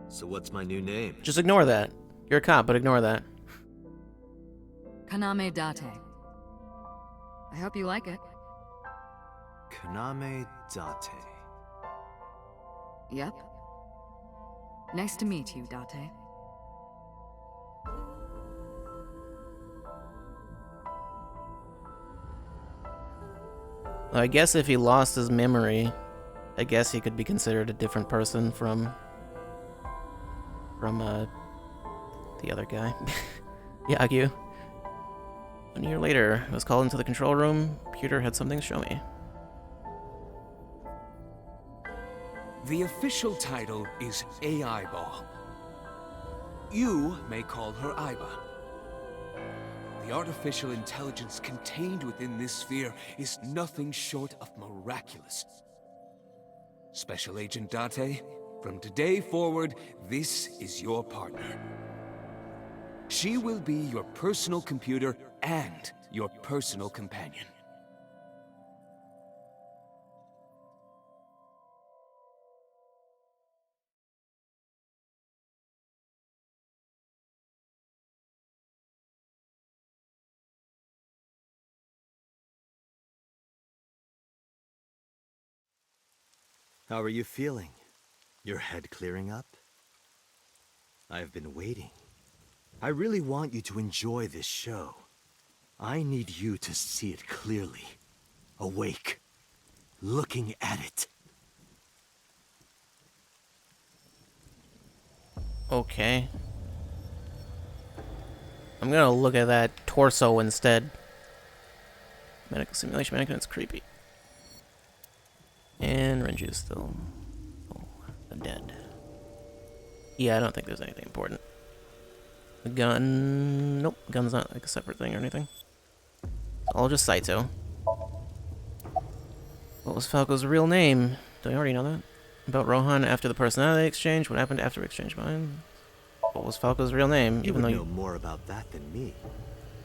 So what's my new name? Just ignore that. You're a cop, but ignore that. Kaname Date. I hope you like it. Kaname Date. Yep. Nice to meet you, Date. I guess if he lost his memory, I guess he could be considered a different person from the other guy. Yagyu. 1 year later, I was called into the control room. Pewter had something to show me. The official title is AI Ball. You may call her Aiba. The artificial intelligence contained within this sphere is nothing short of miraculous. Special Agent Date, from today forward, this is your partner. She will be your personal computer and your personal companion. How are you feeling? Your head clearing up? I've been waiting. I really want you to enjoy this show. I need you to see it clearly. Awake. Looking at it. Okay. I'm gonna look at that torso instead. Medical simulation mannequin, it's creepy. And Renju's still dead. Yeah, I don't think there's anything important. The gun... Nope, gun's not like a separate thing or anything. It's all just Saito. What was Falco's real name? Do I already know that? About Rohan after the personality exchange? What happened after we exchanged mine? What was Falco's real name? You would know more about that than me.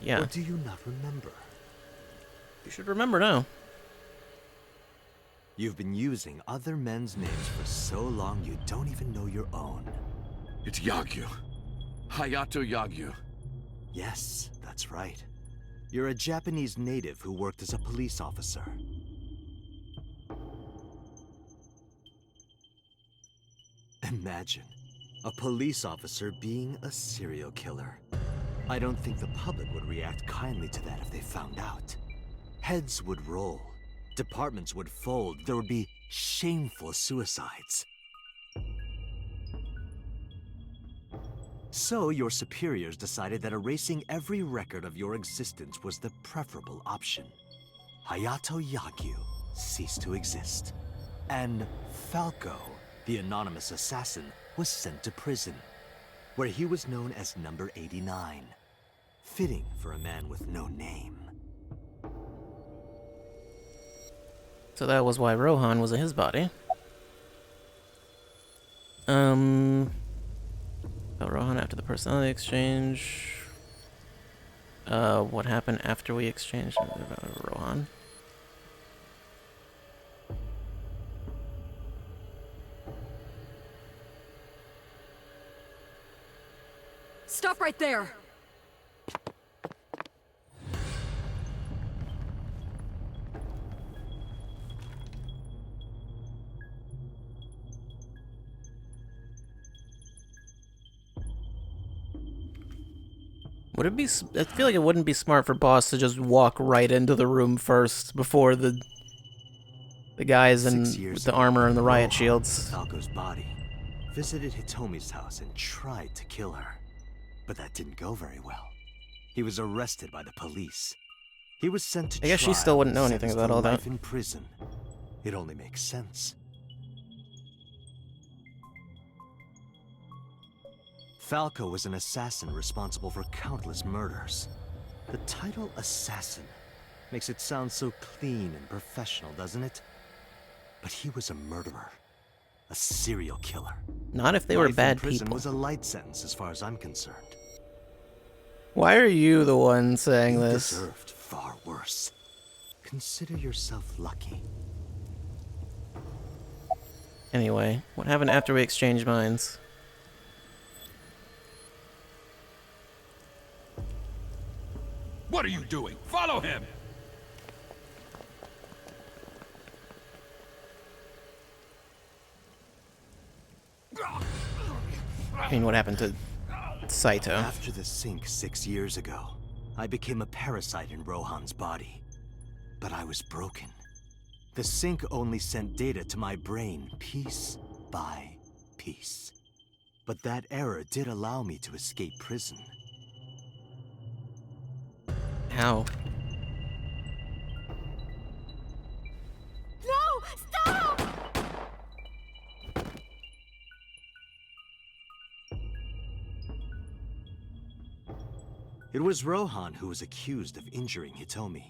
Yeah. Or do you not remember? You should remember now. You've been using other men's names for so long you don't even know your own. It's Yagyu. Hayato Yagyu. Yes, that's right. You're a Japanese native who worked as a police officer. Imagine a police officer being a serial killer. I don't think the public would react kindly to that if they found out. Heads would roll. Departments would fold. There would be shameful suicides. So your superiors decided that erasing every record of your existence was the preferable option. Hayato Yagyu ceased to exist. And Falco, the anonymous assassin, was sent to prison, where he was known as Number 89. Fitting for a man with no name. So that was why Rohan was in his body. About Rohan after the personality exchange. What happened after we exchanged Rohan? Stop right there! Would it be... I feel like it wouldn't be smart for Boss to just walk right into the room first before the guys in with the armor and the riot shields. Falco's body visited Hitomi's house and tried to kill her. But that didn't go very well. He was arrested by the police. He was sent to I guess she still wouldn't know anything about all that. life in prison. It only makes sense. Falco was an assassin responsible for countless murders. The title assassin makes it sound so clean and professional, doesn't it? But he was a murderer. A serial killer. Not if they were bad prison people. Was a light sentence as far as I'm concerned. Why are you the one saying You this? deserved far worse. Consider yourself lucky. Anyway, what happened after we exchanged minds? What are you doing? Follow him! I mean, what happened to Saito? After the sink 6 years ago, I became a parasite in Rohan's body. But I was broken. The sink only sent data to my brain piece by piece. But that error did allow me to escape prison. How? No! Stop! It was Rohan who was accused of injuring Hitomi.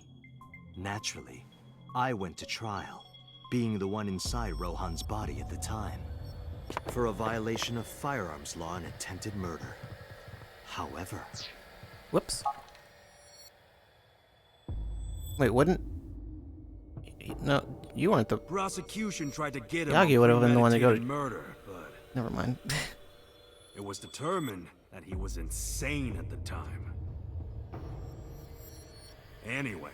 Naturally, I went to trial, being the one inside Rohan's body at the time, for a violation of firearms law and attempted murder. However... Whoops. Wait, wouldn't... No, you weren't the... Prosecution tried to get him Yagi on would have been the one to go to... premeditated murder, but Never mind. it was determined that he was insane at the time. Anyway,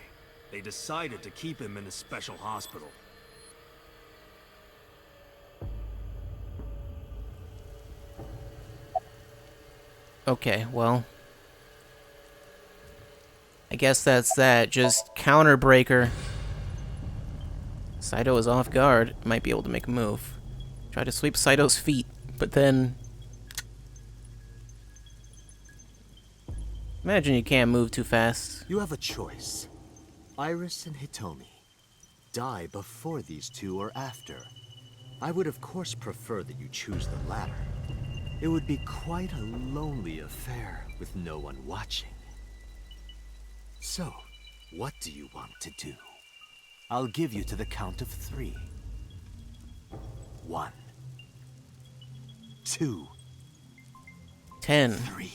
they decided to keep him in a special hospital. Okay, well... I guess that's that. Just counterbreaker. Saito is off guard. Might be able to make a move. Try to sweep Saito's feet, but then... Imagine you can't move too fast. You have a choice. Iris and Hitomi. Die before these two or after. I would of course prefer that you choose the latter. It would be quite a lonely affair with no one watching. So, what do you want to do? I'll give you to the count of 3. 1, 2, 10. 3.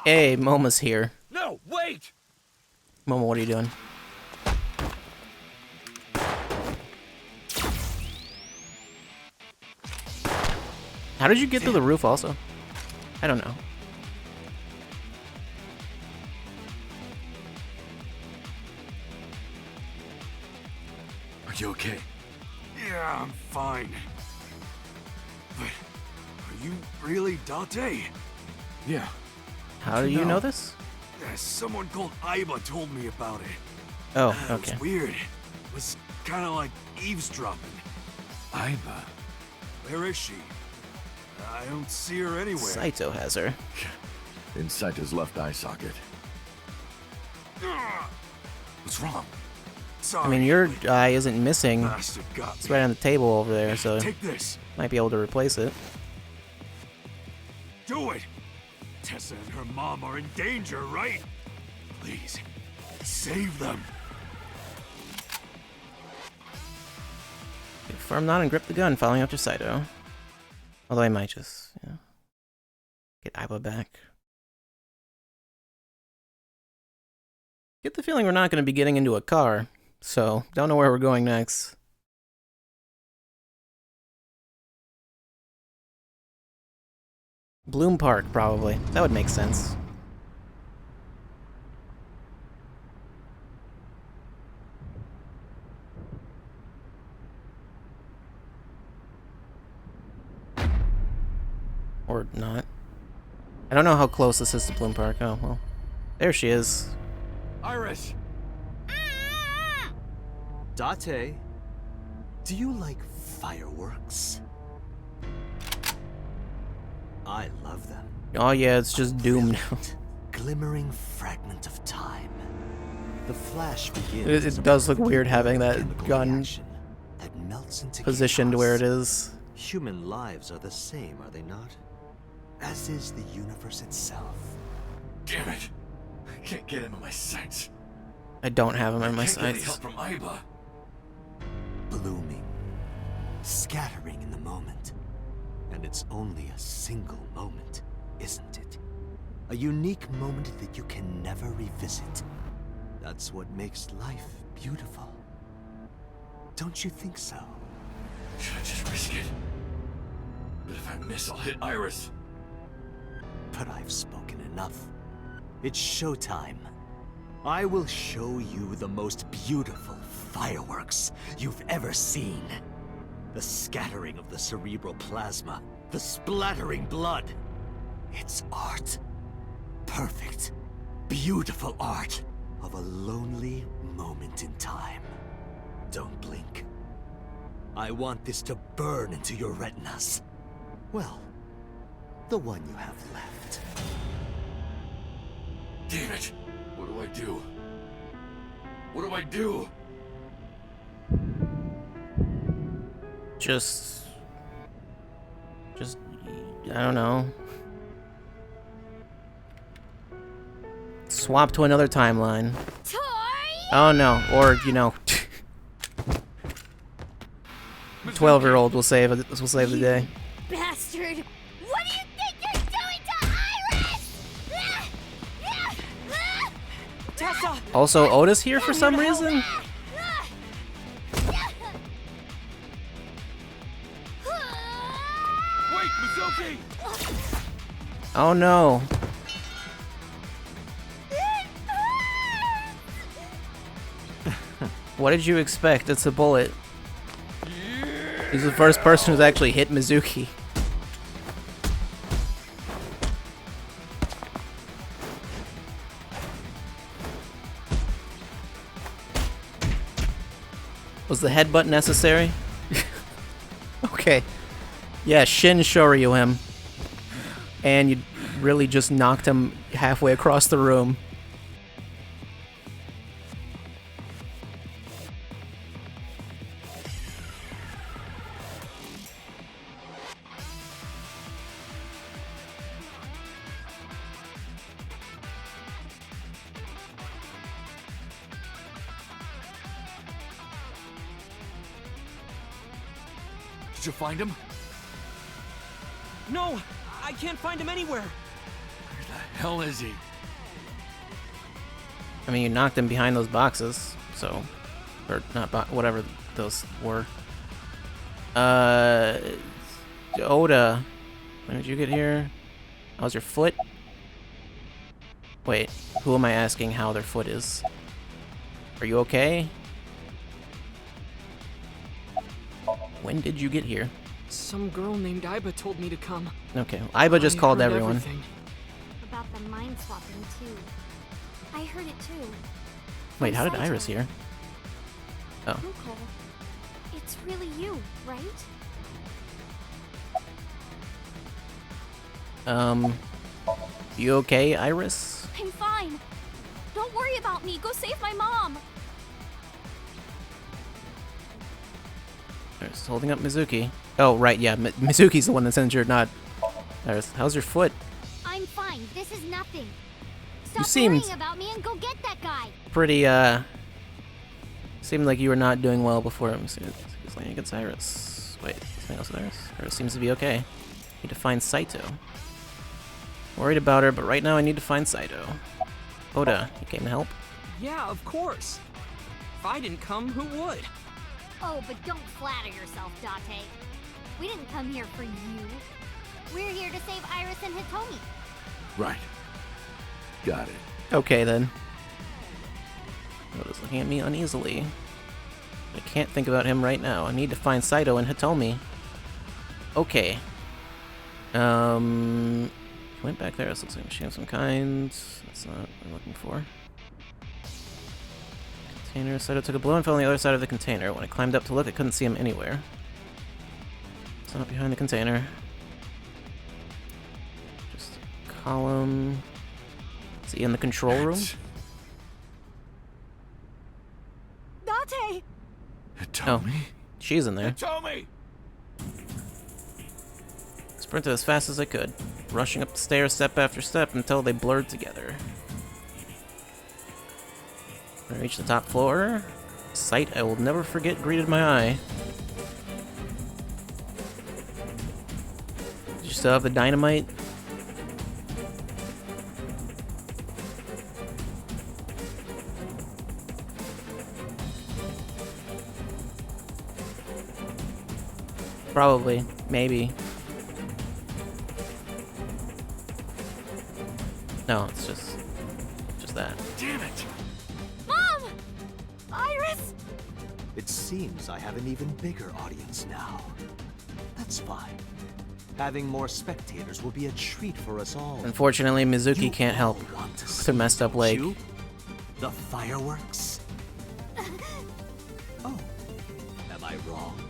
Hey, Momo's here. No, wait! Momo, what are you doing? How did you get through the roof also? I don't know. Are you okay? Yeah, I'm fine. But are you really Date? Yeah. How do you know this? Someone called Aiba told me about it. Oh, It okay. was weird. It was kind of like eavesdropping. Aiba? Where is she? I don't see her anywhere. Saito has her. In Saito's left eye socket. What's wrong? Sorry. I mean, your eye isn't missing. Bastard got It's me. right on the table over there, so Take this. might be able to replace it. Do it. Tessa and her mom are in danger, right? Please, save them. Firm knot and grip the gun, following after Saito. Although I might just, get Aiba back. Get the feeling we're not going to be getting into a car, so don't know where we're going next. Bloom Park, probably. That would make sense. Or not. I don't know how close this is to Bloom Park. Oh, well. There she is. Iris! Date, do you like fireworks? I love them. Oh yeah, it's just Doom now. Glimmering fragment of time. The flash begins. It does look weird having that gun that melts into positioned chaos. where it is. Human lives are the same, are they not? As is the universe itself. Damn it! I can't get him in my sights. I don't have him in my Can't get any sights. help from Aiba. Blooming. Scattering in the moment. And it's only a single moment, isn't it? A unique moment that you can never revisit. That's what makes life beautiful. Don't you think so? Should I just risk it? But if I miss, I'll hit Iris. But I've spoken enough. It's showtime. I will show you the most beautiful fireworks you've ever seen. The scattering of the cerebral plasma, the splattering blood. It's art. Perfect, beautiful art of a lonely moment in time. Don't blink. I want this to burn into your retinas. Well, the one you have left. Damn it! What do I do? What do I do? Just, I don't know. Swap to another timeline. Oh no, or you know, 12-year-old will save the day. Bastard! What do you think you're doing to Iris? Tessa! Also, Oda's here for some reason. Wait, Mizuki! Oh no. What did you expect? It's a bullet. He's the first person who's actually hit Mizuki. Was the headbutt necessary? Okay. Yeah, Shin Shoryu him. And you really just knocked him halfway across the room. Did you find him? No, I can't find him anywhere. Where the hell is he? I mean, you knocked him behind those boxes, so... Or not whatever those were. Oda. When did you get here? How's your foot? Wait, who am I asking how their foot is? Are you okay? When did you get here? Some girl named Iba told me to come. Okay, Iba just called heard everyone. everything. About the mind swapping, too. I heard it, too. Wait, how did From Iris Saito. hear? Oh. Ruko, it's really you, right? You okay, Iris? I'm fine. Don't worry about me. Go save my mom. Iris holding up Mizuki. Oh, right, yeah, Mizuki's the one that's injured, not Iris. How's your foot? I'm fine. This is nothing. Stop seemed- worrying about me and go get that guy. Pretty, seemed like you were not doing well before him. He's laying against Iris. Wait, something else with Iris? Iris seems to be okay. Need to find Saito. Worried about her, but right now I need to find Saito. Oda, you came to help? Yeah, of course. If I didn't come, who would? Oh, but don't flatter yourself, Date. We didn't come here for you. We're here to save Iris and Hitomi. Right. Got it. Okay, then. Oda's looking at me uneasily. I can't think about him right now. I need to find Saito and Hitomi. Okay. He went back there. This looks like a machine of some kind. That's not what I'm looking for. Container. Saito took a blow and fell on the other side of the container. When I climbed up to look, I couldn't see him anywhere. It's not behind the container. Just a column. Is he in the control room? Date! Oh, she's in there. Hitomi! Sprinted as fast as I could, rushing up the stairs step after step until they blurred together. When I reached the top floor, a sight I will never forget greeted my eye. Did you still have the dynamite? Probably. Maybe. No, it's just that. Damn it! Mom! Iris! It seems I have an even bigger audience now. That's fine. Having more spectators will be a treat for us all. Unfortunately, Mizuki You can't help all want to with see her messed up leg. you? The fireworks? Oh, am I wrong?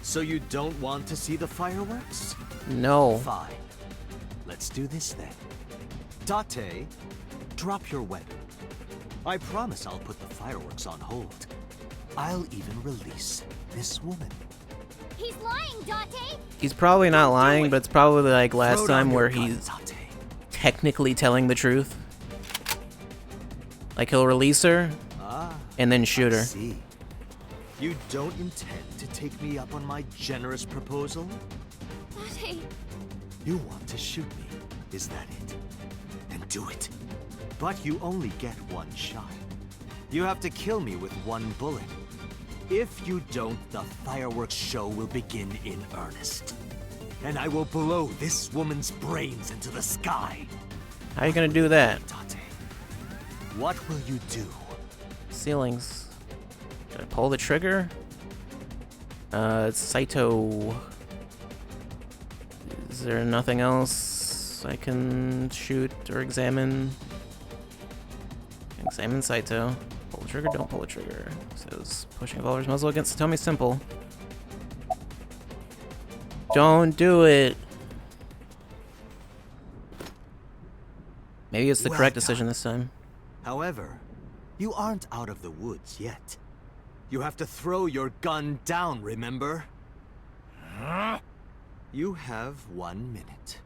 So you don't want to see the fireworks? No. Fine. Let's do this then. Date, drop your weapon. I promise I'll put the fireworks on hold. I'll even release this woman. He's lying, Date! He's probably not lying, but it's probably like last Throw down time your where gun, he's Date. technically telling the truth. Like he'll release her and then shoot I her. see. You don't intend to take me up on my generous proposal? Date. You want to shoot me, is that it? Then do it. But you only get one shot. You have to kill me with one bullet. If you don't, the fireworks show will begin in earnest. And I will blow this woman's brains into the sky. How are you gonna do that? What will you do? Ceilings. Gotta pull the trigger. Saito. Is there nothing else I can shoot or examine? Examine Saito. Pull the trigger, don't pull the trigger. Says pushing Volver's muzzle against Tommy's simple. Don't do it. Maybe it's the correct decision this time. However, you aren't out of the woods yet. You have to throw your gun down, remember? You have 1 minute.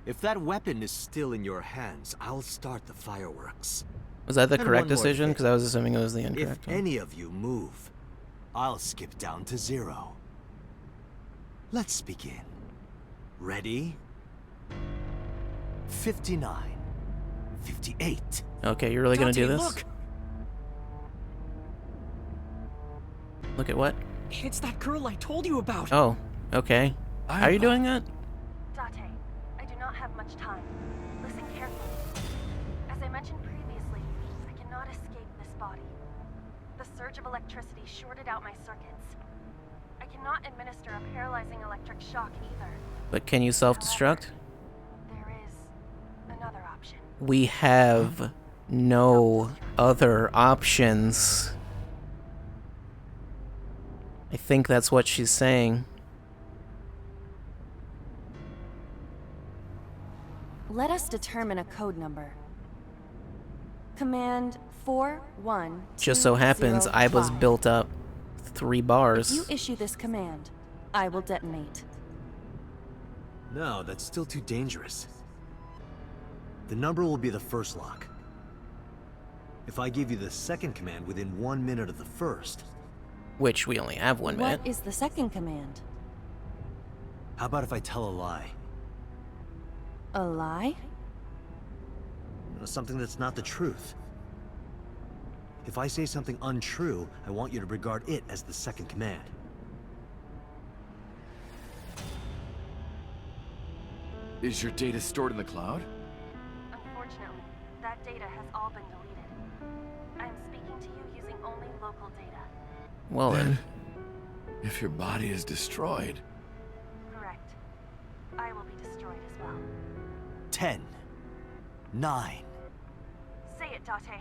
If that weapon is still in your hands, I'll start the fireworks. Was that the And correct one more decision? thing. Because I was assuming it was the If incorrect one. any of you move, I'll skip down to 0. Let's begin. Ready? 59. 58. Okay, you're really gonna do Dante, this? Look! Look at what? It's that girl I told you about. Oh, okay. How are you doing that? Date, I do not have much time. Listen carefully. As I mentioned previously, I cannot escape this body. The surge of electricity shorted out my circuits. I cannot administer a paralyzing electric shock either. But can you self-destruct? There is another option. We have no other options. I think that's what she's saying. Let us determine a code number. Command 41205. Just so happens I was built up 3 bars. If you issue this command, I will detonate. No, that's still too dangerous. The number will be the first lock. If I give you the second command within 1 minute of the first... Which we only have 1 minute. What is the second command? How about if I tell a lie? A lie? Something that's not the truth. If I say something untrue, I want you to regard it as the second command. Is your data stored in the cloud? Unfortunately, that data has all been deleted. I am speaking to you using only local data. Well then. If your body is destroyed... Correct. I will be destroyed as well. 10, 9, Say it, Date.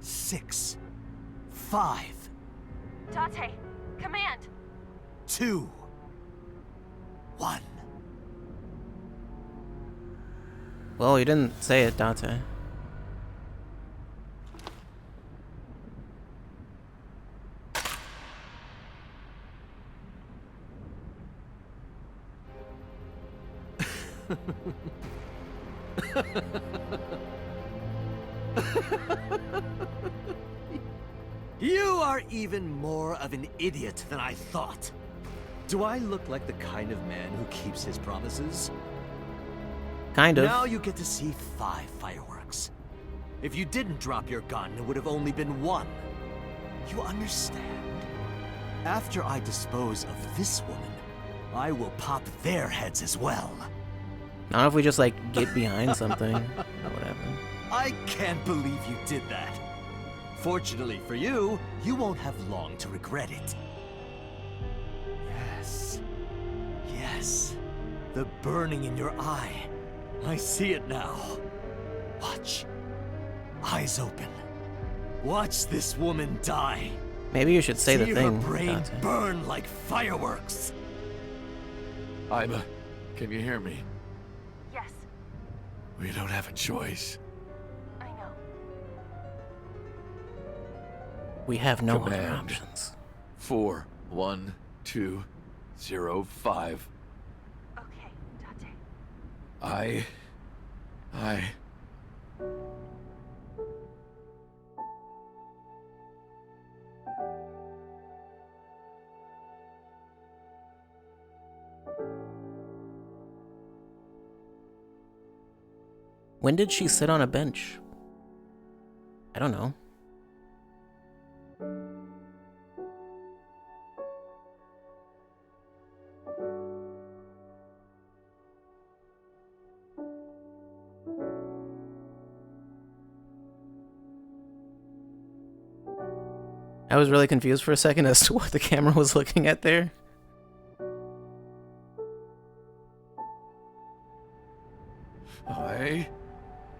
6, 5, Date, command! 2, 1. Well, you didn't say it, Dante. You are even more of an idiot than I thought. Do I look like the kind of man who keeps his promises? Kind of. Now you get to see 5 fireworks. If you didn't drop your gun, it would have only been 1. You understand? After I dispose of this woman, I will pop their heads as well. Not if we just, like, get behind something or whatever. I can't believe you did that. Fortunately for you, you won't have long to regret it. Yes. Yes. The burning in your eye. I see it now. Watch. Eyes open. Watch this woman die. Maybe you should say the See thing, her brain Dante. burn like fireworks. Iba, can you hear me? Yes, We don't have a choice. I know. We have no other Command. options. 41205. Okay, Date. When did she sit on a bench? I don't know. I was really confused for a second as to what the camera was looking at there.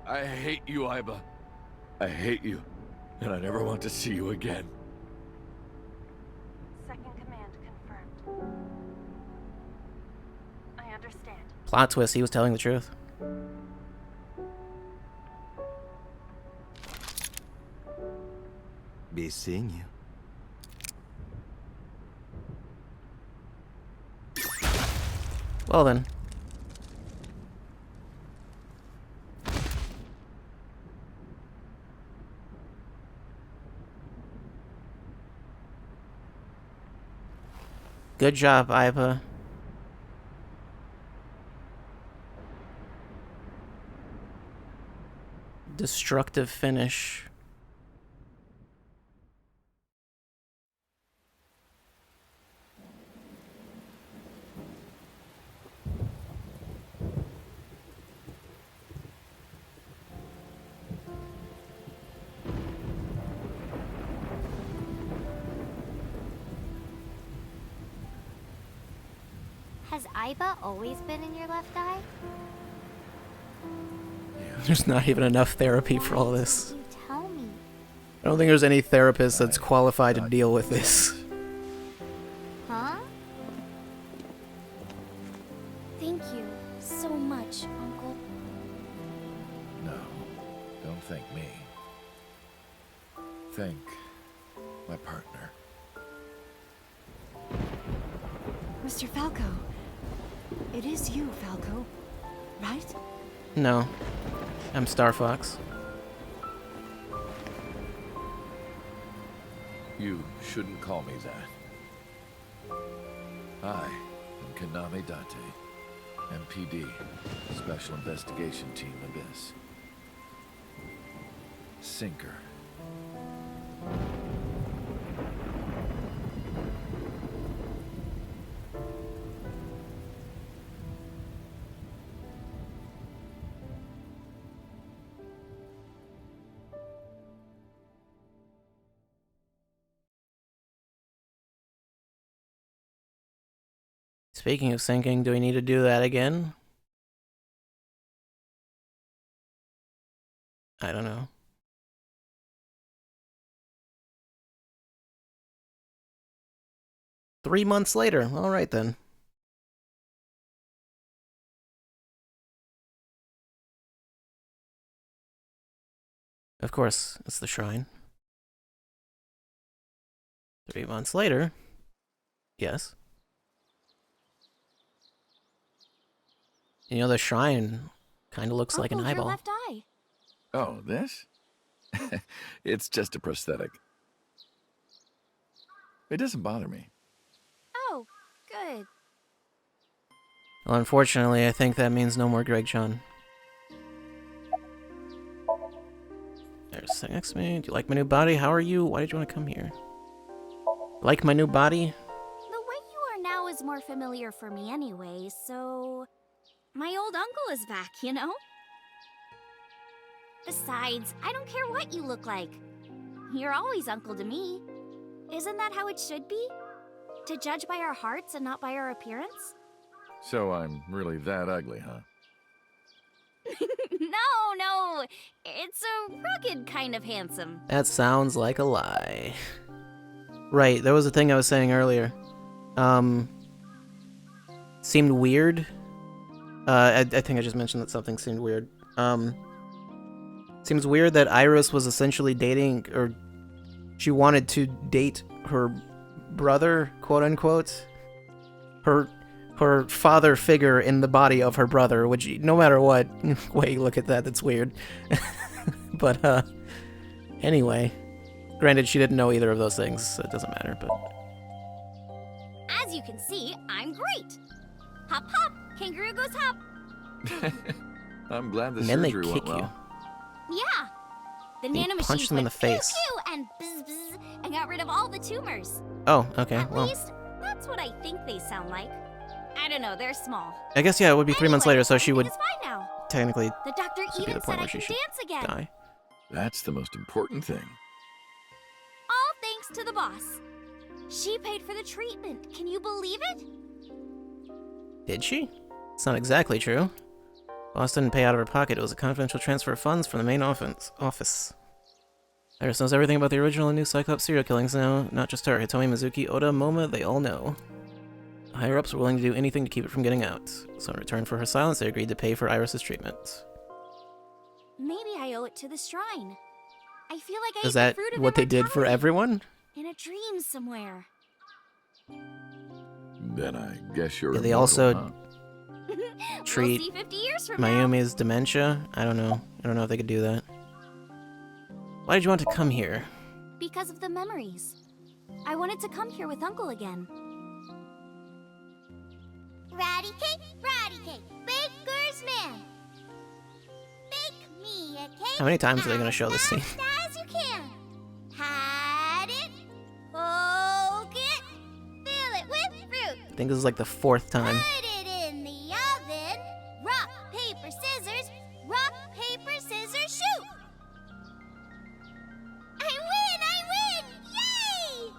I hate you, Iba. I hate you, and I never want to see you again. Second command confirmed. I understand. Plot twist, he was telling the truth. Be seeing you. Well then. Good job, Iva. Destructive finish. Has Iba always been in your left eye? There's not even enough therapy for all this. You tell me. I don't think there's any therapist that's qualified to deal with this. Huh? Thank you so much, Uncle. No, don't thank me. Thank my partner. Mr. Falco. It is you, Falco. Right? No. I'm Star Fox. You shouldn't call me that. I am Kaname Date, MPD, Special Investigation Team Abyss. Sinker. Speaking of sinking, do we need to do that again? I don't know. Three months later. All right then. Of course, it's the shrine. 3 months later. Yes. You know, the shrine kind of looks like an eyeball. Your left eye. Oh, this? It's just a prosthetic. It doesn't bother me. Oh, good. Well, unfortunately, I think that means no more Greg John. There's next to me. Do you like my new body? How are you? Why did you want to come here? Like my new body? The way you are now is more familiar for me anyway, so... My old uncle is back, you know? Besides, I don't care what you look like. You're always uncle to me. Isn't that how it should be? To judge by our hearts and not by our appearance? So I'm really that ugly, huh? No. It's a rugged kind of handsome. That sounds like a lie. Right, there was a thing I was saying earlier. Seemed weird. I think I just mentioned that something seemed weird. Seems weird that Iris was essentially dating, or she wanted to date her brother, quote unquote. Her father figure in the body of her brother, which no matter what way you look at that, that's weird. But, anyway. Granted, she didn't know either of those things, so it doesn't matter, but... As you can see, I'm great. Hop, hop, kangaroo goes hop. I'm glad the And then they surgery kick went well. Yeah. The You nanomachines punch them in went the face. pew pew and bzz bzz and got rid of all the tumors. Oh, okay. At Well, least, that's what I think they sound like. I don't know, they're small. I guess yeah, it would be 3 months later, so she would It's fine now. technically. The doctor This would be even the said point I where she can should dance again. die. That's the most important thing. All thanks to the boss. She paid for the treatment. Can you believe it? Did she? It's not exactly true. Boss didn't pay out of her pocket. It was a confidential transfer of funds from the main office. Iris knows everything about the original and new Cyclops serial killings now. Not just her. Hitomi, Mizuki, Oda, Moma, they all know. The higher-ups were willing to do anything to keep it from getting out. So in return for her silence, they agreed to pay for Iris's treatment. Maybe I owe it to the shrine. I feel like I Is ate that the fruit of what they did for immortality everyone? in a dream somewhere. Then I guess you're Did they immortal, also huh? treat We'll see 50 years from now. Mayumi's dementia? I don't know. I don't know if they could do that. Why did you want to come here? Because of the memories. I wanted to come here with Uncle again. Ratty cake, baker's man. Bake me a cake. How many times are they going to show this scene? Fast as you can. Hide it, poke it, fill it with fruit. I think this is like the 4th time. Put it in the oven. Rock, paper, scissors, shoot. I win! Yay!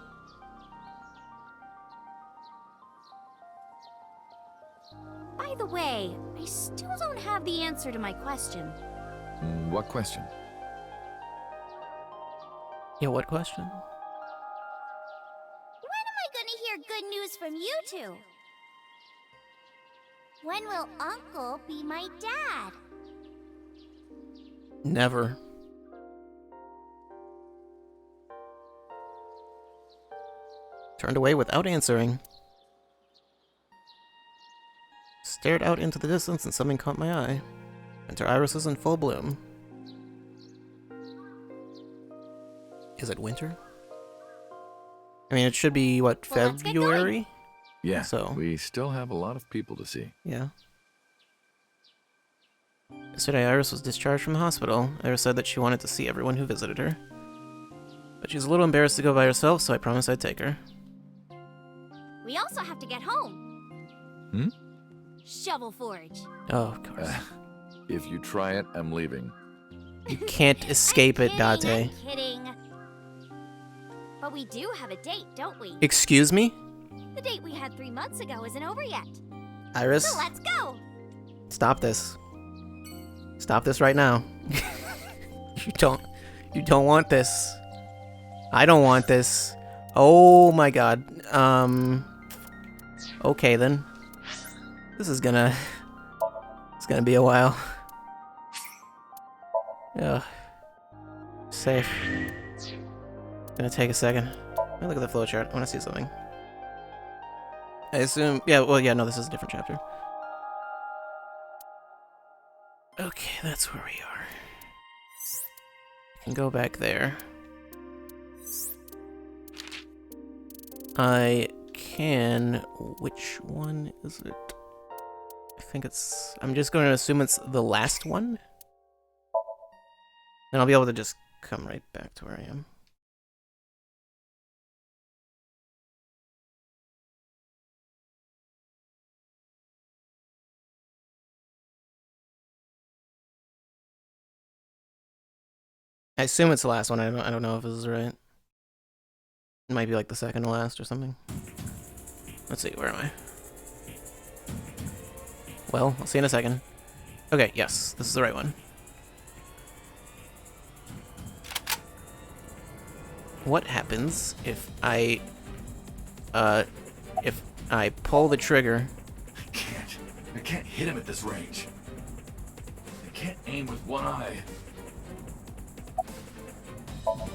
By the way, I still don't have the answer to my question. What question? Yeah, what question? When am I gonna hear good news from you two? When will Uncle be my dad? Never. Turned away without answering. Stared out into the distance and something caught my eye. Enter irises in full bloom. Is it winter? I mean, it should be, what, Well, let's get going. February? Yeah, So- we still have a lot of people to see. Yeah. Yesterday, Iris was discharged from the hospital. Iris said that she wanted to see everyone who visited her. But she's a little embarrassed to go by herself, so I promised I'd take her. We also have to get home. Hmm? Shovel Forge. Oh, of course. If you try it, I'm leaving. You can't escape it, I'm Date. kidding. But we do have a date, don't we? Excuse me? The date we had 3 months ago isn't over yet. Iris, So let's go. stop this. Stop this right now. You don't want this. I don't want this. Oh my god. Okay then. This is gonna... It's gonna be a while. Ugh. Safe. Gonna take a second. Let me look at the flowchart. I wanna see something. I assume... Yeah, well, yeah, no, this is a different chapter. Okay, that's where we are. I can go back there. I can... Which one is it? I think it's... I'm just going to assume it's the last one. Then I'll be able to just come right back to where I am. I assume it's the last one. I don't know if this is right. It might be like the second to last or something. Let's see, where am I? Well, I'll see in a second. Okay, yes, this is the right one. What happens if I pull the trigger? I can't hit him at this range. I can't aim with one eye.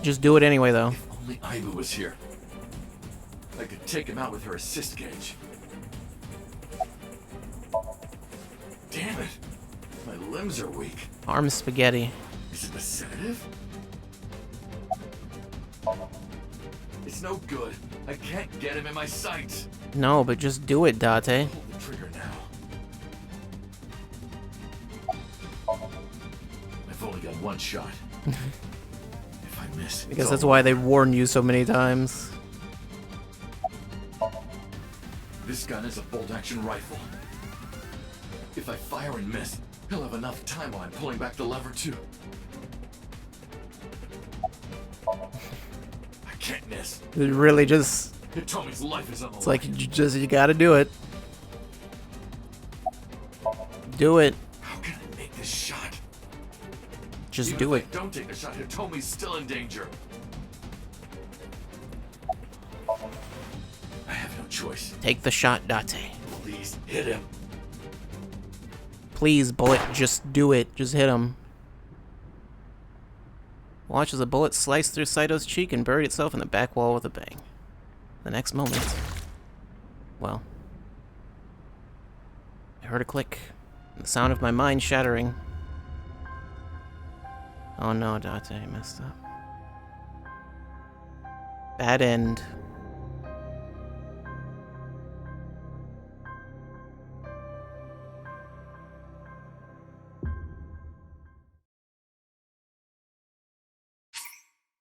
Just do it anyway, though. If only Aiba was here. I could take him out with her assist gauge. Damn it! My limbs are weak. Arm spaghetti. Is it a sedative? It's no good. I can't get him in my sights. No, but just do it, Date. Pull the trigger now. one shot. If I miss, I guess that's why they warn you so many times. This gun is a bolt-action rifle. If I fire and miss, he'll have enough time while I'm pulling back the lever too. I can't miss. It really just... Tommy's life is on the It's like you gotta do it. Do it. How can I make this shot? Just Even do if it. I don't take the shot, Tommy's still in danger. I have no choice. Take the shot, Date. Please hit him. Please, bullet, just do it. Just hit him. Watch as a bullet sliced through Saito's cheek and buried itself in the back wall with a bang. The next moment... Well... I heard a click. The sound of my mind shattering. Oh no, Date, I messed up. Bad end.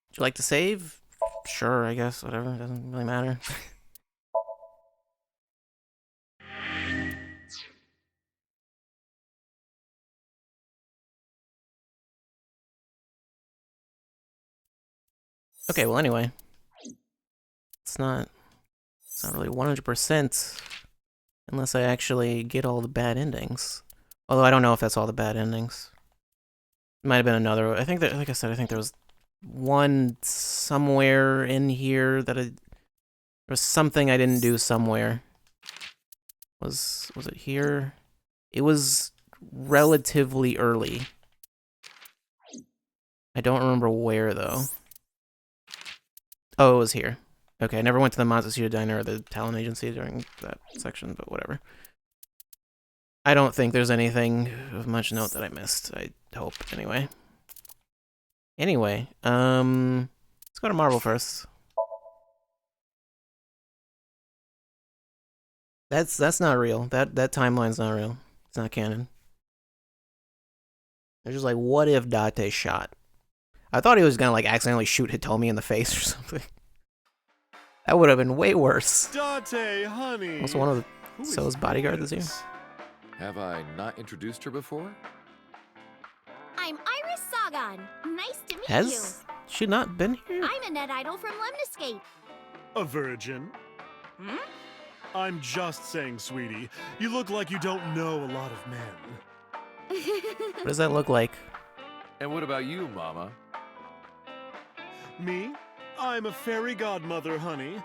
Would you like to save? Sure, I guess. Whatever. Doesn't really matter. Okay, well anyway. It's not really 100% unless I actually get all the bad endings. Although I don't know if that's all the bad endings. Might have been another. I think that, like I said, I think there was one somewhere in here that there was something I didn't do somewhere. Was it here? It was relatively early. I don't remember where though. Oh, it was here. Okay, I never went to the Matsushita Diner or the talent agency during that section, but whatever. I don't think there's anything of much note that I missed. I hope, anyway. Anyway, let's go to Marvel first. That's not real. That timeline's not real. It's not canon. They're just like, what if Date shot? I thought he was gonna like accidentally shoot Hitomi in the face or something. That would have been way worse. Date, honey. Also, one of the So's bodyguards is here. Have I not introduced her before? I'm Iris Sagan. Nice to meet you. Has she not been here? I'm a net idol from Lemniscape. A virgin? Hmm? I'm just saying, sweetie. You look like you don't know a lot of men. What does that look like? And what about you, Mama? Me? I'm a fairy godmother, honey.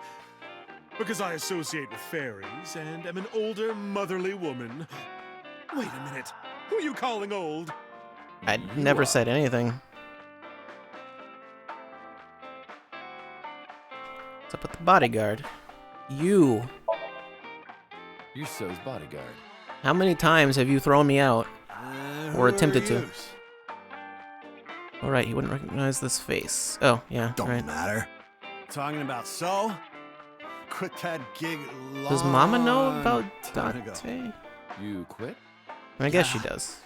Because I associate with fairies and am an older, motherly woman. Wait a minute. Who are you calling old? I never said anything. What's up with the bodyguard? You. You're So's bodyguard. How many times have you thrown me out? Or attempted to? Alright, he wouldn't recognize this face. Oh, yeah, Don't right. matter. Talking about So? Quit that gig Does Mama know about time ago. Date? You quit? I guess she does.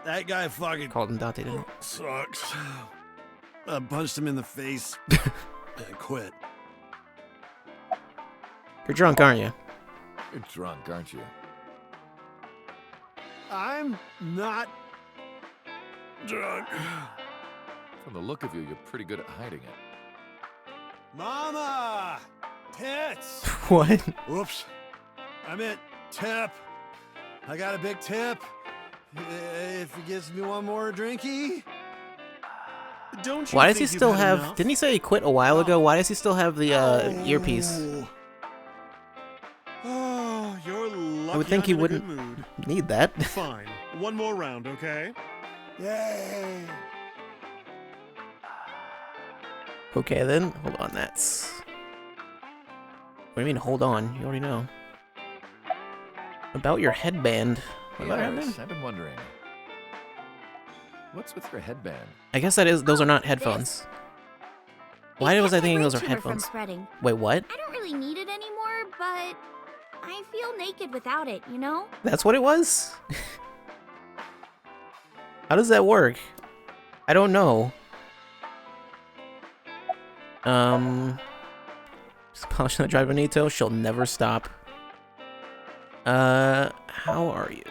That guy fucking Called him Date, didn't sucks. I punched him in the face. I quit. You're drunk, aren't you? You're drunk, aren't you? I'm not drunk. From the look of you, you're pretty good at hiding it. Mama! Tits! What? Whoops. I meant tip. I got a big tip. If he gives me one more drinky. Don't you Why does he think you've still had have... enough? Didn't he say he quit a while ago? Why does he still have the earpiece? Oh, you're lucky I would think I'm he in a wouldn't good mood. need that. Fine. One more round, okay? Yay! Okay, then. Hold on, that's... What do you mean, hold on? You already know. About your headband. What about Iris, headband? I've been wondering. What's with your headband? I guess that is... Those are not headphones. Why was I thinking those are From headphones? spreading. Wait, what? I don't really need it anymore, but I feel naked without it, you know? That's what it was? How does that work? I don't know. Just polishing the drive Benito. She'll never stop. How are you?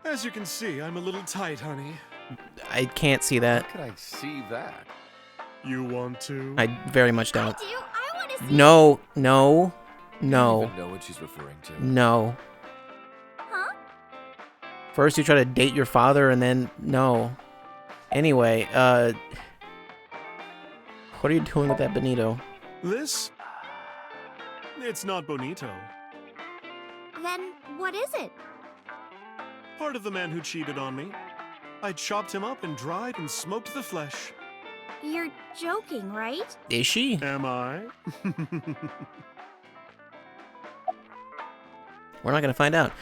As you can see, I'm a little tight, honey. I can't see that. How can I see that? You want to? I very much don't. I do. I want to see. No. I don't even know what she's referring to. No. Huh? First you try to date your father and then no. Anyway, what are you doing with that Benito? This? It's not bonito. Then what is it? Part of the man who cheated on me. I chopped him up and dried and smoked the flesh. You're joking, right? Is she? Am I? We're not gonna find out.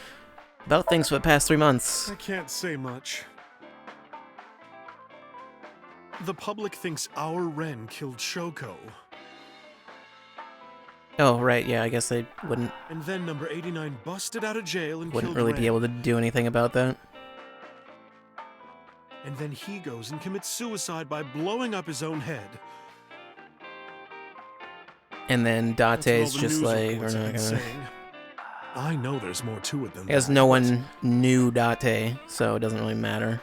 About things for the past 3 months. I can't say much. The public thinks our Ren killed Shoko. Oh, right, yeah, I guess they wouldn't And then number 89 busted out of jail and wouldn't killed really Ren. be able to do anything about that. And then he goes and commits suicide by blowing up his own head. And then That's what all Date's the just news like, we're reports have not been gonna... saying. I know there's more to it than Because that. no one knew Date, so it doesn't really matter.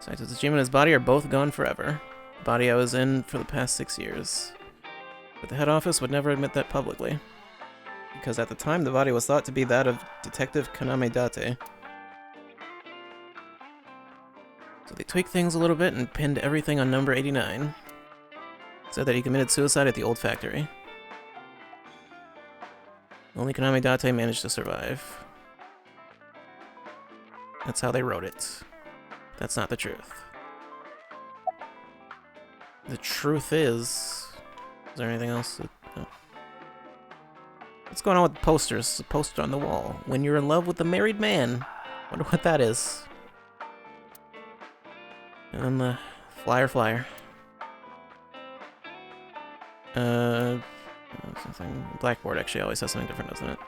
Saito's gym and his body are both gone forever. The body I was in for the past 6 years. But the head office would never admit that publicly. Because at the time, the body was thought to be that of Detective Kaname Date. So they tweaked things a little bit and pinned everything on number 89. Said that he committed suicide at the old factory. Only Kaname Date managed to survive. That's how they wrote it. That's not the truth. The truth is there anything else? No. What's going on with the posters? The poster on the wall. When you're in love with a married man. Wonder what that is. And then the flyer. Something. Blackboard actually always has something different, doesn't it?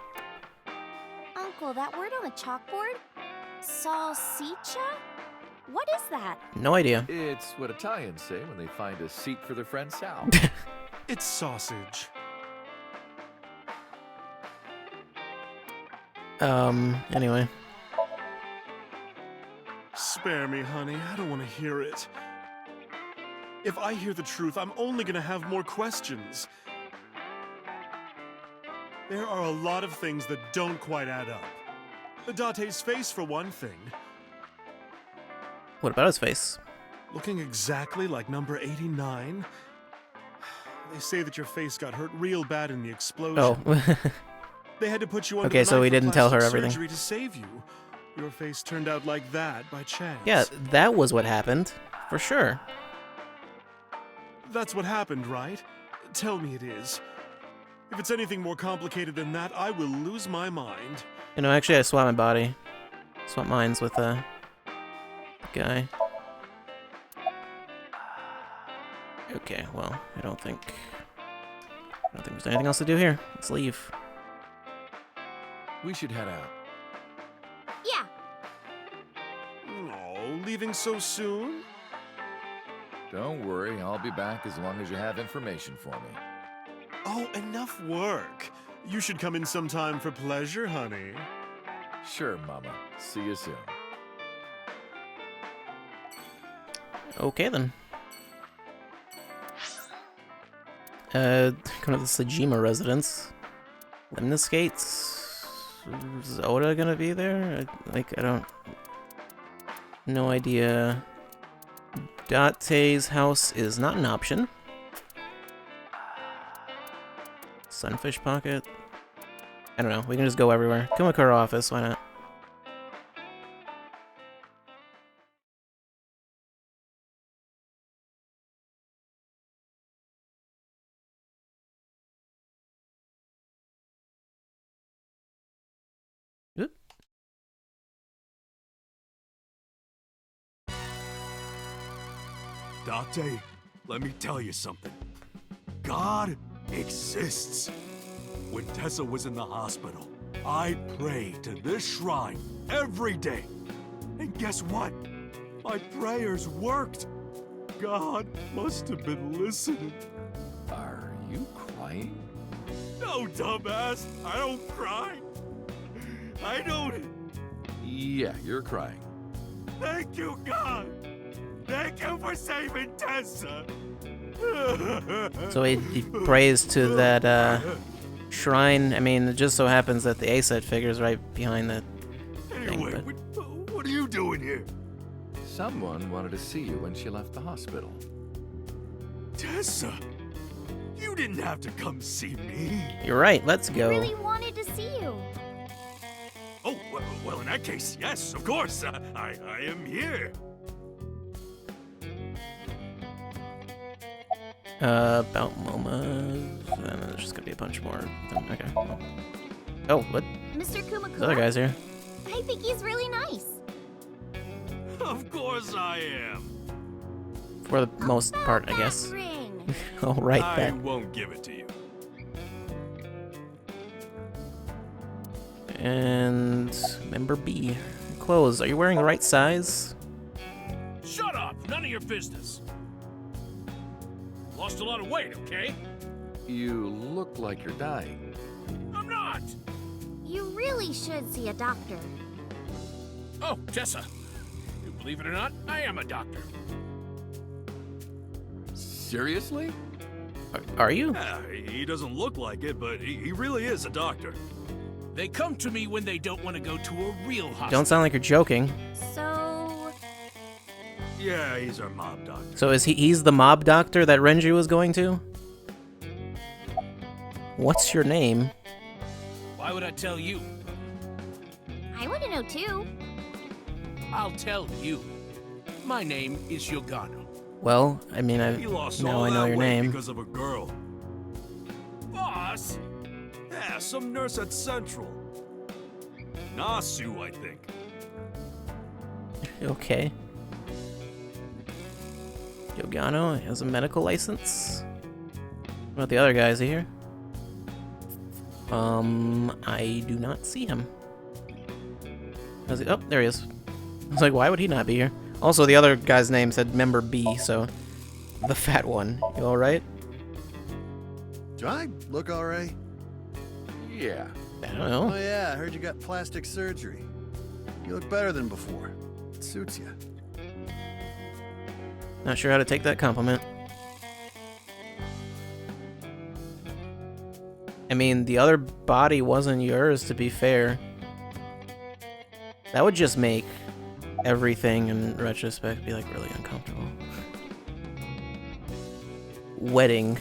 Uncle, that word on the chalkboard? Salsicha? What is that? No idea. It's what Italians say when they find a seat for their friend Sal. It's sausage. Anyway. Spare me, honey. I don't want to hear it. If I hear the truth, I'm only gonna have more questions. There are a lot of things that don't quite add up. Date's face, for one thing. What about his face? Looking exactly like number 89. They say that your face got hurt real bad in the explosion. Oh. They had to put you under Okay, the so knife he for didn't tell her plastic everything. surgery to save you. Your face turned out like that by chance. Yeah, that was what happened. For sure. That's what happened, right? Tell me it is. If it's anything more complicated than that, I will lose my mind. You know, actually I swapped my body. Swapped mines with the guy. Okay, well, I don't think there's anything else to do here. Let's leave. We should head out. Yeah. Oh, leaving so soon? Don't worry, I'll be back as long as you have information for me. Oh, enough work. You should come in sometime for pleasure, honey. Sure, Mama. See you soon. Okay then. Going to the Sajima residence. Lemnis Gates. Is Oda gonna be there? I don't... No idea. Date's house is not an option. Sunfish Pocket. I don't know. We can just go everywhere. Kumakura office. Why not? Oop. Date, let me tell you something. God exists. When Tessa was in the hospital, I prayed to this shrine every day. And guess what? My prayers worked. God must have been listening. Are you crying? No, dumbass. I don't cry. I don't. Yeah, you're crying. Thank you, God. Thank you for saving Tessa. So he prays to that shrine. I mean, it just so happens that the A-set figure's right behind that Anyway, thing. what are you doing here? Someone wanted to see you when she left the hospital. Tessa, you didn't have to come see me. You're right. Let's go. I really wanted to see you. Oh, well, in that case, yes, of course. I am here. About Momas. There's just gonna be a bunch more. Okay. Oh, what? Mr. Those Kumakura? other guys here. I think he's really nice. Of course I am. For the most part, I guess. Ring. I'll write I that. won't give it to you. And member B. Clothes. Are you wearing the right size? Shut up! None of your business. Lost a lot of weight, okay? You look like you're dying. I'm not! You really should see a doctor. Oh, Tessa. You believe it or not, I am a doctor. Seriously? Are you? Yeah, he doesn't look like it, but he really is a doctor. They come to me when they don't want to go to a real hospital. Don't sound like you're joking. So... Yeah, he's our mob doctor. So he's the mob doctor that Renju was going to? What's your name? Why would I tell you? I want to know too. I'll tell you. My name is Yogano. Well, I mean, He lost now all I know that your weight name. because of a girl. Boss? Yeah, some nurse at Central. Nasu, I think. Okay. Yogano has a medical license. What about the other guys here? I do not see him. Oh, there he is. I was like, why would he not be here? Also, the other guy's name said member B, so the fat one. You all right? Do I look all right? Yeah. I don't know. Oh yeah, I heard you got plastic surgery. You look better than before. It suits you. Not sure how to take that compliment. I mean, the other body wasn't yours, to be fair. That would just make everything in retrospect be like really uncomfortable. Wedding.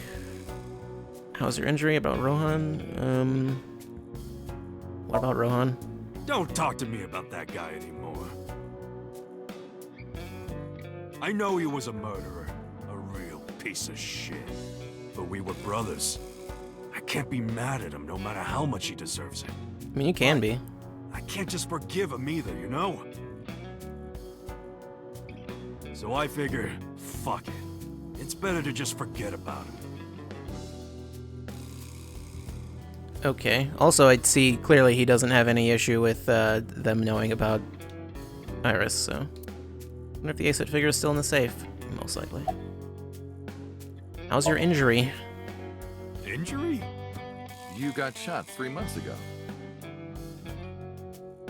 How's your injury? About Rohan? What about Rohan? Don't talk to me about that guy anymore. I know he was a murderer, a real piece of shit. But we were brothers. I can't be mad at him no matter how much he deserves it. I mean, you can be. I can't just forgive him either, you know? So I figure, fuck it. It's better to just forget about him. Okay. Also, I'd see clearly he doesn't have any issue with them knowing about Iris, so... I wonder if the A-set figure is still in the safe. Most likely. How's your injury? Injury? You got shot 3 months ago.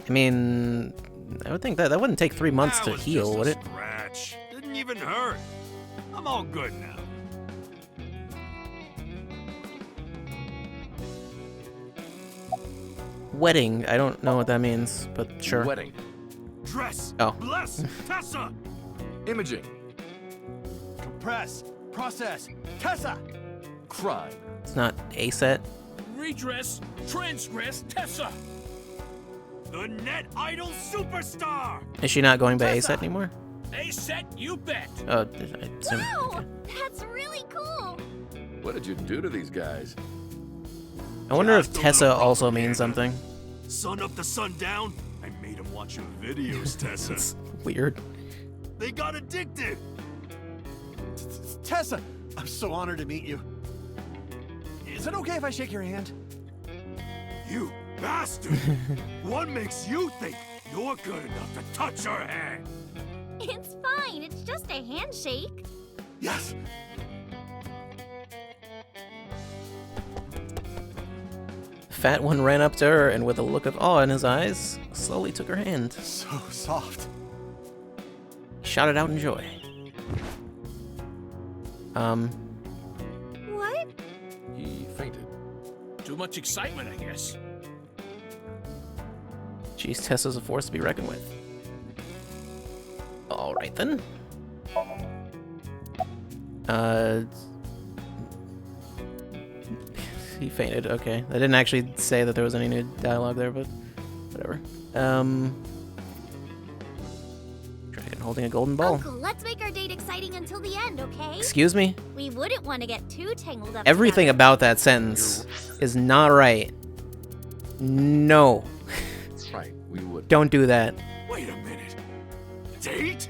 I mean... I would think that wouldn't take 3 months That to was heal, just a would it? Scratch. Didn't even hurt. I'm all good now. Wedding. I don't know what that means, but sure. Wedding. Dress. Oh. Bless. Tessa. Imaging. Compress. Process. Tessa. Crime. It's not A-set. Redress, transgress, Tessa. The net idol superstar. Is she not going by A-set anymore? A-set, you bet. Oh, I assume. Wow! That's really cool! What did you do to these guys? I wonder if Just a Tessa little also means something. Sun up to sundown. I made him watch your videos, Tessa. It's weird. They got addicted. Tessa, I'm so honored to meet you. Is it okay if I shake your hand? You bastard! What makes you think you're good enough to touch her hand? It's fine. It's just a handshake. Yes. Fat one ran up to her and with a look of awe in his eyes, slowly took her hand. So soft. He shouted out in joy. What? He fainted. Too much excitement, I guess. Geez, Tessa's a force to be reckoned with. Alright then. He fainted, okay. I didn't actually say that there was any new dialogue there, but whatever. Dragon holding a golden ball. Uncle, let's make our date exciting until the end, okay? Excuse me? We wouldn't want to get too tangled up Everything together. about that sentence is not right. No. Right, we would. Don't do that. Wait a minute. Date?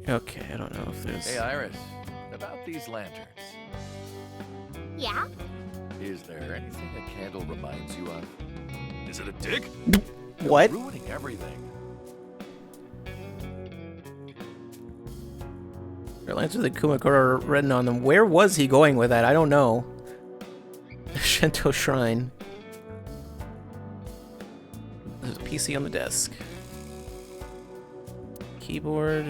Okay, I don't know if there's... Hey, Iris. About these lanterns. Yeah? Is there anything a candle reminds you of? Is it a dick? What? You're ruining everything. Their lanterns with the Kumakura written on them. Where was he going with that? I don't know. Shinto Shrine. There's a PC on the desk. Keyboard.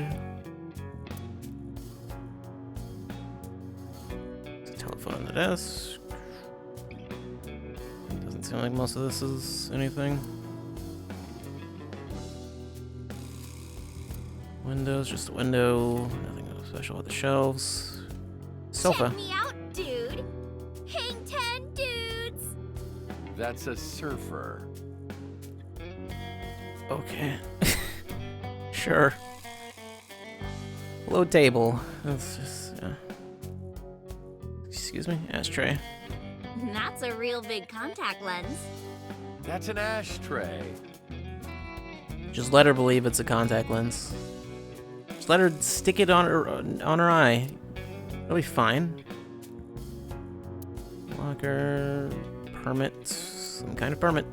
There's a telephone on the desk. Doesn't seem like most of this is anything. Windows, just a window. Nothing special with the shelves. Sofa. Check me out, dude. Hang 10 dudes. That's a surfer. Okay. Sure. Low table. That's just, excuse me? Ashtray. That's a real big contact lens. That's an ashtray. Just let her believe it's a contact lens. Just let her stick it on her eye. It'll be fine. Locker. Permit. Some kind of permit.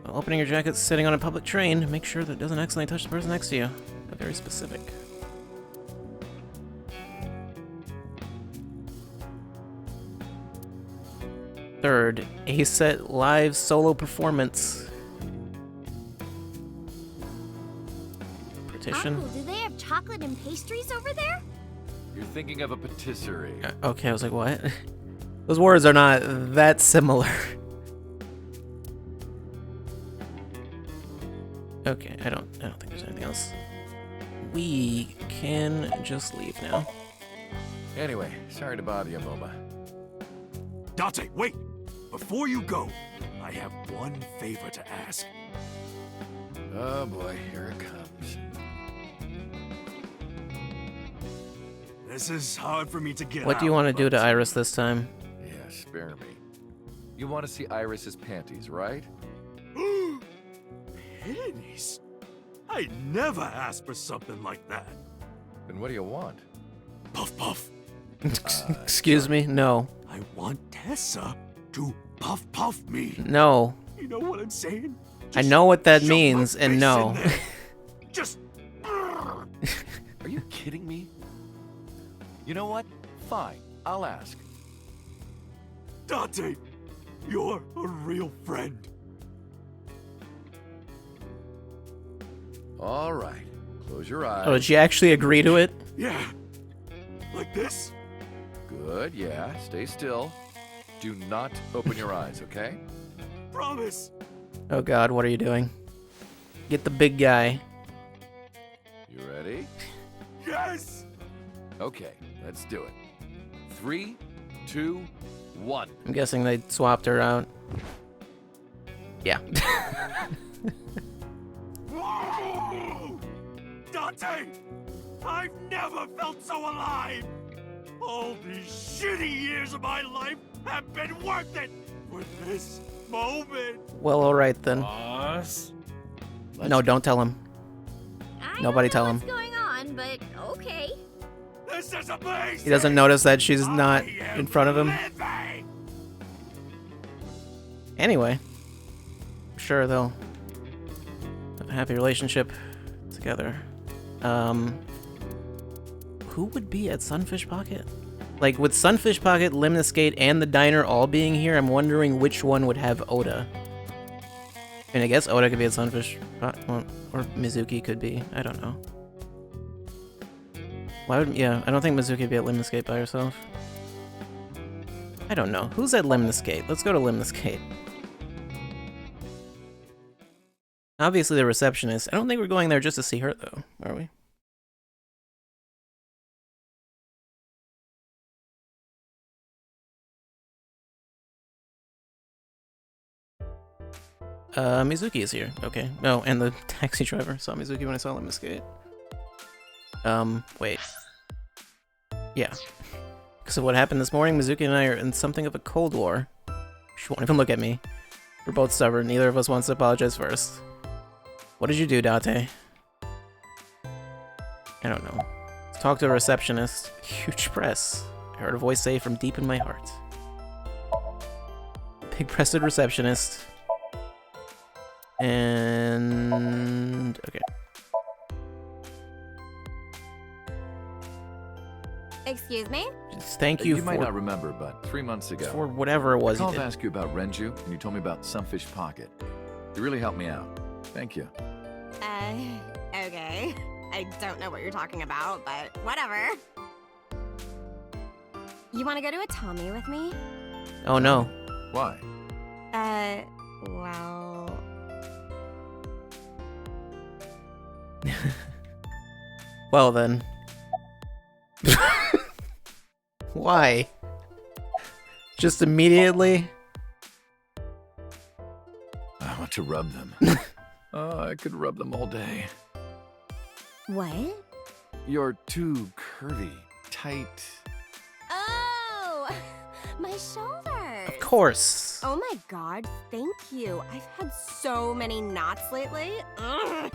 While opening your jacket sitting on a public train, make sure that it doesn't accidentally touch the person next to you. They're very specific. Third, a set live solo performance. Petition. Uncle, do they have chocolate and pastries over there? You're thinking of a patisserie. Okay, I was like, what? Those words are not that similar. Okay, I don't think there's anything else. We can just leave now. Anyway, sorry to bother you, Moma. Date, wait! Before you go, I have one favor to ask. Oh boy, here it comes. This is hard for me to get What do you want to do to Iris this time? Yeah, spare me. You want to see Iris's panties, right? Panties? I never asked for something like that. Then what do you want? Puff puff. Excuse me? No. I want Tessa to puff puff me. No. You know what I'm saying? I know what that means, and no. Just. Are you kidding me? You know what? Fine, I'll ask. Date, you're a real friend. All right, close your eyes. Oh, did she actually agree to it? Yeah. Like this? Good, yeah. Stay still. Do not open your eyes, okay? Promise. Oh god, what are you doing? Get the big guy. You ready? Yes! Okay, let's do it. 3, 2, 1. I'm guessing they swapped her out. Yeah. Whoa! Date! I've never felt so alive! All these shitty years of my life have been worth it for this moment! Well, alright then. Boss? No, don't tell him. Nobody tell him. What's going on, but okay. This is amazing! He doesn't notice that she's not in front of him. Living! Anyway, I'm sure they'll have a happy relationship together. Who would be at Sunfish Pocket? Like, with Sunfish Pocket, Lemniscate, and the diner all being here, I'm wondering which one would have Oda. And I guess Oda could be at Sunfish Pocket, well, or Mizuki could be. I don't know. Why would, yeah, I don't think Mizuki would be at Lemniscate by herself. I don't know. Who's at Lemniscate? Let's go to Lemniscate. Obviously the receptionist. I don't think we're going there just to see her, though, are we? Mizuki is here. Okay. No, and the taxi driver saw Mizuki when I saw Lemniscate. Wait. Yeah. Because of what happened this morning, Mizuki and I are in something of a cold war. She won't even look at me. We're both stubborn. Neither of us wants to apologize first. What did you do, Date? I don't know. Let's talk to a receptionist. Huge press. I heard a voice say from deep in my heart. Big-breasted receptionist. And... okay. Excuse me? Just thank you You for... might not remember, but 3 months ago... for whatever it was I you called did. to ask you about Renju, and you told me about Sunfish Pocket. You really helped me out. Thank you. Okay. I don't know what you're talking about, but whatever. You want to go to a Tommy with me? Oh no. Why? Well... Well then. Why? Just immediately? I want to rub them. Oh, I could rub them all day. What? You're too curvy, tight. Oh! My shoulders! Of course. Oh my god, thank you. I've had so many knots lately. Ugh.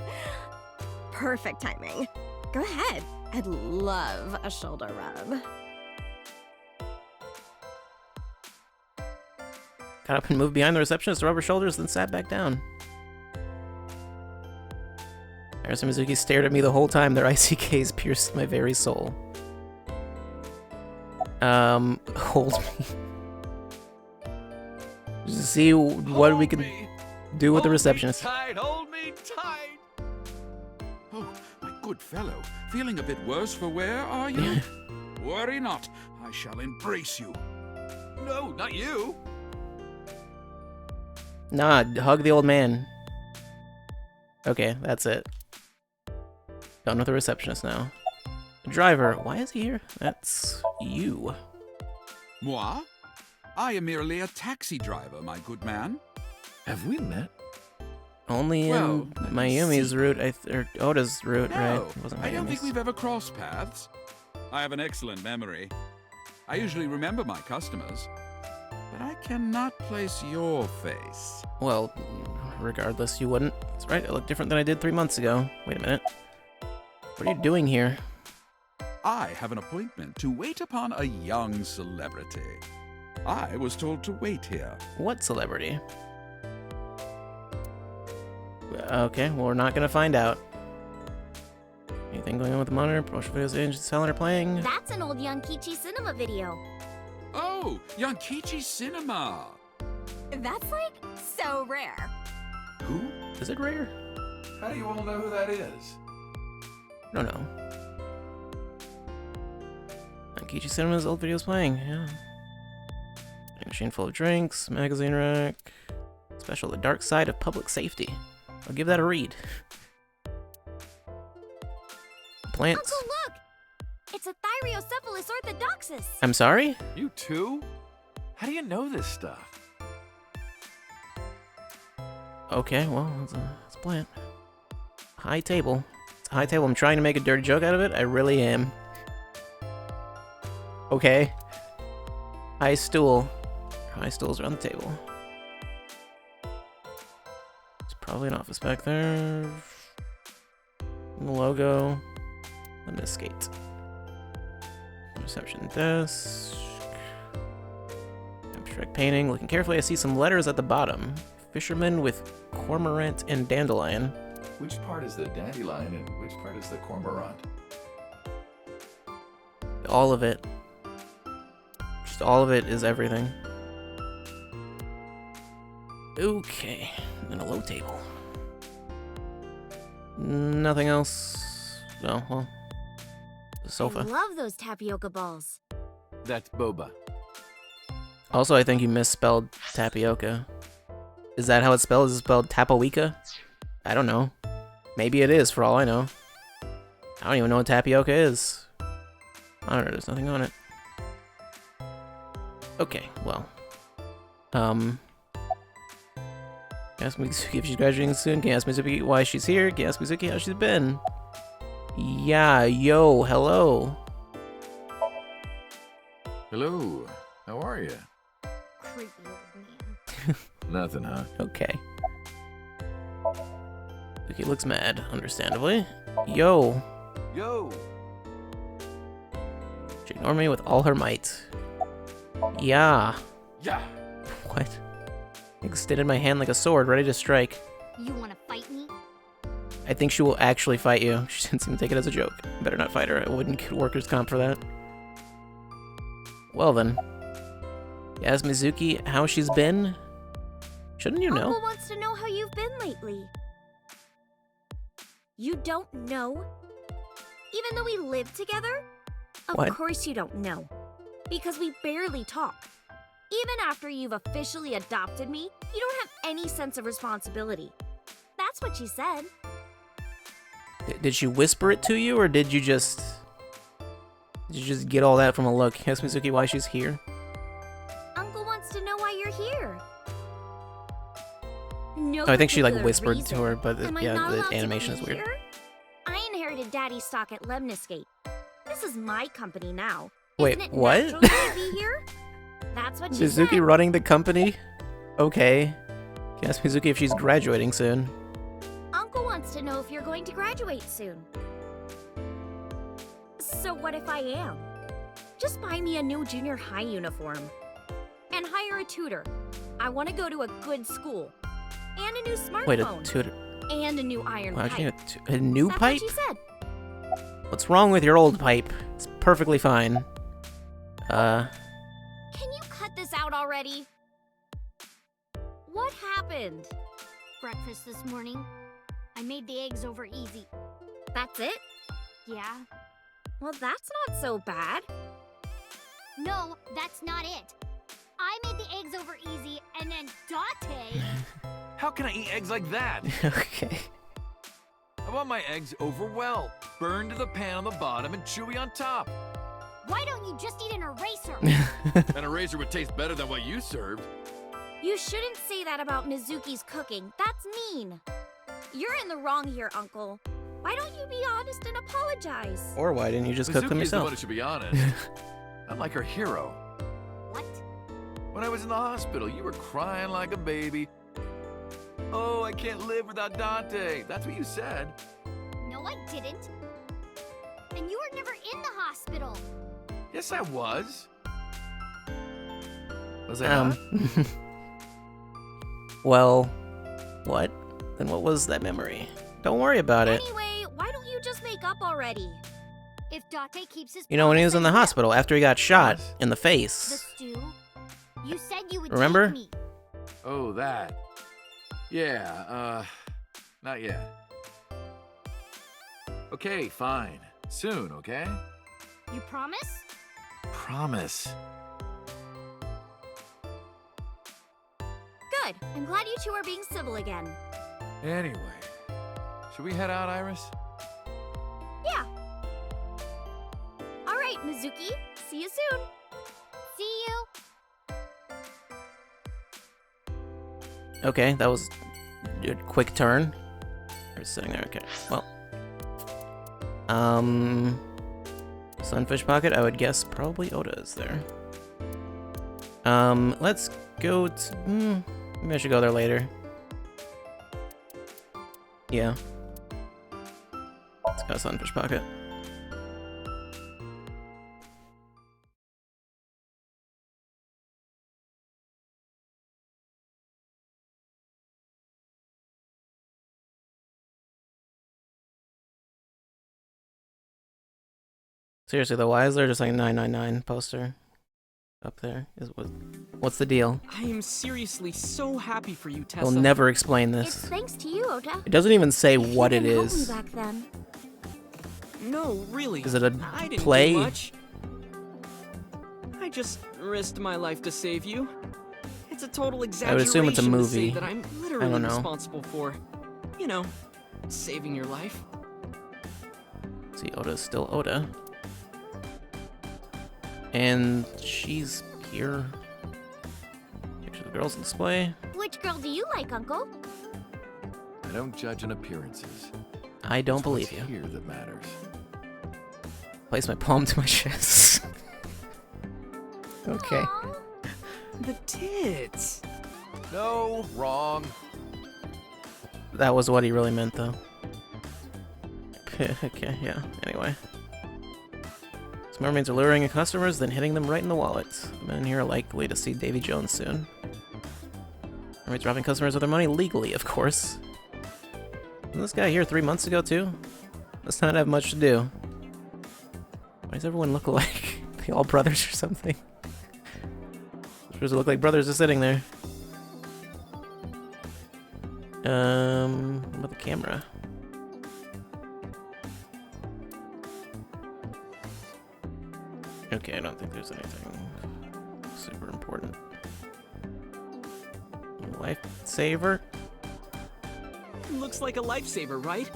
Perfect timing. Go ahead. I'd love a shoulder rub. Got up and moved behind the receptionist to rub her shoulders, then sat back down. Iris and Mizuki stared at me the whole time. Their icy gaze pierced my very soul. Hold me. Just to see what we can do with the receptionist. Hold me tight. Oh, my good fellow. Feeling a bit worse for wear, are you? Worry not. I shall embrace you. No, not you. Nah, hug the old man. Okay, that's it. Done with the receptionist now. The driver, why is he here? That's you. Moi? I am merely a taxi driver, my good man. Have we met? Only in Mayumi's route, or Oda's route, right? No, It wasn't I don't think Mayumi's. we've ever crossed paths. I have an excellent memory. I usually remember my customers, but I cannot place your face. Well, regardless, you wouldn't. That's right, I look different than I did 3 months ago. Wait a minute. What are you doing here? I have an appointment to wait upon a young celebrity. I was told to wait here. What celebrity? Okay, well, we're not gonna find out. Anything going on with the monitor? Promotional videos, agents selling or playing? That's an old Yankichi cinema video. Oh, Yankichi Cinema! That's like so rare. Who? Is it rare? How do you all know who that is? I don't know. Kichi Cinema's old videos playing, yeah. A machine full of drinks, magazine rack. Special The Dark Side of Public Safety. I'll give that a read. Plants. Uncle, look! It's a Thyreocephalus orthodoxus. I'm sorry? You too? How do you know this stuff? Okay, well, it's a plant. High table. It's a high table. I'm trying to make a dirty joke out of it. I really am. Okay. High stool. High stools around the table. It's probably an office back there. The logo. Limit skate. Reception desk. Abstract painting. Looking carefully, I see some letters at the bottom. Fisherman with cormorant and dandelion. Which part is the dandelion and which part is the cormorant? All of it. Just all of it is everything. Okay, and a low table. Nothing else. No, well, the sofa. I love those tapioca balls. That's boba. Also, I think you misspelled tapioca. Is that how it's spelled? Is it spelled tapawika? I don't know. Maybe it is, for all I know. I don't even know what tapioca is. I don't know, there's nothing on it. Okay, well. Ask Mizuki if she's graduating soon. Can you ask Mizuki why she's here? Can you ask Mizuki how she's been? Yeah, yo, hello. Hello. How are you? Creepy old man. Nothing, huh? Okay. Mizuki looks mad, understandably. Yo. Yo. She ignored me with all her might. Yeah. Yeah. What? Extended my hand like a sword, ready to strike. You wanna fight me? I think she will actually fight you. She didn't seem to take it as a joke. Better not fight her. I wouldn't get workers' comp for that. Well then. You ask Mizuki how she's been? Shouldn't you know? Uncle wants to know how you've been lately. You don't know? Even though we live together? Of What? course you don't know. Because we barely talk. Even after you've officially adopted me, you don't have any sense of responsibility. That's what she said. Did she whisper it to you, or did you just get all that from a look? Ask Mizuki why she's here. Uncle wants to know why you're here. No Oh, I think she like particular whispered reason. to her, but Am I yeah, not the allowed to animation be is weird. here? I inherited Daddy's stock at Lemniscate. This is my company now. Wait, Isn't it what? natural that I be here? That's what she Mizuki said. running the company? Okay. Can you ask Mizuki if she's graduating soon? Uncle wants to know if you're going to graduate soon. So what if I am? Just buy me a new junior high uniform. And hire a tutor. I want to go to a good school. And a new smartphone. Wait, a tutor? And a new iron Wow, pipe. you need a new That's pipe? what she said. What's wrong with your old pipe? It's perfectly fine. Can you cut this out already? What happened? Breakfast this morning. I made the eggs over easy. That's it? Yeah. Well, that's not so bad. No, that's not it. I made the eggs over easy, and then Date. How can I eat eggs like that? Okay. I want my eggs over well, burned to the pan on the bottom and chewy on top. Why don't you just eat an eraser? An eraser would taste better than what you served. You shouldn't say that about Mizuki's cooking. That's mean. You're in the wrong here, Uncle. Why don't you be honest and apologize? Or why didn't you just cook them Mizuki's the one yourself? who should be honest. I'm like her hero. What? When I was in the hospital, you were crying like a baby. Oh, I can't live without Dante. That's what you said. No, I didn't. And you were never in the hospital. Yes, I was. Was I not? Well, what? Then what was that memory? Don't worry about it. Anyway, why don't you just make up already? If Date keeps his You know, when he was in the promise, hospital after he got shot in the the face. stew. You said you would Remember? take me. Oh, that. Yeah, not yet. Okay, fine. Soon, okay? You promise? Promise. Good. I'm glad you two are being civil again. Anyway, should we head out, Iris? Yeah. All right, Mizuki. See you soon. See you. Okay, that was a quick turn. We're sitting there, okay. Well. Sunfish Pocket, I would guess probably Oda is there. Let's go to... maybe I should go there later. Yeah. Let's go to Sunfish Pocket. Seriously though, why is there just like a 999 poster up there? What's the deal? I am seriously so happy for you, Tessa. They'll never explain It's this. thanks to you, Ota. It doesn't even say You what it didn't help me is. back then. No, really. Is it a I didn't play? do much. I just risked my life to save you. It's a total I exaggeration would assume it's a to movie. say that I'm I literally don't know. responsible for, you know, saving your life. See, Oda's still Oda. And she's here. Picture of the girls on display. Which girl do you like, Uncle? I don't judge on appearances. I don't It's believe what's you. here that matters. Place my palm to my chest. Okay. The tits. No, wrong. That was what he really meant, though. Okay, yeah. Anyway. Some mermaids are luring in customers, then hitting them right in the wallets. The men here are likely to see Davy Jones soon. Mermaids robbing customers of their money legally, of course. Wasn't this guy here 3 months ago, too? Must not have much to do. Why does everyone look alike? They all brothers or something? Supposed to look like brothers are sitting there. What about the camera? Okay, I don't think there's anything super important. Lifesaver? Looks like a lifesaver, right?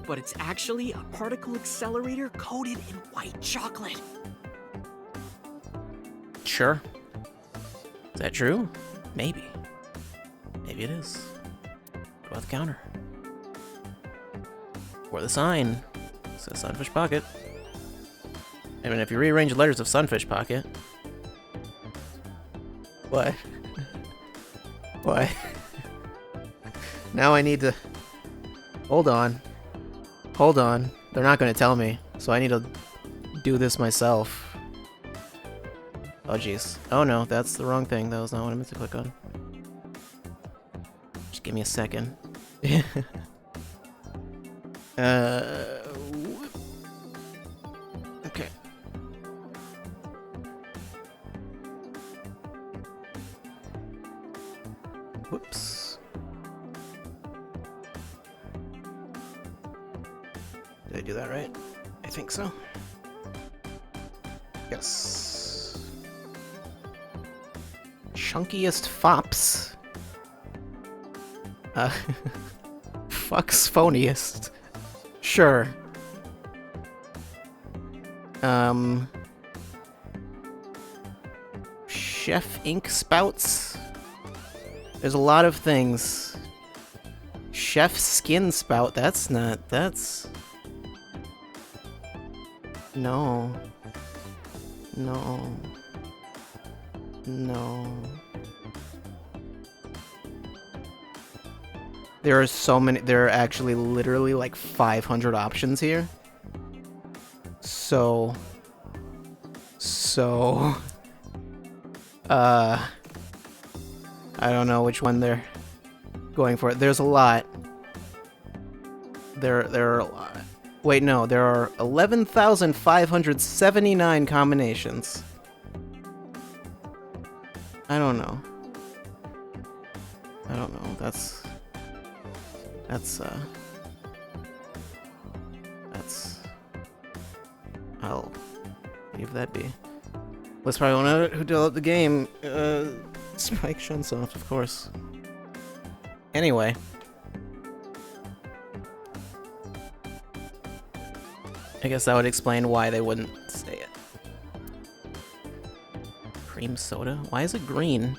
But it's actually a particle accelerator coated in white chocolate. Sure. Is that true? Maybe. Maybe it is. What about the counter? Or the sign. It says Sunfish Pocket. I mean, if you rearrange the letters of Sunfish Pocket. What? What? Now I need to... Hold on. Hold on. They're not going to tell me, so I need to do this myself. Oh, jeez. Oh, no, that's the wrong thing. That was not what I meant to click on. Just give me a second. Okay. Whoops. Did I do that right? I think so. Yes. Chunkiest fops. Fuck's phoniest. Sure. Chef ink spouts. There's a lot of things. Chef skin spout. That's not. That's. No. No. No. There are so many. There are actually literally like 500 options here. So. I don't know which one they're going for. There's a lot. There are a lot. Wait, no, there are 11,579 combinations. I don't know. I don't know. That's I'll leave that be. Let's probably one who developed the game. Spike Chunsoft, of course. Anyway. I guess that would explain why they wouldn't say it. Cream soda? Why is it green?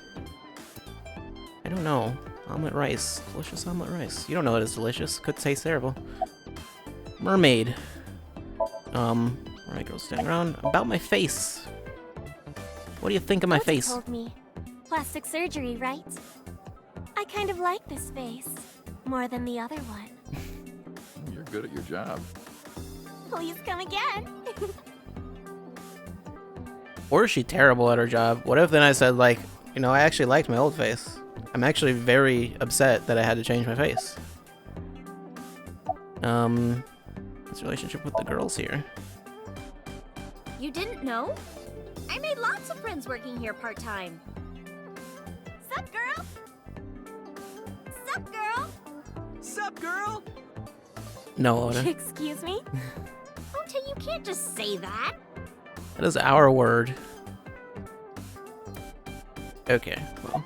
I don't know. Omelet rice. Delicious omelet rice. You don't know it is delicious. Could taste terrible. Mermaid. Alright, girls standing around. About my face. What do you think of my Ota face? told me. Plastic surgery, right? I kind of like this face. More than the other one. You're good at your job. Please come again. Or is she terrible at her job? What if then I said, like, you know, I actually liked my old face. I'm actually very upset that I had to change my face. What's the relationship with the girls here? You didn't know? I made lots of friends working here part-time. Sup, girl? Sup, girl? Sup, girl? No, Oda. Excuse me? Ota, you can't just say that. That is our word. Okay, well.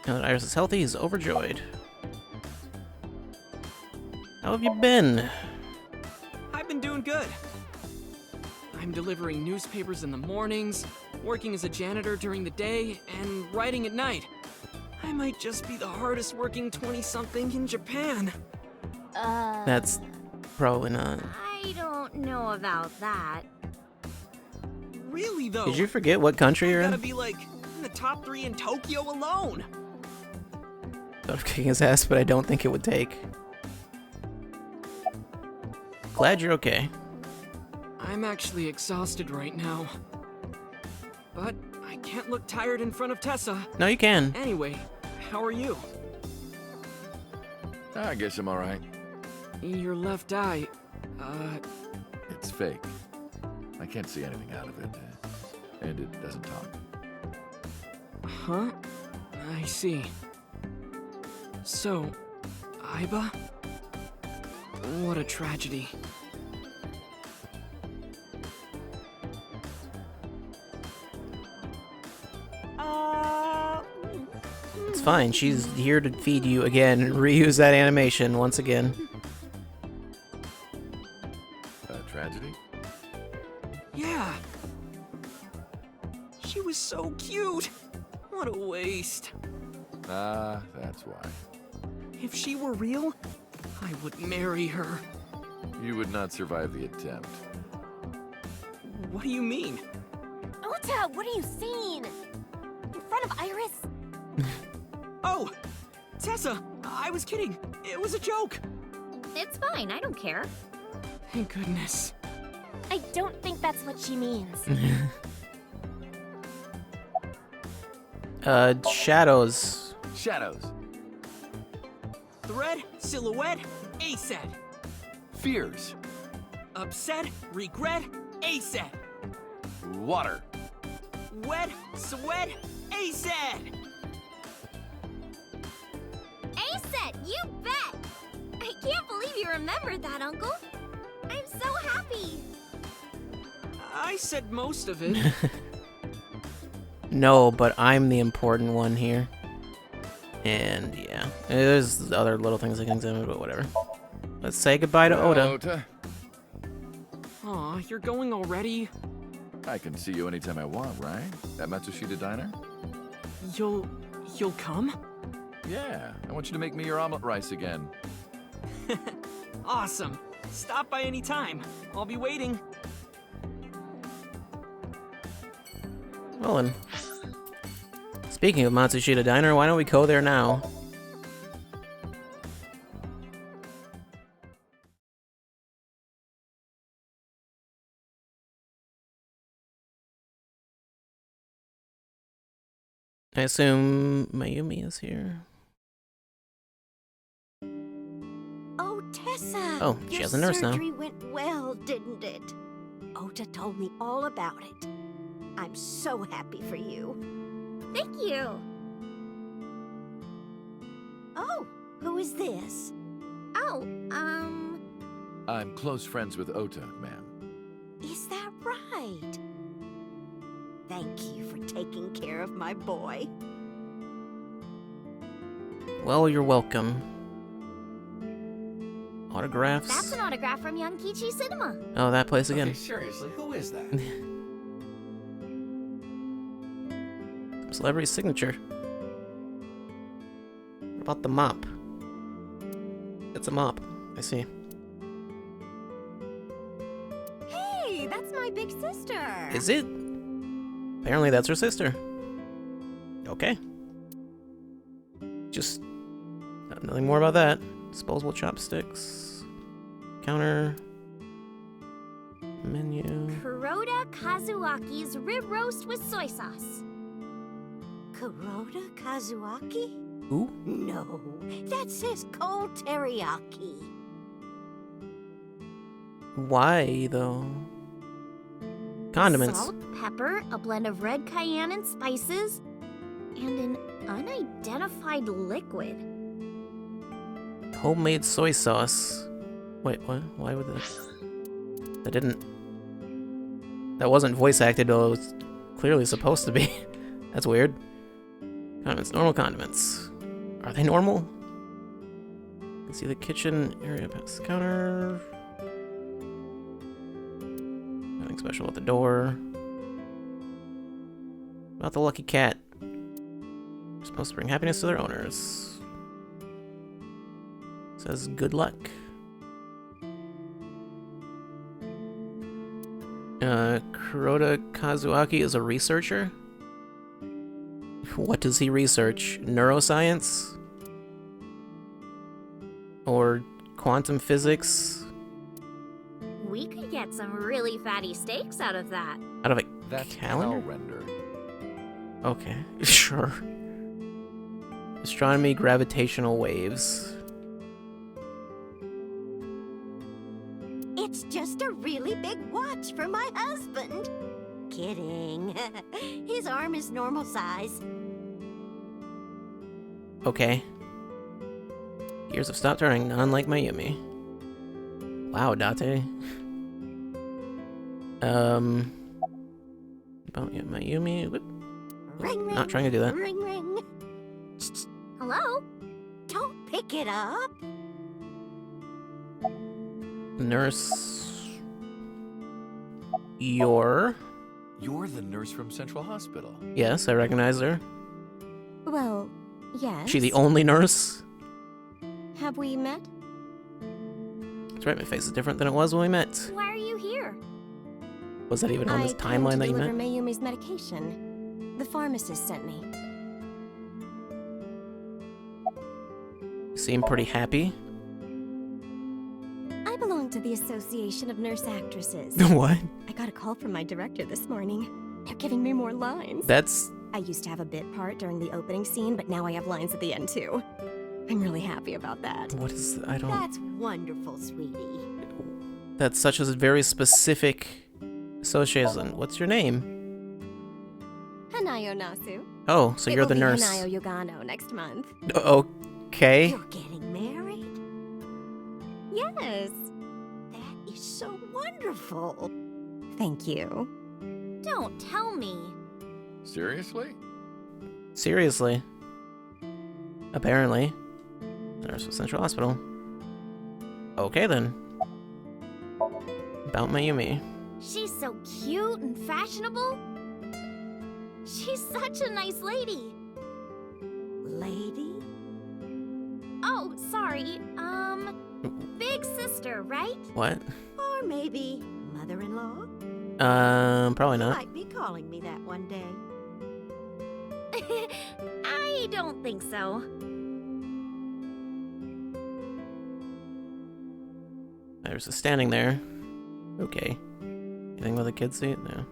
Now that Iris is healthy, he's overjoyed. How have you been? I've been doing good. I'm delivering newspapers in the mornings, working as a janitor during the day, and writing at night. I might just be the hardest working 20-something in Japan. That's probably not. I don't know about that. Really, though? Did you forget what country you're Gotta in? be like in the top 3 in Tokyo alone. Thought of kicking his ass, but I don't think it would take. Glad you're okay. I'm actually exhausted right now. But I can't look tired in front of Tessa. No, you can. Anyway, how are you? I guess I'm alright. Your left eye, It's fake. I can't see anything out of it. And it doesn't talk. Huh? I see. So, Aiba? What a tragedy. It's fine. She's here to feed you again. Reuse that animation once again. Tragedy? Yeah. She was so cute. What a waste. Ah, that's why. If she were real, I would marry her. You would not survive the attempt. What do you mean? Ota, what are you saying? In front of Iris? Oh! Tessa! I was kidding. It was a joke. It's fine, I don't care. Thank goodness. I don't think that's what she means. Shadows. Shadows. Thread, silhouette, ASET. Fears. Upset, regret, ASET. Water. Wet, sweat, ASET. ASET, you bet! I can't believe you remembered that, Uncle. I'm so happy. I said most of it. No, but I'm the important one here. And yeah, there's other little things I can examine, but whatever. Let's say goodbye to Oda. Aw, you're going already? I can see you anytime I want, right? At Matsushita Diner? You'll come? Yeah, I want you to make me your omelet rice again. Awesome. Stop by any time. I'll be waiting. Well then. Speaking of Matsushita Diner, why don't we go there now? I assume Mayumi is here. Oh, Tessa! Oh, she has a nurse now. Your surgery went well, didn't it? Ota told me all about it. I'm so happy for you. Thank you. Oh, who is this? Oh, I'm close friends with Ota, ma'am. Is that right? Thank you for taking care of my boy. Well, you're welcome. Autographs. That's an autograph from Young Kichi Cinema. Oh, that place again. Okay, seriously, who is that? Celebrity signature. What about the mop? It's a mop. I see. Hey, that's my big sister. Is it? Apparently that's her sister. Okay. Just nothing more about that. Disposable chopsticks. Counter. Menu. Kuroda Kazuaki's rib roast with soy sauce. Kuroda Kazuaki? Who? No, that says cold teriyaki. Why, though? Condiments. Salt, pepper, a blend of red cayenne and spices, and an unidentified liquid. Homemade soy sauce. Wait, what? Why would that? That didn't. That wasn't voice acted, though it was clearly supposed to be. That's weird. Condiments, normal condiments. Are they normal? You can see the kitchen area past the counter. Nothing special at the door. About the lucky cat. They're supposed to bring happiness to their owners. Says good luck. Kuroda Kazuaki is a researcher? What does he research? Neuroscience? Or quantum physics? We could get some really fatty steaks out of that. Out of a That's calendar? render. Okay, sure. Astronomy, gravitational waves. It's just a really big watch for my husband. Kidding. His arm is normal size. Okay. Gears have stopped turning, not unlike Mayumi. Wow, Date. About yeah, Mayumi. Whoop. Ring, ring. Not trying to do that. Ring, ring. Hello? Don't pick it up. Nurse. You're the nurse from Central Hospital. Yes, I recognize her. Well, yes. She the only nurse? Have we met? That's right, my face is different than it was when we met. Why are you here? Was that even on this I came timeline to that you deliver met? Mayumi's medication. The pharmacist sent me. You seem pretty happy. I belong to the Association of Nurse Actresses. What? I got a call from my director this morning. They're giving me more lines. That's... I used to have a bit part during the opening scene, but now I have lines at the end too. I'm really happy about that. What is... I don't... That's wonderful, sweetie. That's such a very specific association. What's your name? Hanayo Nasu. Oh, so you're the It will nurse. be Hanayo Yogano next month. Okay. You're getting married? Yes. That is so wonderful. Thank you. Don't tell me. Seriously? Seriously. Apparently. Nurse of Central Hospital. Okay then. About Mayumi. She's so cute and fashionable. She's such a nice lady. Lady? Oh, sorry. Big sister, right? What? Or maybe mother-in-law? Probably You not. might be calling me that one day. I don't think so. There's a standing there. Okay. Anything with a kid seat? No.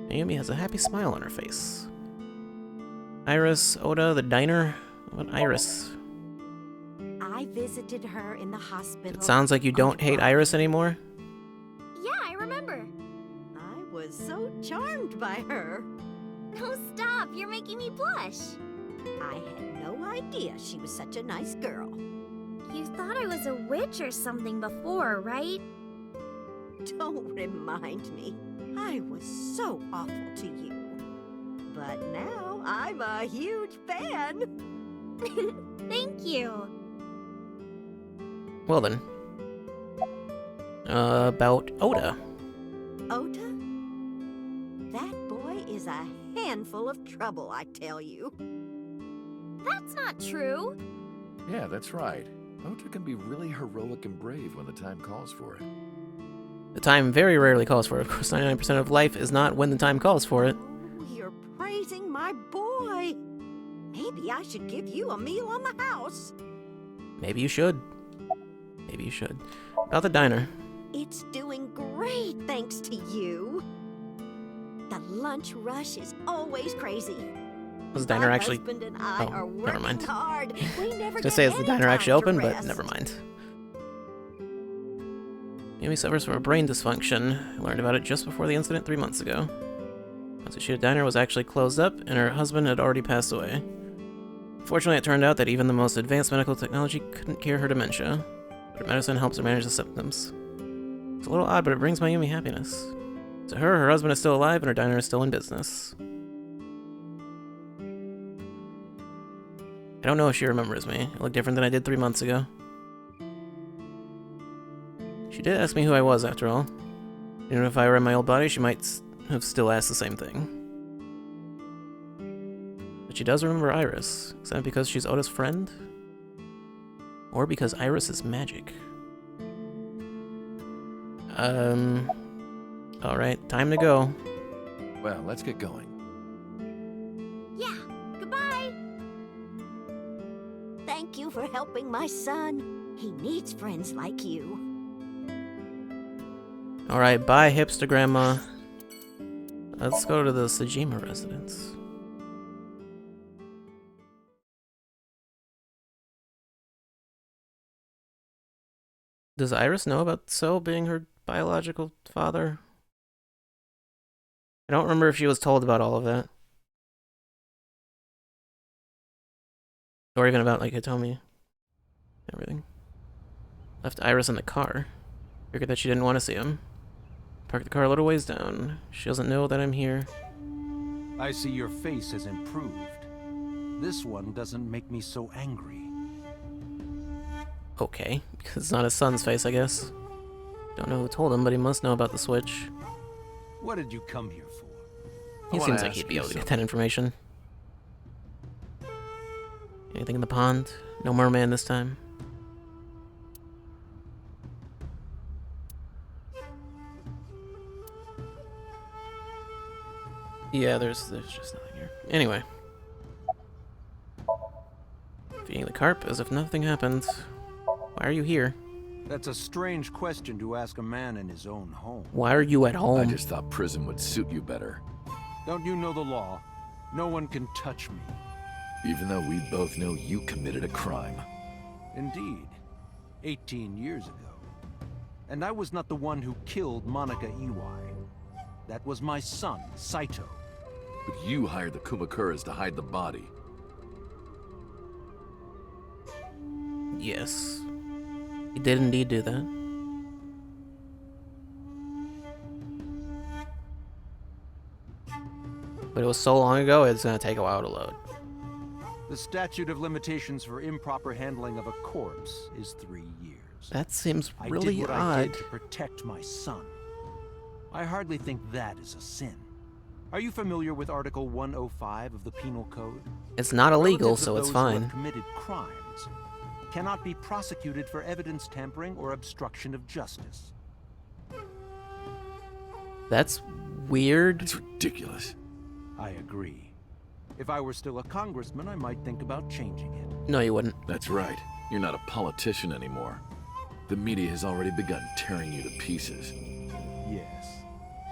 Mayumi has a happy smile on her face. Iris, Oda, the diner? What Iris? I visited her in the hospital. It sounds like you don't hate Iris anymore? Yeah, I remember. I was so charmed by her. No, stop. You're making me blush. I had no idea she was such a nice girl. You thought I was a witch or something before, right? Don't remind me. I was so awful to you. But now I'm a huge fan. Thank you. Well then. About Oda. Ota? That boy is a handful of trouble, I tell you. That's not true. Yeah, that's right. Ota can be really heroic and brave when the time calls for it. The time very rarely calls for it. Of course, 99% of life is not when the time calls for it. Oh, you're praising my boy. Maybe I should give you a meal on the house. Maybe you should. Maybe you should. About the diner. It's doing great thanks to you. The lunch rush is always crazy. Was the diner My actually... husband and I Oh, are never mind. working hard. We never I was gonna get say, is the any diner time actually to open? But rest. never mind. Amy suffers from a brain dysfunction. Learned about it just before the incident 3 months ago. Massachusetts diner was actually closed up, and her husband had already passed away. Fortunately, it turned out that even the most advanced medical technology couldn't cure her dementia, but her medicine helps her manage the symptoms. It's a little odd, but it brings Mayumi happiness. To her husband is still alive, and her diner is still in business. I don't know if she remembers me. I look different than I did 3 months ago. She did ask me who I was, after all. Even if I were in my old body, she might have still asked the same thing. But she does remember Iris. Is that because she's Oda's friend? Or because Iris is magic? Alright, time to go. Well, let's get going. Yeah, goodbye. Thank you for helping my son. He needs friends like you. Alright, bye, hipster grandma. Let's go to the Sajima residence. Does Iris know about So being her biological father? I don't remember if she was told about all of that. Or even about, like, Hitomi. Everything. Left Iris in the car. Figured that she didn't want to see him. Parked the car a little ways down. She doesn't know that I'm here. I see your face has improved. This one doesn't make me so angry. Okay, because it's not his son's face, I guess. Don't know who told him, but he must know about the switch. What did you come here for? He seems like he'd be able to get that information. Anything in the pond? No merman this time. Yeah, there's just nothing here. Anyway. Feeding the carp as if nothing happened. Why are you here? That's a strange question to ask a man in his own home. Why are you at home? I just thought prison would suit you better. Don't you know the law? No one can touch me. Even though we both know you committed a crime. Indeed. 18 years ago. And I was not the one who killed Monica Iwai. That was my son, Saito. But you hired the Kumakuras to hide the body. Yes. He did indeed do that. But it was so long ago, it's gonna take a while to load. The statute of limitations for improper handling of a corpse is 3 years. That seems I really did what odd. I did to protect my son. I hardly think that is a sin. Are you familiar with Article 105 of the Penal Code? It's not illegal, Relatives of so it's those who have fine. committed crimes cannot be prosecuted for evidence tampering or obstruction of justice. That's weird. It's ridiculous. I agree. If I were still a congressman, I might think about changing it. No, you wouldn't. That's right. You're not a politician anymore. The media has already begun tearing you to pieces. Yes.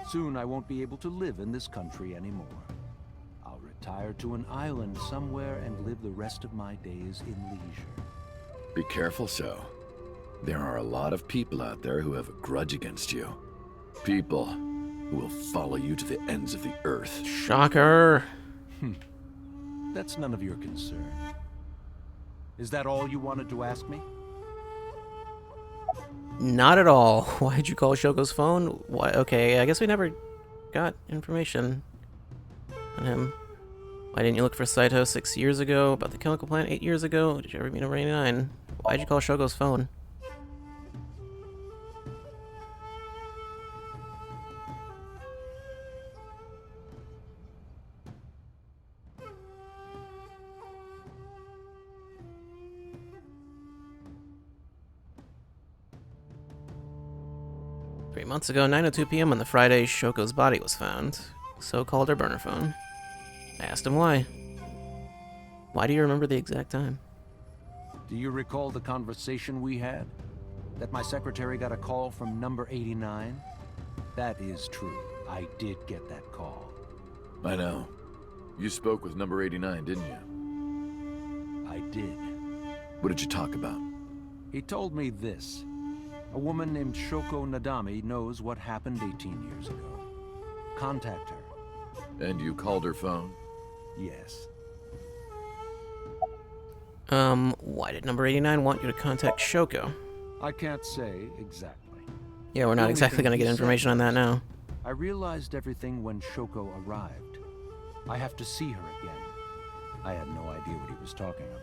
Soon I won't be able to live in this country anymore. I'll retire to an island somewhere and live the rest of my days in leisure. Be careful, So. There are a lot of people out there who have a grudge against you. People who will follow you to the ends of the earth. Shocker. That's none of your concern. Is that all you wanted to ask me? Not at all. Why'd you call Shogo's phone? Why? Okay, I guess we never got information on him. Why didn't you look for Saito 6 years ago? About the chemical plant 8 years ago? Did you ever meet number 89? Why'd you call Shogo's phone? Months ago, 9:02 p.m. on the Friday, Shoko's body was found. So called her burner phone. I asked him why. Why do you remember the exact time? Do you recall the conversation we had? That my secretary got a call from number 89? That is true. I did get that call. I know. You spoke with number 89, didn't you? I did. What did you talk about? He told me this. A woman named Shoko Nadami knows what happened 18 years ago. Contact her. And you called her phone? Yes. Why did number 89 want you to contact Shoko? I can't say exactly. Yeah, we're not exactly gonna get information on that now. I realized everything when Shoko arrived. I have to see her again. I had no idea what he was talking about.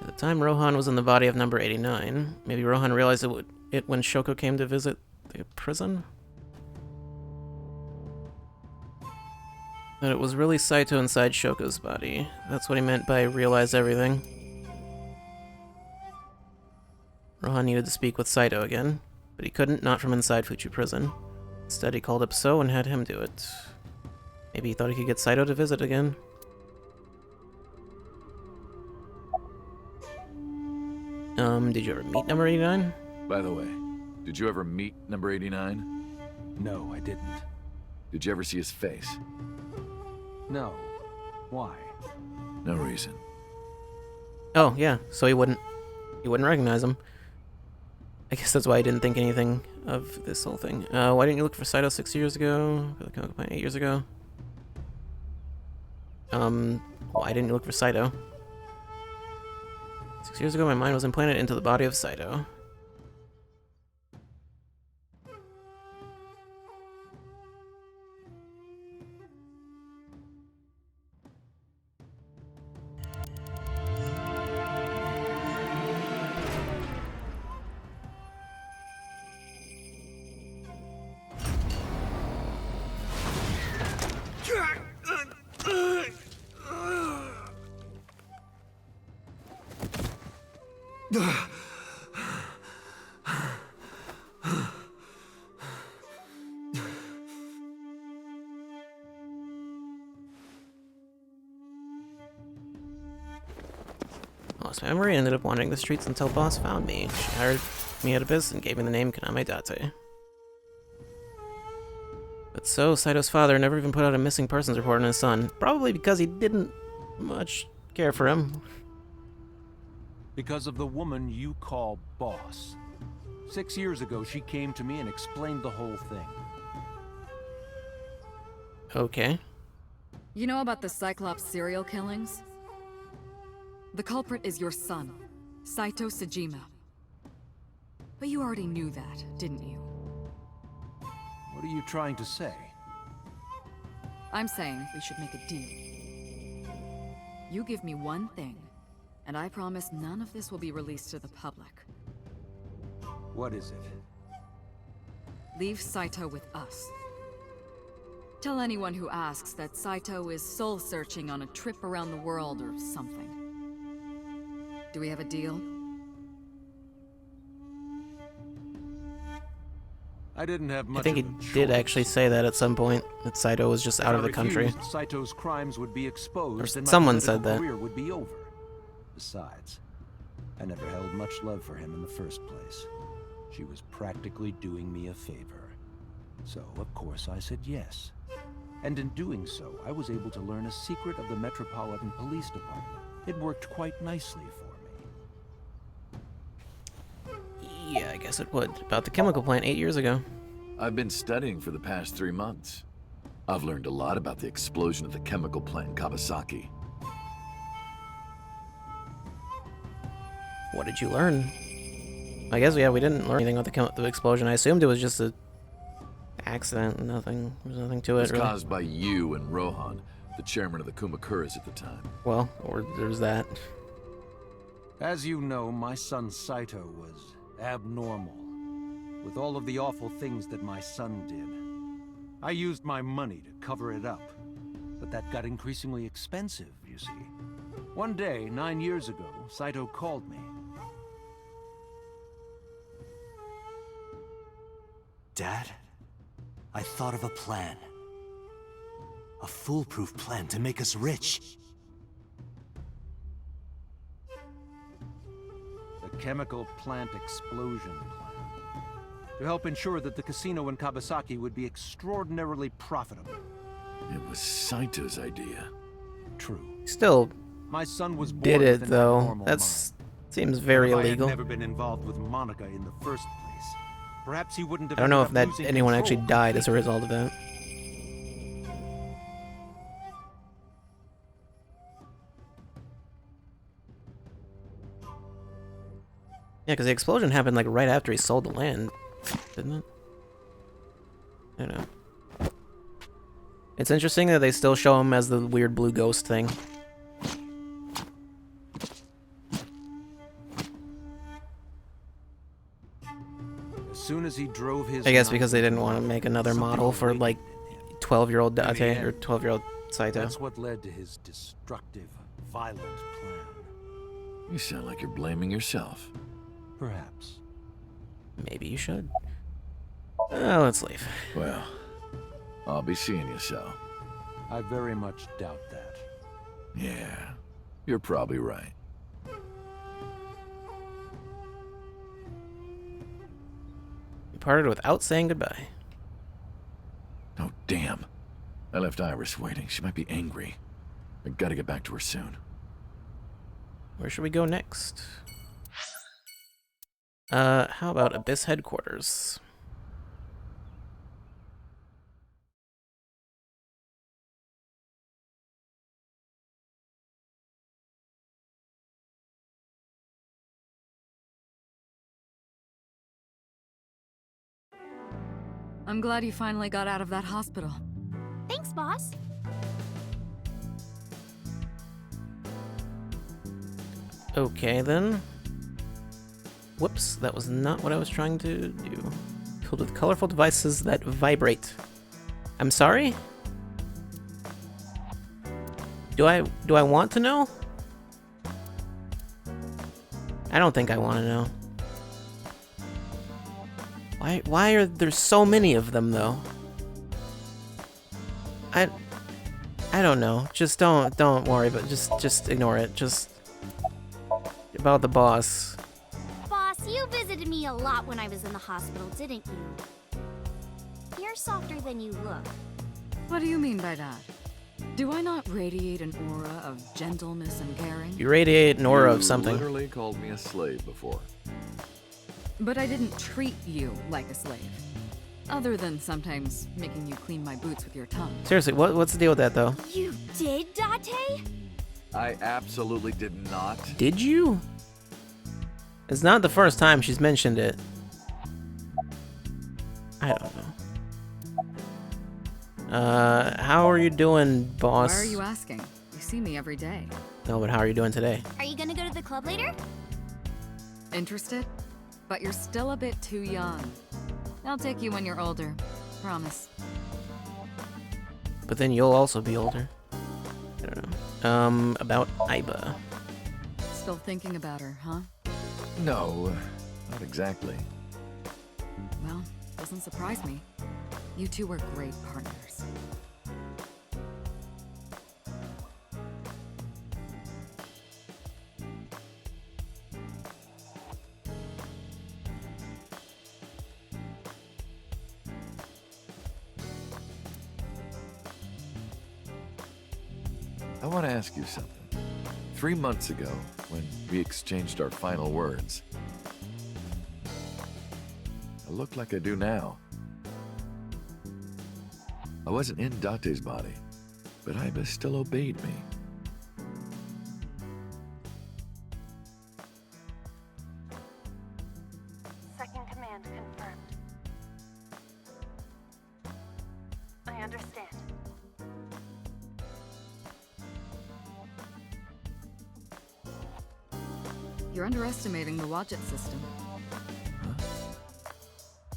At the time Rohan was in the body of number 89, maybe Rohan realized it when Shoko came to visit the prison? That it was really Saito inside Shoko's body. That's what he meant by realize everything. Rohan needed to speak with Saito again, but he couldn't, not from inside Fuchu prison. Instead, he called up So and had him do it. Maybe he thought he could get Saito to visit again. Did you ever meet number 89? By the way, did you ever meet number 89? No, I didn't. Did you ever see his face? No. Why? No reason. Oh, yeah, so he wouldn't recognize him. I guess that's why I didn't think anything of this whole thing. Why didn't you look for Saito 6 years ago? For the chemical plant 8 years ago? Why didn't you look for Saito? 6 years ago, my mind was implanted into the body of Saito. Lost my memory and ended up wandering the streets until Boss found me. She hired me at Abyss and gave me the name Kaname Date. But so, Saito's father never even put out a missing persons report on his son, probably because he didn't much care for him. Because of the woman you call boss. 6 years ago, she came to me and explained the whole thing. Okay. You know about the Cyclops serial killings? The culprit is your son, Saito Sejima. But you already knew that, didn't you? What are you trying to say? I'm saying we should make a deal. You give me one thing, and I promise none of this will be released to the public. What is it? Leave Saito with us. Tell anyone who asks that Saito is soul-searching on a trip around the world or something. Do we have a deal? I didn't have much. I think he did actually say that at some point, that Saito was just out of the country. Saito's crimes would be exposed, and my someone said that. career would be over. Besides, I never held much love for him in the first place. She was practically doing me a favor. So, of course, I said yes. And in doing so, I was able to learn a secret of the Metropolitan Police Department. It worked quite nicely for me. Yeah, I guess it would. About the chemical plant 8 years ago. I've been studying for the past 3 months. I've learned a lot about the explosion at the chemical plant in Kawasaki. What did you learn? I guess, yeah, we didn't learn anything about the explosion. I assumed it was just a accident. Nothing. There was nothing to it, It was really. caused by you and Rohan, the chairman of the Kumakuras at the time. Well, or there's that. As you know, my son Saito was abnormal. With all of the awful things that my son did. I used my money to cover it up. But that got increasingly expensive, you see. One day, 9 years ago, Saito called me. Dad, I thought of a plan. A foolproof plan to make us rich. The chemical plant explosion plan. to help ensure that the casino in Kabasaki would be extraordinarily profitable. It was Saito's idea. True. Still My son was born did it with an though. abnormal That's mind. seems very If I illegal. had never been involved with Monica in the first place, perhaps he wouldn't have I don't know if ended that up losing anyone control actually died as a result of that. Yeah, because the explosion happened like right after he sold the land, didn't it? I don't know. It's interesting that they still show him as the weird blue ghost thing. As soon as he drove his I guess because they didn't want to make another model for like 12-year-old Date or 12-year-old Saito. That's what led to his destructive, violent plan. You sound like you're blaming yourself. Perhaps. Maybe you should. Let's leave. Well, I'll be seeing you, so. I very much doubt that. Yeah, you're probably right. We parted without saying goodbye. Oh, damn. I left Iris waiting. She might be angry. I gotta get back to her soon. Where should we go next? How about Abyss Headquarters? I'm glad you finally got out of that hospital. Thanks, boss. Okay, then. Whoops, that was not what I was trying to do. Filled with colorful devices that vibrate. I'm sorry? Do I want to know? I don't think I want to know. Why are there so many of them though? I don't know. Just don't worry, but just ignore it. Just about the boss. Boss, you visited me a lot when I was in the hospital, didn't you? You're softer than you look. What do you mean by that? Do I not radiate an aura of gentleness and caring? You radiate an aura of something. You literally called me a slave before. But I didn't treat you like a slave. Other than sometimes making you clean my boots with your tongue. Seriously, what's the deal with that though? You did, Date? I absolutely did not. Did you? It's not the first time she's mentioned it. I don't know. How are you doing, boss? Why are you asking? You see me every day. No, but how are you doing today? Are you gonna go to the club later? Interested? But you're still a bit too young. I'll take you when you're older. Promise. But then you'll also be older. I don't know. About Iba. Still thinking about her, huh? No, not exactly. Well, doesn't surprise me. You two were great partners. I want to ask you something. 3 months ago, when we exchanged our final words, I look like I do now. I wasn't in Date's body, but Iba still obeyed me. Second command confirmed. I understand. You're underestimating the Wadjet system.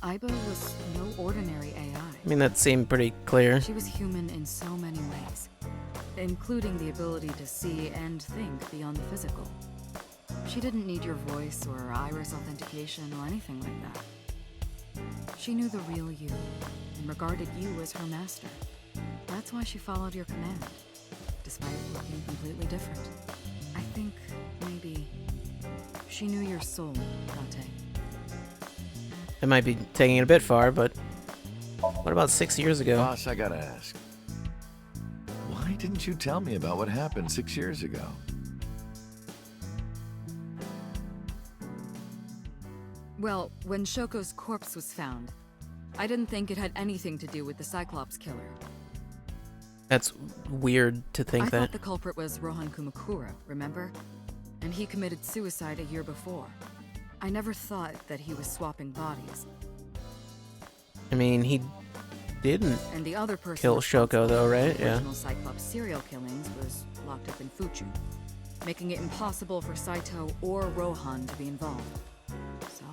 Iba was no ordinary AI. I mean, that seemed pretty clear. She was human in so many ways, including the ability to see and think beyond the physical. She didn't need your voice or iris authentication or anything like that. She knew the real you and regarded you as her master. That's why she followed your command, despite looking completely different. I think maybe she knew your soul, Date. It might be taking it a bit far, but what about 6 years ago? Boss, I gotta ask. Why didn't you tell me about what happened 6 years ago? Well, when Shoko's corpse was found, I didn't think it had anything to do with the Cyclops killer. That's weird to think I that. thought the culprit was Rohan Kumakura, remember? And he committed suicide a year before. I never thought that he was swapping bodies. I mean, he didn't And the other person kill Shoko, though, right? the Yeah. original Cyclops serial killings was locked up in Fuchu, making it impossible for Saito or Rohan to be involved. So,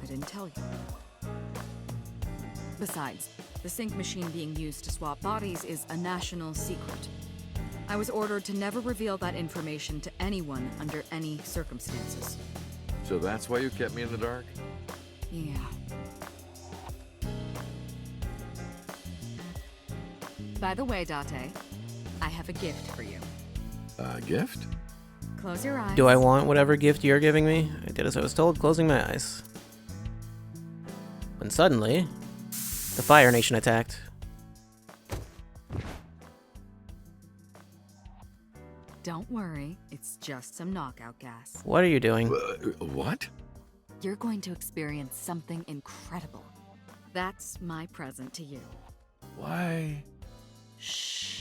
I didn't tell you. Besides, the sync machine being used to swap bodies is a national secret. I was ordered to never reveal that information to anyone under any circumstances. So that's why you kept me in the dark? Yeah. By the way, Date, I have a gift for you. A gift? Close your eyes. Do I want whatever gift you're giving me? I did as I was told, closing my eyes. When suddenly, the Fire Nation attacked. Don't worry, it's just some knockout gas. What are you doing? What? You're going to experience something incredible. That's my present to you. Why?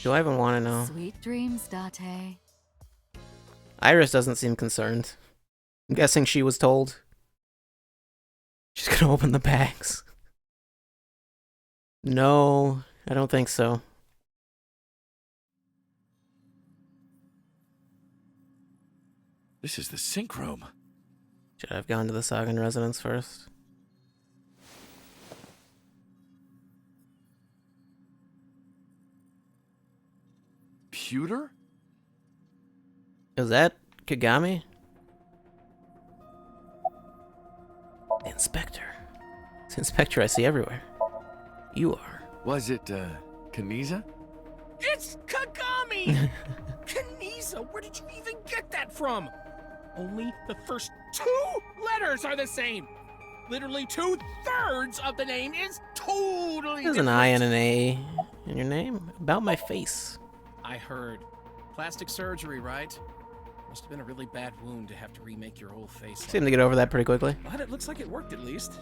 Do I even want to know? Sweet dreams, Date. Iris doesn't seem concerned. I'm guessing she was told. She's gonna open the bags. No, I don't think so. This is the sync room. Should I have gone to the Sagan residence first? Pewter? Is that Kagami? The Inspector. It's the Inspector I see everywhere. You are. Was it, Kaniza? It's Kagami! Kaniza, where did you even get that from? Only the first 2 letters are the same. Literally 2/3 of the name is totally There's different. an I and an A in your name. About my face. I heard. Plastic surgery, right? Must have been a really bad wound to have to remake your whole face. Seemed to get over that pretty quickly. But it looks like it worked at least.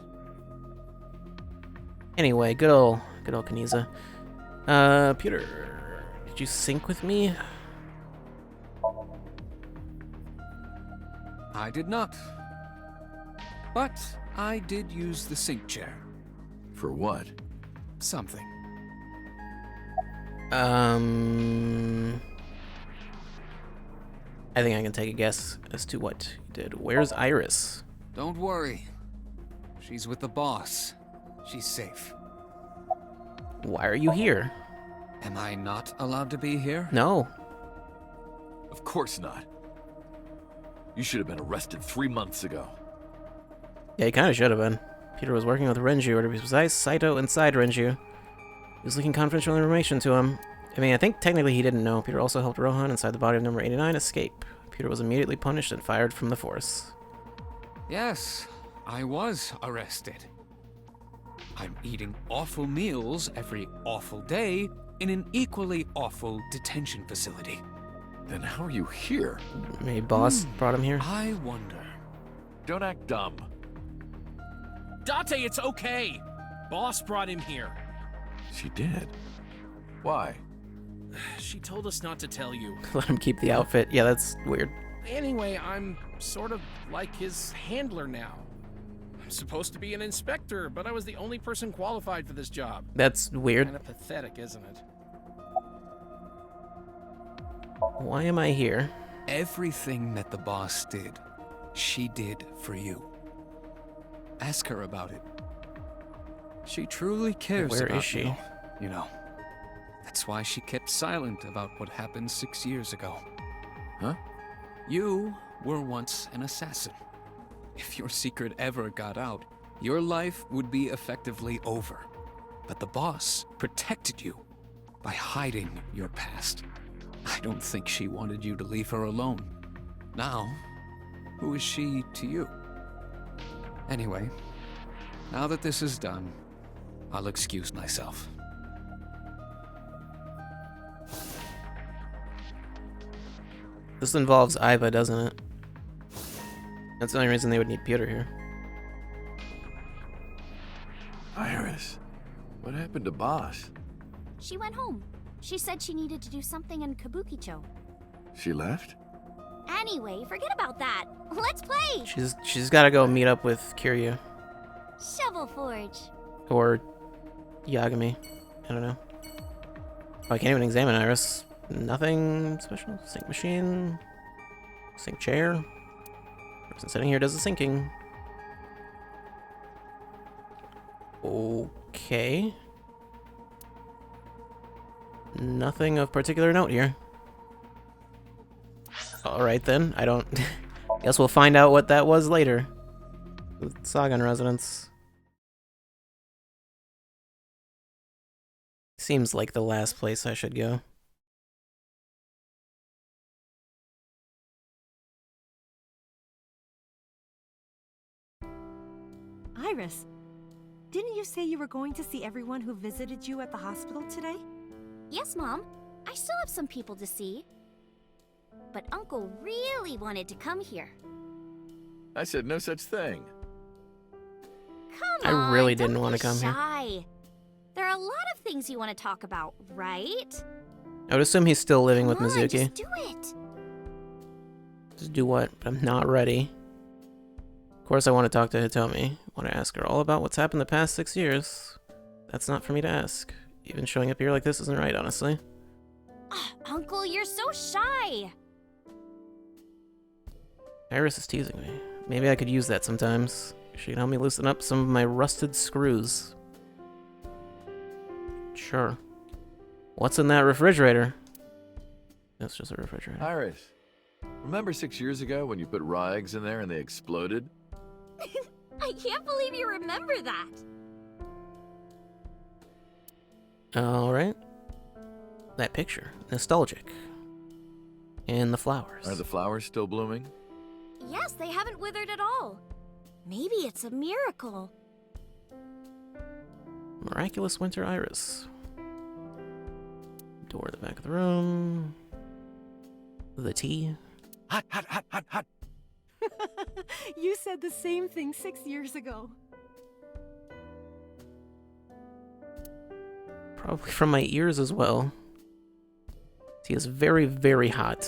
Anyway, good old Kaniza. Peter, did you sync with me? I did not. But I did use the sync chair. For what? Something. I think I can take a guess as to what you did. Where's Iris? Don't worry. She's with the boss. She's safe. Why are you here? Am I not allowed to be here? No. Of course not. You should have been arrested 3 months ago. Yeah, he kind of should have been. Peter was working with Renju, or to be precise, Saito inside Renju. He was leaking confidential information to him. I mean, I think technically he didn't know. Peter also helped Rohan inside the body of number 89 escape. Peter was immediately punished and fired from the force. Yes, I was arrested. I'm eating awful meals every awful day in an equally awful detention facility. Then how are you here? Maybe boss brought him here? I wonder. Don't act dumb. Date, it's okay. Boss brought him here. She did? Why? She told us not to tell you. Let him keep the outfit. Yeah, that's weird. Anyway, I'm sort of like his handler now. I'm supposed to be an inspector, but I was the only person qualified for this job. That's weird. Kind of pathetic, isn't it? Why am I here? Everything that the boss did, she did for you. Ask her about it. She truly cares Where about is she? you know. That's why she kept silent about what happened 6 years ago. Huh? You were once an assassin. If your secret ever got out, your life would be effectively over. But the boss protected you by hiding your past. I don't think she wanted you to leave her alone. Now, who is she to you? Anyway, Now that this is done, I'll excuse myself. This involves Iva, doesn't it? That's the only reason they would need Peter here. Iris, what happened to Boss? She went home. She said she needed to do something in Kabukicho. She left? Anyway, forget about that. Let's play! She's got to go meet up with Kiryu Shovel Forge. or Yagami. I don't know. Oh, I can't even examine Iris. Nothing special. Sink machine. Sink chair. Person sitting here does the sinking. Okay. Nothing of particular note here. Alright then, I don't... Guess we'll find out what that was later. The Sagan residence. Seems like the last place I should go. Iris, didn't you say you were going to see everyone who visited you at the hospital today? Yes, Mom. I still have some people to see. But Uncle really wanted to come here. I said no such thing. Come on, I really didn't don't want be to come here. shy. There are a lot of things you want to talk about, right? I would assume he's still living with Come on, Mizuki. just do it. Just do what? But I'm not ready. Of course I want to talk to Hitomi. I want to ask her all about what's happened the past 6 years. That's not for me to ask. Even showing up here like this isn't right, honestly. Uncle, you're so shy. Iris is teasing me. Maybe I could use that sometimes. She can help me loosen up some of my rusted screws. Sure. What's in that refrigerator? It's just a refrigerator. Iris, remember 6 years ago when you put raw eggs in there and they exploded? I can't believe you remember that. Alright. That picture. Nostalgic. And the flowers. Are the flowers still blooming? Yes, they haven't withered at all. Maybe it's a miracle. Miraculous winter iris. Door at the back of the room. The tea. Hot, hot, hot, hot, hot. You said the same thing 6 years ago. Probably from my ears as well. Tea is very, very hot.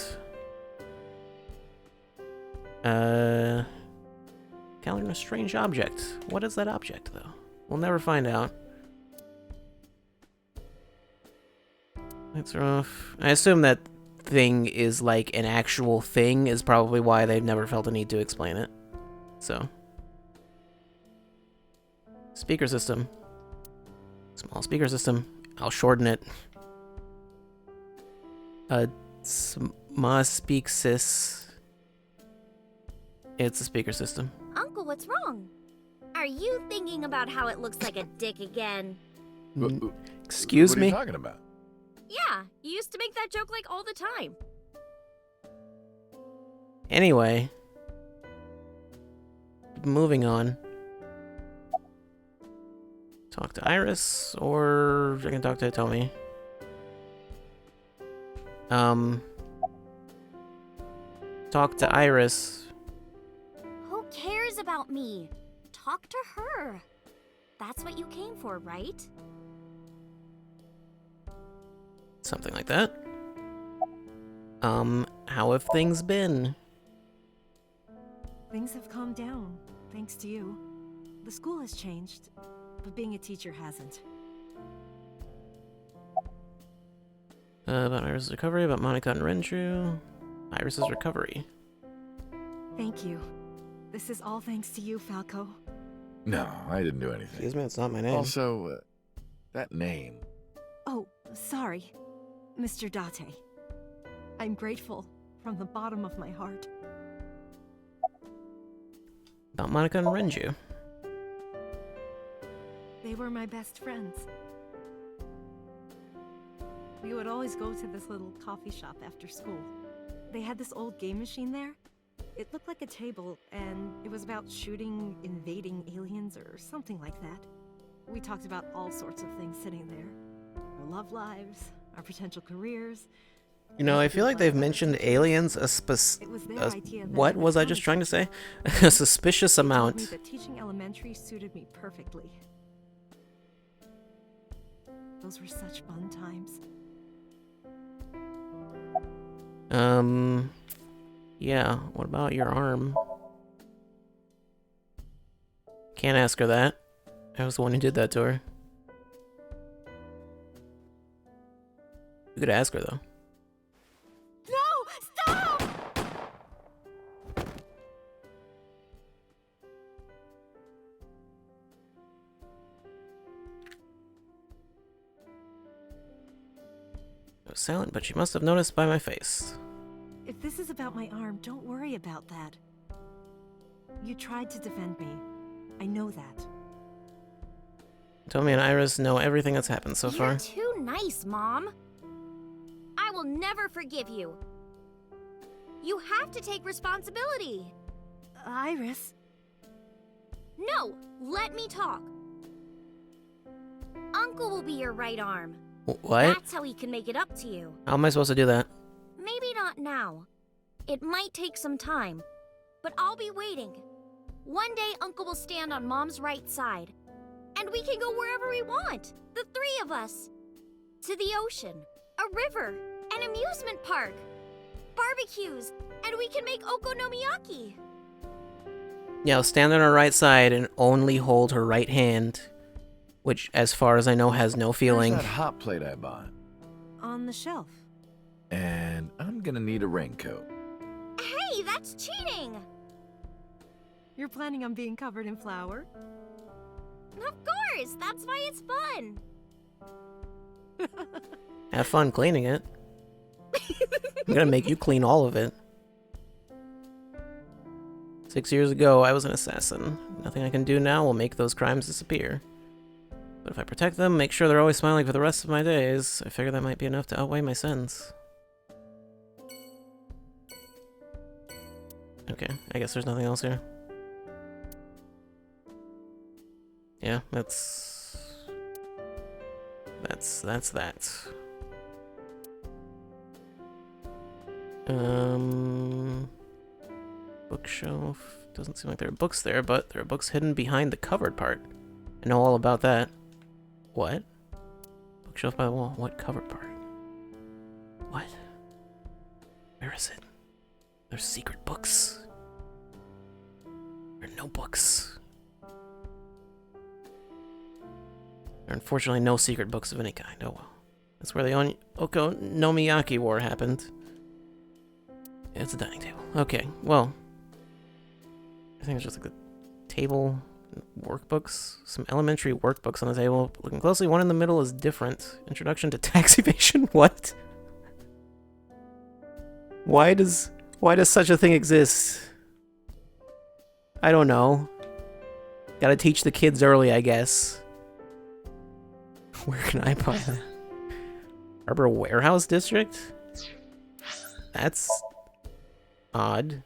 Calendar in a strange object. What is that object, though? We'll never find out. Lights are off. I assume that thing is like an actual thing, is probably why they've never felt a need to explain it. So. Speaker system. Small speaker system. I'll shorten it. Speaksis. It's a speaker system. Uncle, what's wrong? Are you thinking about how it looks like a dick again? Excuse me? What are you talking about? Yeah, you used to make that joke like all the time. Anyway. Moving on. Talk to Iris, or I can talk to Hitomi. Talk to Iris. Who cares about me? Talk to her. That's what you came for, right? Something like that. How have things been? Things have calmed down, thanks to you. The school has changed, but being a teacher hasn't. About Iris' recovery, about Monica and Renju. Iris' recovery. Thank you. This is all thanks to you, Falco. No, I didn't do anything. Excuse me, it's not my name. Also, that name. Oh, sorry, Mr. Date. I'm grateful from the bottom of my heart. About Monica and Renju. They were my best friends. We would always go to this little coffee shop after school. They had this old game machine there. It looked like a table, and it was about shooting invading aliens or something like that. We talked about all sorts of things sitting there. Our love lives, our potential careers. You know, I feel like they've mentioned aliens what was I just trying to say? A suspicious They told me amount. that teaching elementary suited me perfectly. Those were such fun times. Yeah, what about your arm? Can't ask her that. I was the one who did that to her. You could ask her, though. No! Stop! I was silent, but she must have noticed by my face. If this is about my arm, don't worry about that. You tried to defend me. I know that. Tommy and Iris know everything that's happened so far. You're too nice, Mom. I will never forgive you. You have to take responsibility. Iris? No, let me talk. Uncle will be your right arm. What? That's how he can make it up to you. How am I supposed to do that? Maybe not now. It might take some time, but I'll be waiting. One day, Uncle will stand on Mom's right side, and we can go wherever we want, the three of us. To the ocean, a river, an amusement park, barbecues, and we can make okonomiyaki. Yeah, I'll stand on her right side and only hold her right hand, which, as far as I know, has no feeling. Where's that hot plate I bought? On the shelf. And I'm gonna need a raincoat. Hey, that's cheating! You're planning on being covered in flour? Of course, that's why it's fun. Have fun cleaning it. I'm gonna make you clean all of it. 6 years ago, I was an assassin. Nothing I can do now will make those crimes disappear. But if I protect them, make sure they're always smiling for the rest of my days, I figure that might be enough to outweigh my sins. Okay, I guess there's nothing else here. Yeah, that's that. Bookshelf. Doesn't seem like there are books there, but there are books hidden behind the covered part. I know all about that. What? Bookshelf by the wall. What covered part? What? Where is it? There's secret books. There are no books. There are unfortunately no secret books of any kind. Oh well. That's where the Okonomiyaki War happened. Yeah, it's a dining table. Okay, well. I think it's just like a table, workbooks, some elementary workbooks on the table. Looking closely, one in the middle is different. Introduction to tax evasion? What? Why does such a thing exist? I don't know. Gotta teach the kids early, I guess. Where can I buy that? Harbor Warehouse District? That's odd.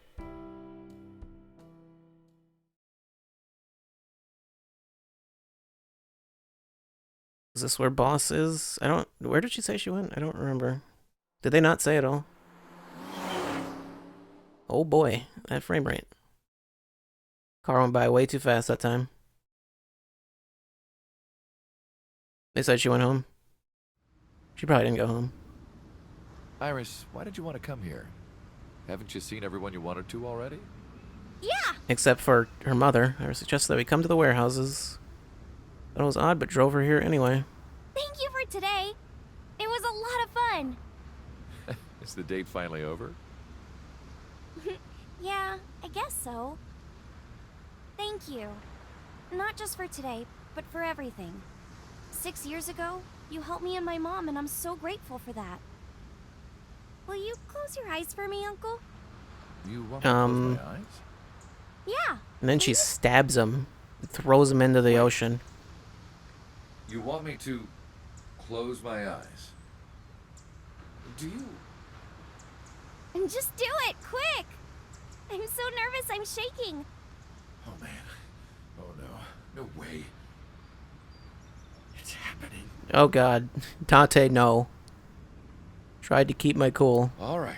Is this where Boss is? Where did she say she went? I don't remember. Did they not say it all? Oh boy, that frame rate. Car went by way too fast that time. They said she went home. She probably didn't go home. Iris, why did you want to come here? Haven't you seen everyone you wanted to already? Yeah! Except for her mother. I suggested that we come to the warehouses. Thought it was odd, but drove her here anyway. Thank you for today. It was a lot of fun. Is the date finally over? Yeah, I guess so. Thank you. Not just for today, but for everything. 6 years ago, you helped me and my mom, and I'm so grateful for that. Will you close your eyes for me, Uncle? You want me to close my eyes? Yeah. And then she stabs him, throws him into the ocean. You want me to close my eyes? Do you? And just do it, quick! I'm so nervous, I'm shaking. Oh, man. Oh, no. No way. It's happening. Oh god. Dante, no. Tried to keep my cool. All right.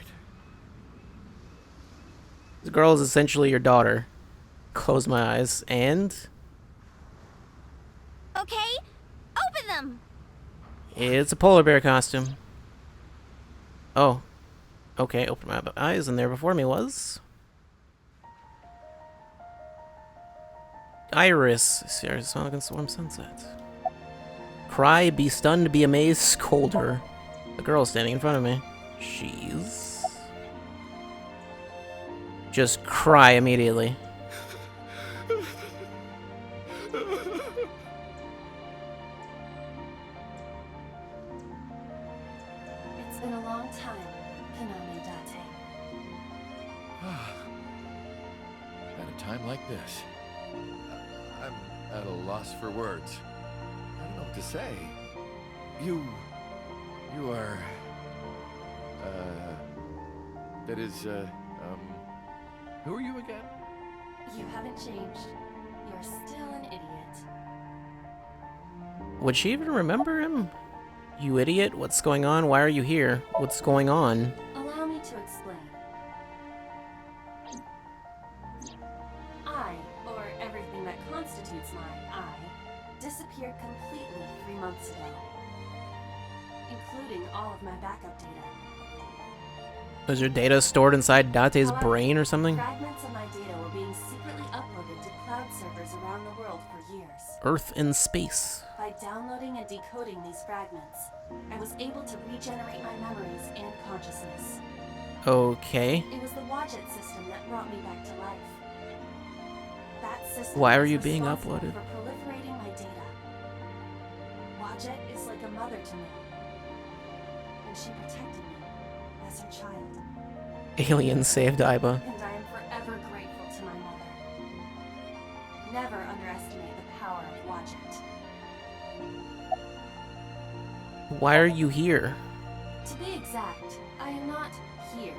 This girl is essentially your daughter. Close my eyes, and... Okay, open them. it's a polar bear costume. Oh. Okay, open my eyes, and there before me was... Iris. Sonic and Storm Sunset. Cry, be stunned, be amazed, scold her. The girl standing in front of me. She's... just cry immediately. It's been a long time, Konami Date. At a time like this, I'm at a loss for words. I don't know what to say. You are, that is, who are you again? You haven't changed. You're still an idiot. Would she even remember him? You idiot, what's going on? Why are you here? What's going on? Allow me to explain. I, or everything that constitutes my I, disappeared completely 3 months ago, including all of my backup data. Was your data stored inside Date's brain or something? Fragments of my data were being secretly uploaded to cloud servers around the world for years. Earth and space. By downloading and decoding these fragments, I was able to regenerate my memories and consciousness. Okay. It was the Wadjet system that brought me back to life. That system Why are is you being responsible uploaded? for proliferating my data. Wadjet is like a mother to me, and she protected me as her child. Alien saved Iba. And I am forever grateful to my mother. Never underestimate the power of Wadjet. Why are you here? To be exact, I am not here.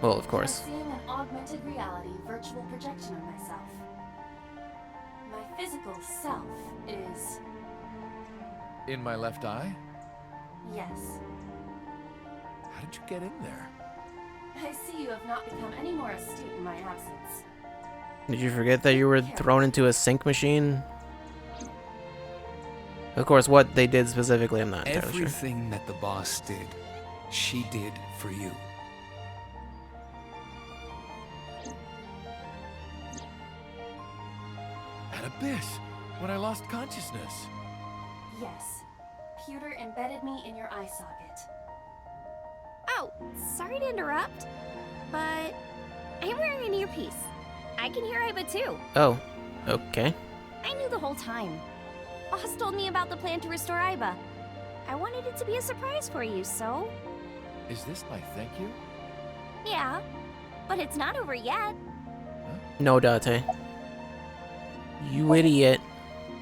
Well, of course. I'm seeing an augmented reality virtual projection of myself. My physical self is... In my left eye? yes. How did you get in there? I see you have not become any more astute in my absence. Did you forget that you were thrown into a sync machine? Of course, what they did specifically, I'm not entirely sure. Everything that the boss did, she did for you. At Abyss, when I lost consciousness. Yes. Pewter embedded me in your eye socket. Oh, sorry to interrupt, but I'm wearing an earpiece. I can hear Iba too. Oh, okay. I knew the whole time. Boss told me about the plan to restore Iba. I wanted it to be a surprise for you, so... Is this my thank you? Yeah, but it's not over yet. No, Date. You idiot.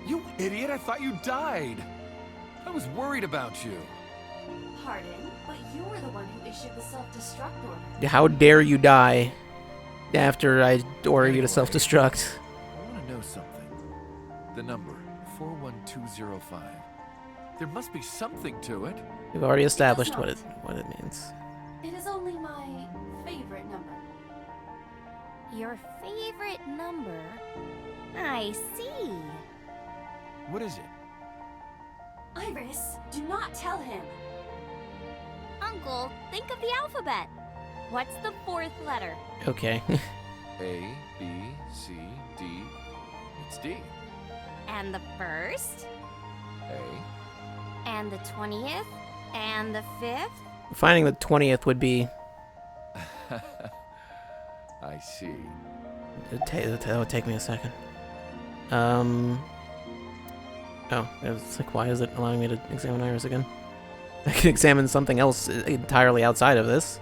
You idiot, I thought you died. I was worried about you. Pardon, but you were the one who issued the self-destruct order. How dare you die after I order you to self-destruct? I want to know something. The number, 41205. There must be something to it. We've already established what it means. It is only my favorite number. Your favorite number? I see. What is it? Iris, do not tell him. Uncle, think of the alphabet. What's the fourth letter? Okay. A, B, C, D. It's D. And the first? A. And the 20th? And the 5th? Finding the 20th would be... I see. That would take me a second. Oh, it's like, why is it allowing me to examine Iris again? I can examine something else entirely outside of this.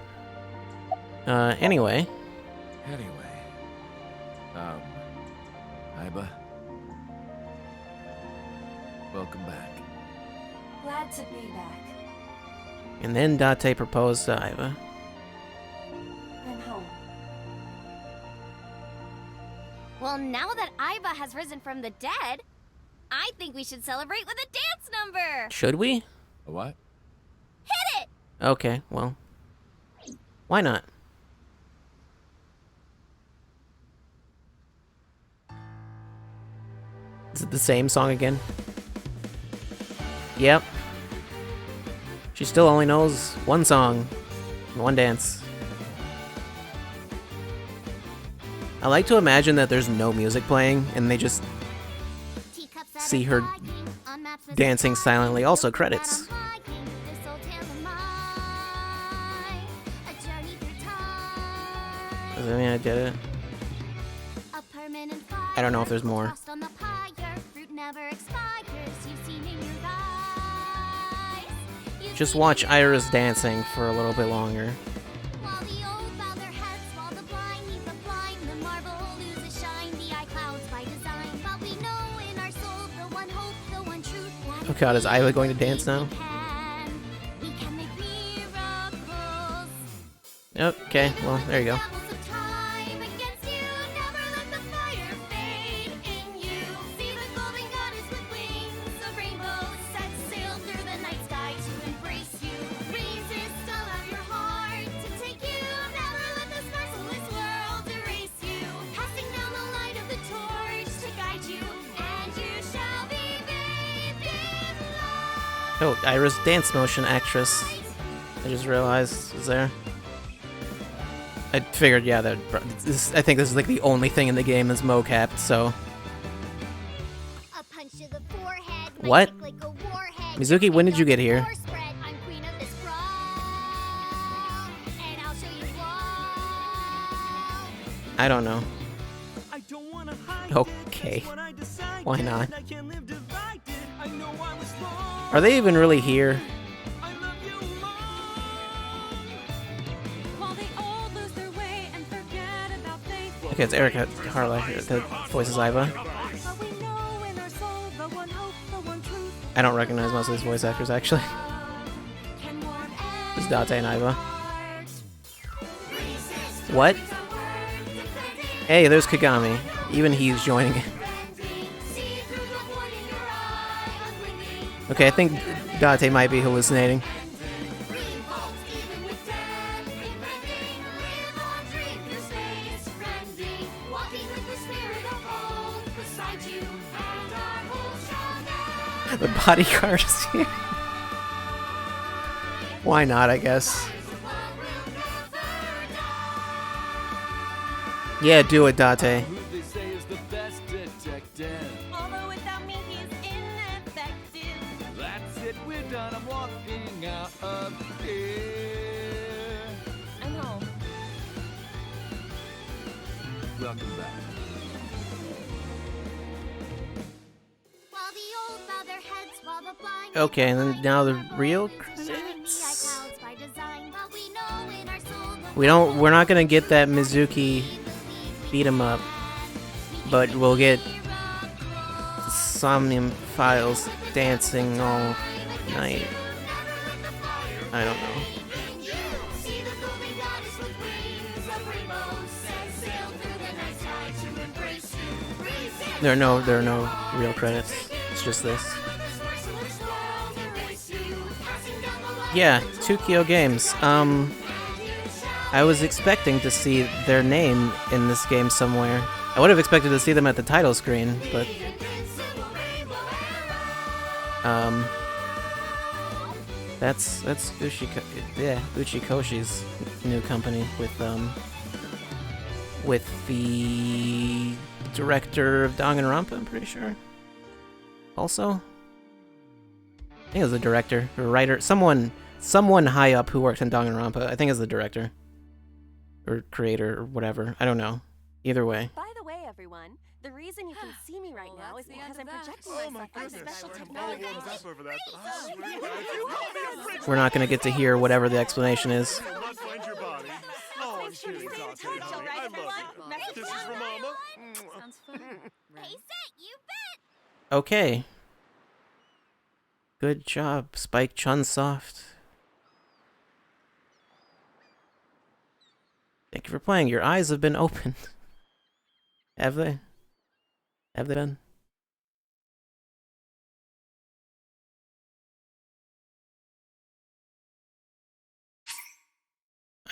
Anyway. Iba. Welcome back. Glad to be back. And then Date proposed to Iva. I'm home. Well, now that Iva has risen from the dead, I think we should celebrate with a dance number. Should we? A what? Hit it! Okay, well. Why not? Is it the same song again? Yep. She still only knows one song, and one dance. I like to imagine that there's no music playing, and they just see her dancing silently. Also, credits. Does that mean I did it? I don't know if there's more. Just watch Iris dancing for a little bit longer. Oh god, is Iva going to dance now? Okay, well, there you go. Oh, Iris dance motion actress. I just realized is there. I figured, yeah, that I think this is like the only thing in the game that's mocapped, so. What? Mizuki, when did you get here? I don't know. Okay. Why not? Are they even really here? Okay, it's Erica Harley that voices Iva. I don't recognize most of these voice actors, actually. It's Date and Iva. What? Hey, there's Kagami. Even he's joining it. Okay, I think Date might be hallucinating. The bodyguard is here. Why not, I guess. Yeah, do it, Date. Although without me he's ineffective. That's it, we're done. I'm walking out of here. I know. Welcome back. Okay, and then now the real credits. We're not gonna get that Mizuki beat 'em up, but we'll get Somnium Files dancing all night. I don't know. There are no real credits. It's just this. Yeah, 2Kyo Games. I was expecting to see their name in this game somewhere. I would have expected to see them at the title screen, but that's Uchikoshi's new company with the director of Danganronpa, I'm pretty sure. Also, I think it was the director or writer, someone high up who works in Danganronpa. I think it's the director or creator or whatever. I don't know. Either way. By the way, everyone, the reason you can see me right now is because I'm projecting myself on special technology. We're not going to get to hear whatever the explanation is. Okay. Good job, Spike Chunsoft. Thank you for playing. Your eyes have been opened. Have they? Have they been?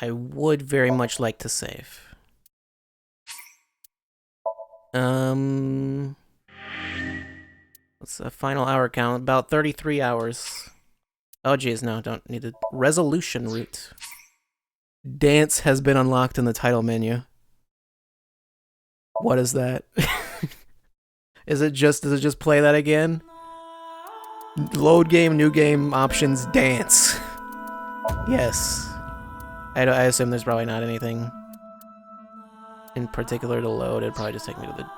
I would very much like to save. What's the final hour count? About 33 hours. Oh geez, no, don't need the resolution route. Dance has been unlocked in the title menu. What is that? Does it just play that again? Load game, new game, options, dance. Yes. I assume there's probably not anything in particular to load. It'd probably just take me to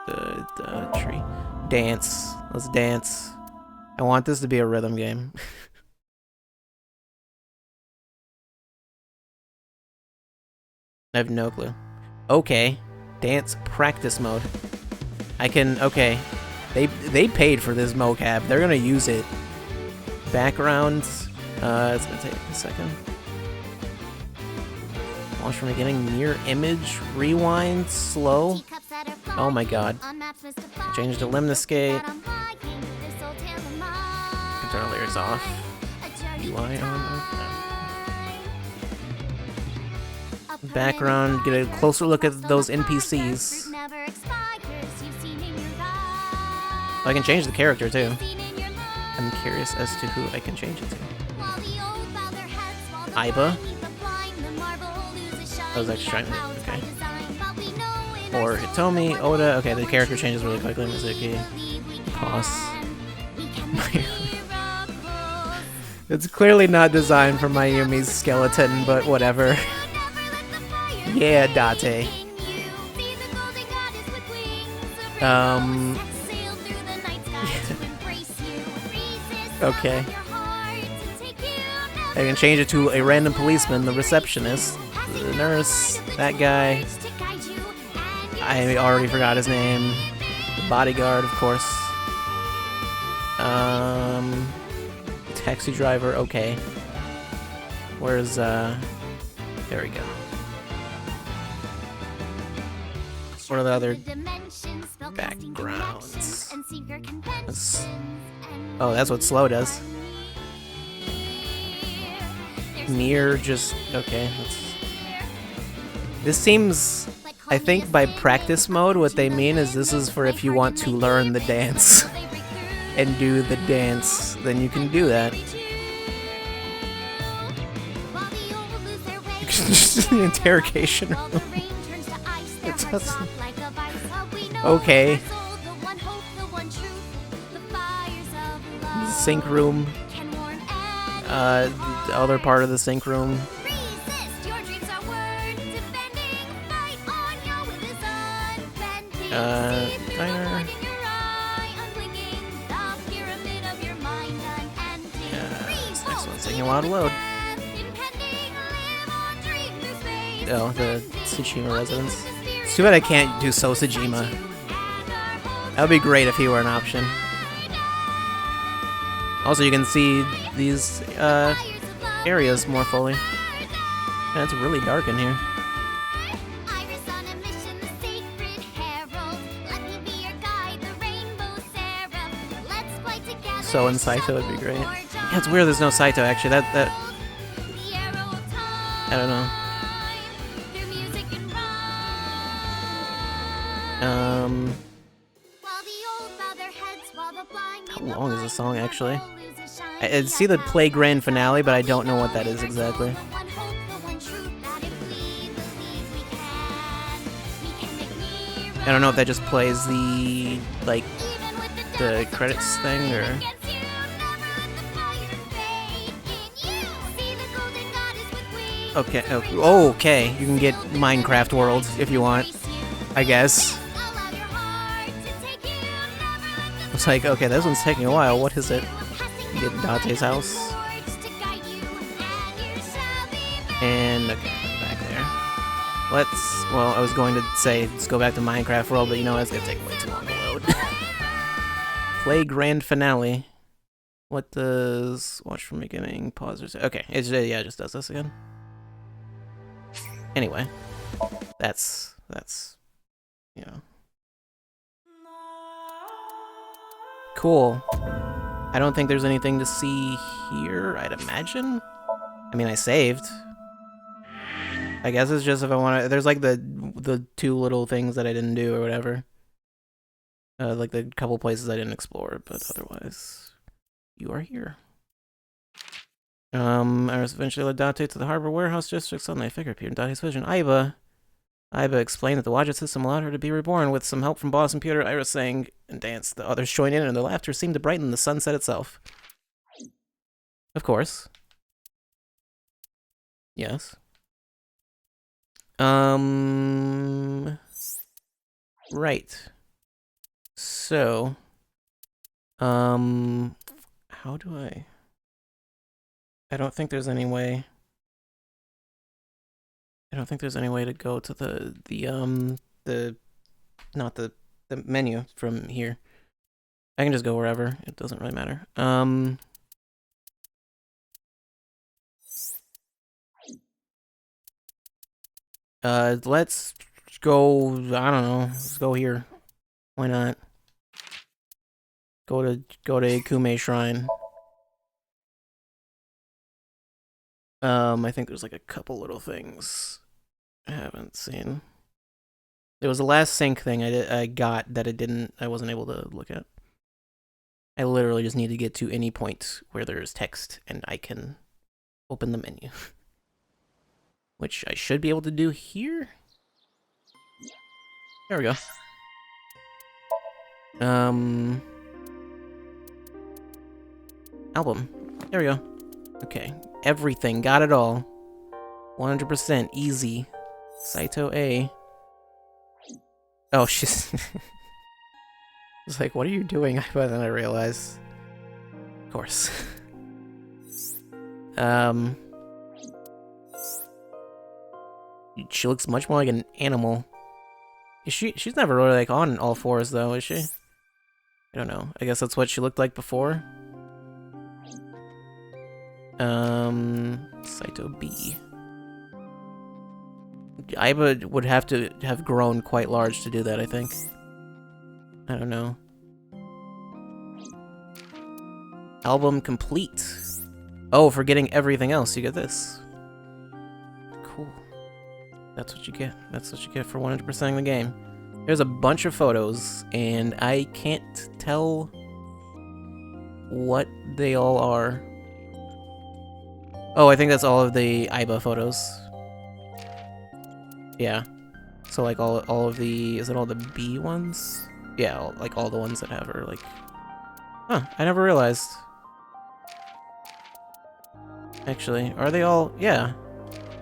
the tree. Dance. Let's dance. I want this to be a rhythm game. I have no clue. Okay. Dance practice mode. I can, okay. They paid for this mocap. They're gonna use it. Backgrounds. It's gonna take a second. Launch from beginning, mirror image, rewind, slow. Oh my god. Change to lemniscate. Turn lyrics off. UI on. Background, get a closer look at those NPCs. I can change the character too. I'm curious as to who I can change it to. Aiba. I was actually trying to, okay. Or Hitomi, Oda. Okay, the character changes really quickly. Mizuki. Pause. It's clearly not designed for Mayumi's skeleton, but whatever. Yeah, Date. Okay. I can change it to a random policeman, the receptionist, the nurse, that guy. I already forgot his name. The bodyguard, of course. Taxi driver, okay. Where's, there we go. What are the other backgrounds? Oh, that's what slow does. Mirror just, okay. This seems, I think by practice mode, what they mean is this is for if you want to learn the dance and do the dance, then you can do that. Just the interrogation room. Okay. Sync room. The other part of the sync room. Diner. This next one's taking a while to load. Oh, the Tsushima residence. It's too bad I can't do Sosajima. That would be great if he were an option. Also, you can see these areas more fully. Man, it's really dark in here. So in Saito would be great. Yeah, it's weird there's no Saito actually. That I don't know. How long is the song actually? I see the play grand finale, but I don't know what that is exactly. I don't know if that just plays the, like, the credits thing, or... Okay, okay, you can get Minecraft World if you want, I guess. It's like, okay, this one's taking a while, what is it? Get Date's house. And, okay, back there. Well, I was going to say, let's go back to Minecraft World, but you know, it's gonna take way too long to load. Play grand finale. What does watch from beginning, pause, or say? Okay, yeah, it just does this again. Anyway, that's, you know. Cool. I don't think there's anything to see here, I'd imagine. I mean, I saved. I guess it's just if I want to... There's like the two little things that I didn't do or whatever. Like the couple places I didn't explore, but otherwise, you are here. I was eventually led Dante to the harbor warehouse district. Suddenly a figure appeared in Dante's vision. Aiba explained that the Wadjet system allowed her to be reborn with some help from Boss and Pewter. Iris sang and danced. The others joined in, and their laughter seemed to brighten the sunset itself. Of course. Yes. Right. So, how do I don't think there's any way. I don't think there's any way to go to the menu from here. I can just go wherever. It doesn't really matter. Let's go, I don't know. Let's go here. Why not? Go to Ikume Shrine. I think there's like a couple little things I haven't seen. There was the last sync thing I got that I wasn't able to look at. I literally just need to get to any point where there's text and I can open the menu. Which I should be able to do here. There we go. Album. There we go. Okay. Everything. Got it all. 100% easy. Saito A. Oh, she's... It's like, what are you doing? But then I realized. Of course. She looks much more like an animal. Is she's never really like on all fours though, is she? I don't know. I guess that's what she looked like before. Saito B. Aiba would have to have grown quite large to do that, I think. I don't know. Album complete. Oh, for getting everything else, you get this. Cool. That's what you get. That's what you get for 100%ing the game. There's a bunch of photos, and I can't tell what they all are. Oh, I think that's all of the Aiba photos. Yeah. So like all of the, is it all the B ones? Yeah, like all the ones that have her, like... Huh, I never realized. Actually, are they all... Yeah.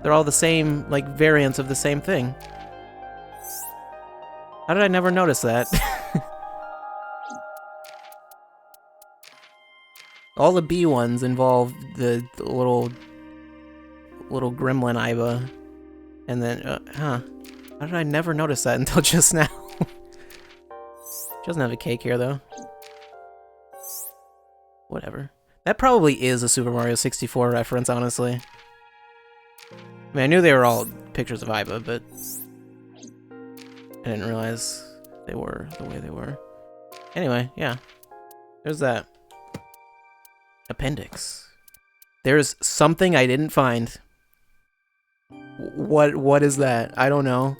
They're all the same, like, variants of the same thing. How did I never notice that? All the B ones involve the little gremlin Aiba. And then, huh. How did I never notice that until just now? She doesn't have a cake here, though. Whatever. That probably is a Super Mario 64 reference, honestly. I mean, I knew they were all pictures of Aiba, but I didn't realize they were the way they were. Anyway, yeah. There's that. Appendix. There's something I didn't find. What is that? I don't know.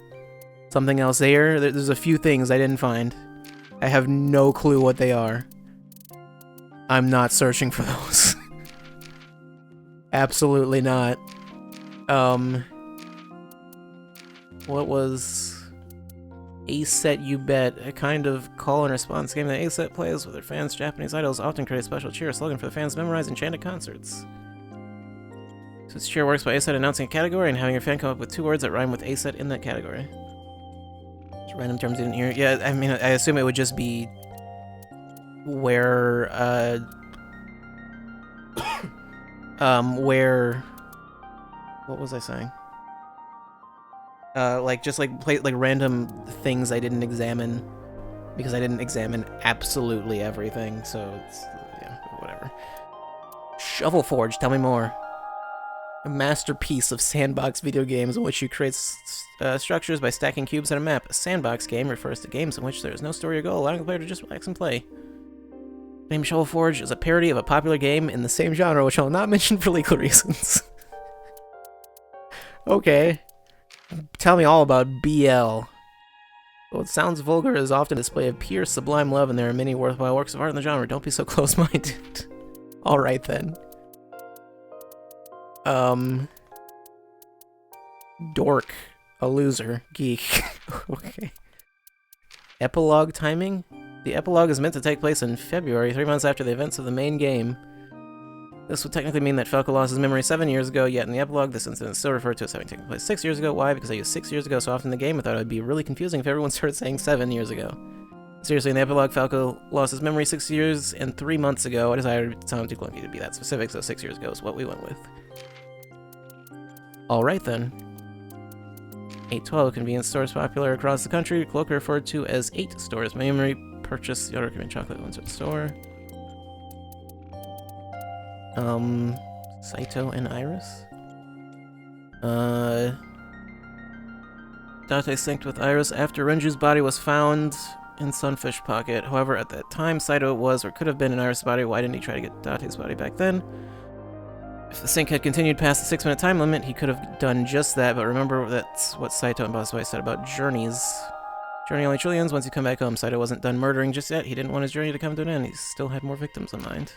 Something else there? There's a few things I didn't find. I have no clue what they are. I'm not searching for those. Absolutely not. What was... A-Set You Bet, a kind of call and response game that A-Set plays with their fans. Japanese idols often create a special cheer slogan for the fans to memorize and chant at concerts. So this cheer works by A-Set announcing a category and having your fan come up with 2 words that rhyme with A-Set in that category. Just random terms you didn't hear. Yeah, I mean, I assume it would just be where, what was I saying? Like, just like play like random things I didn't examine because I didn't examine absolutely everything, so it's, yeah, whatever. Shovel Forge, tell me more. A masterpiece of sandbox video games in which you create structures by stacking cubes on a map. A sandbox game refers to games in which there is no story or goal, allowing the player to just relax and play. Flame Shovel Forge is a parody of a popular game in the same genre, which I'll not mention for legal reasons. Okay. Tell me all about BL. Though it sounds vulgar, it is often a display of pure, sublime love, and there are many worthwhile works of art in the genre. Don't be so close-minded. Alright then. Dork. A loser. Geek. Okay. Epilogue timing? The epilogue is meant to take place in February, 3 months after the events of the main game. This would technically mean that Falco lost his memory 7 years ago, yet in the epilogue, this incident is still referred to as having taken place 6 years ago. Why? Because I used 6 years ago so often in the game, I thought it would be really confusing if everyone started saying 7 years ago. Seriously, in the epilogue, Falco lost his memory 6 years and 3 months ago. I decided it sounded too clunky to be that specific, so 6 years ago is what we went with. Alright then. 812 convenience stores popular across the country, colloquially referred to as 8 stores. Memory purchase the order of chocolate ones at the store. Saito and Iris. Date synced with Iris after Renju's body was found in Sunfish Pocket. However, at that time, Saito was or could have been in Iris' body. Why didn't he try to get Date's body back then? If the sync had continued past the 6-minute time limit, he could have done just that, but remember that's what Saito and Boss Boy said about journeys. Journey only truly ends once you come back home. Saito wasn't done murdering just yet. He didn't want his journey to come to an end. He still had more victims in mind.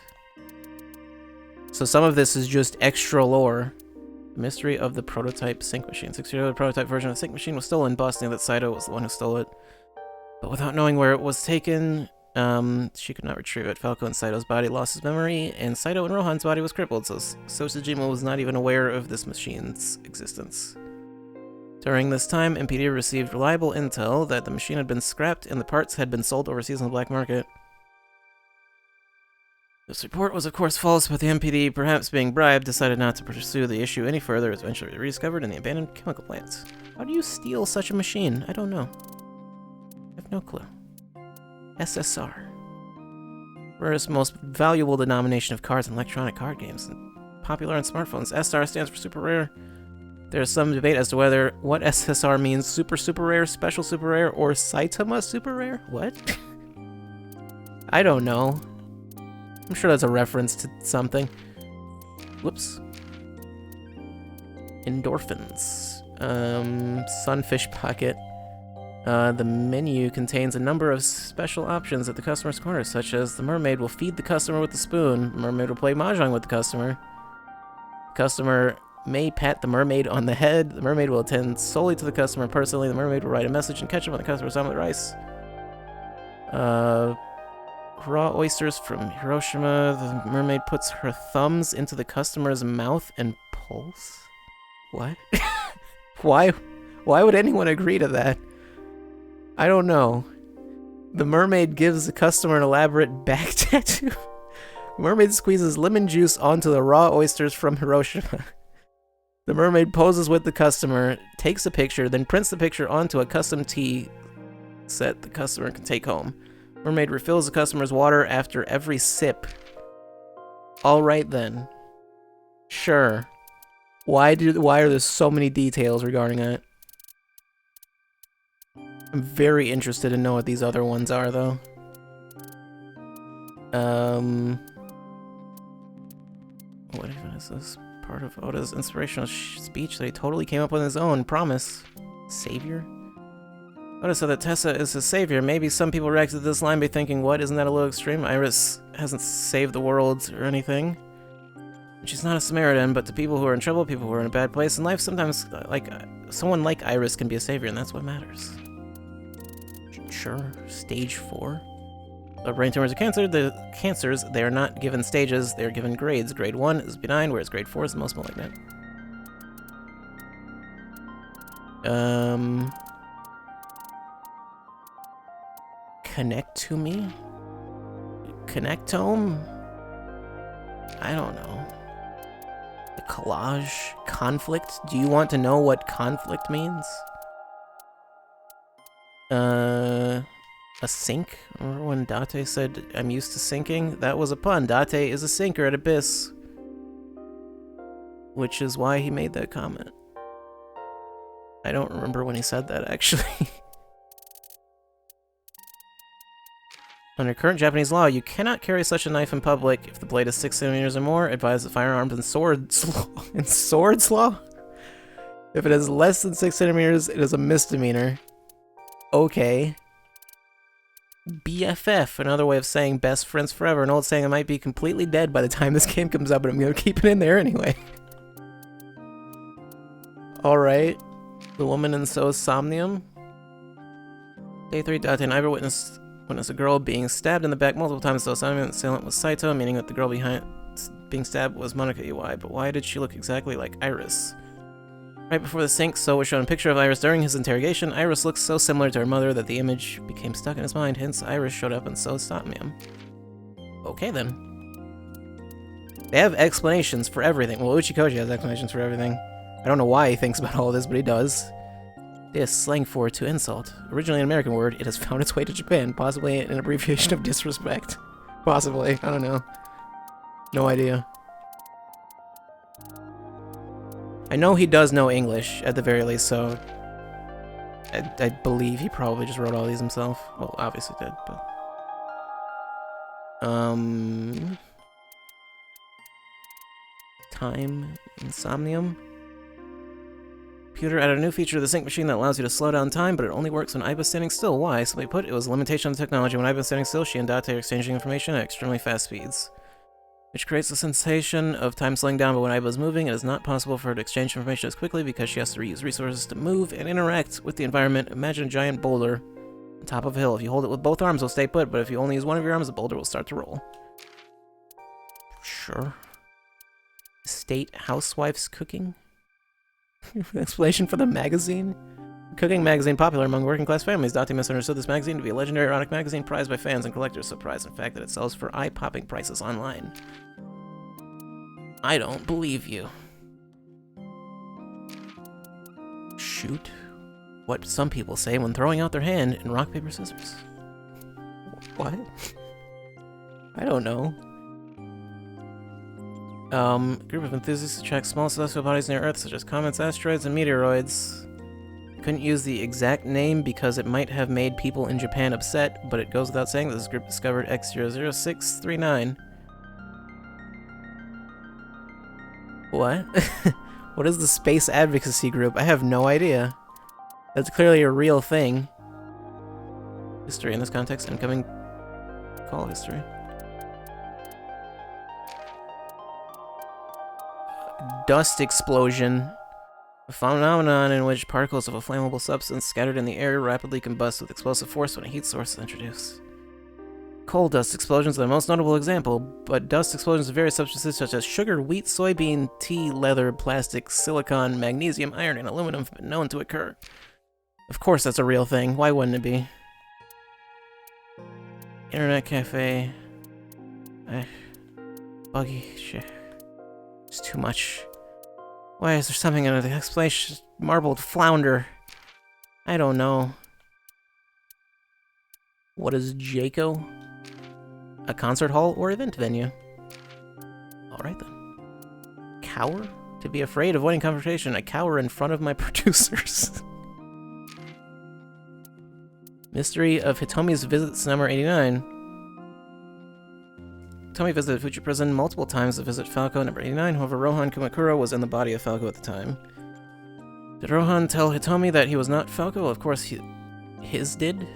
So some of this is just extra lore. The mystery of the prototype sync machine. 6 years ago, the prototype version of the sync machine was stolen, busting that Saito was the one who stole it. But without knowing where it was taken, she could not retrieve it. Falco and Saito's body lost his memory, and Saito and Rohan's body was crippled, so Sosajima was not even aware of this machine's existence. During this time, MPD received reliable intel that the machine had been scrapped and the parts had been sold overseas on the black market. This report was of course false, but the MPD, perhaps being bribed, decided not to pursue the issue any further. It was eventually rediscovered in the abandoned chemical plants. How do you steal such a machine? I don't know. I have no clue. SSR. Rarest, most valuable denomination of cards in electronic card games. Popular on smartphones. SR stands for super rare. There is some debate as to whether what SSR means, super rare, special super rare, or Saitama super rare? What? I don't know. I'm sure that's a reference to something. Whoops. Endorphins. Sunfish Pocket. The menu contains a number of special options at the customer's corner, such as the mermaid will feed the customer with a spoon, the mermaid will play mahjong with the customer may pat the mermaid on the head, the mermaid will attend solely to the customer personally, the mermaid will write a message and catch up on the customer's omelet rice. Raw oysters from Hiroshima, the mermaid puts her thumbs into the customer's mouth and pulls? What? Why would anyone agree to that? I don't know. The mermaid gives the customer an elaborate back tattoo. The mermaid squeezes lemon juice onto the raw oysters from Hiroshima. The mermaid poses with the customer, takes a picture, then prints the picture onto a custom tea set the customer can take home. Mermaid refills the customer's water after every sip. Alright then. Sure. Why are there so many details regarding it? I'm very interested to know what these other ones are, though. What even is this? Part of Oda's inspirational speech that he totally came up with on his own. Promise. Savior? Oda said that Tessa is his savior. Maybe some people reacted to this line by thinking, what, isn't that a little extreme? Iris hasn't saved the world or anything. She's not a Samaritan, but to people who are in trouble, people who are in a bad place in life, sometimes someone like Iris can be a savior, and that's what matters. Sure. Stage 4. Brain tumors are cancers, they are not given stages, they are given grades. Grade 1 is benign, whereas grade 4 is the most malignant. Connect to me? Connectome? I don't know. The collage? Conflict? Do you want to know what conflict means? A sink? Remember when Date said, I'm used to sinking? That was a pun. Date is a sinker at Abyss. Which is why he made that comment. I don't remember when he said that, actually. Under current Japanese law, you cannot carry such a knife in public if the blade is 6 centimeters or more. Advise that firearms and swords law. In swords law? If it is less than 6 centimeters, it is a misdemeanor. Okay. BFF, another way of saying best friends forever. An old saying that might be completely dead by the time this game comes out, but I'm gonna keep it in there anyway. Alright. The woman in So Somnium. Day 3, Date and Iver witnessed a girl being stabbed in the back multiple times. So Somnium, the assailant was Saito, meaning that the girl behind being stabbed was Monica UI. But why did she look exactly like Iris? Right before the sink, So was shown a picture of Iris during his interrogation. Iris looks so similar to her mother that the image became stuck in his mind, hence Iris showed up in So Somnium. Okay then. They have explanations for everything. Well, Uchikoji has explanations for everything. I don't know why he thinks about all this, but he does. This, slang for to insult. Originally an American word, it has found its way to Japan, possibly an abbreviation of disrespect. Possibly, I don't know. No idea. I know he does know English, at the very least, so I believe he probably just wrote all these himself. Well, obviously did, but... Time Insomnium. Computer added a new feature to the sync machine that allows you to slow down time, but it only works when Aiba's standing still. Why? Simply put, it was a limitation of the technology. When Aiba's standing still, she and Date are exchanging information at extremely fast speeds, which creates a sensation of time slowing down, but when Aiba is moving, it is not possible for her to exchange information as quickly because she has to reuse resources to move and interact with the environment. Imagine a giant boulder on top of a hill. If you hold it with both arms, it'll stay put, but if you only use one of your arms, the boulder will start to roll. Sure. State Housewife's Cooking? Explanation for the magazine? Cooking magazine popular among working class families. Date misunderstood this magazine to be a legendary erotic magazine prized by fans and collectors, surprised in fact that it sells for eye-popping prices online. I don't believe you. Shoot what some people say when throwing out their hand in rock, paper, scissors. What? I don't know. Group of enthusiasts track small celestial bodies near Earth, such as comets, asteroids, and meteoroids. Couldn't use the exact name because it might have made people in Japan upset, but it goes without saying that this group discovered X00639. What? What is the Space Advocacy Group? I have no idea. That's clearly a real thing. History in this context, incoming call history. Dust explosion. A phenomenon in which particles of a flammable substance scattered in the air rapidly combust with explosive force when a heat source is introduced. Coal dust explosions are the most notable example, but dust explosions of various substances such as sugar, wheat, soybean, tea, leather, plastic, silicon, magnesium, iron, and aluminum have been known to occur. Of course that's a real thing. Why wouldn't it be? Internet cafe. Buggy shit. It's too much. Why is there something in the explanation? Marbled flounder. I don't know. What is Jaco? A concert hall or event venue? Alright then. Cower? To be afraid, avoiding confrontation. I cower in front of my producers. Mystery of Hitomi's visits number 89. Hitomi visited Fuji Prison multiple times to visit Falco number 89, however Rohan Kumakura was in the body of Falco at the time. Did Rohan tell Hitomi that he was not Falco? Of course he did.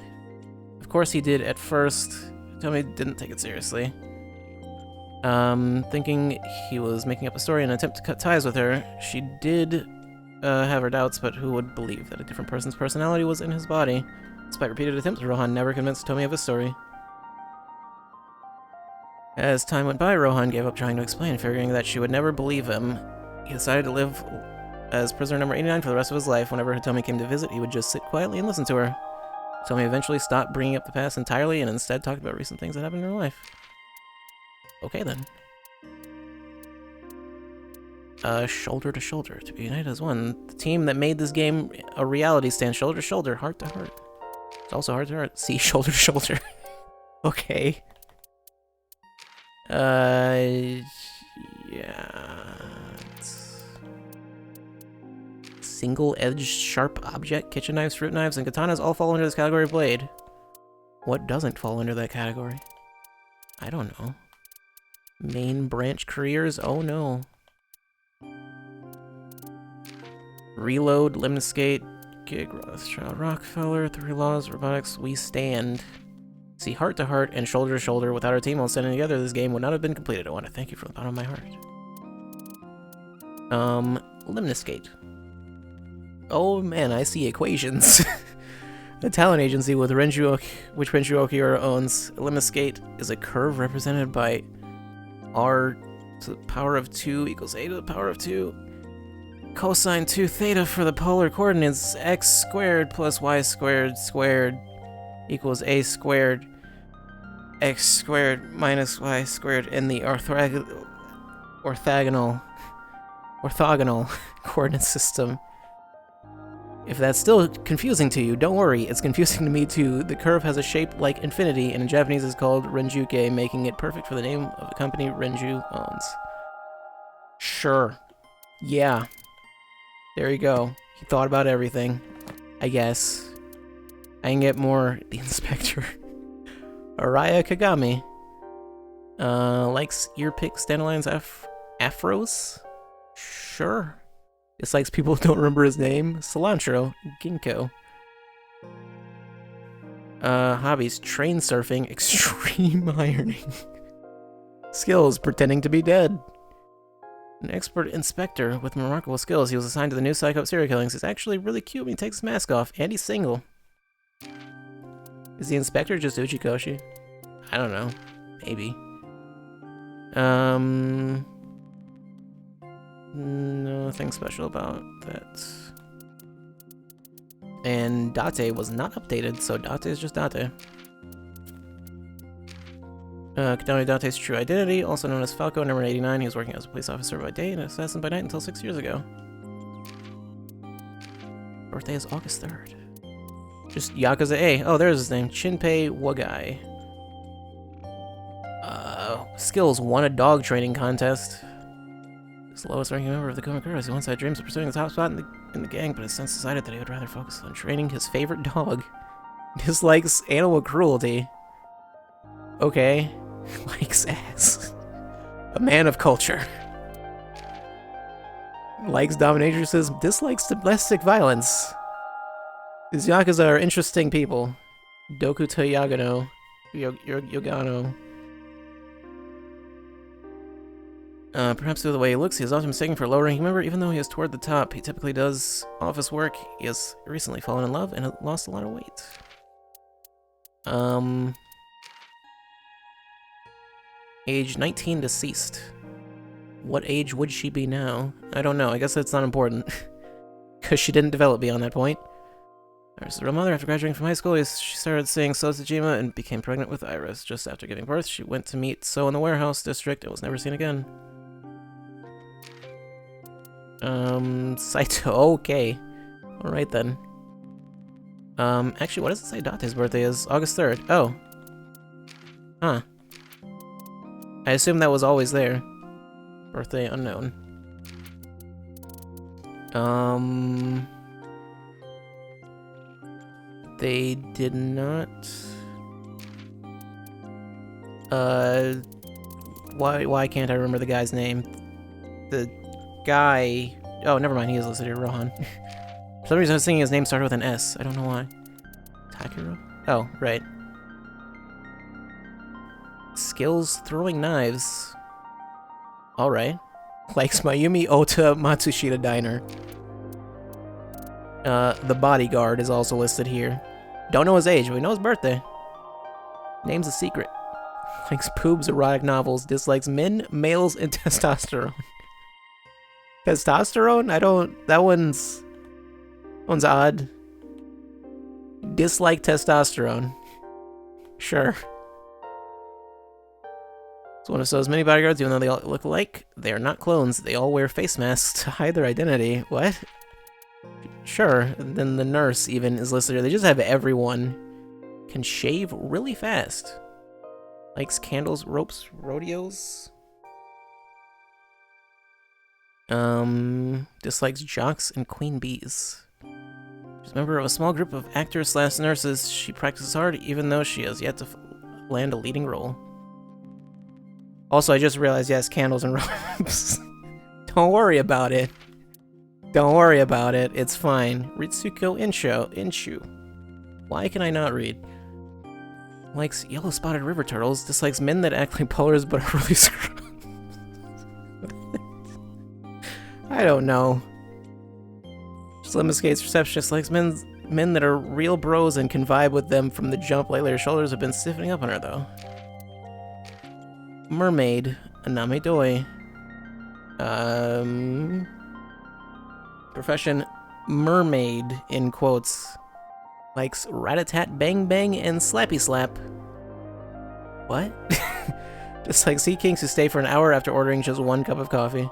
Of course he did at first. Hitomi didn't take it seriously. Thinking he was making up a story in an attempt to cut ties with her. She did have her doubts, but who would believe that a different person's personality was in his body? Despite repeated attempts, Rohan never convinced Hitomi of his story. As time went by, Rohan gave up trying to explain, figuring that she would never believe him. He decided to live as prisoner number 89 for the rest of his life. Whenever Hitomi came to visit, he would just sit quietly and listen to her. Hitomi eventually stopped bringing up the past entirely and instead talked about recent things that happened in her life. Okay then. Shoulder to shoulder, to be united as one. The team that made this game a reality stand shoulder to shoulder, heart to heart. It's also heart to heart. See, shoulder to shoulder. Okay. Yeah. Single-edged sharp object, kitchen knives, fruit knives, and katanas all fall under this category of blade. What doesn't fall under that category? I don't know. Main branch careers? Oh no. Reload, Limnescape, Gig, Rothschild, Rockefeller, Three Laws, Robotics, We Stand. See, heart to heart and shoulder to shoulder, without our team all standing together, this game would not have been completed. I want to thank you from the bottom of my heart. Limnescape. Oh man, I see equations. A talent agency with which Renju Okiura owns. Limnescape is a curve represented by r to the power of 2 equals a to the power of 2. Cosine 2 theta for the polar coordinates. X squared plus y squared squared equals a squared. X squared minus y squared in the orthogonal coordinate system. If that's still confusing to you, don't worry, it's confusing to me too. The curve has a shape like infinity, and in Japanese is called Renjuke, making it perfect for the name of the company Renju owns. Sure. Yeah. There you go. He thought about everything. I guess. I can get more. The inspector. Araya Kagami. Likes earpick dandelions afros? Sure. Dislikes people who don't remember his name. Cilantro. Ginkgo. Hobbies. Train surfing. Extreme ironing. Skills. Pretending to be dead. An expert inspector with remarkable skills. He was assigned to the new Psycho serial killings. He's actually really cute when he takes his mask off. And he's single. Is the inspector just Uchikoshi? I don't know. Maybe. Nothing special about that. And Date was not updated, so Date is just Date. Kadani Date's true identity, also known as Falco, number 89. He was working as a police officer by day and an assassin by night until 6 years ago. Birthday is August 3rd. Just Yakuza A. Oh, there's his name. Shinpei Wagai. Skills won a dog training contest. He's the lowest ranking member of the Kumakuras. He once had dreams of pursuing the top spot in the gang, but has since decided that he would rather focus on training his favorite dog. Dislikes animal cruelty. Okay. Likes ass. A man of culture. Likes dominatrixes. Dislikes domestic violence. These Yakuza are interesting people. Dokuta Yagano. Yogano. Perhaps due to the way he looks, he is often mistaken for a low-ranking member, even though he is toward the top. He typically does office work. He has recently fallen in love and lost a lot of weight. Age 19 deceased. What age would she be now? I don't know. I guess that's not important. Because she didn't develop beyond that point. There's the real mother. After graduating from high school, she started seeing Sosajima and became pregnant with Iris. Just after giving birth, she went to meet So in the warehouse district and was never seen again. Saito. Okay. Alright then. Actually, what does it say Date's birthday is? August 3rd. Oh. Huh. I assume that was always there. Birthday unknown. They did not... Why can't I remember the guy's name? The guy... Oh, never mind, he is listed here, Rohan. For some reason I was thinking his name started with an S. I don't know why. Takiro? Oh, right. Skills throwing knives. Alright. Likes Mayumi Ota Matsushita Diner. The bodyguard is also listed here. Don't know his age, but we know his birthday. Name's a secret. Likes poobs, erotic novels. Dislikes men, males, and testosterone. Testosterone? I don't... That one's odd. Dislike testosterone. Sure. It's one of So's many bodyguards, even though they all look alike. They are not clones. They all wear face masks to hide their identity. What? Sure. And then the nurse even is listed here. They just have everyone. Can shave really fast. Likes candles, ropes, rodeos. Dislikes jocks and queen bees. She's a member of a small group of actors/nurses. She practices hard, even though she has yet to land a leading role. Also, I just realized, yes, candles and robes. Don't worry about it. Don't worry about it. It's fine. Ritsuko Inshu. Why can I not read? Likes yellow-spotted river turtles. Dislikes men that act like polars but are really scrubs. I don't know. Slim Escape's receptionist likes men that are real bros and can vibe with them from the jump. Lately, her shoulders have been stiffening up on her, though. Mermaid. Aname Doi. Profession. Mermaid, in quotes. Likes rat-a-tat bang bang and slappy slap. What? Just like sea kinks who stay for an hour after ordering just 1 cup of coffee.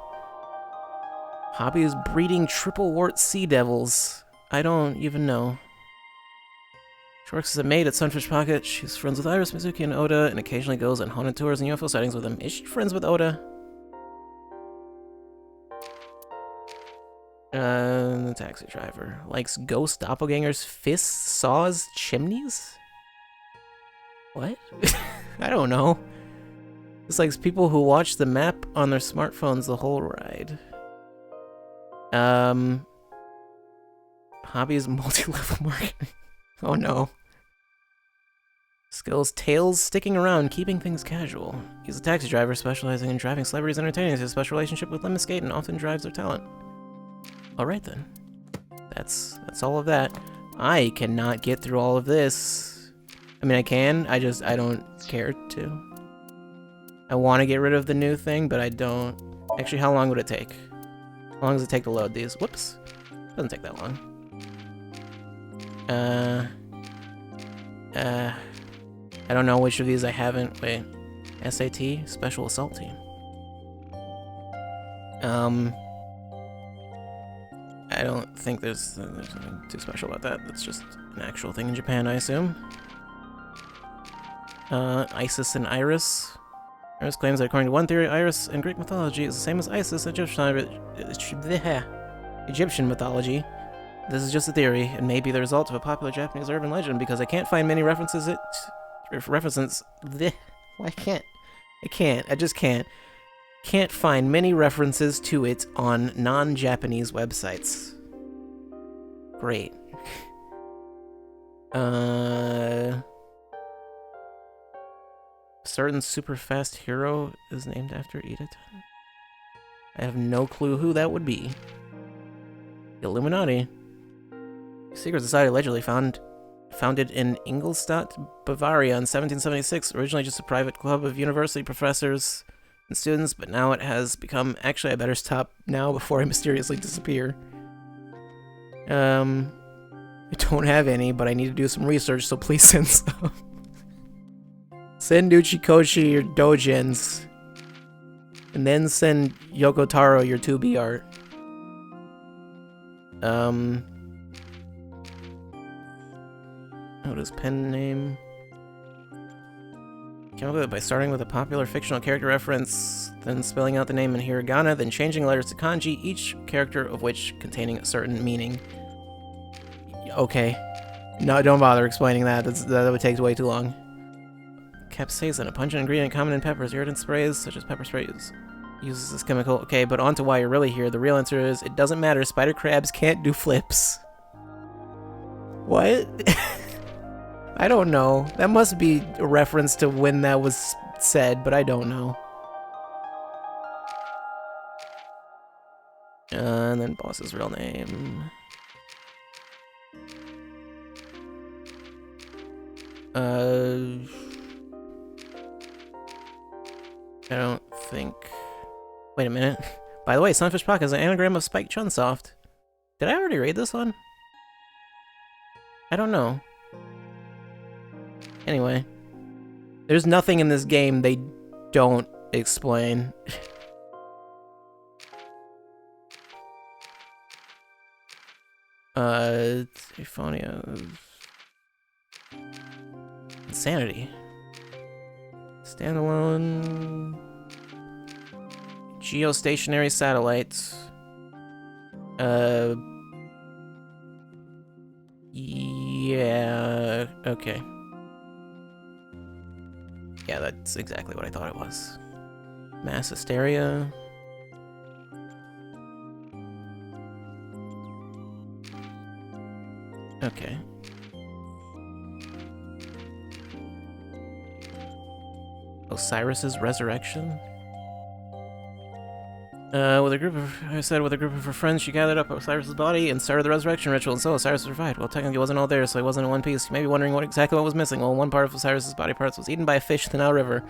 Hobby is breeding triple wart sea devils. I don't even know. She works as a maid at Sunfish Pocket. She's friends with Iris, Mizuki, and Oda, and occasionally goes on haunted tours and UFO sightings with them. Is she friends with Oda? The taxi driver. Likes ghost doppelgangers, fists, saws, chimneys? What? I don't know. It's like people who watch the map on their smartphones the whole ride. Hobby is multi-level marketing. Oh no. Skills, tails sticking around, keeping things casual. He's a taxi driver specializing in driving celebrities entertaining. He has a special relationship with Lemon Skate and often drives their talent. Alright then. That's all of that. I cannot get through all of this. I mean, I can, I don't care to. I want to get rid of the new thing, but I don't. Actually, how long would it take? How long does it take to load these? Whoops. Doesn't take that long. I don't know which of these I haven't. Wait. SAT? Special Assault Team. I don't think there's anything too special about that. That's just an actual thing in Japan, I assume. Isis and Iris. Iris claims that according to one theory, Iris in Greek mythology is the same as Isis in Egyptian mythology. This is just a theory, and may be the result of a popular Japanese urban legend, because I can't find many references I just can't find many references to it on non-Japanese websites. Great. Certain super fast hero is named after Edith. I have no clue who that would be. Illuminati. Secret society allegedly founded in Ingolstadt, Bavaria in 1776, originally just a private club of university professors and students, but now it has become... Actually, I better stop now before I mysteriously disappear. I don't have any, but I need to do some research, so please send some. Send Uchikoshi your dojins. And then send Yoko Taro your 2B art. What is pen name? Came up with it by starting with a popular fictional character reference, then spelling out the name in hiragana, then changing letters to kanji, each character of which containing a certain meaning. Okay. No, don't bother explaining that. That would take way too long. Capsaicin, a pungent ingredient common in peppers. Irritant sprays, such as pepper sprays, uses this chemical. Okay, but on to why you're really here. The real answer is, it doesn't matter. Spider crabs can't do flips. What? I don't know. That must be a reference to when that was said, but I don't know. And then boss's real name. I don't think... Wait a minute. By the way, Sunfish Pocket is an anagram of Spike Chunsoft. Did I already read this one? I don't know. Anyway. There's nothing in this game they don't explain. Aphonia... Insanity. Standalone... Geostationary satellites. Yeah, okay. Yeah, that's exactly what I thought it was. Mass hysteria. Okay. Osiris's resurrection? With a group of her friends, she gathered up Osiris's body and started the resurrection ritual, and so Osiris survived. Well, technically, it wasn't all there, so he wasn't in one piece. You may be wondering what was missing. Well, one part of Osiris's body parts was eaten by a fish in the Nile River.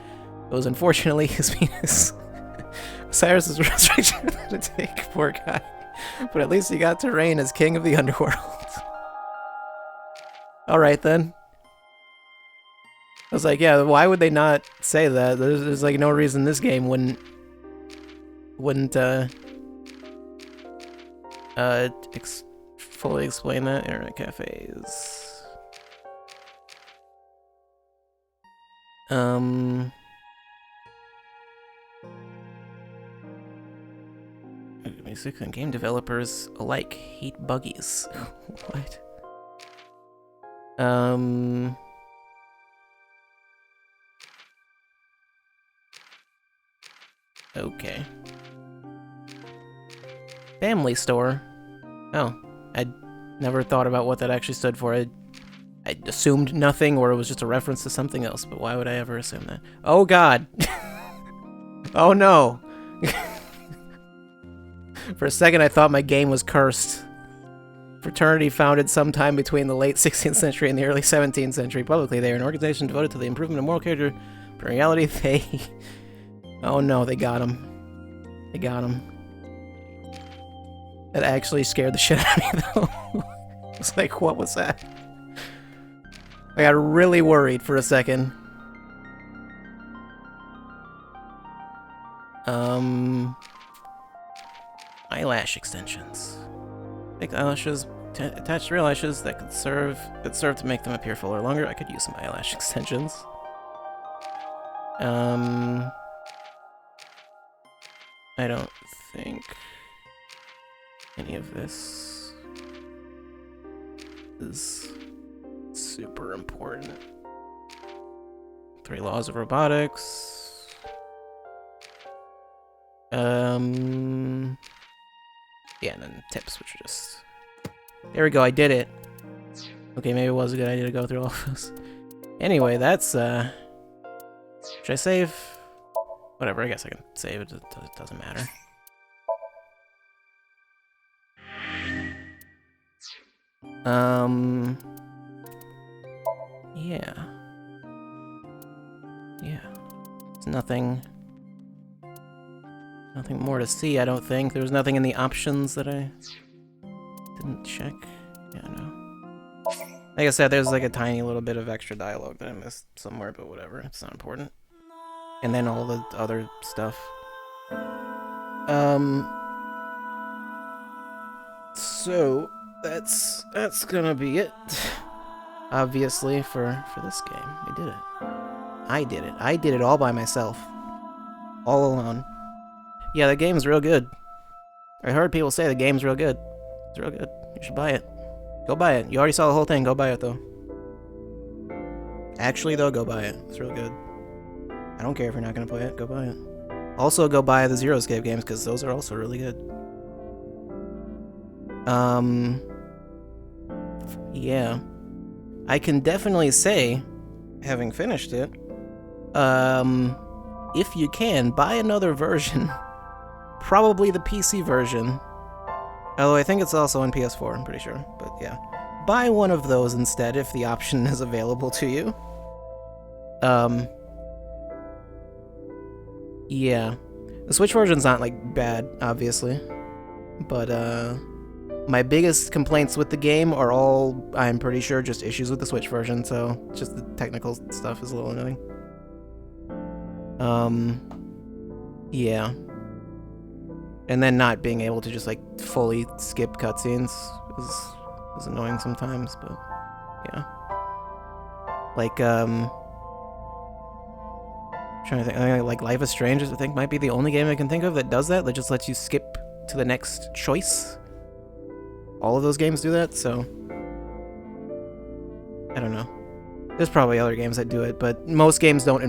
It was unfortunately his penis. Osiris's resurrection had to take, poor guy. But at least he got to reign as king of the underworld. Alright then. I was like, yeah, why would they not say that? There's like no reason this game wouldn't fully explain that. Internet cafes. Music and game developers alike hate buggies. What? Okay. Family store. Oh, I'd never thought about what that actually stood for. I assumed nothing, or it was just a reference to something else, but why would I ever assume that? Oh god! Oh no! For a second I thought my game was cursed. Fraternity founded sometime between the late 16th century and the early 17th century. Publicly, they are an organization devoted to the improvement of moral character, but in reality, they... Oh no, they got him. They got him. That actually scared the shit out of me, though. I was like, what was that? I got really worried for a second. Eyelash extensions. Thick eyelashes attached to real eyelashes that serve to make them appear fuller or longer. I could use some eyelash extensions. I don't think any of this is super important. 3 laws of robotics. Yeah, and then tips, which are just... There we go, I did it. Okay, maybe it was a good idea to go through all of this. Anyway, that's, Should I save? Whatever, I guess I can save it. It doesn't matter. Yeah. Yeah. There's nothing more to see, I don't think. There was nothing in the options that I didn't check. Yeah, no. Like I said, there's like a tiny little bit of extra dialogue that I missed somewhere, but whatever. It's not important. And then all the other stuff. So that's gonna be it. Obviously, for this game. We did it. I did it. I did it all by myself. All alone. Yeah, the game's real good. I heard people say the game's real good. It's real good. You should buy it. Go buy it. You already saw the whole thing. Go buy it, though. Actually, though, go buy it. It's real good. I don't care if you're not gonna play it. Go buy it. Also, go buy the Zero Escape games, because those are also really good. Yeah. I can definitely say, having finished it, if you can, buy another version. Probably the PC version. Although I think it's also on PS4, I'm pretty sure. But yeah. Buy one of those instead if the option is available to you. Yeah. The Switch version's not, like, bad, obviously. But, my biggest complaints with the game are all, I'm pretty sure, just issues with the Switch version, so just the technical stuff is a little annoying. Yeah. And then not being able to just, like, fully skip cutscenes is annoying sometimes, but yeah. Like, trying to think, like, Life is Strange, I think, might be the only game I can think of that does that just lets you skip to the next choice. All of those games do that, so I don't know. There's probably other games that do it, but most games don't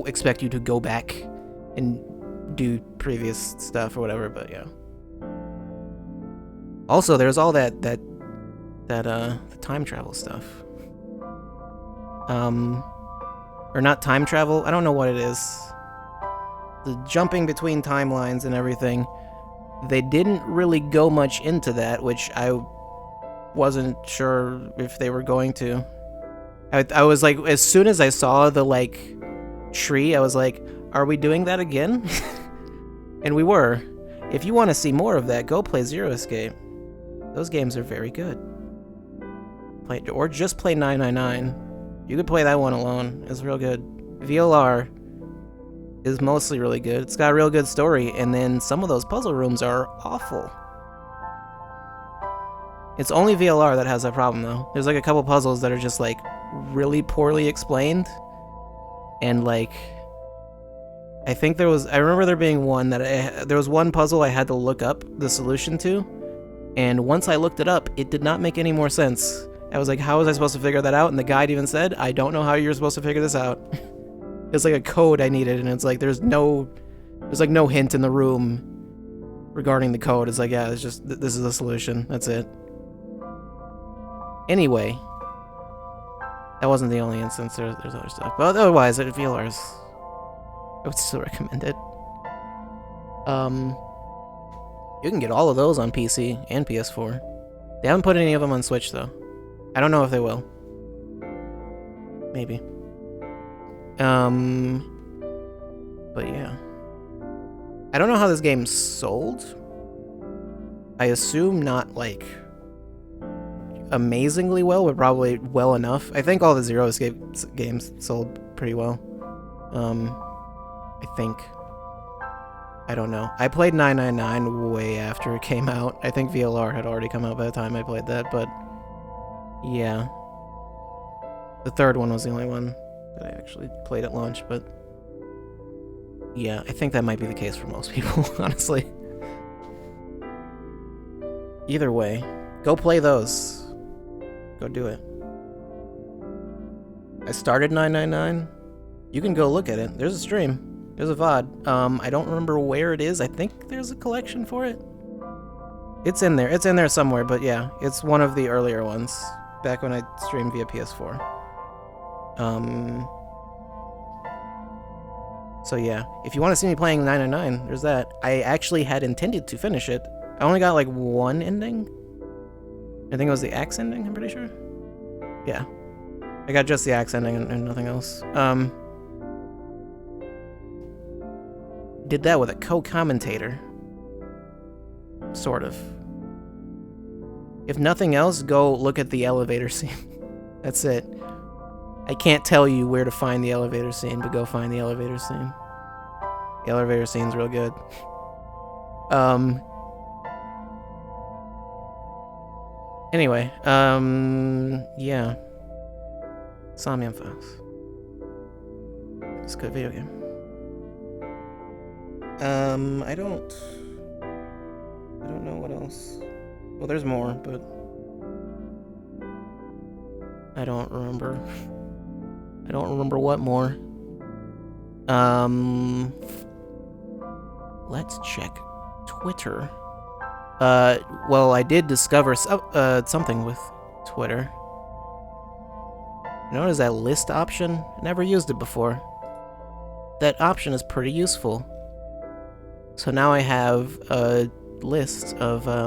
expect you to go back and do previous stuff or whatever, but yeah. Also, there's all that the time travel stuff. Or not time travel, I don't know what it is. The jumping between timelines and everything. They didn't really go much into that, which I wasn't sure if they were going to. I was like, as soon as I saw the, like, tree, I was like, are we doing that again? And we were. If you want to see more of that, go play Zero Escape. Those games are very good. Or just play 999. You could play that one alone. It's real good. VLR is mostly really good. It's got a real good story, and then some of those puzzle rooms are awful. It's only VLR that has that problem, though. There's like a couple puzzles that are just like really poorly explained, and like I remember there being one that there was one puzzle I had to look up the solution to, and once I looked it up, it did not make any more sense. I was like, how was I supposed to figure that out? And the guide even said, I don't know how you're supposed to figure this out. It's like a code I needed, and it's like there's like no hint in the room regarding the code. It's like, yeah, it's just this is the solution. That's it. Anyway, that wasn't the only instance. There's other stuff, but otherwise, VLRs, I would still recommend it. You can get all of those on PC and PS4. They haven't put any of them on Switch though. I don't know if they will. Maybe. But yeah. I don't know how this game sold. I assume not, like, amazingly well, but probably well enough. I think all the Zero Escape games sold pretty well. I think. I don't know. I played 999 way after it came out. I think VLR had already come out by the time I played that, but yeah. The third one was the only one that I actually played at launch, but yeah, I think that might be the case for most people, honestly. Either way, go play those. Go do it. I started 999. You can go look at it. There's a stream. There's a VOD. I don't remember where it is. I think there's a collection for it. It's in there. It's in there somewhere, but yeah, it's one of the earlier ones. Back when I streamed via PS4. So yeah, if you want to see me playing 999, there's that. I actually had intended to finish it. I only got like one ending. I think it was the axe ending, I'm pretty sure. Yeah. I got just the axe ending and nothing else. Did that with a co-commentator. Sort of. If nothing else, go look at the elevator scene. That's it. I can't tell you where to find the elevator scene, but go find the elevator scene. The elevator scene's real good. Anyway, yeah. Somnium Files. It's a good video game. I don't know what else. Well, there's more, but I don't remember. I don't remember what more. Let's check Twitter. Well, I did discover something with Twitter. You notice that list option? I never used it before. That option is pretty useful. So now I have a list of, I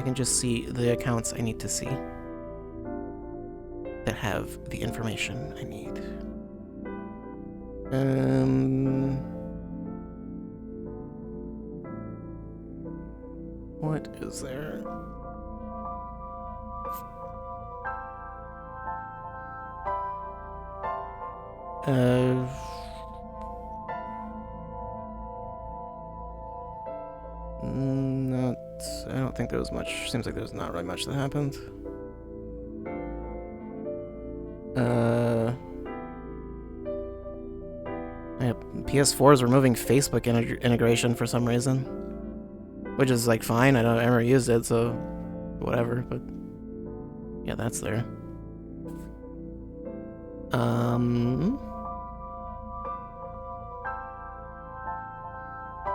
can just see the accounts I need to see that have the information I need. What is there? I don't think there was much. Seems like there's not really much that happened. Yeah, PS4 is removing Facebook integration for some reason, which is like fine. I never used it, so whatever. But Yeah, that's there.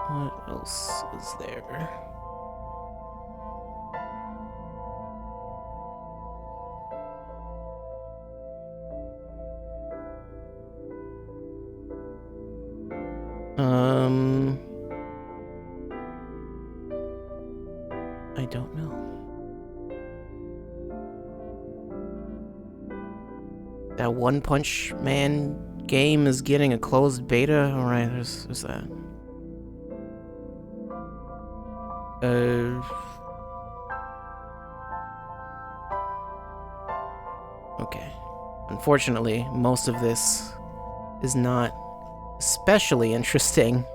What else is there? I don't know. That One Punch Man game is getting a closed beta. All right, there's that. Okay. Unfortunately, most of this is not especially interesting.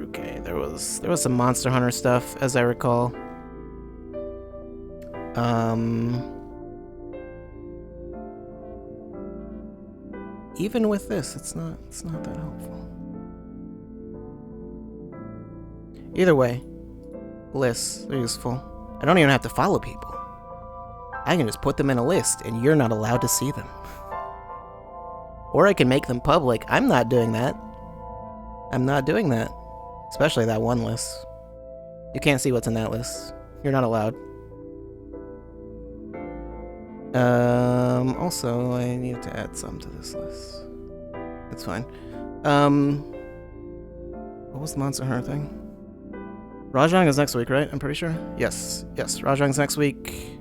Okay, there was some Monster Hunter stuff, as I recall. Even with this, it's not that helpful. Either way, lists are useful. I don't even have to follow people. I can just put them in a list, and you're not allowed to see them. Or I can make them public. I'm not doing that. I'm not doing that. Especially that one list. You can't see what's in that list. You're not allowed. Also, I need to add some to this list. It's fine. What was the Monster Hunter thing? Rajang is next week, right? I'm pretty sure. Yes, Rajang's next week.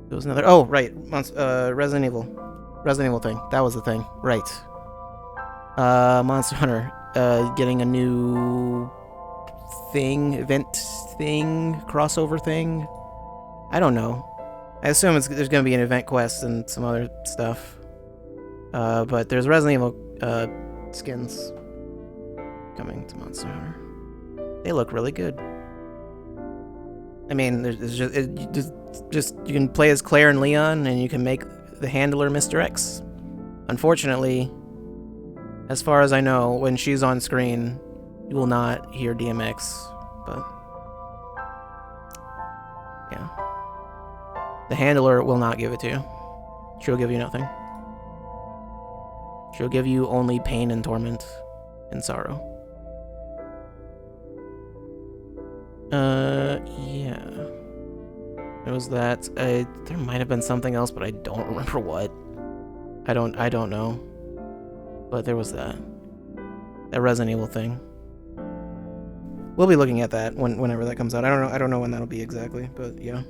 There was another. Oh, right. Resident Evil thing. That was the thing. Right. Monster Hunter. Getting a new event thing, crossover thing. I don't know. I assume there's gonna be an event quest and some other stuff. But there's Resident Evil skins coming to Monster Hunter. They look really good. I mean, there's just you can play as Claire and Leon, and you can make the handler Mr. X. Unfortunately, as far as I know, when she's on screen, you will not hear DMX. But yeah, the handler will not give it to you. She'll give you nothing. She'll give you only pain and torment and sorrow. Yeah. There was that. There might have been something else, but I don't remember what. I don't know. But there was that. That Resident Evil thing. We'll be looking at that whenever that comes out. I don't know when that'll be exactly, but yeah.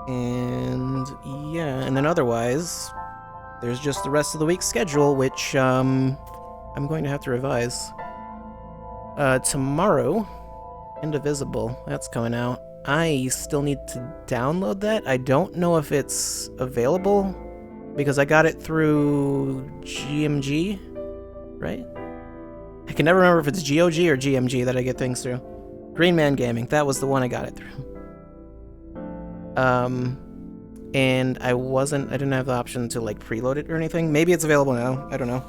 And yeah, and then otherwise, there's just the rest of the week's schedule, which I'm going to have to revise. Tomorrow, Indivisible, that's coming out. I still need to download that. I don't know if it's available because I got it through GMG, right? I can never remember if it's GOG or GMG that I get things through. Green Man Gaming, that was the one I got it through. And I didn't have the option to like preload it or anything. Maybe it's available now, I don't know.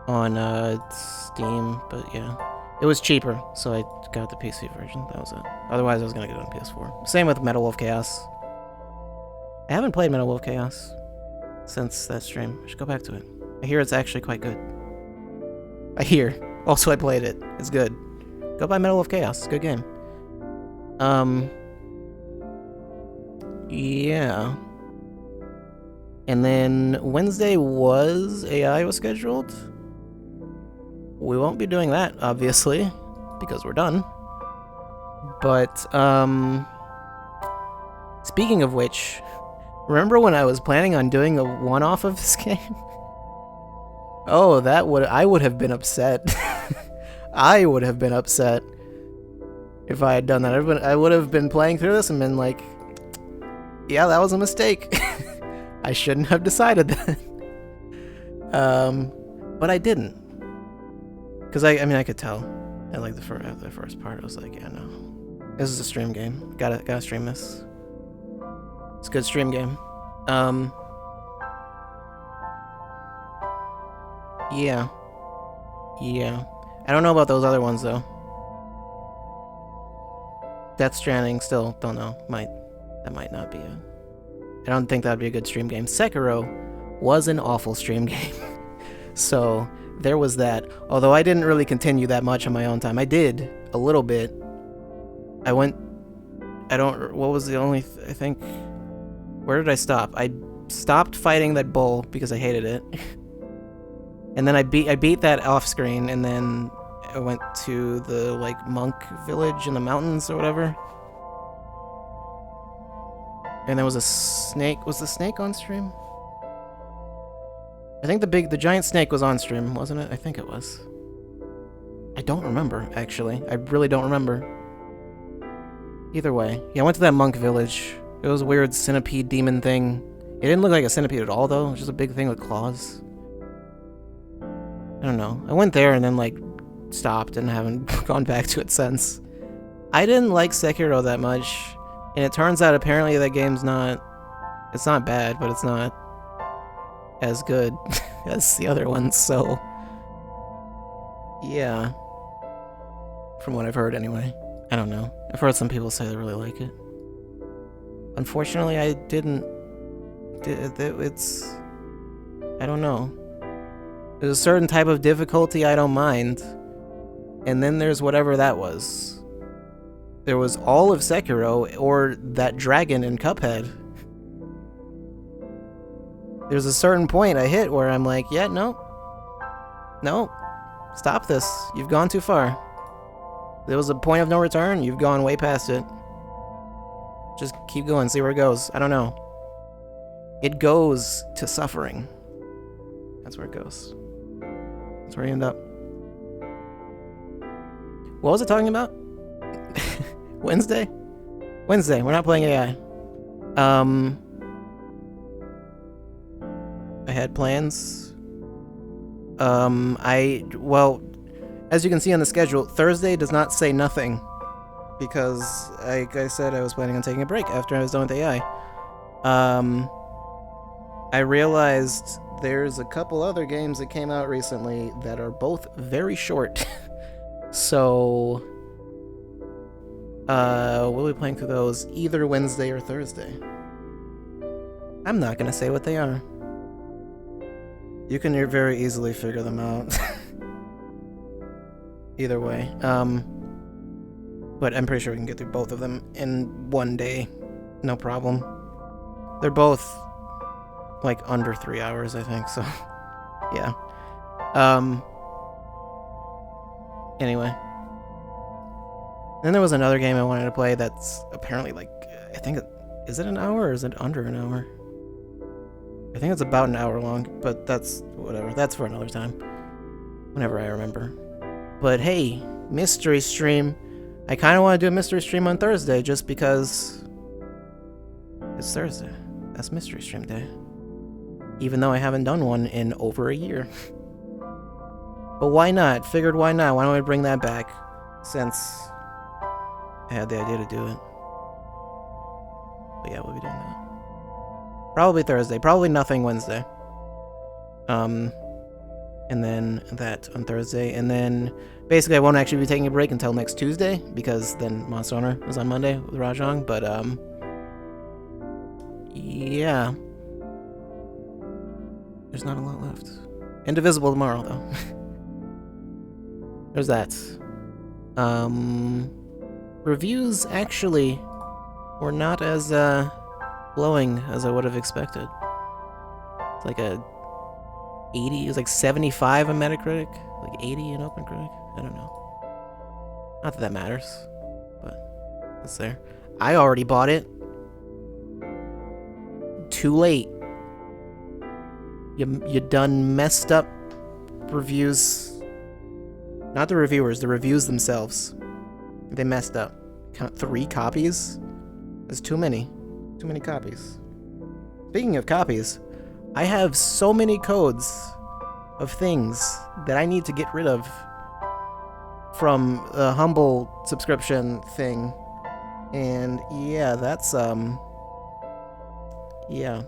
On Steam, but yeah. It was cheaper, so I got the PC version. That was it. Otherwise, I was gonna get it on PS4. Same with Metal Wolf Chaos. I haven't played Metal Wolf Chaos since that stream. I should go back to it. I hear it's actually quite good. I hear. Also, I played it. It's good. Go buy Metal Wolf Chaos. It's a good game. Yeah. And then Wednesday AI was scheduled. We won't be doing that, obviously, because we're done. But, speaking of which, remember when I was planning on doing a one-off of this game? Oh, I would have been upset. I would have been upset if I had done that. I would have been playing through this and been like, yeah, that was a mistake. I shouldn't have decided that. But I didn't. Because I could tell. At like the first part, I was like, yeah, no. This is a stream game. Gotta stream this. It's a good stream game. Yeah. I don't know about those other ones though. Death Stranding, still don't know. That might not be a... I don't think that'd be a good stream game. Sekiro was an awful stream game. So there was that. Although I didn't really continue that much on my own time. I did a little bit. What was the only, I think, where did I stop? I stopped fighting that bull because I hated it. And then I beat that off screen, and then I went to the like monk village in the mountains or whatever. And there was a snake. Was the snake on stream? I think the giant snake was on stream, wasn't it? I think it was. I don't remember, actually. I really don't remember. Either way. Yeah, I went to that monk village. It was a weird centipede demon thing. It didn't look like a centipede at all, though. It was just a big thing with claws. I don't know. I went there and then, like, stopped and haven't gone back to it since. I didn't like Sekiro that much. And it turns out apparently that game's not... It's not bad, but it's not as good as the other ones, so... Yeah. From what I've heard, anyway. I don't know. I've heard some people say they really like it. Unfortunately, I didn't... It's... I don't know. There's a certain type of difficulty I don't mind. And then there's whatever that was. There was all of Sekiro, or that dragon in Cuphead. There's a certain point I hit where I'm like, yeah, no. No. Stop this. You've gone too far. There was a point of no return. You've gone way past it. Just keep going, see where it goes. I don't know. It goes to suffering. That's where it goes. That's where you end up. What was it talking about? Wednesday? Wednesday, we're not playing AI. I had plans. Well, as you can see on the schedule, Thursday does not say nothing. Because, like I said, I was planning on taking a break after I was done with AI. I realized there's a couple other games that came out recently that are both very short. So, we'll be playing through those either Wednesday or Thursday. I'm not gonna say what they are. You can very easily figure them out. Either way. But I'm pretty sure we can get through both of them in one day. No problem. They're both, like, under 3 hours, I think, so... yeah. Anyway. Then there was another game I wanted to play that's apparently, like, I think is it an hour or is it under an hour? I think it's about an hour long, but that's whatever. That's for another time. Whenever I remember. But hey, mystery stream. I kind of want to do a mystery stream on Thursday just because it's Thursday. That's mystery stream day. Even though I haven't done one in over a year. But why not? Figured why not? Why don't we bring that back? Since I had the idea to do it. But yeah, we'll be doing that. Probably Thursday. Probably nothing Wednesday. And then that on Thursday. And then basically I won't actually be taking a break until next Tuesday. Because then Monster Hunter is on Monday with Rajang. But yeah. There's not a lot left. Indivisible tomorrow though. There's that. Reviews actually were not as glowing as I would have expected. It's like a 80, it was like 75 on Metacritic, like 80 in OpenCritic. I don't know. Not that that matters, but it's there. I already bought it. Too late. You done messed up reviews. Not the reviewers, the reviews themselves. They messed up. Count 3 copies? That's too many. Too many copies. Speaking of copies, I have so many codes of things that I need to get rid of from the Humble subscription thing. And yeah, that's, yeah.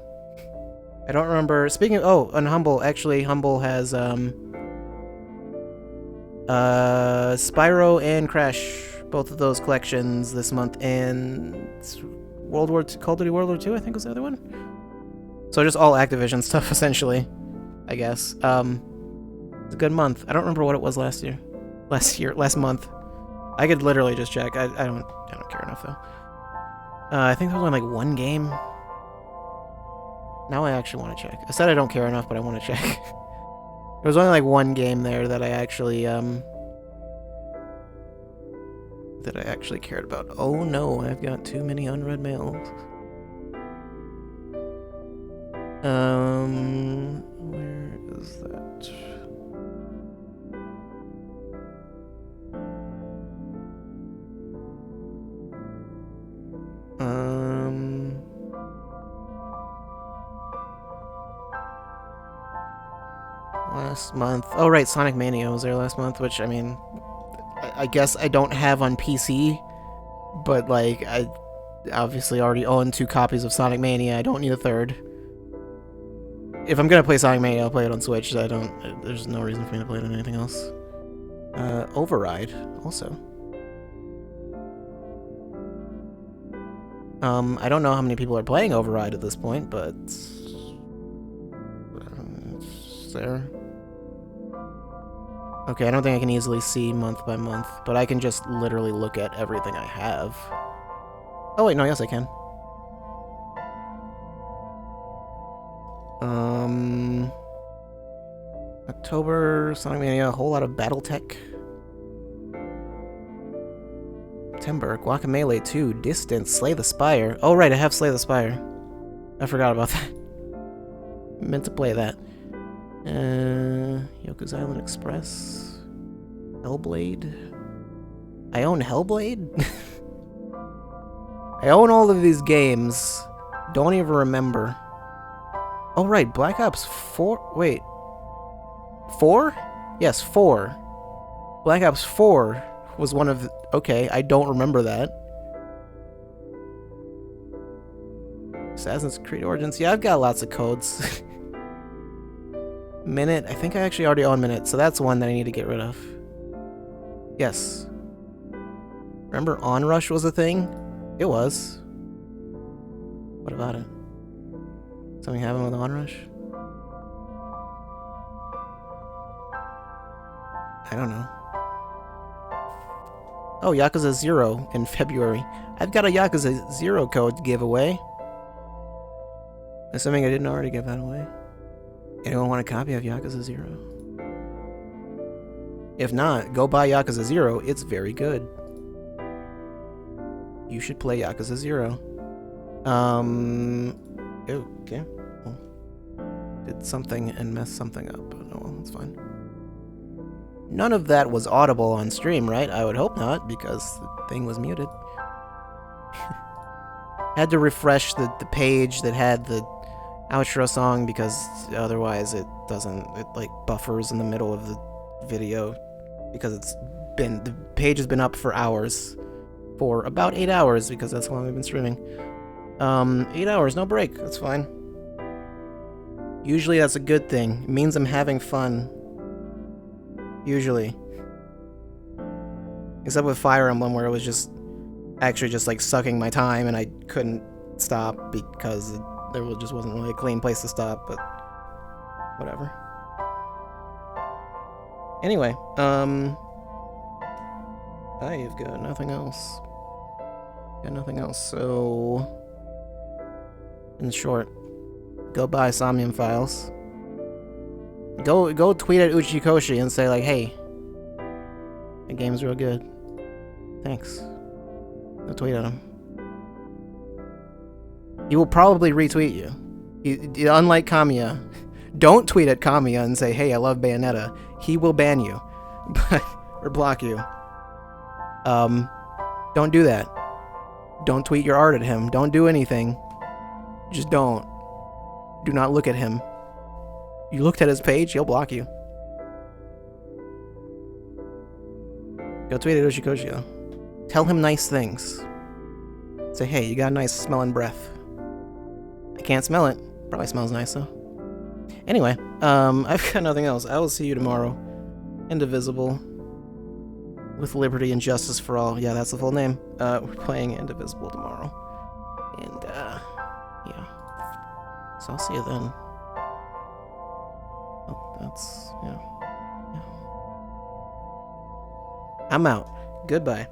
I don't remember, speaking of, oh, on Humble, actually, Humble has, Spyro and Crash, both of those collections this month, and Call of Duty World War II, I think was the other one. So just all Activision stuff, essentially, I guess. It's a good month. I don't remember what it was last month. I could literally just check. I don't care enough though. I think there was only like one game. Now I actually want to check. I said I don't care enough, but I want to check. There was only like one game there that I actually cared about. Oh no, I've got too many unread mails. Where is that? Last month. Oh right, Sonic Mania was there last month, which I mean, I guess I don't have on PC, but like I obviously already own 2 copies of Sonic Mania. I don't need a third. If I'm gonna play Sonic Mania, I'll play it on Switch. There's no reason for me to play it on anything else. Override also. I don't know how many people are playing Override at this point, but it's there. Okay, I don't think I can easily see month by month, but I can just literally look at everything I have. Oh wait, no, yes I can. October, Sonic Mania, a whole lot of Battletech. September, Guacamelee 2, Distance, Slay the Spire. Oh right, I have Slay the Spire. I forgot about that. Meant to play that. Yoku's Island Express. Hellblade. I own Hellblade? I own all of these games. Don't even remember. Oh right, Black Ops 4. Wait. 4? Yes, 4. Black Ops 4 was one of the... Okay, I don't remember that. Assassin's Creed Origins. Yeah, I've got lots of codes. Minute. I think I actually already own Minute, so that's one that I need to get rid of. Yes. Remember Onrush was a thing? It was. What about it? Something happened with Onrush? I don't know. Oh, Yakuza 0 in February. I've got a Yakuza 0 code to give away. Assuming I didn't already give that away. Anyone want a copy of Yakuza 0? If not, go buy Yakuza 0. It's very good. You should play Yakuza 0. Okay. Well, did something and messed something up, but no, well, it's fine. None of that was audible on stream, right? I would hope not, because the thing was muted. Had to refresh the page that had the outro song, because otherwise it like buffers in the middle of the video, because the page has been up for hours. For about 8 hours, because that's how long I've been streaming. 8 hours, no break, that's fine. Usually that's a good thing. It means I'm having fun. Usually. Except with Fire Emblem, where it was just actually just like sucking my time and I couldn't stop because there just wasn't really a clean place to stop, but whatever. Anyway, I've got nothing else. So in short, go buy Somnium Files. Go tweet at Uchikoshi and say like, hey, the game's real good. Thanks. Go tweet at him. He will probably retweet you. Unlike Kamiya. Don't tweet at Kamiya and say, hey, I love Bayonetta. He will ban you. Or block you. Don't do that. Don't tweet your art at him. Don't do anything. Just don't. Do not look at him. You looked at his page, he'll block you. Go tweet at Uchikoshi. Tell him nice things. Say, hey, you got a nice smelling breath. I can't smell it. Probably smells nice though. Anyway, I've got nothing else. I will see you tomorrow. Indivisible. with liberty and justice for all. Yeah, that's the full name. We're playing Indivisible tomorrow. And, yeah. So I'll see you then. Oh, that's, yeah. I'm out. Goodbye.